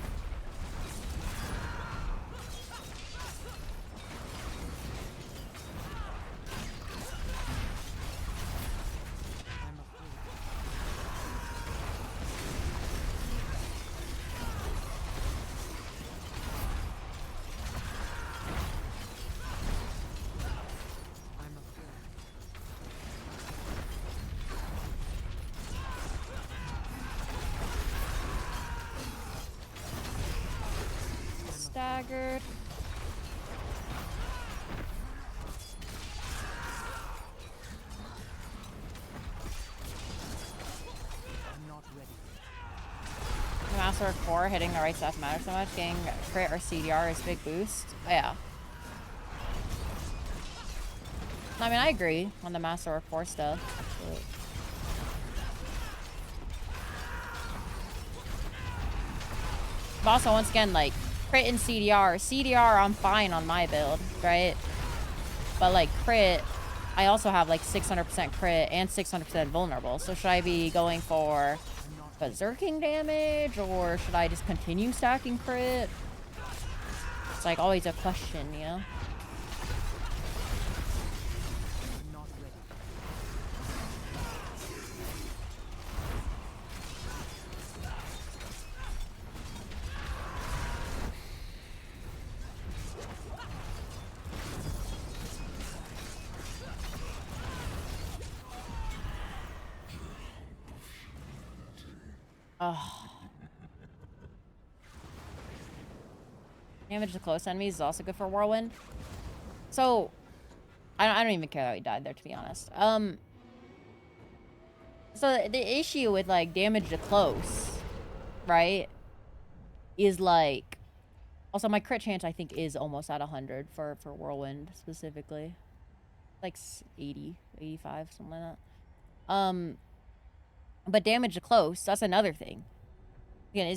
Staggered. I'm not ready. Master Work 4 hitting the right stuff matters so much. Getting crit or CDR is a big boost. Yeah. I mean, I agree on the Master Work 4 stuff. But also, once again, like, crit and CDR. CDR, I'm fine on my build, right? But, like, crit, I also have, like, 600% crit and 600% vulnerable. So should I be going for berserking damage, or should I just continue stacking crit? It's, like, always a question, you know? I'm not ready. Oh. Damage to close enemies is also good for Whirlwind. So, I don't even care that we died there, to be honest. So the issue with, like, damage to close, right, is, like... Also, my crit chance, I think, is almost at 100 for Whirlwind, specifically. Like, 80, 85, something like that. But damage to close, that's another thing. Again,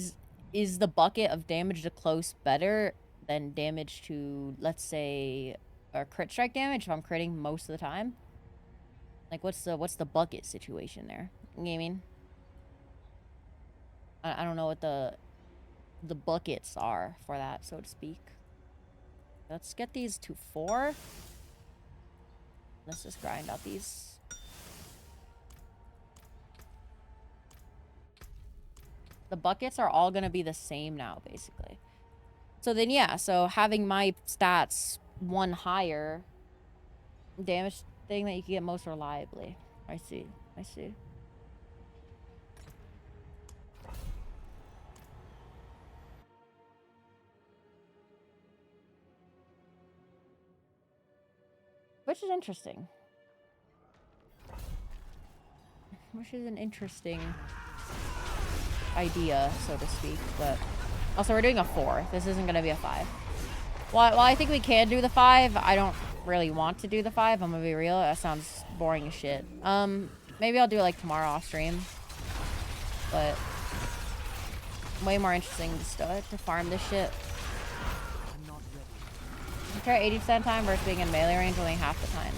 is the bucket of damage to close better than damage to, let's say, or crit strike damage if I'm critting most of the time. Like, what's the bucket situation there? You know what I mean? I don't know what the buckets are for that, so to speak. Let's get these to 4. Let's just grind out these. The buckets are all gonna be the same now, basically. So then, yeah, so having my stats 1 higher damage thing that you can get most reliably. I see. I see. Which is interesting. Which is an interesting idea, so to speak. But also, we're doing a 4. This isn't going to be a 5. While I think we can do the 5, I don't really want to do the 5. I'm going to be real. That sounds boring as shit. Maybe I'll do it like tomorrow off stream. But way more interesting to farm this shit. Try 80% time versus being in melee range only half the time.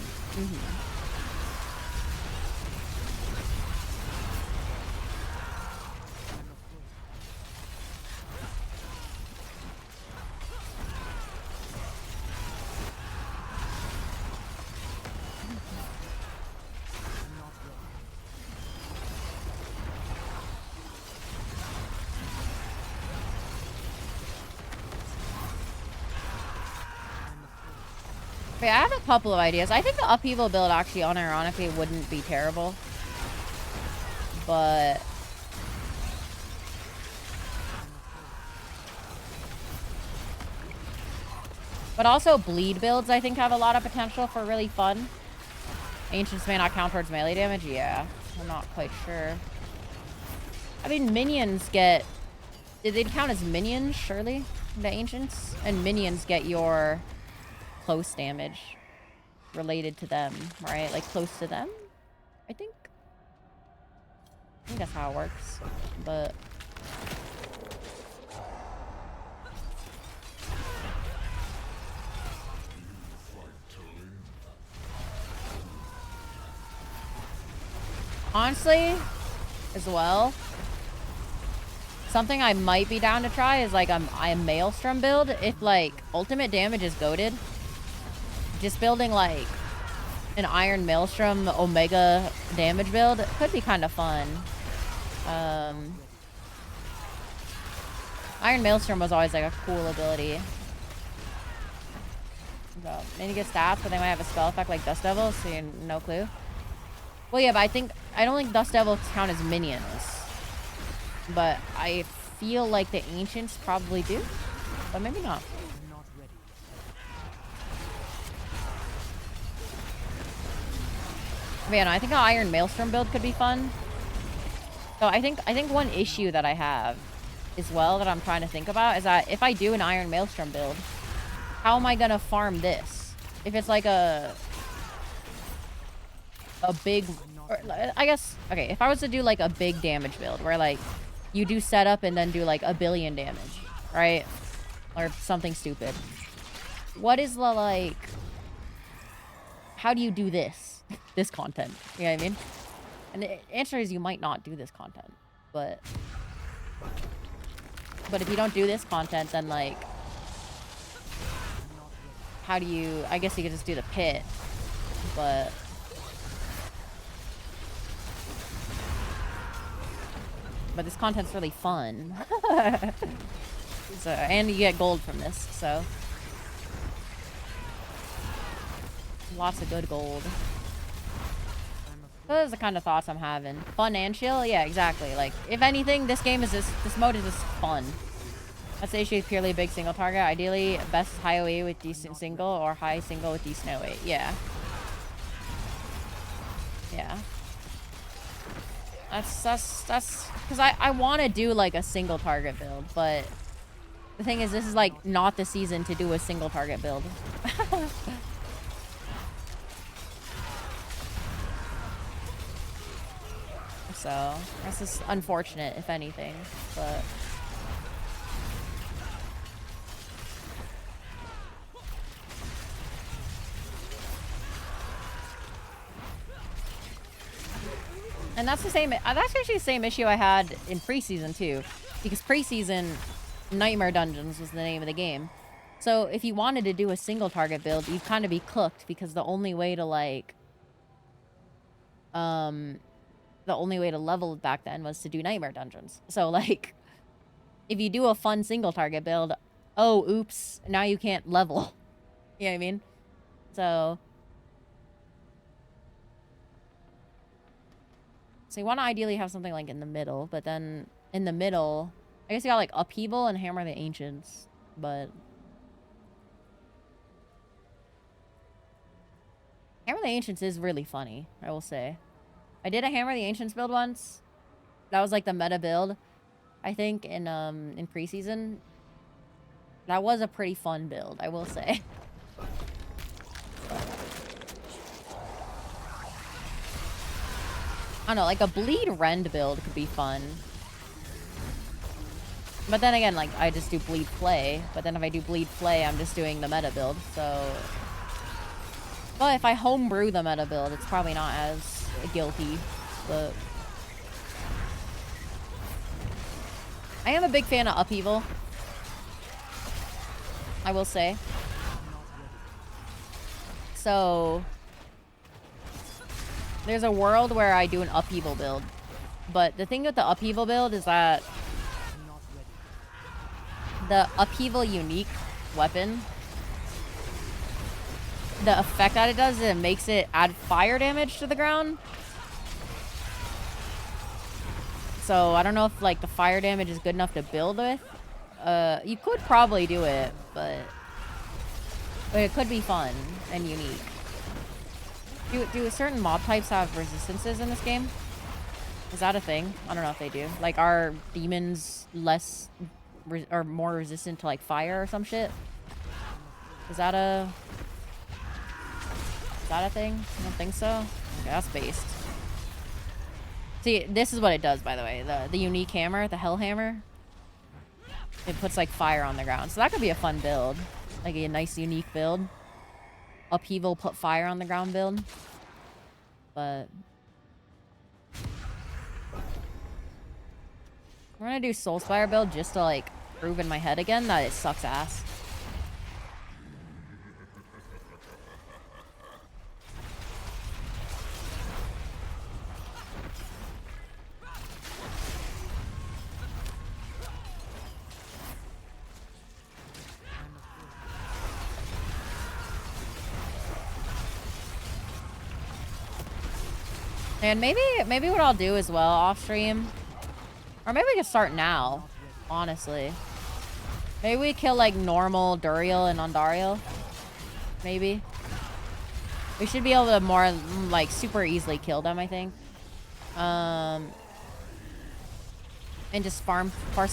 Okay, I have a couple of ideas. I think the upheaval build actually unironically wouldn't be terrible. But also bleed builds I think have a lot of potential for really fun. Ancients may not count towards melee damage. Yeah, I'm not quite sure. I mean, minions get... They'd count as minions, surely? The Ancients? And minions get your close damage related to them, right? Like, close to them, I think that's how it works. But honestly, as well, something I might be down to try is like a Maelstrom build. If like ultimate damage is goated, just building like an Iron Maelstrom Omega damage build could be kind of fun. Iron Maelstrom was always like a cool ability. So, maybe get stats, but they might have a spell effect like Dust Devil, so you no clue. Well, yeah, but I don't think Dust Devils count as minions. But I feel like the Ancients probably do, but maybe not. Man, I think an Iron Maelstrom build could be fun. So I think one issue that I have as well that I'm trying to think about is that if I do an Iron Maelstrom build, how am I gonna farm this? If it's like a big, or I guess, okay, if I was to do like a big damage build where like you do setup and then do like 1 billion damage, right? Or something stupid. What is the like, how do you do this? This content, you know what I mean? And the answer is you might not do this content, but if you don't do this content, then like, how do you, I guess you could just do the pit, but this content's really fun. So, and you get gold from this, so lots of good gold. So those are the kind of thoughts I'm having. Fun and chill? Yeah, exactly. Like, if anything, this game is this mode is just fun. That's the issue with purely big single target. Ideally, best is high OE with decent single or high single with decent OE. Yeah. Yeah. That's because I want to do like a single target build, but the thing is, this is like not the season to do a single target build. So that's just unfortunate, if anything, but And that's the same. That's actually the same issue I had in preseason too, because preseason Nightmare Dungeons was the name of the game. So if you wanted to do a single target build, you'd kind of be cooked because the only way to level back then was to do Nightmare Dungeons. So like, if you do a fun single target build, oh oops, now you can't level. You know what I mean? So you want to ideally have something like in the middle, but then in the middle, I guess you got like Upheaval and Hammer the Ancients, but Hammer the Ancients is really funny, I will say. I did a Hammer the Ancients build once. That was like the meta build, I think, in preseason. That was a pretty fun build, I will say. I don't know, like a Bleed Rend build could be fun. But then again, like, I just do Bleed Play. But then if I do Bleed Play, I'm just doing the meta build, so... But if I homebrew the meta build, it's probably not as guilty, but... I am a big fan of Upheaval. I will say. So... There's a world where I do an Upheaval build. But the thing with the Upheaval build is that the Upheaval unique weapon, the effect that it does is it makes it add fire damage to the ground. So I don't know if like the fire damage is good enough to build with. You could probably do it, but it could be fun and unique. Do certain mob types have resistances in this game? Is that a thing? I don't know if they do. Like, are demons less or more resistant to like fire or some shit? Is that a thing? I don't think so. Okay, that's based. See, this is what it does, by the way. The unique hammer, the Hell Hammer. It puts like fire on the ground, so that could be a fun build, like a nice unique build. Upheaval, put fire on the ground build. But we're gonna do Soulspire build just to like prove in my head again that it sucks ass. And maybe what I'll do as well off stream, or maybe we can start now, honestly. Maybe we kill like normal Duriel and Ondariel. Maybe. We should be able to more like super easily kill them, I think. And just farm for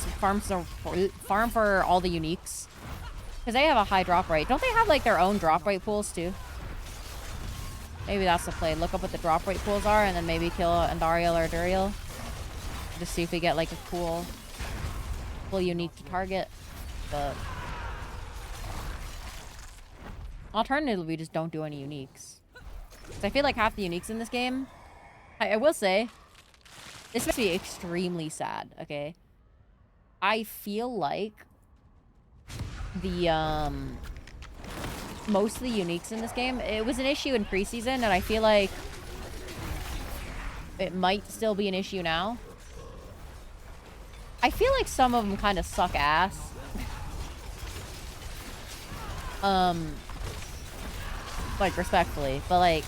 all the uniques. Because they have a high drop rate. Don't they have like their own drop rate pools too? Maybe that's the play. Look up what the drop rate pools are and then maybe kill Andariel or Duriel. Just see if we get like a cool unique to target. But alternatively, we just don't do any uniques. Because I feel like half the uniques in this game, I will say, this makes me extremely sad, okay? I feel like the, most of the uniques in this game, it was an issue in preseason, and I feel like it might still be an issue now. I feel like some of them kind of suck ass. Like, respectfully, but like,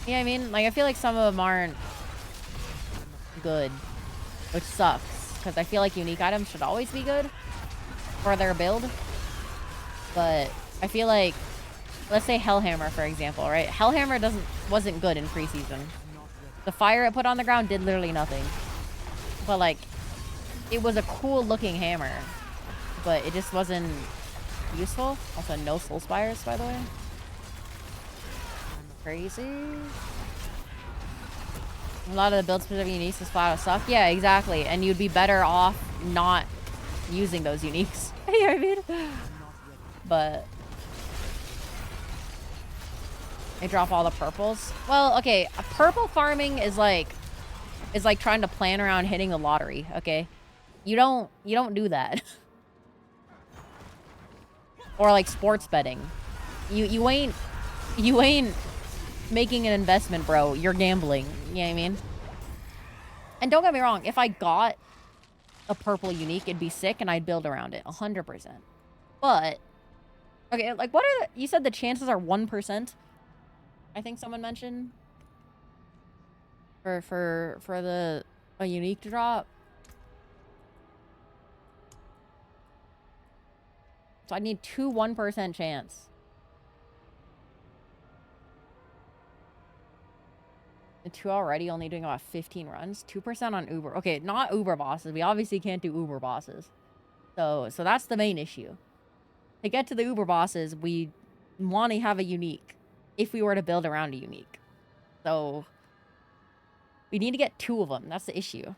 you know what I mean? Like, I feel like some of them aren't good, which sucks, because I feel like unique items should always be good for their build. But I feel like, let's say Hellhammer, for example, right? Hellhammer wasn't good in preseason. The fire it put on the ground did literally nothing. But like, it was a cool looking hammer, but it just wasn't useful. Also, no soul spires, by the way. Crazy. A lot of the build specific uniques is flat out suck. Yeah, exactly. And you'd be better off not using those uniques. You know what I mean? But they drop all the purples. Well, okay, purple farming is like is like trying to plan around hitting the lottery, okay? You don't do that. Or like sports betting. You ain't making an investment, bro. You're gambling. You know what I mean? And don't get me wrong, if I got a purple unique, it'd be sick and I'd build around it 100%. But okay, like what are you said the chances are 1%? I think someone mentioned for a unique to drop. So I need 1% chance. And 2 already, only doing about 15 runs. 2% on Uber. Okay, not Uber bosses. We obviously can't do Uber bosses. So that's the main issue. To get to the Uber bosses, we want to have a unique. If we were to build around a unique. So we need to get 2 of them. That's the issue.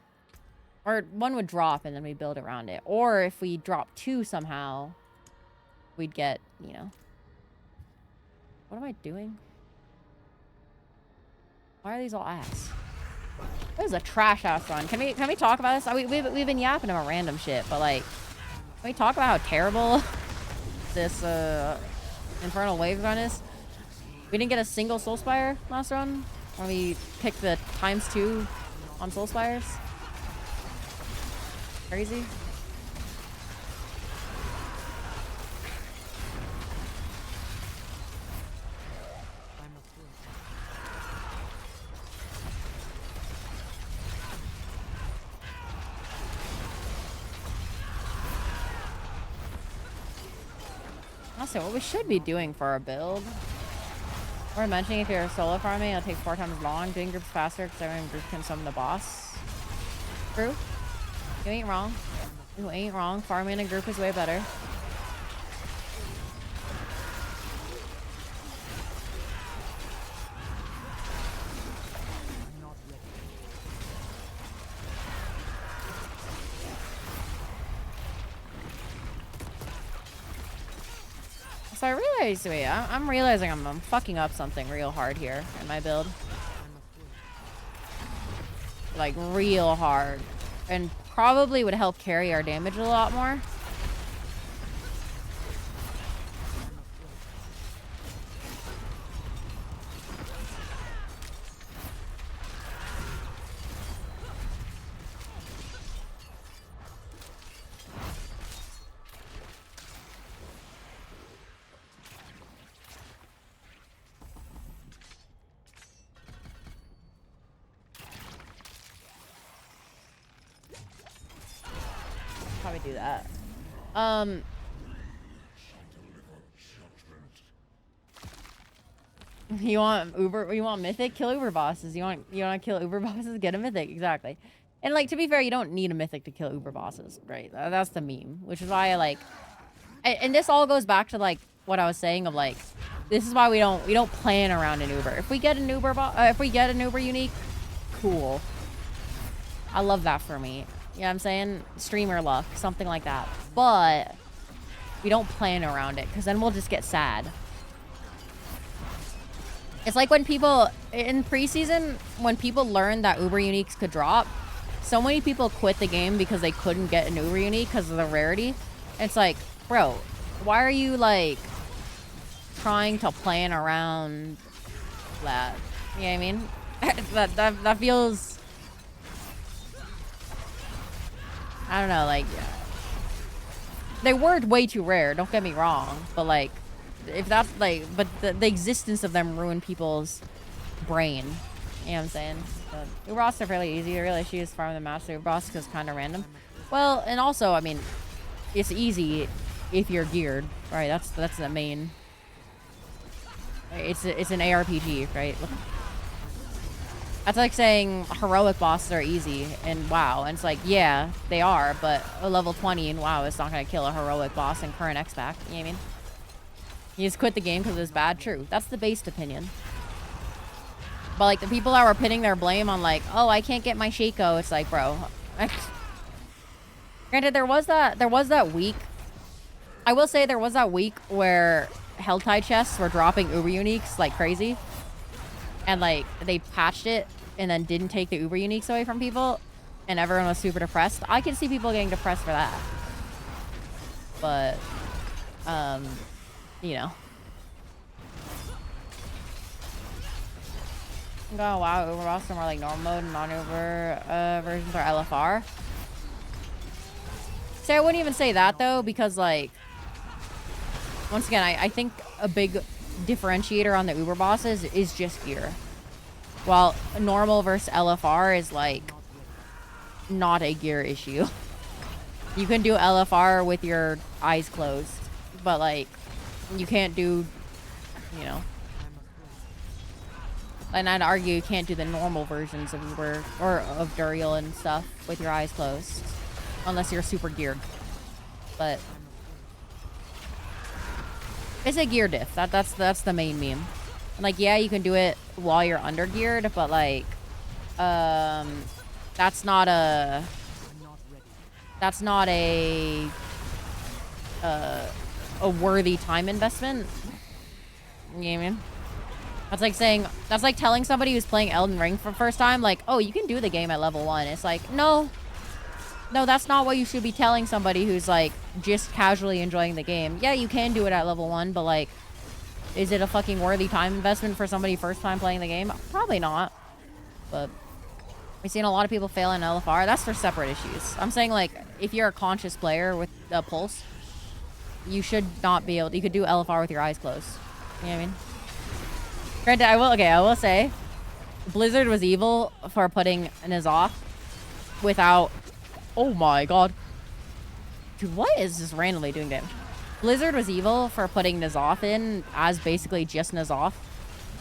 Or 1 would drop and then we build around it. Or if we drop 2 somehow, we'd get, you know. What am I doing? Why are these all ass? This is a trash ass run. Can we talk about this? We've been yapping about random shit, but like, can we talk about how terrible this Infernal Wave run is? We didn't get a single Soul Spire last run when we picked the ×2 on Soul Spires. Crazy. Also, what we should be doing for our build. We're mentioning if you're solo farming, it'll take 4 times long. Doing groups faster because everyone group can summon the boss. True. You ain't wrong. You ain't wrong. Farming in a group is way better. So I realized, wait, I'm realizing I'm fucking up something real hard here in my build. Like, real hard. And probably would help carry our damage a lot more. Probably do that. You want mythic? Kill Uber bosses. You want to kill Uber bosses? Get a mythic. Exactly. And like, to be fair, you don't need a mythic to kill Uber bosses, right? That's the meme, which is why I like, and this all goes back to like what I was saying of like, this is why we don't plan around an Uber. If we get an Uber unique, cool. I love that for me. You know what I'm saying? Streamer luck, something like that. But we don't plan around it because then we'll just get sad. It's like when people in preseason, when people learned that Uber uniques could drop, so many people quit the game because they couldn't get an Uber unique because of the rarity. And it's like, bro, why are you like trying to plan around that? You know what I mean? that feels, I don't know, like, they were way too rare, don't get me wrong, but like, if that's like, but the existence of them ruined people's brain. You know what I'm saying? Uber bosses are fairly easy. The real issue is farming the master Uber boss because it's kind of random. Well, and also, I mean, it's easy if you're geared, right? That's the main. It's an ARPG, right? That's like saying heroic bosses are easy in WoW, and it's like, yeah, they are, but a level 20 in WoW is not gonna kill a heroic boss in current X-Pack. You know what I mean? You just quit the game because it was bad. True. That's the based opinion. But like the people that were pinning their blame on like, oh, I can't get my Shaco. It's like, bro. Granted, there was that week. I will say there was that week where Helltide chests were dropping Uber uniques like crazy. And like they patched it and then didn't take the Uber uniques away from people, and everyone was super depressed. I can see people getting depressed for that. But, you know. Oh, wow, Uber boss are more like normal mode and non-Uber versions are LFR. See, I wouldn't even say that, though, because, like, once again, I think a big differentiator on the Uber bosses is just gear. While normal versus LFR is, like, not a gear issue. You can do LFR with your eyes closed, but, like, you can't do, you know. And I'd argue you can't do the normal versions of Uber or of Duriel and stuff with your eyes closed. Unless you're super geared. But it's a gear diff. That's the main meme. And like, yeah, you can do it while you're under geared, but like that's not a worthy time investment. You know what I mean? That's like telling somebody who's playing Elden Ring for the first time, like, oh, you can do the game at level 1. It's like, no, that's not what you should be telling somebody who's like just casually enjoying the game. Yeah, you can do it at level 1, but like, is it a fucking worthy time investment for somebody first time playing the game? Probably not. But we've seen a lot of people fail in LFR. That's for separate issues. I'm saying, like, if you're a conscious player with a pulse, you should not be able to, you could do LFR with your eyes closed. You know what I mean? Granted, I will say, Blizzard was evil for putting N'Zoth without, oh my god. Dude, what is this randomly doing damage? Blizzard was evil for putting N'Zoth in as basically just N'Zoth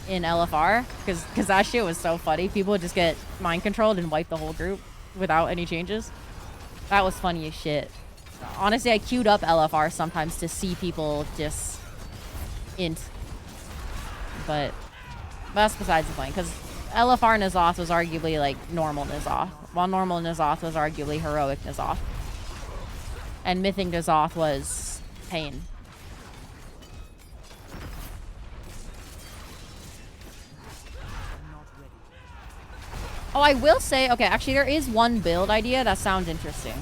in LFR, because that shit was so funny. People would just get mind controlled and wipe the whole group without any changes. That was funny as shit. Honestly, I queued up LFR sometimes to see people just int. But that's besides the point, because LFR N'Zoth was arguably like normal N'Zoth, while normal N'Zoth was arguably heroic N'Zoth. And mythic N'Zoth was pain. Oh, I will say, okay, actually there is one build idea that sounds interesting.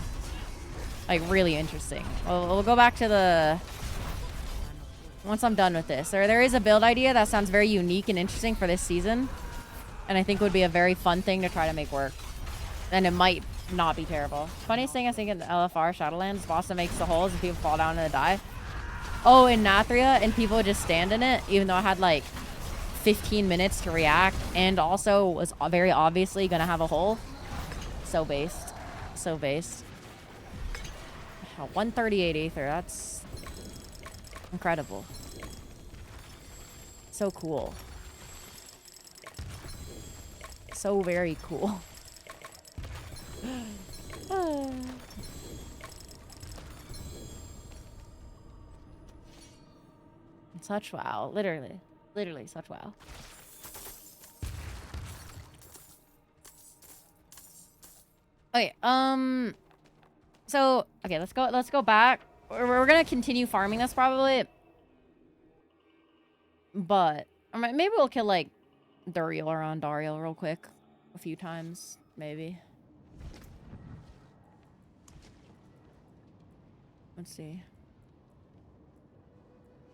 Like, really interesting. We'll go back to the... Once I'm done with this. There is a build idea that sounds very unique and interesting for this season. And I think would be a very fun thing to try to make work. And it might not be terrible. Funniest thing I think in LFR Shadowlands, boss that makes the holes and people fall down and die. Oh, in Nathria, and people just stand in it, even though I had like 15 minutes to react, and also was very obviously gonna have a hole. So based. So based. 138 Aether, that's incredible. So cool. So very cool. Such wow. Literally. Literally such wow. Okay, so okay, let's go back. We're gonna continue farming this probably. But maybe we'll kill like Duriel or Ondariel real quick. A few times, maybe. Let's see.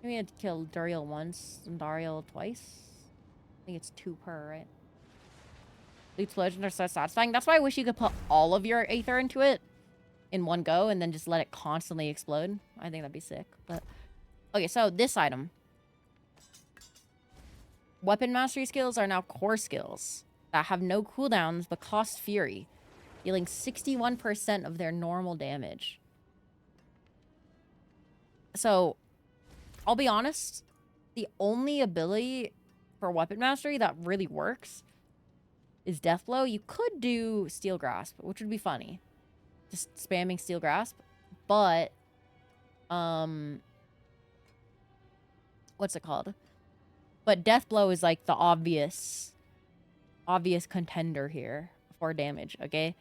Maybe I'd kill Duriel once and Dariel twice. I think it's 2 per, right? The explosions are so satisfying. That's why I wish you could put all of your Aether into it in one go and then just let it constantly explode. I think that'd be sick. But okay, so this item. Weapon mastery skills are now core skills that have no cooldowns but cost fury, dealing 61% of their normal damage. So, I'll be honest, the only ability for weapon mastery that really works is Death Blow. You could do Steel Grasp, which would be funny. Just spamming Steel Grasp. But, what's it called? But Death Blow is like the obvious contender here for damage, okay?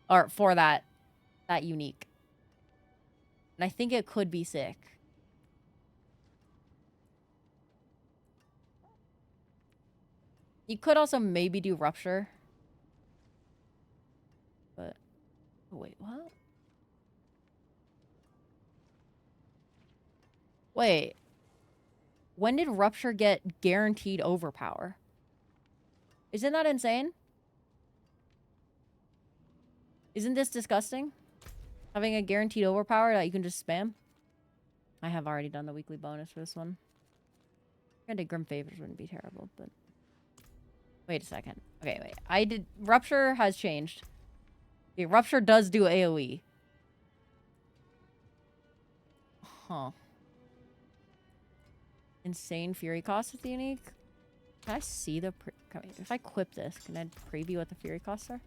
Or for that unique. And I think it could be sick. You could also maybe do Rupture. But... Oh, wait, what? Wait. When did Rupture get guaranteed overpower? Isn't that insane? Isn't this disgusting? Having a guaranteed overpower that you can just spam? I have already done the weekly bonus for this one. I did Grim Favors wouldn't be terrible, but... Wait a second. Okay, wait. I did... Rupture has changed. Okay, Rupture does do AoE. Huh. Insane Fury cost is unique. Can I see the... If I equip this, can I preview what the Fury costs are?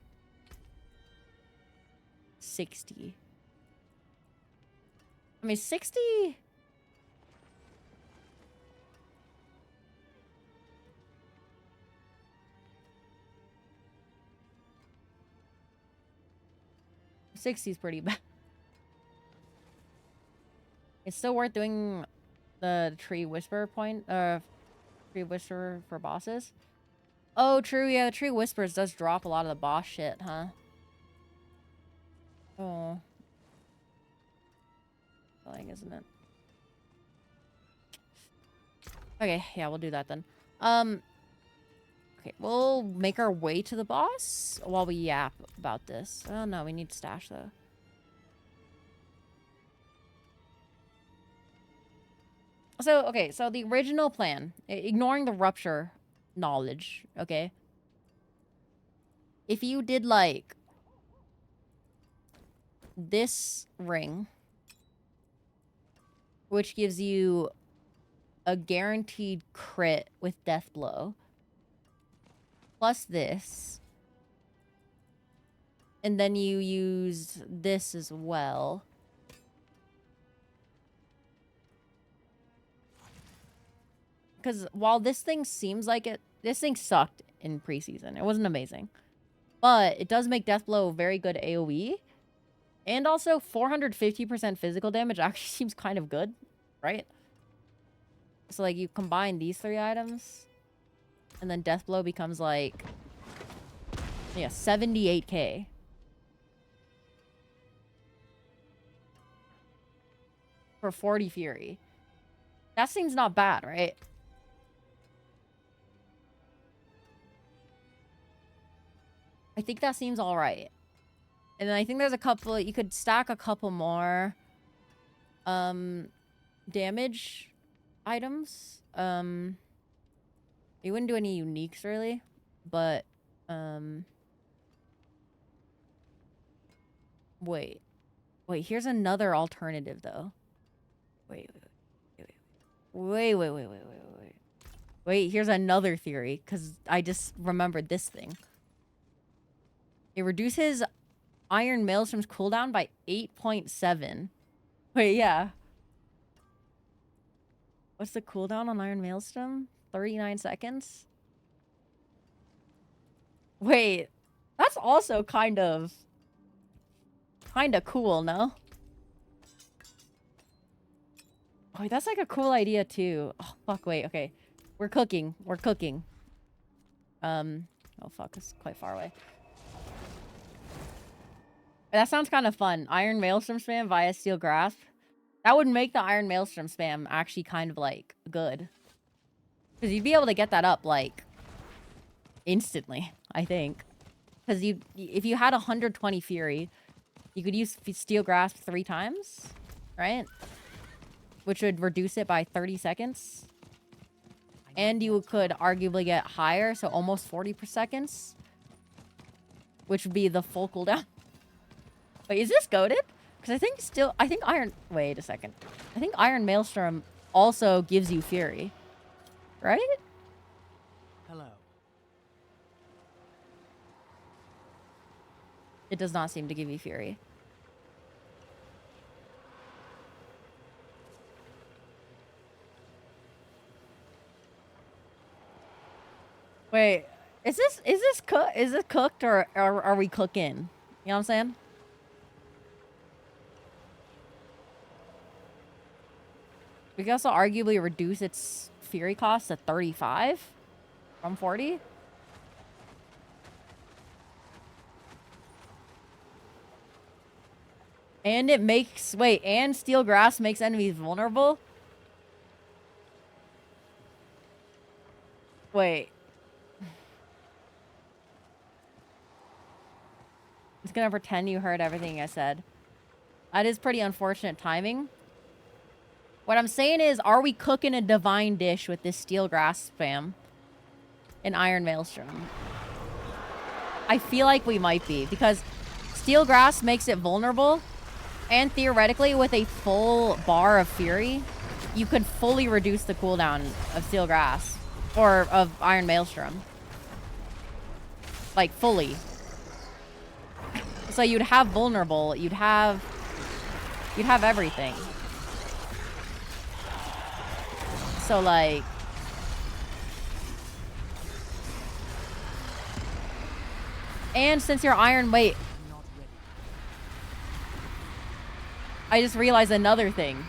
60. I mean, 60... $60 is pretty bad. It's still worth doing the Tree Whisperer Tree Whisperer for bosses. Oh, true. Yeah, the Tree Whispers does drop a lot of the boss shit, huh? Oh. Annoying, isn't it? Okay, yeah, we'll do that then. Okay, we'll make our way to the boss while we yap about this. Oh no, we need stash though. So, okay, so the original plan, ignoring the Rupture knowledge, okay? If you did, like, this ring, which gives you a guaranteed crit with Death Blow, plus this, and then you use this as well. Because while this thing seems like it... This thing sucked in preseason. It wasn't amazing. But it does make Death Blow very good AoE. And also 450% physical damage actually seems kind of good. Right? So like you combine these 3 items. And then Death Blow becomes like... Yeah, 78k. For 40 Fury. That seems not bad, right? I think that seems alright. And then I think there's a couple... You could stack a couple more... damage items. You wouldn't do any uniques, really. But, Wait. Wait, here's another alternative, though. Wait. Wait, here's another theory, because I just remembered this thing. It reduces Iron Maelstrom's cooldown by 8.7. Wait, yeah. What's the cooldown on Iron Maelstrom? 39 seconds? Wait, that's also kind of cool, no? Wait, that's like a cool idea too. Oh, fuck, wait, okay. We're cooking. Oh, fuck, it's quite far away. That sounds kind of fun. Iron Maelstrom spam via Steel Grasp. That would make the Iron Maelstrom spam actually kind of, like, good. Because you'd be able to get that up, like, instantly, I think. Because if you had 120 Fury, you could use Steel Grasp 3 times, right? Which would reduce it by 30 seconds. And you could arguably get higher, so almost 40 per seconds. Which would be the full cooldown. Wait, is this goated? Because I think Iron... Wait a second. I think Iron Maelstrom also gives you Fury. Right? Hello. It does not seem to give you Fury. Wait, is this cooked or are we cooking? You know what I'm saying? We can also arguably reduce its Fury cost to 35 from 40. And it makes... Wait, and steel grass makes enemies vulnerable? Wait. I'm just gonna pretend you heard everything I said. That is pretty unfortunate timing. What I'm saying is, are we cooking a divine dish with this steel grass spam? An Iron Maelstrom. I feel like we might be, because steel grass makes it vulnerable, and theoretically, with a full bar of fury, you could fully reduce the cooldown of steel grass, or of Iron Maelstrom. Like, fully. So you'd have vulnerable, you'd have everything. So, like... And since you're iron... Wait. I just realized another thing.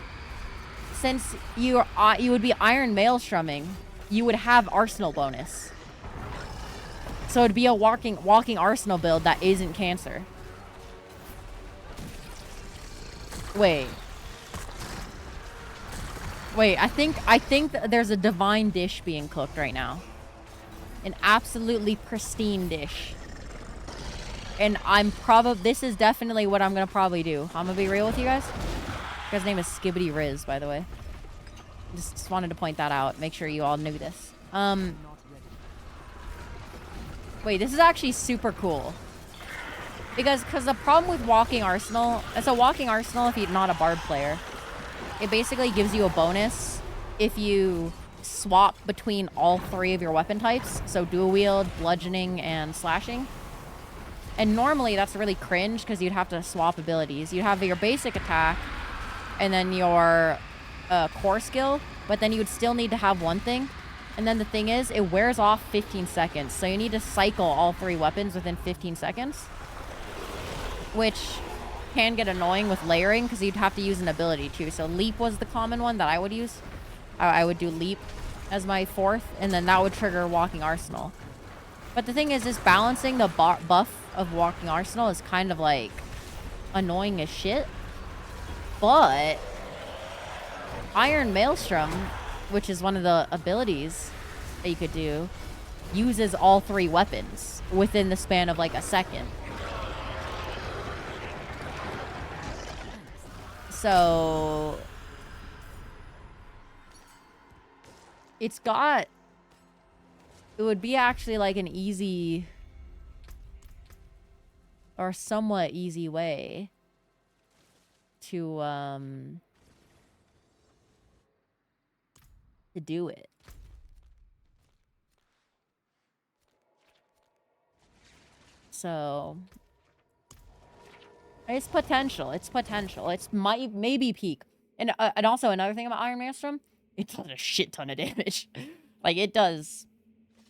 Since you would be Iron Maelstrumming, you would have Arsenal bonus. So it'd be a walking Arsenal build that isn't cancer. Wait. Wait, I think there's a divine dish being cooked right now. An absolutely pristine dish. And this is definitely what I'm gonna probably do. I'm gonna be real with you guys. This guy's name is Skibbity Riz, by the way. Just wanted to point that out. Make sure you all knew this. Wait, this is actually super cool. Because the problem with walking Arsenal... It's a walking Arsenal if you're not a Bard player. It basically gives you a bonus if you swap between all three of your weapon types. So dual wield, bludgeoning, and slashing. And normally that's really cringe because you'd have to swap abilities. You'd have your basic attack and then your core skill, but then you would still need to have one thing. And then the thing is, it wears off 15 seconds. So you need to cycle all three weapons within 15 seconds. Which can get annoying with layering because you'd have to use an ability too. So leap was the common one that I would use. I would do leap as my fourth, and then that would trigger walking Arsenal. But the thing is balancing the buff of walking Arsenal is kind of like annoying as shit. But Iron Maelstrom, which is one of the abilities that you could do, uses all three weapons within the span of like a second. So it would be actually like an easy or somewhat easy way to do it. So it's potential. It's potential. It's maybe peak. And also another thing about Iron Maelstrom, it does a shit ton of damage. Like it does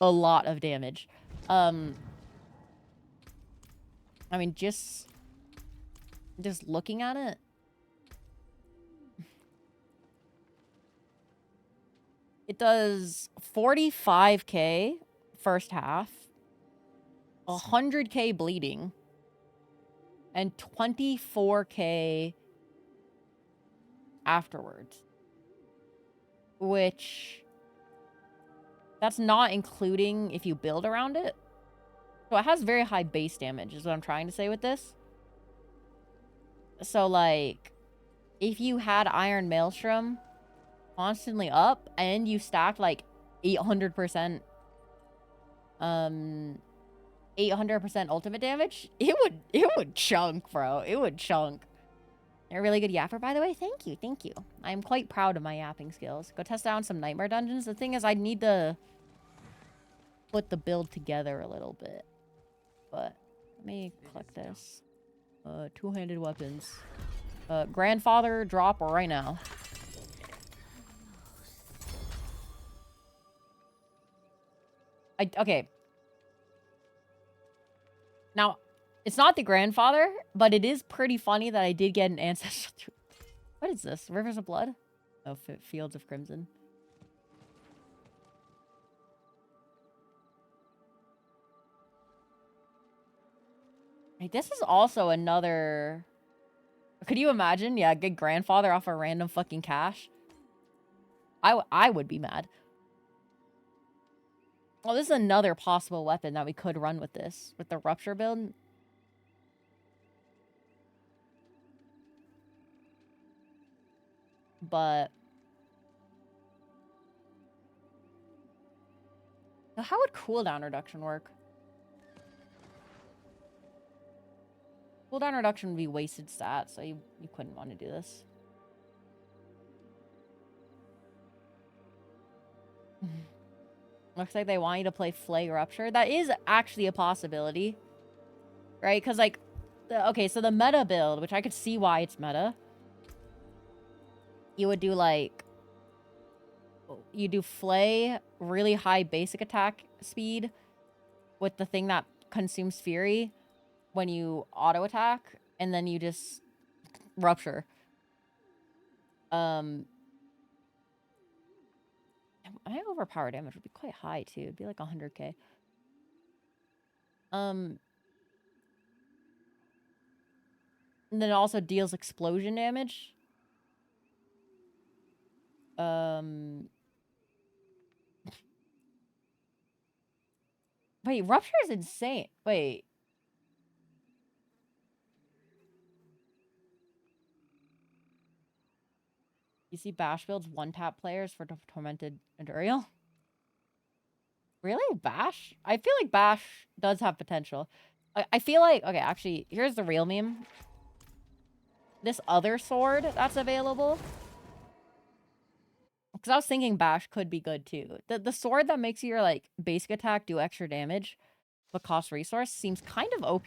a lot of damage. I mean, just looking at it, it does 45k first half, 100k bleeding, and 24k afterwards. Which, that's not including if you build around it. So it has very high base damage is what I'm trying to say with this. So like, if you had Iron Maelstrom constantly up and you stacked like 800% 800% ultimate damage, it would chunk, bro. It would chunk. You're a really good yapper, by the way. Thank you, thank you. I'm quite proud of my yapping skills. Go test out some Nightmare Dungeons. The thing is, I need to put the build together a little bit. But let me click this. Two-handed weapons. Grandfather drop right now. Okay. Now, it's not the grandfather, but it is pretty funny that I did get an ancestral. What is this? Rivers of Blood? Oh, Fields of Crimson. This is also another Could you imagine? Yeah, get grandfather off a random fucking cache. I would be mad. Well, this is another possible weapon that we could run with this. With the rupture build. But... So how would cooldown reduction work? Cooldown reduction would be wasted stats, so you couldn't want to do this. Looks like they want you to play Flay Rupture. That is actually a possibility. Right? Because, like... Okay, so the meta build, which I could see why it's meta. You would do, like... You do Flay, really high basic attack speed with the thing that consumes Fury when you auto attack, and then you just Rupture. I overpower damage would be quite high too. It'd be like 100k. And then it also deals explosion damage. Wait, Rupture is insane. Wait. You see Bash builds one-tap players for Tormented Endurial? Really? Bash? I feel like Bash does have potential. I feel like... Okay, actually, here's the real meme. This other sword that's available... Because I was thinking Bash could be good, too. The sword that makes your, like, basic attack do extra damage, but cost resource, seems kind of OP.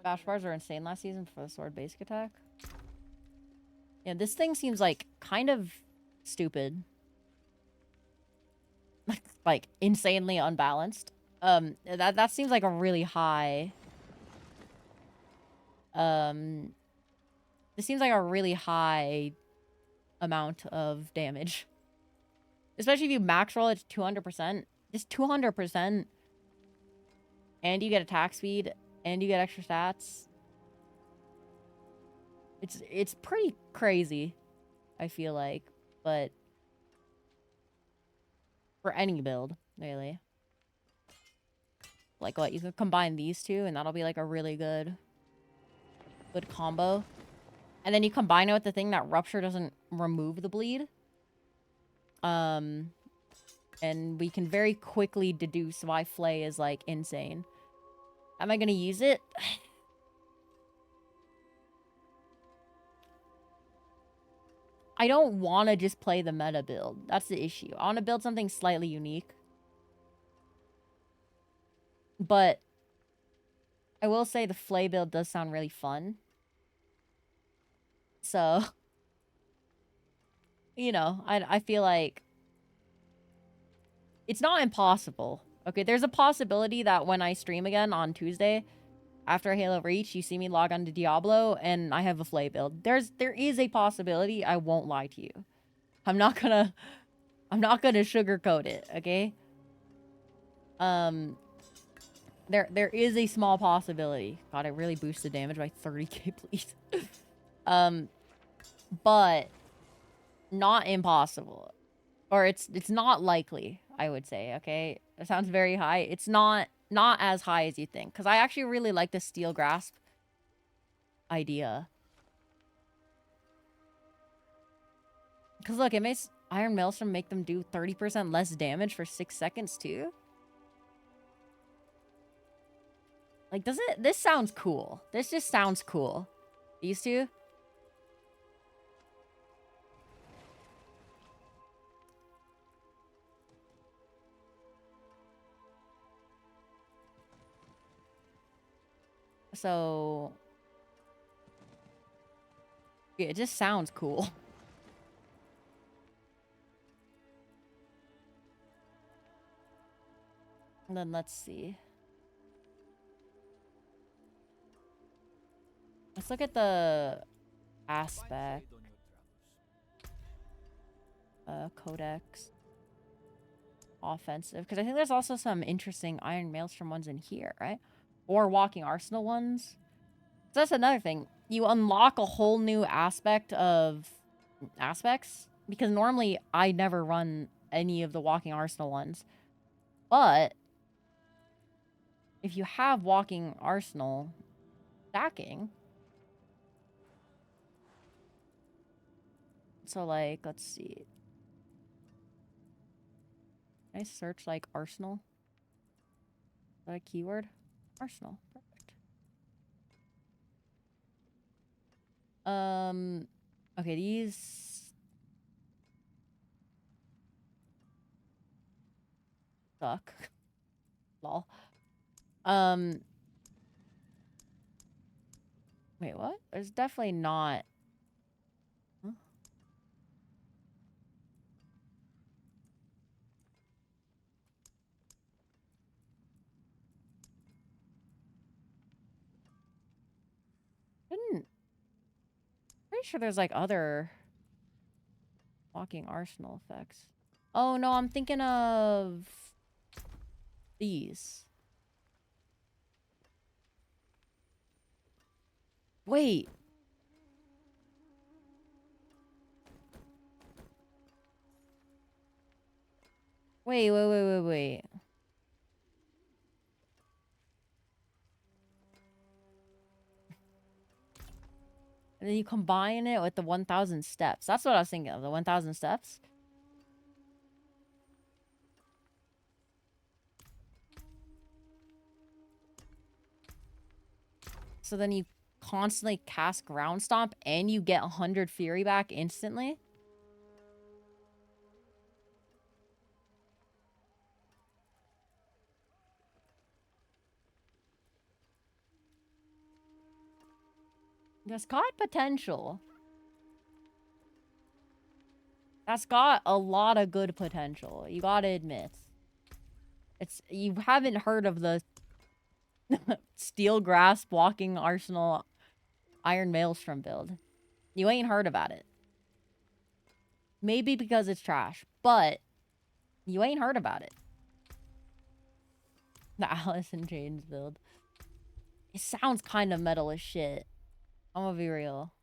Bash bars are insane last season for the sword basic attack. Yeah, this thing seems, like, kind of stupid. Like, insanely unbalanced. That seems like a really high... This seems like a really high amount of damage. Especially if you max roll it to 200%. Just 200%. And you get attack speed. And you get extra stats. It's pretty crazy, I feel like. But for any build, really. Like what? You could combine these two and that'll be like a really good combo. And then you combine it with the thing that Rupture doesn't remove the bleed. And we can very quickly deduce why Flay is, like, insane. Am I gonna use it? I don't want to just play the meta build. That's the issue. I want to build something slightly unique. But I will say the Flay build does sound really fun. So, you know, I feel like it's not impossible. Okay, there's a possibility that when I stream again on Tuesday, after Halo Reach, you see me log on to Diablo and I have a Flay build. There is a possibility. I won't lie to you. I'm not gonna sugarcoat it, okay? There is a small possibility. God, it really boosted damage by 30k, please. But not impossible. Or it's not likely, I would say, okay? It sounds very high. It's not as high as you think. Because I actually really like the Steel Grasp idea. Because look, it makes Iron Maelstrom make them do 30% less damage for 6 seconds too. Like, this sounds cool. This just sounds cool. These two? So, yeah, it just sounds cool. And then let's see. Let's look at the aspect. Codex. offensive. Because I think there's also some interesting Iron Maelstrom ones in here, right? Or Walking Arsenal ones. So that's another thing. You unlock a whole new aspect of aspects. Because normally I never run any of the Walking Arsenal ones. But if you have Walking Arsenal stacking... So, like, let's see. Can I search, like, Arsenal? Is that a keyword? Arsenal. Perfect. Okay, these... suck. Lol. Wait, what? There's definitely not... Huh? Pretty sure there's, like, other Walking Arsenal effects. Oh, no, I'm thinking of... these. Wait. Wait. And then you combine it with the 1,000 steps. That's what I was thinking of, the 1,000 steps. So then you constantly cast Ground Stomp and you get 100 Fury back instantly. That's got potential. That's got a lot of good potential. You gotta admit. You haven't heard of the Steel Grasp Walking Arsenal Iron Maelstrom build. You ain't heard about it. Maybe because it's trash, but you ain't heard about it. The Alice in Chains build. It sounds kind of metal as shit. I'm gonna be real.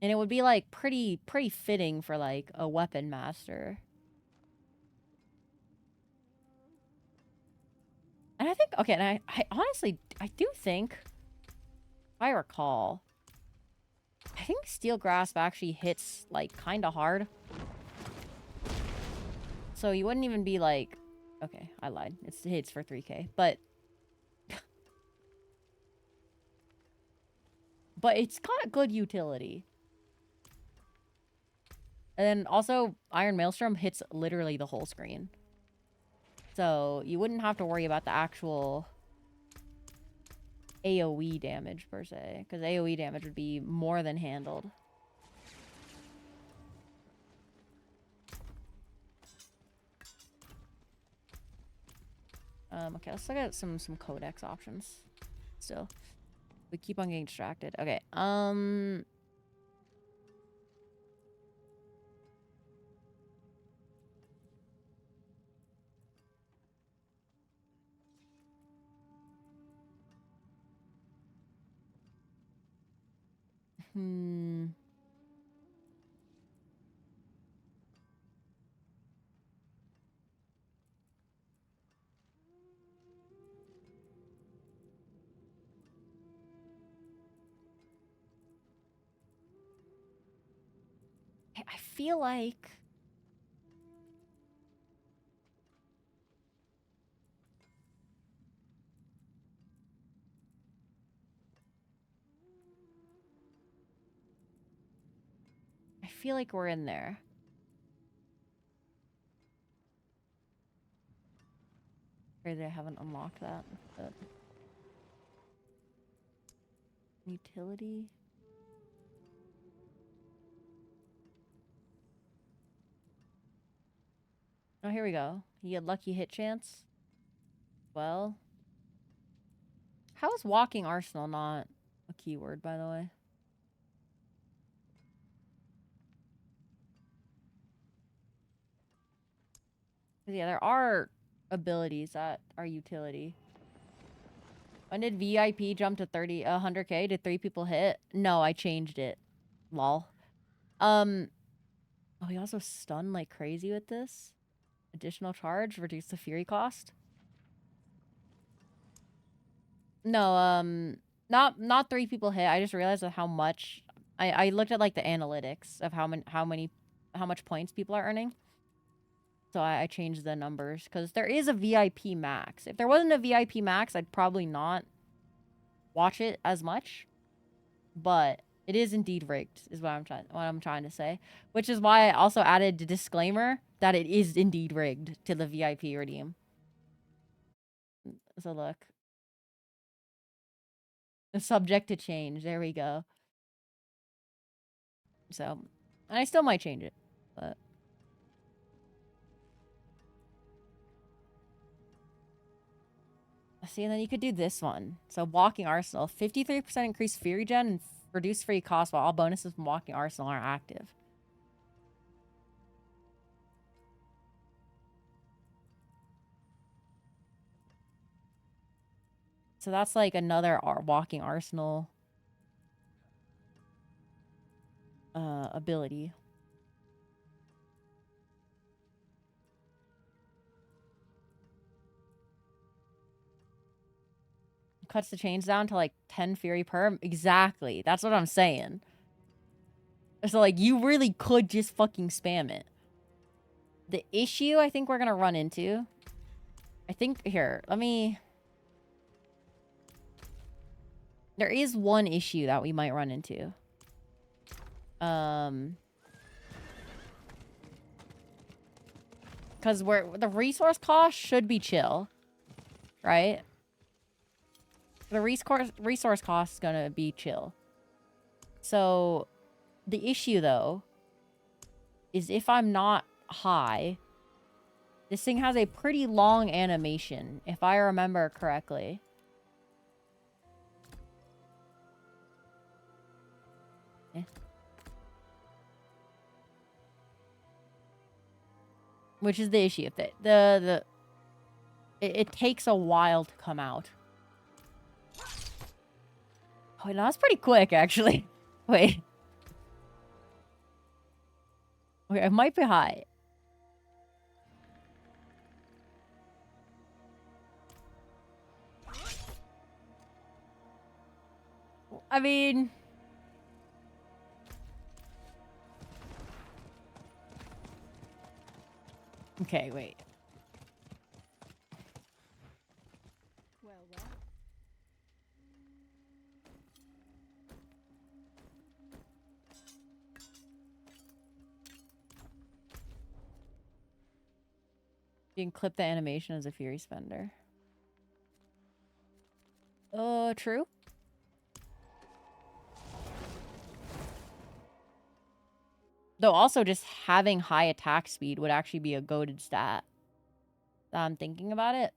And it would be like pretty fitting for like a weapon master. And I think, okay, and I honestly, I do think, if I recall, I think Steel Grasp actually hits like kind of hard. So you wouldn't even be like, okay, I lied. It hits for 3k, but but it's got good utility. And then also, Iron Maelstrom hits literally the whole screen. So you wouldn't have to worry about the actual AoE damage, per se. Because AoE damage would be more than handled. Okay, let's look at some codex options. Still. We keep on getting distracted. Okay, I feel like... I feel like we're in there. Crazy, I haven't unlocked that. But... utility? Oh, here we go. You get lucky hit chance. Well... how is Walking Arsenal not a keyword, by the way? Yeah, there are abilities that are utility. When did VIP jump to 100k? Did 3 people hit? No, I changed it. Lol. Oh, we also stun like crazy with this. Additional charge, reduce the fury cost. No, not 3 people hit. I just realized how much. I looked at like the analytics of how much points people are earning. So I changed the numbers because there is a VIP max. If there wasn't a VIP max, I'd probably not watch it as much. But it is indeed rigged, is what I'm trying to say. Which is why I also added the disclaimer that it is indeed rigged to the VIP redeem. So look. It's subject to change. There we go. So, and I still might change it, but. See, and then you could do this one. So, Walking Arsenal. 53% increased Fury Gen and reduced free cost while all bonuses from Walking Arsenal are active. So that's like another Walking Arsenal ability. Cuts the chains down to like 10 Fury per. Exactly. That's what I'm saying. So like you really could just fucking spam it. The issue I think we're gonna run into. I think here, let me. There is one issue that we might run into. Because the resource cost should be chill, right? The resource cost is gonna be chill. So, the issue though is if I'm not high, this thing has a pretty long animation, if I remember correctly. Which is the issue. It takes a while to come out. Oh, no, that's pretty quick, actually. Wait. Okay, it might be high. I mean... Okay, wait. Well. You can clip the animation as a Fury Spender. True. Though also just having high attack speed would actually be a goated stat. I'm thinking about it.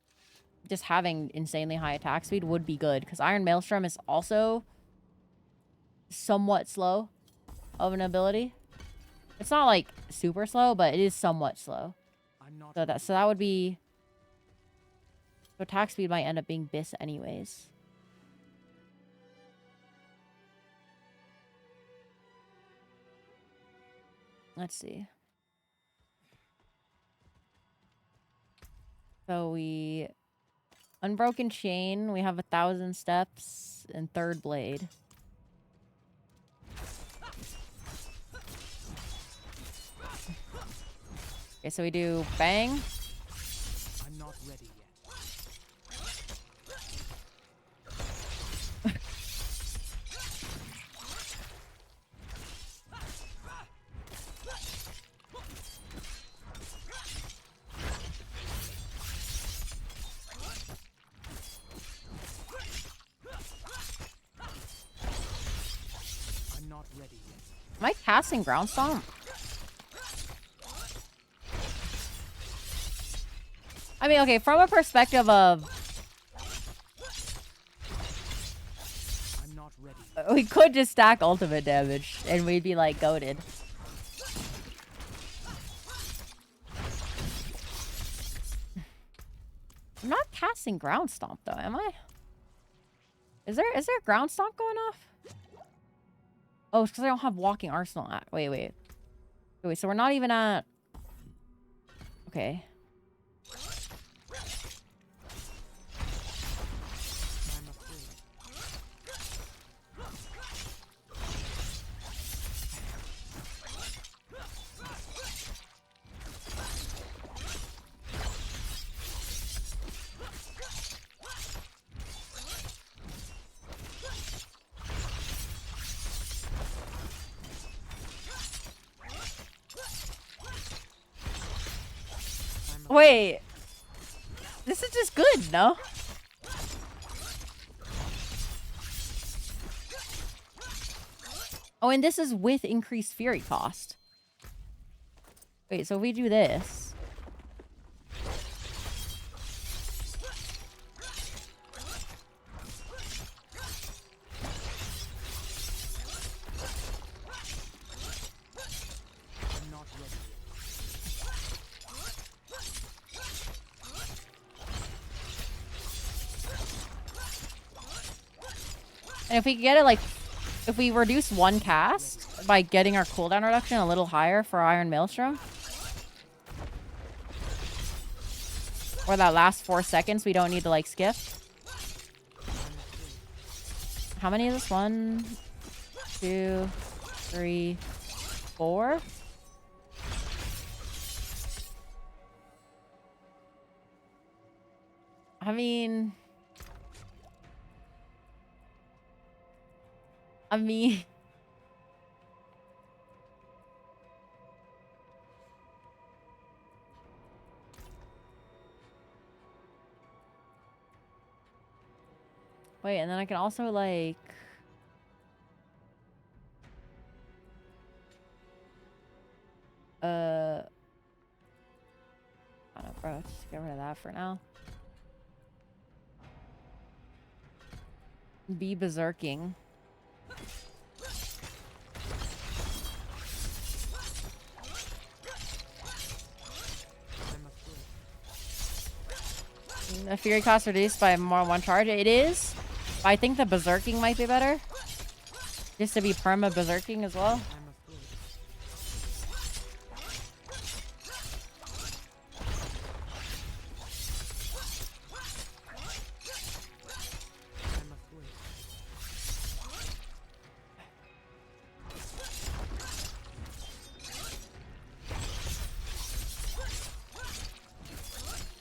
Just having insanely high attack speed would be good. Because Iron Maelstrom is also somewhat slow of an ability. It's not like super slow, but it is somewhat slow. So that would be... So attack speed might end up being BIS anyways. Let's see. So we... Unbroken Chain, we have 1,000 steps, and Third Blade. Okay, so we do Bang. I'm not ready yet. I'm not ready yet. Am I casting Ground Stomp? I mean, okay, from a perspective of... I'm not ready. We could just stack ultimate damage, and we'd be, like, goated. I'm not casting ground stomp though, am I? Is there ground stomp going off? Oh, it's because I don't have walking arsenal at. Wait, so we're not even at. Okay. Wait. This is just good, no? Oh, and this is with increased fury cost. Wait, so if we do this. I'm not ready. And if we get it like, if we reduce one cast by getting our cooldown reduction a little higher for Iron Maelstrom. Or that last 4 seconds we don't need to like skip. How many is this? 1, 2, 3, 4? I mean... Wait, and then I can also, like... I don't know, bro. Just get rid of that for now. Be berserking. The fury cost reduced by more one charge. It is. But I think the berserking might be better. Just to be perma berserking as well.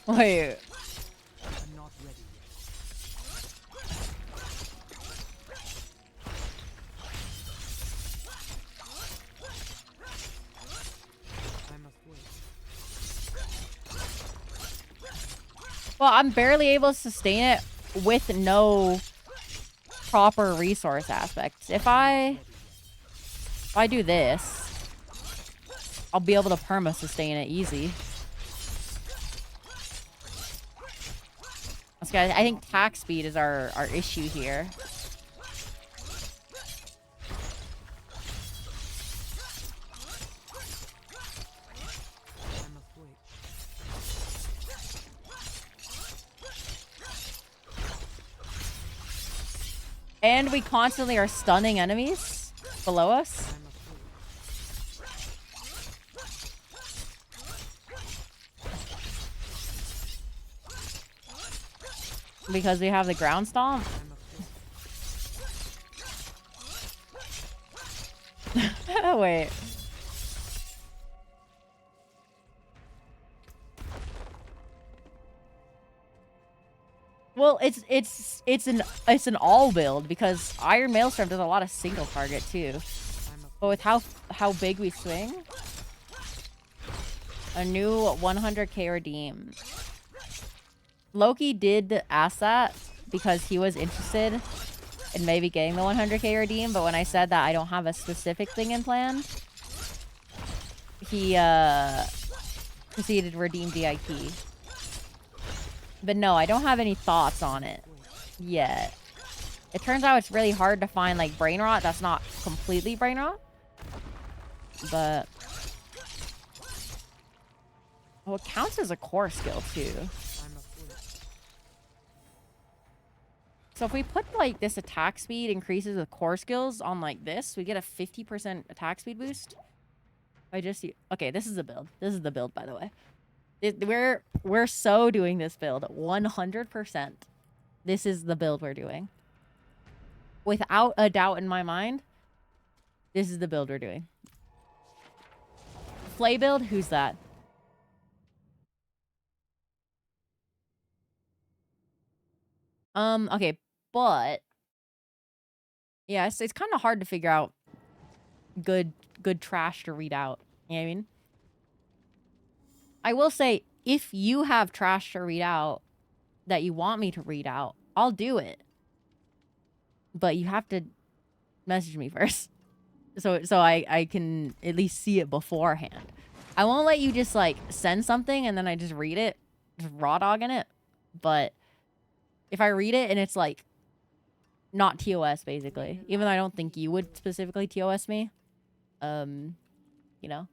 Wait. I'm not ready yet. I must wait. Well, I'm barely able to sustain it with no proper resource aspects. If I do this, I'll be able to perma sustain it easy. Okay, I think tack speed is our issue here. I must wait. And we constantly are stunning enemies below us. I must wait. Because we have the ground stomp. I must wait. Wait. Well, it's an all build because Iron Maelstrom does a lot of single target too. But with how big we swing, a new 100k redeem. Loki did ask that because he was interested in maybe getting the 100k redeem, but when I said that I don't have a specific thing in plan, he proceeded to redeem DIP. But no, I don't have any thoughts on it yet. It turns out it's really hard to find like brain rot that's not completely brain rot. But well, it counts as a core skill too. I must wait. So if we put like this attack speed increases with core skills on like this, we get a 50% attack speed boost. Okay, this is the build. This is the build, by the way. We're so doing this build 100%. This is the build we're doing. Without a doubt in my mind, this is the build we're doing. Flay build? Who's that? Okay, but yeah, it's kind of hard to figure out good trash to read out. You know what I mean? I will say, if you have trash to read out that you want me to read out, I'll do it. But you have to message me first. So I can at least see it beforehand. I won't let you just like send something and then I just read it, just raw dogging it. But if I read it and it's like not TOS basically, even though I don't think you would specifically TOS me, you know,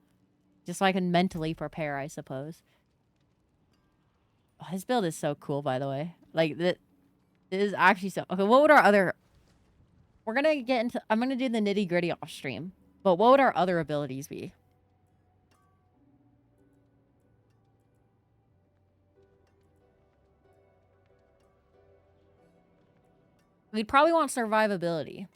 just so I can mentally prepare, I suppose. Oh, this build is so cool, by the way. Like that is actually so okay. What would our other? We're gonna get into. I'm gonna do the nitty gritty off stream. But what would our other abilities be? We'd probably want survivability.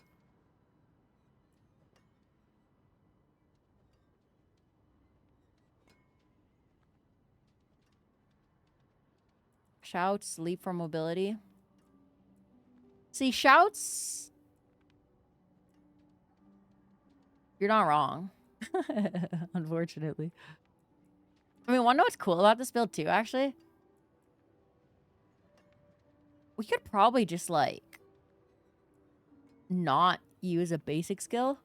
Shouts, leap for mobility. See, shouts. You're not wrong. Unfortunately. I mean, wanna know what's cool about this build too, actually? We could probably just, like, not use a basic skill.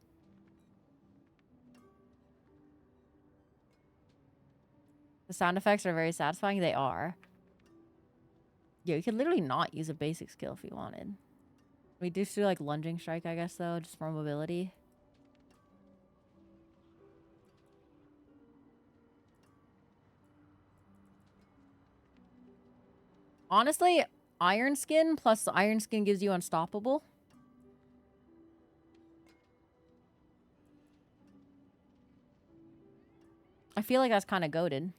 The sound effects are very satisfying. They are. Yeah, you could literally not use a basic skill if you wanted. We do do, like, lunging strike, I guess, though, just for mobility. Honestly, Iron Skin plus the Iron Skin gives you unstoppable. I feel like that's kind of goated.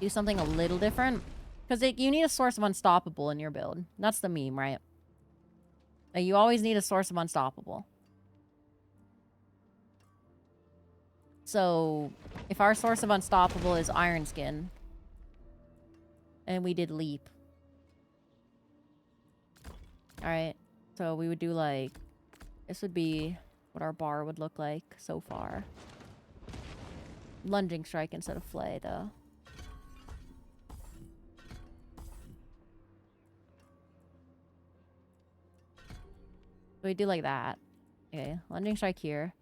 Do something a little different. Because you need a source of unstoppable in your build. That's the meme, right? Like, you always need a source of unstoppable. So, if our source of unstoppable is Iron Skin, and we did leap. Alright, so we would do like, this would be what our bar would look like so far. Lunging strike instead of flay, though. So we do like that. Okay, lunging strike here.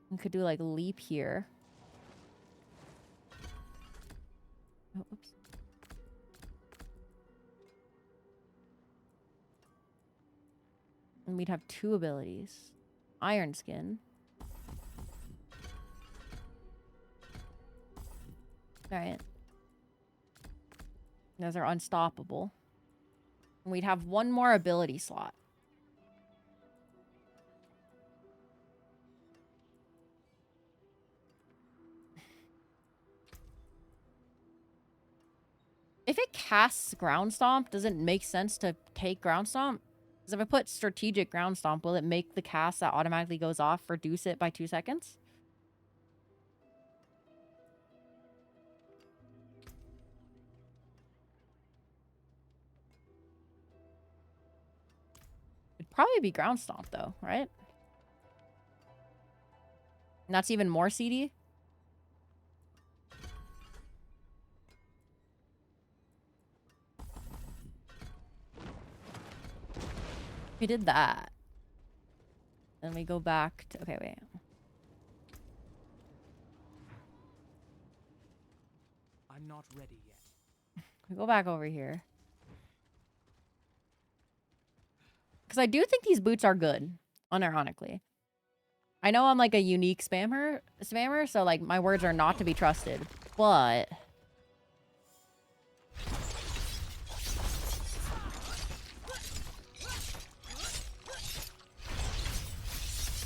We could do like leap here. Oh, oops. And we'd have two abilities. Iron Skin. Alright. Those are unstoppable. And we'd have one more ability slot. If it casts Ground Stomp, does it make sense to take Ground Stomp? Because if I put Strategic Ground Stomp, will it make the cast that automatically goes off reduce it by 2 seconds? It'd probably be Ground Stomp, though, right? And that's even more CD? We did that. Then we go back to... Okay, wait. I'm not ready yet. We go back over here. Because I do think these boots are good, unironically. I know I'm like a unique spammer, so like my words are not to be trusted, but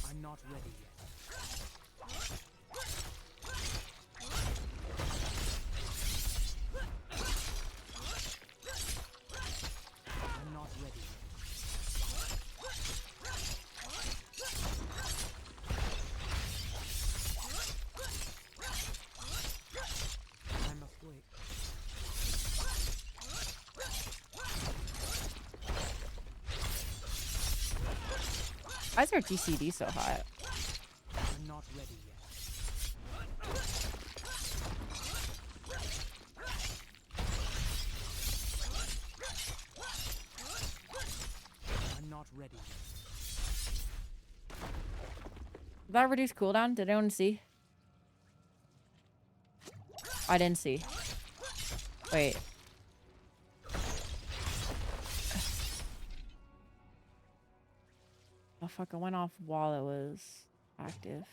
I'm not ready yet. I'm not ready yet. I must wait. why is our GCD so high? I'm not ready yet. I'm not ready yet. Did that reduce cooldown? Did anyone see? I didn't see. Wait. Oh fuck, it went off while it was active.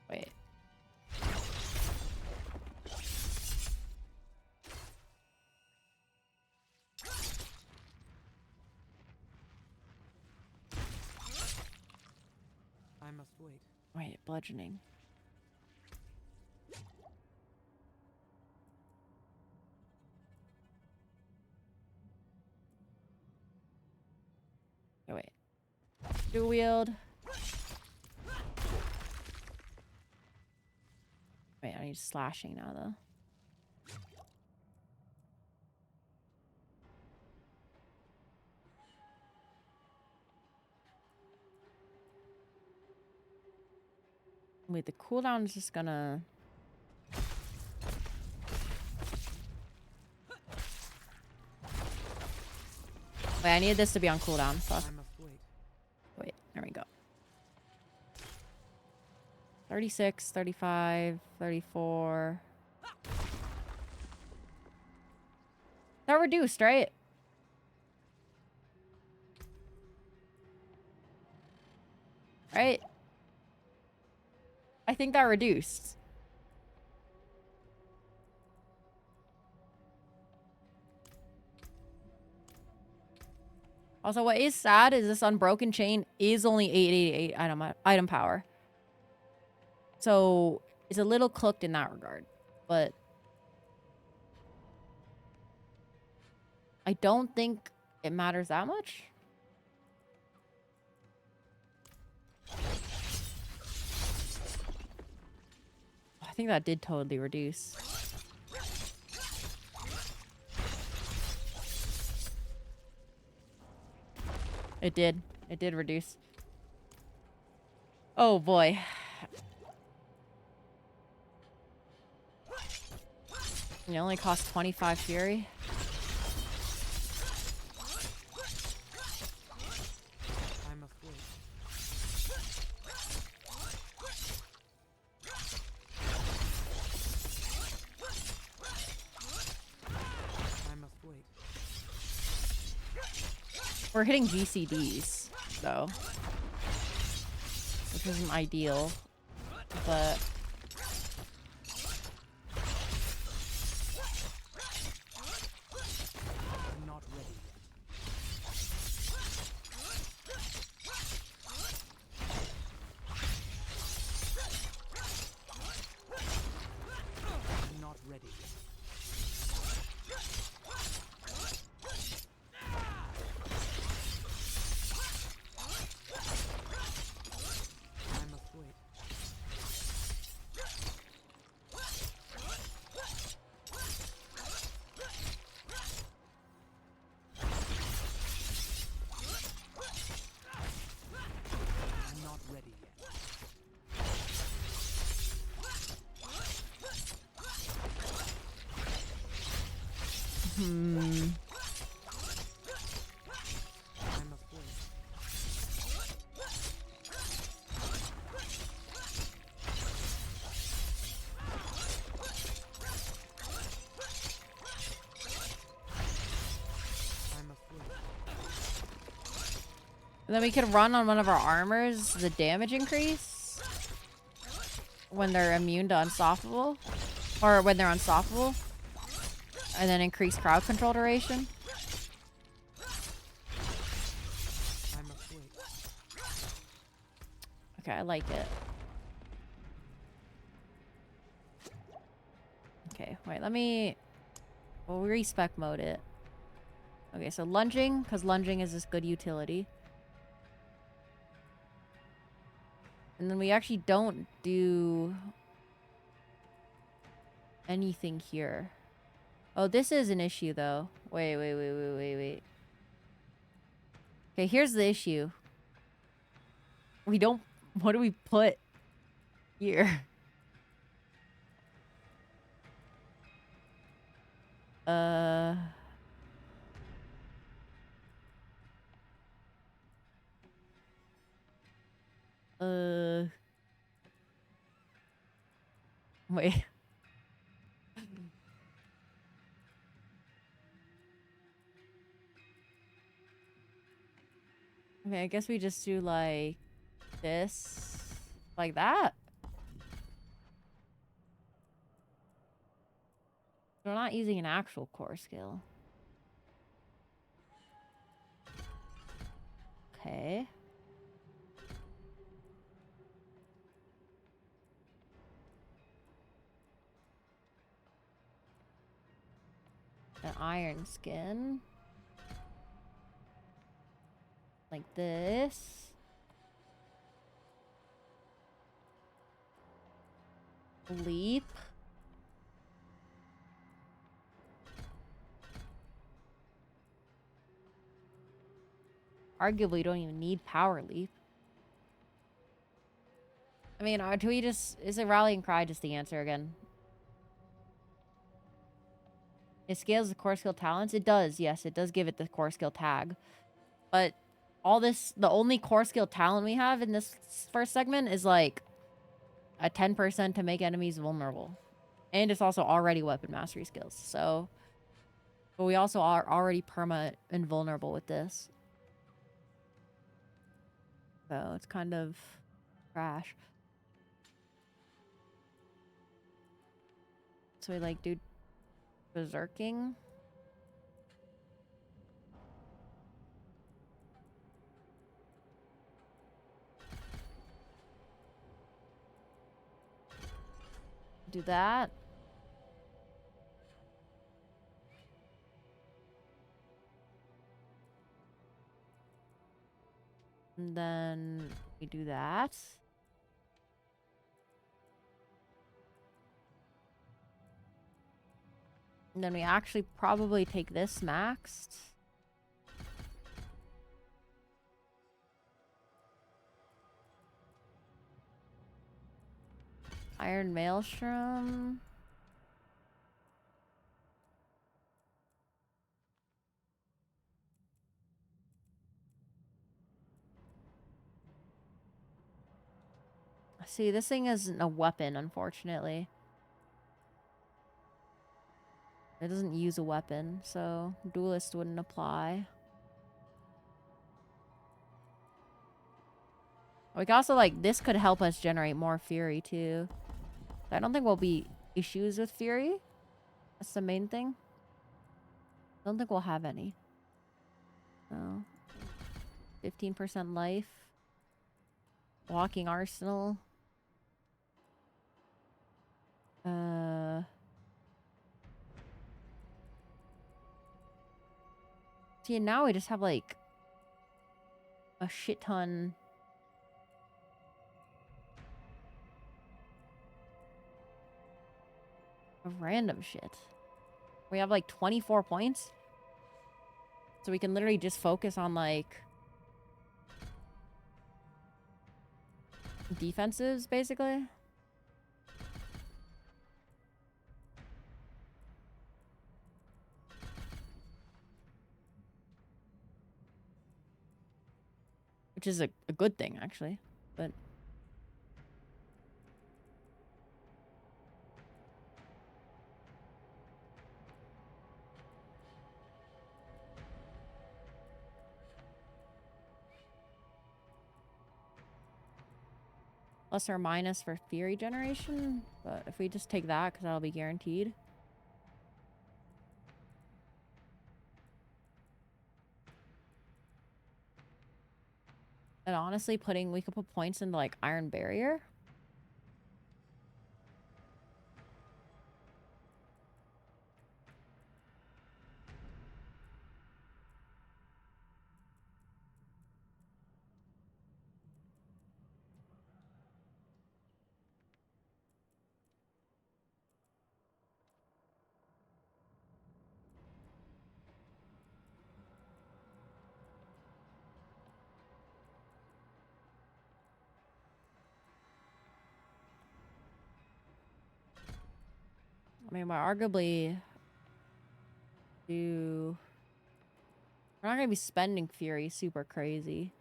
Wait. I must wait. Wait, bludgeoning. Oh, wait. Dual wield. Wait, I need slashing now, though. Wait, the cooldown is just gonna... Wait, I need this to be on cooldown. Fuck. I must wait. Wait, there we go. 36, 35, 34. That reduced, right? Right? I think that reduced. Also, what is sad is this unbroken chain is only 888 item power. So it's a little cooked in that regard. But I don't think it matters that much. I think that did totally reduce. It did. It did reduce. Oh boy. It only costs 25 fury. I must wait. I must wait. We're hitting GCDs, though. Which isn't ideal. But... I'm not ready yet. I'm not ready yet. I must wait. I'm not ready yet. Hmm. I must wait. And then we could run on one of our armors the damage increase when they're immune to unstoppable. Or when they're unstoppable. And then increase crowd control duration. I must wait. Okay, I like it. Okay, wait, let me... We'll respec mode it. Okay, so lunging, because lunging is this good utility. And then we actually don't do anything here. Oh, this is an issue, though. Wait. Okay, here's the issue. We don't... What do we put here? Wait. Okay, I guess we just do, like, this. Like that. We're not using an actual core skill. Okay. An iron skin. Like this. Leap. Arguably, you don't even need power leap. I mean, do we just... Is a rallying cry just the answer again? It scales the core skill talents? It does, yes. It does give it the core skill tag. But all this... The only core skill talent we have in this first segment is, like, a 10% to make enemies vulnerable. And it's also already weapon mastery skills, so... But we also are already perma invulnerable with this. So it's kind of trash. So we like do berserking. Do that. And then we do that. And then we actually probably take this maxed. Iron Maelstrom. See, this thing isn't a weapon, unfortunately. It doesn't use a weapon, so duelist wouldn't apply. We can also, like, this could help us generate more fury, too. I don't think we'll be issues with fury. That's the main thing. I don't think we'll have any. No. 15% life. Walking arsenal. See, now we just have, like, a shit ton. Of random shit. We have, like, 24 points. So we can literally just focus on, like, defensives, basically. Which is a good thing, actually. But... Plus or minus for Fury generation. But if we just take that, because that'll be guaranteed. And honestly, we could put points into like Iron Barrier. I mean, we're arguably do. We're not gonna be spending Fury super crazy.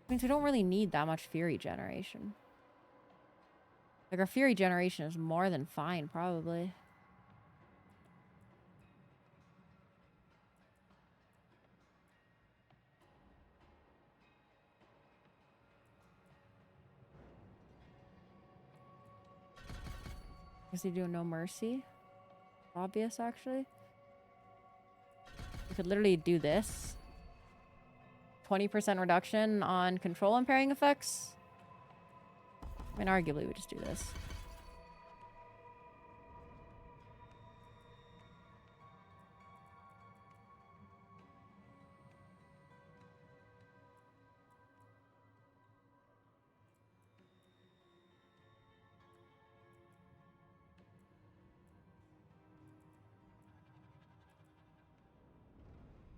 Means we don't really need that much Fury generation. Like, our Fury generation is more than fine, probably. Is he doing No Mercy? Obvious, actually. We could literally do this. 20% reduction on control impairing effects. I mean, arguably, we just do this.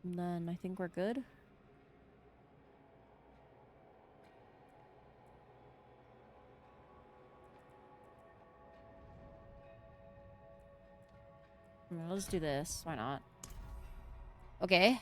And then I think we're good. Let's do this. Why not? Okay.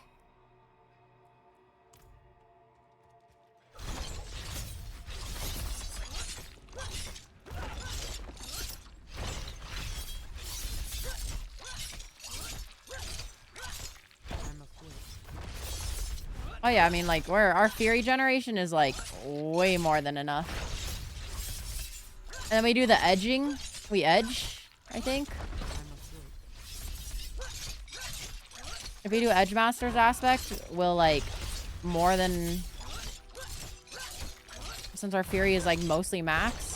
Oh yeah, I mean, like, our Fury generation is like way more than enough. And then we do the edging. We edge, I think. If we do Edge Master's aspect, we'll like more than, since our Fury is like mostly max.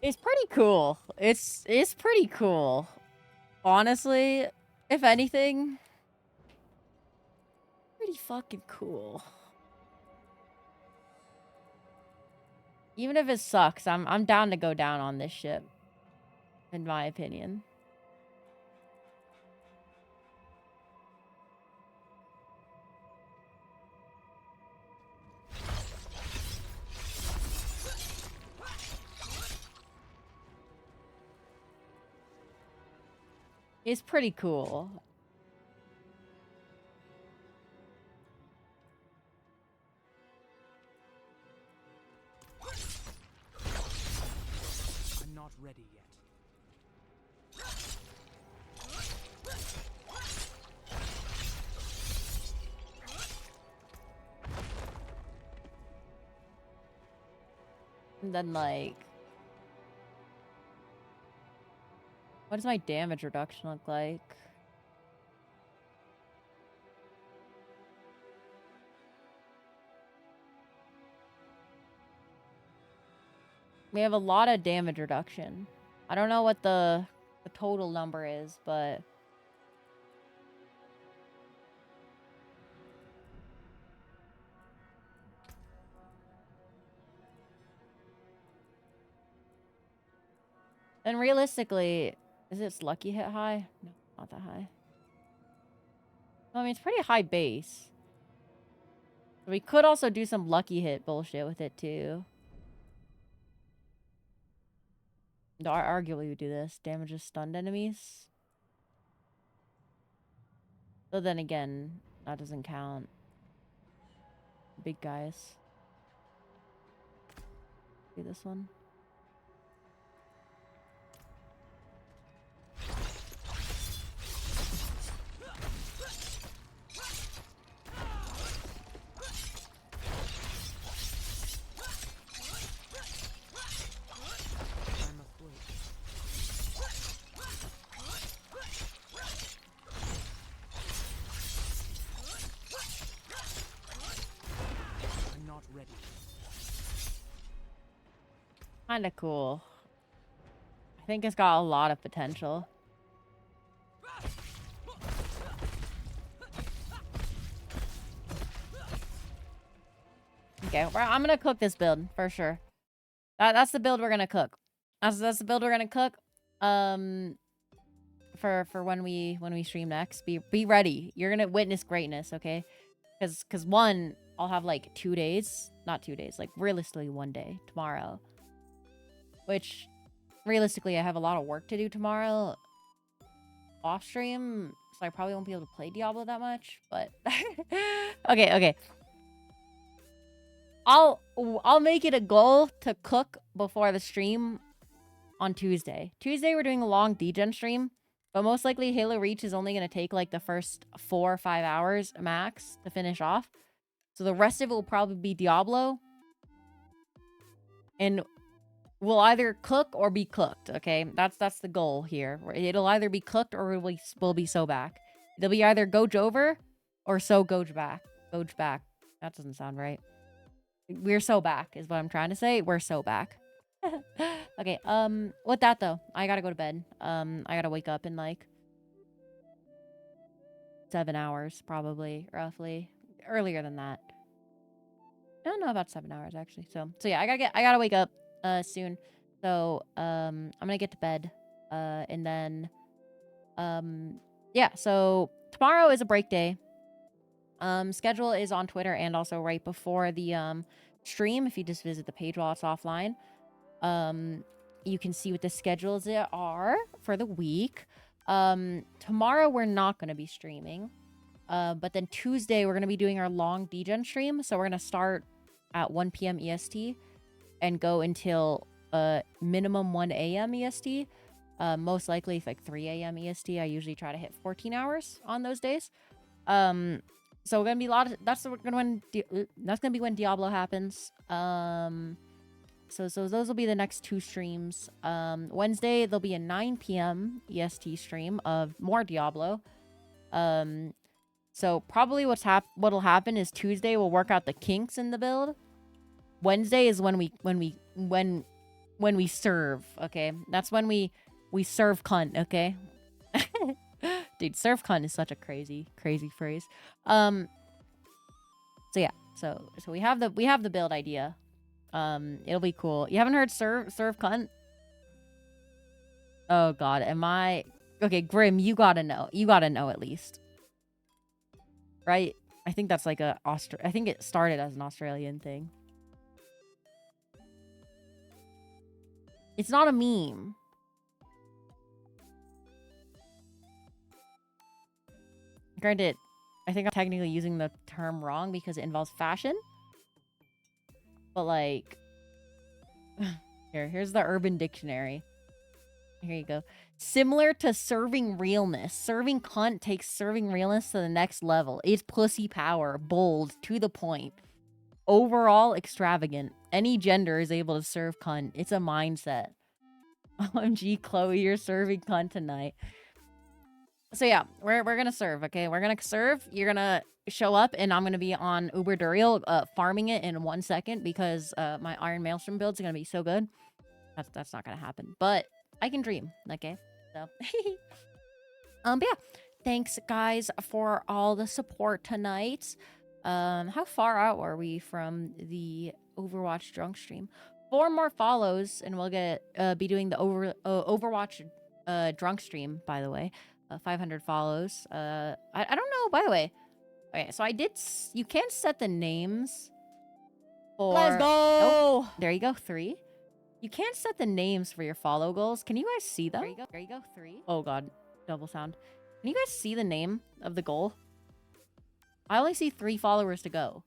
It's pretty cool. It's pretty cool. Honestly, if anything, pretty fucking cool. Even if it sucks, I'm down to go down on this ship. In my opinion. It's pretty cool. I'm not ready yet. And then, like, what does my damage reduction look like? We have a lot of damage reduction. I don't know what the total number is, but and realistically, is its lucky hit high? No, not that high. I mean, it's pretty high base. We could also do some lucky hit bullshit with it too. Arguably we do this. Damages stunned enemies. But then again, that doesn't count. Big guys. Do this one. I'm afraid. I'm not ready. Kinda cool. I think it's got a lot of potential. Okay, I'm gonna cook this build for sure. That's the build we're gonna cook. That's the build we're gonna cook. For when we stream next. Be ready. You're gonna witness greatness, okay? Cause one, I'll have like 2 days. Not 2 days, like realistically 1 day tomorrow. Which realistically I have a lot of work to do tomorrow off stream, so I probably won't be able to play Diablo that much, but okay. I'll make it a goal to cook before the stream on Tuesday. Tuesday we're doing a long degen stream, but most likely Halo Reach is only going to take like the first 4 or 5 hours max to finish off. So the rest of it will probably be Diablo. And we'll either cook or be cooked, okay? That's the goal here. It'll either be cooked or we'll be so back. It'll be either Goge over or so Goge back. Goge back. That doesn't sound right. We're so back is what I'm trying to say. We're so back. Okay, with that though, I gotta go to bed. I gotta wake up in like 7 hours, probably, roughly. Earlier than that. I don't know, about 7 hours actually. So yeah, I gotta wake up soon. So I'm gonna get to bed. And then yeah, so tomorrow is a break day. Schedule is on Twitter and also right before the stream. If you just visit the page while it's offline, you can see what the schedules are for the week. Tomorrow we're not going to be streaming, but then Tuesday we're going to be doing our long degen stream. So we're going to start at 1 p.m. EST and go until minimum 1 a.m. EST. Most likely it's like 3 a.m. EST. I usually try to hit 14 hours on those days. So we're gonna be that's gonna be when Diablo happens. So those will be the next 2 streams. Wednesday there'll be a 9 p.m. EST stream of more Diablo. So probably what'll happen is Tuesday we'll work out the kinks in the build. Wednesday is when we serve, okay? That's when we serve cunt, okay? Dude, serve cunt is such a crazy phrase. So yeah, so we have the build idea. It'll be cool. You haven't heard serve cunt? Oh god, am I okay? Grim, you gotta know. You gotta know at least, right? I think that's like I think it started as an Australian thing. It's not a meme. Granted, I think I'm technically using the term wrong because it involves fashion. But like, here's the Urban Dictionary. Here you go. Similar to serving realness. Serving cunt takes serving realness to the next level. It's pussy power. Bold. To the point. Overall extravagant. Any gender is able to serve cunt. It's a mindset. OMG, Chloe, you're serving cunt tonight. So yeah, we're gonna serve, okay? We're gonna serve. You're gonna show up, and I'm gonna be on Uber Duriel, farming it in 1 second because my Iron Maelstrom build's gonna be so good. That's not gonna happen, but I can dream, okay? So, but yeah, thanks guys for all the support tonight. How far out are we from the Overwatch drunk stream? 4 more follows, and we'll be doing the Overwatch drunk stream. By the way. 500 follows. I don't know, by the way. Okay, so you can set the names for... Let's go! Oh, there you go, 3. You can't set the names for your follow goals. Can you guys see them? There you go. There you go. 3. Oh god, double sound. Can you guys see the name of the goal? I only see 3 followers to go.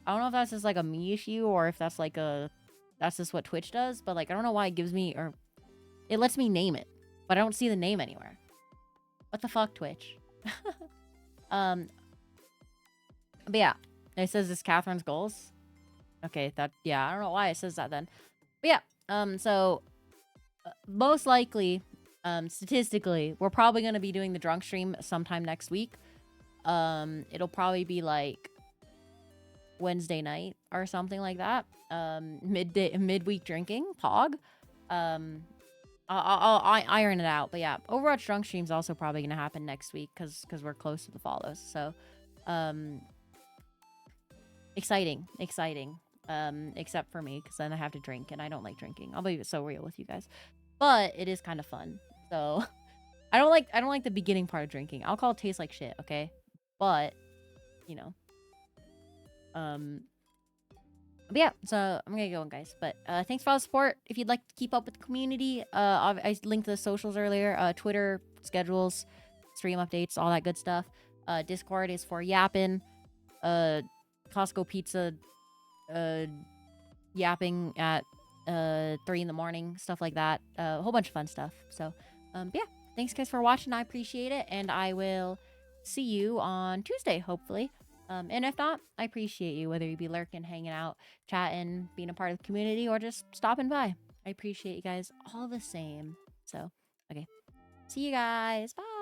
I don't know if that's just like a me issue or if that's like a... That's just what Twitch does, but like I don't know why it gives me... or it lets me name it, but I don't see the name anywhere. What the fuck, Twitch? But yeah, it says it's Catherine's goals. Okay, that... Yeah, I don't know why it says that then. But yeah, so... most likely, statistically, we're probably going to be doing the drunk stream sometime next week. It'll probably be like Wednesday night or something like that. Midweek drinking, pog. I'll iron it out. But yeah, Overwatch drunk stream's also probably gonna happen next week because we're close to the follows. So, exciting. Except for me, because then I have to drink and I don't like drinking. I'll be so real with you guys, but it is kind of fun. So, I don't like the beginning part of drinking. Alcohol tastes like shit, okay? But, you know. But yeah, so I'm gonna go on, guys. But thanks for all the support. If you'd like to keep up with the community, I linked the socials earlier. Twitter, schedules, stream updates, all that good stuff. Discord is for yapping. Costco pizza, yapping at 3 in the morning, stuff like that. A whole bunch of fun stuff. So, yeah, thanks guys for watching. I appreciate it, and I will see you on Tuesday, hopefully. And if not, I appreciate you, whether you be lurking, hanging out, chatting, being a part of the community, or just stopping by. I appreciate you guys all the same. So, okay. See you guys. Bye.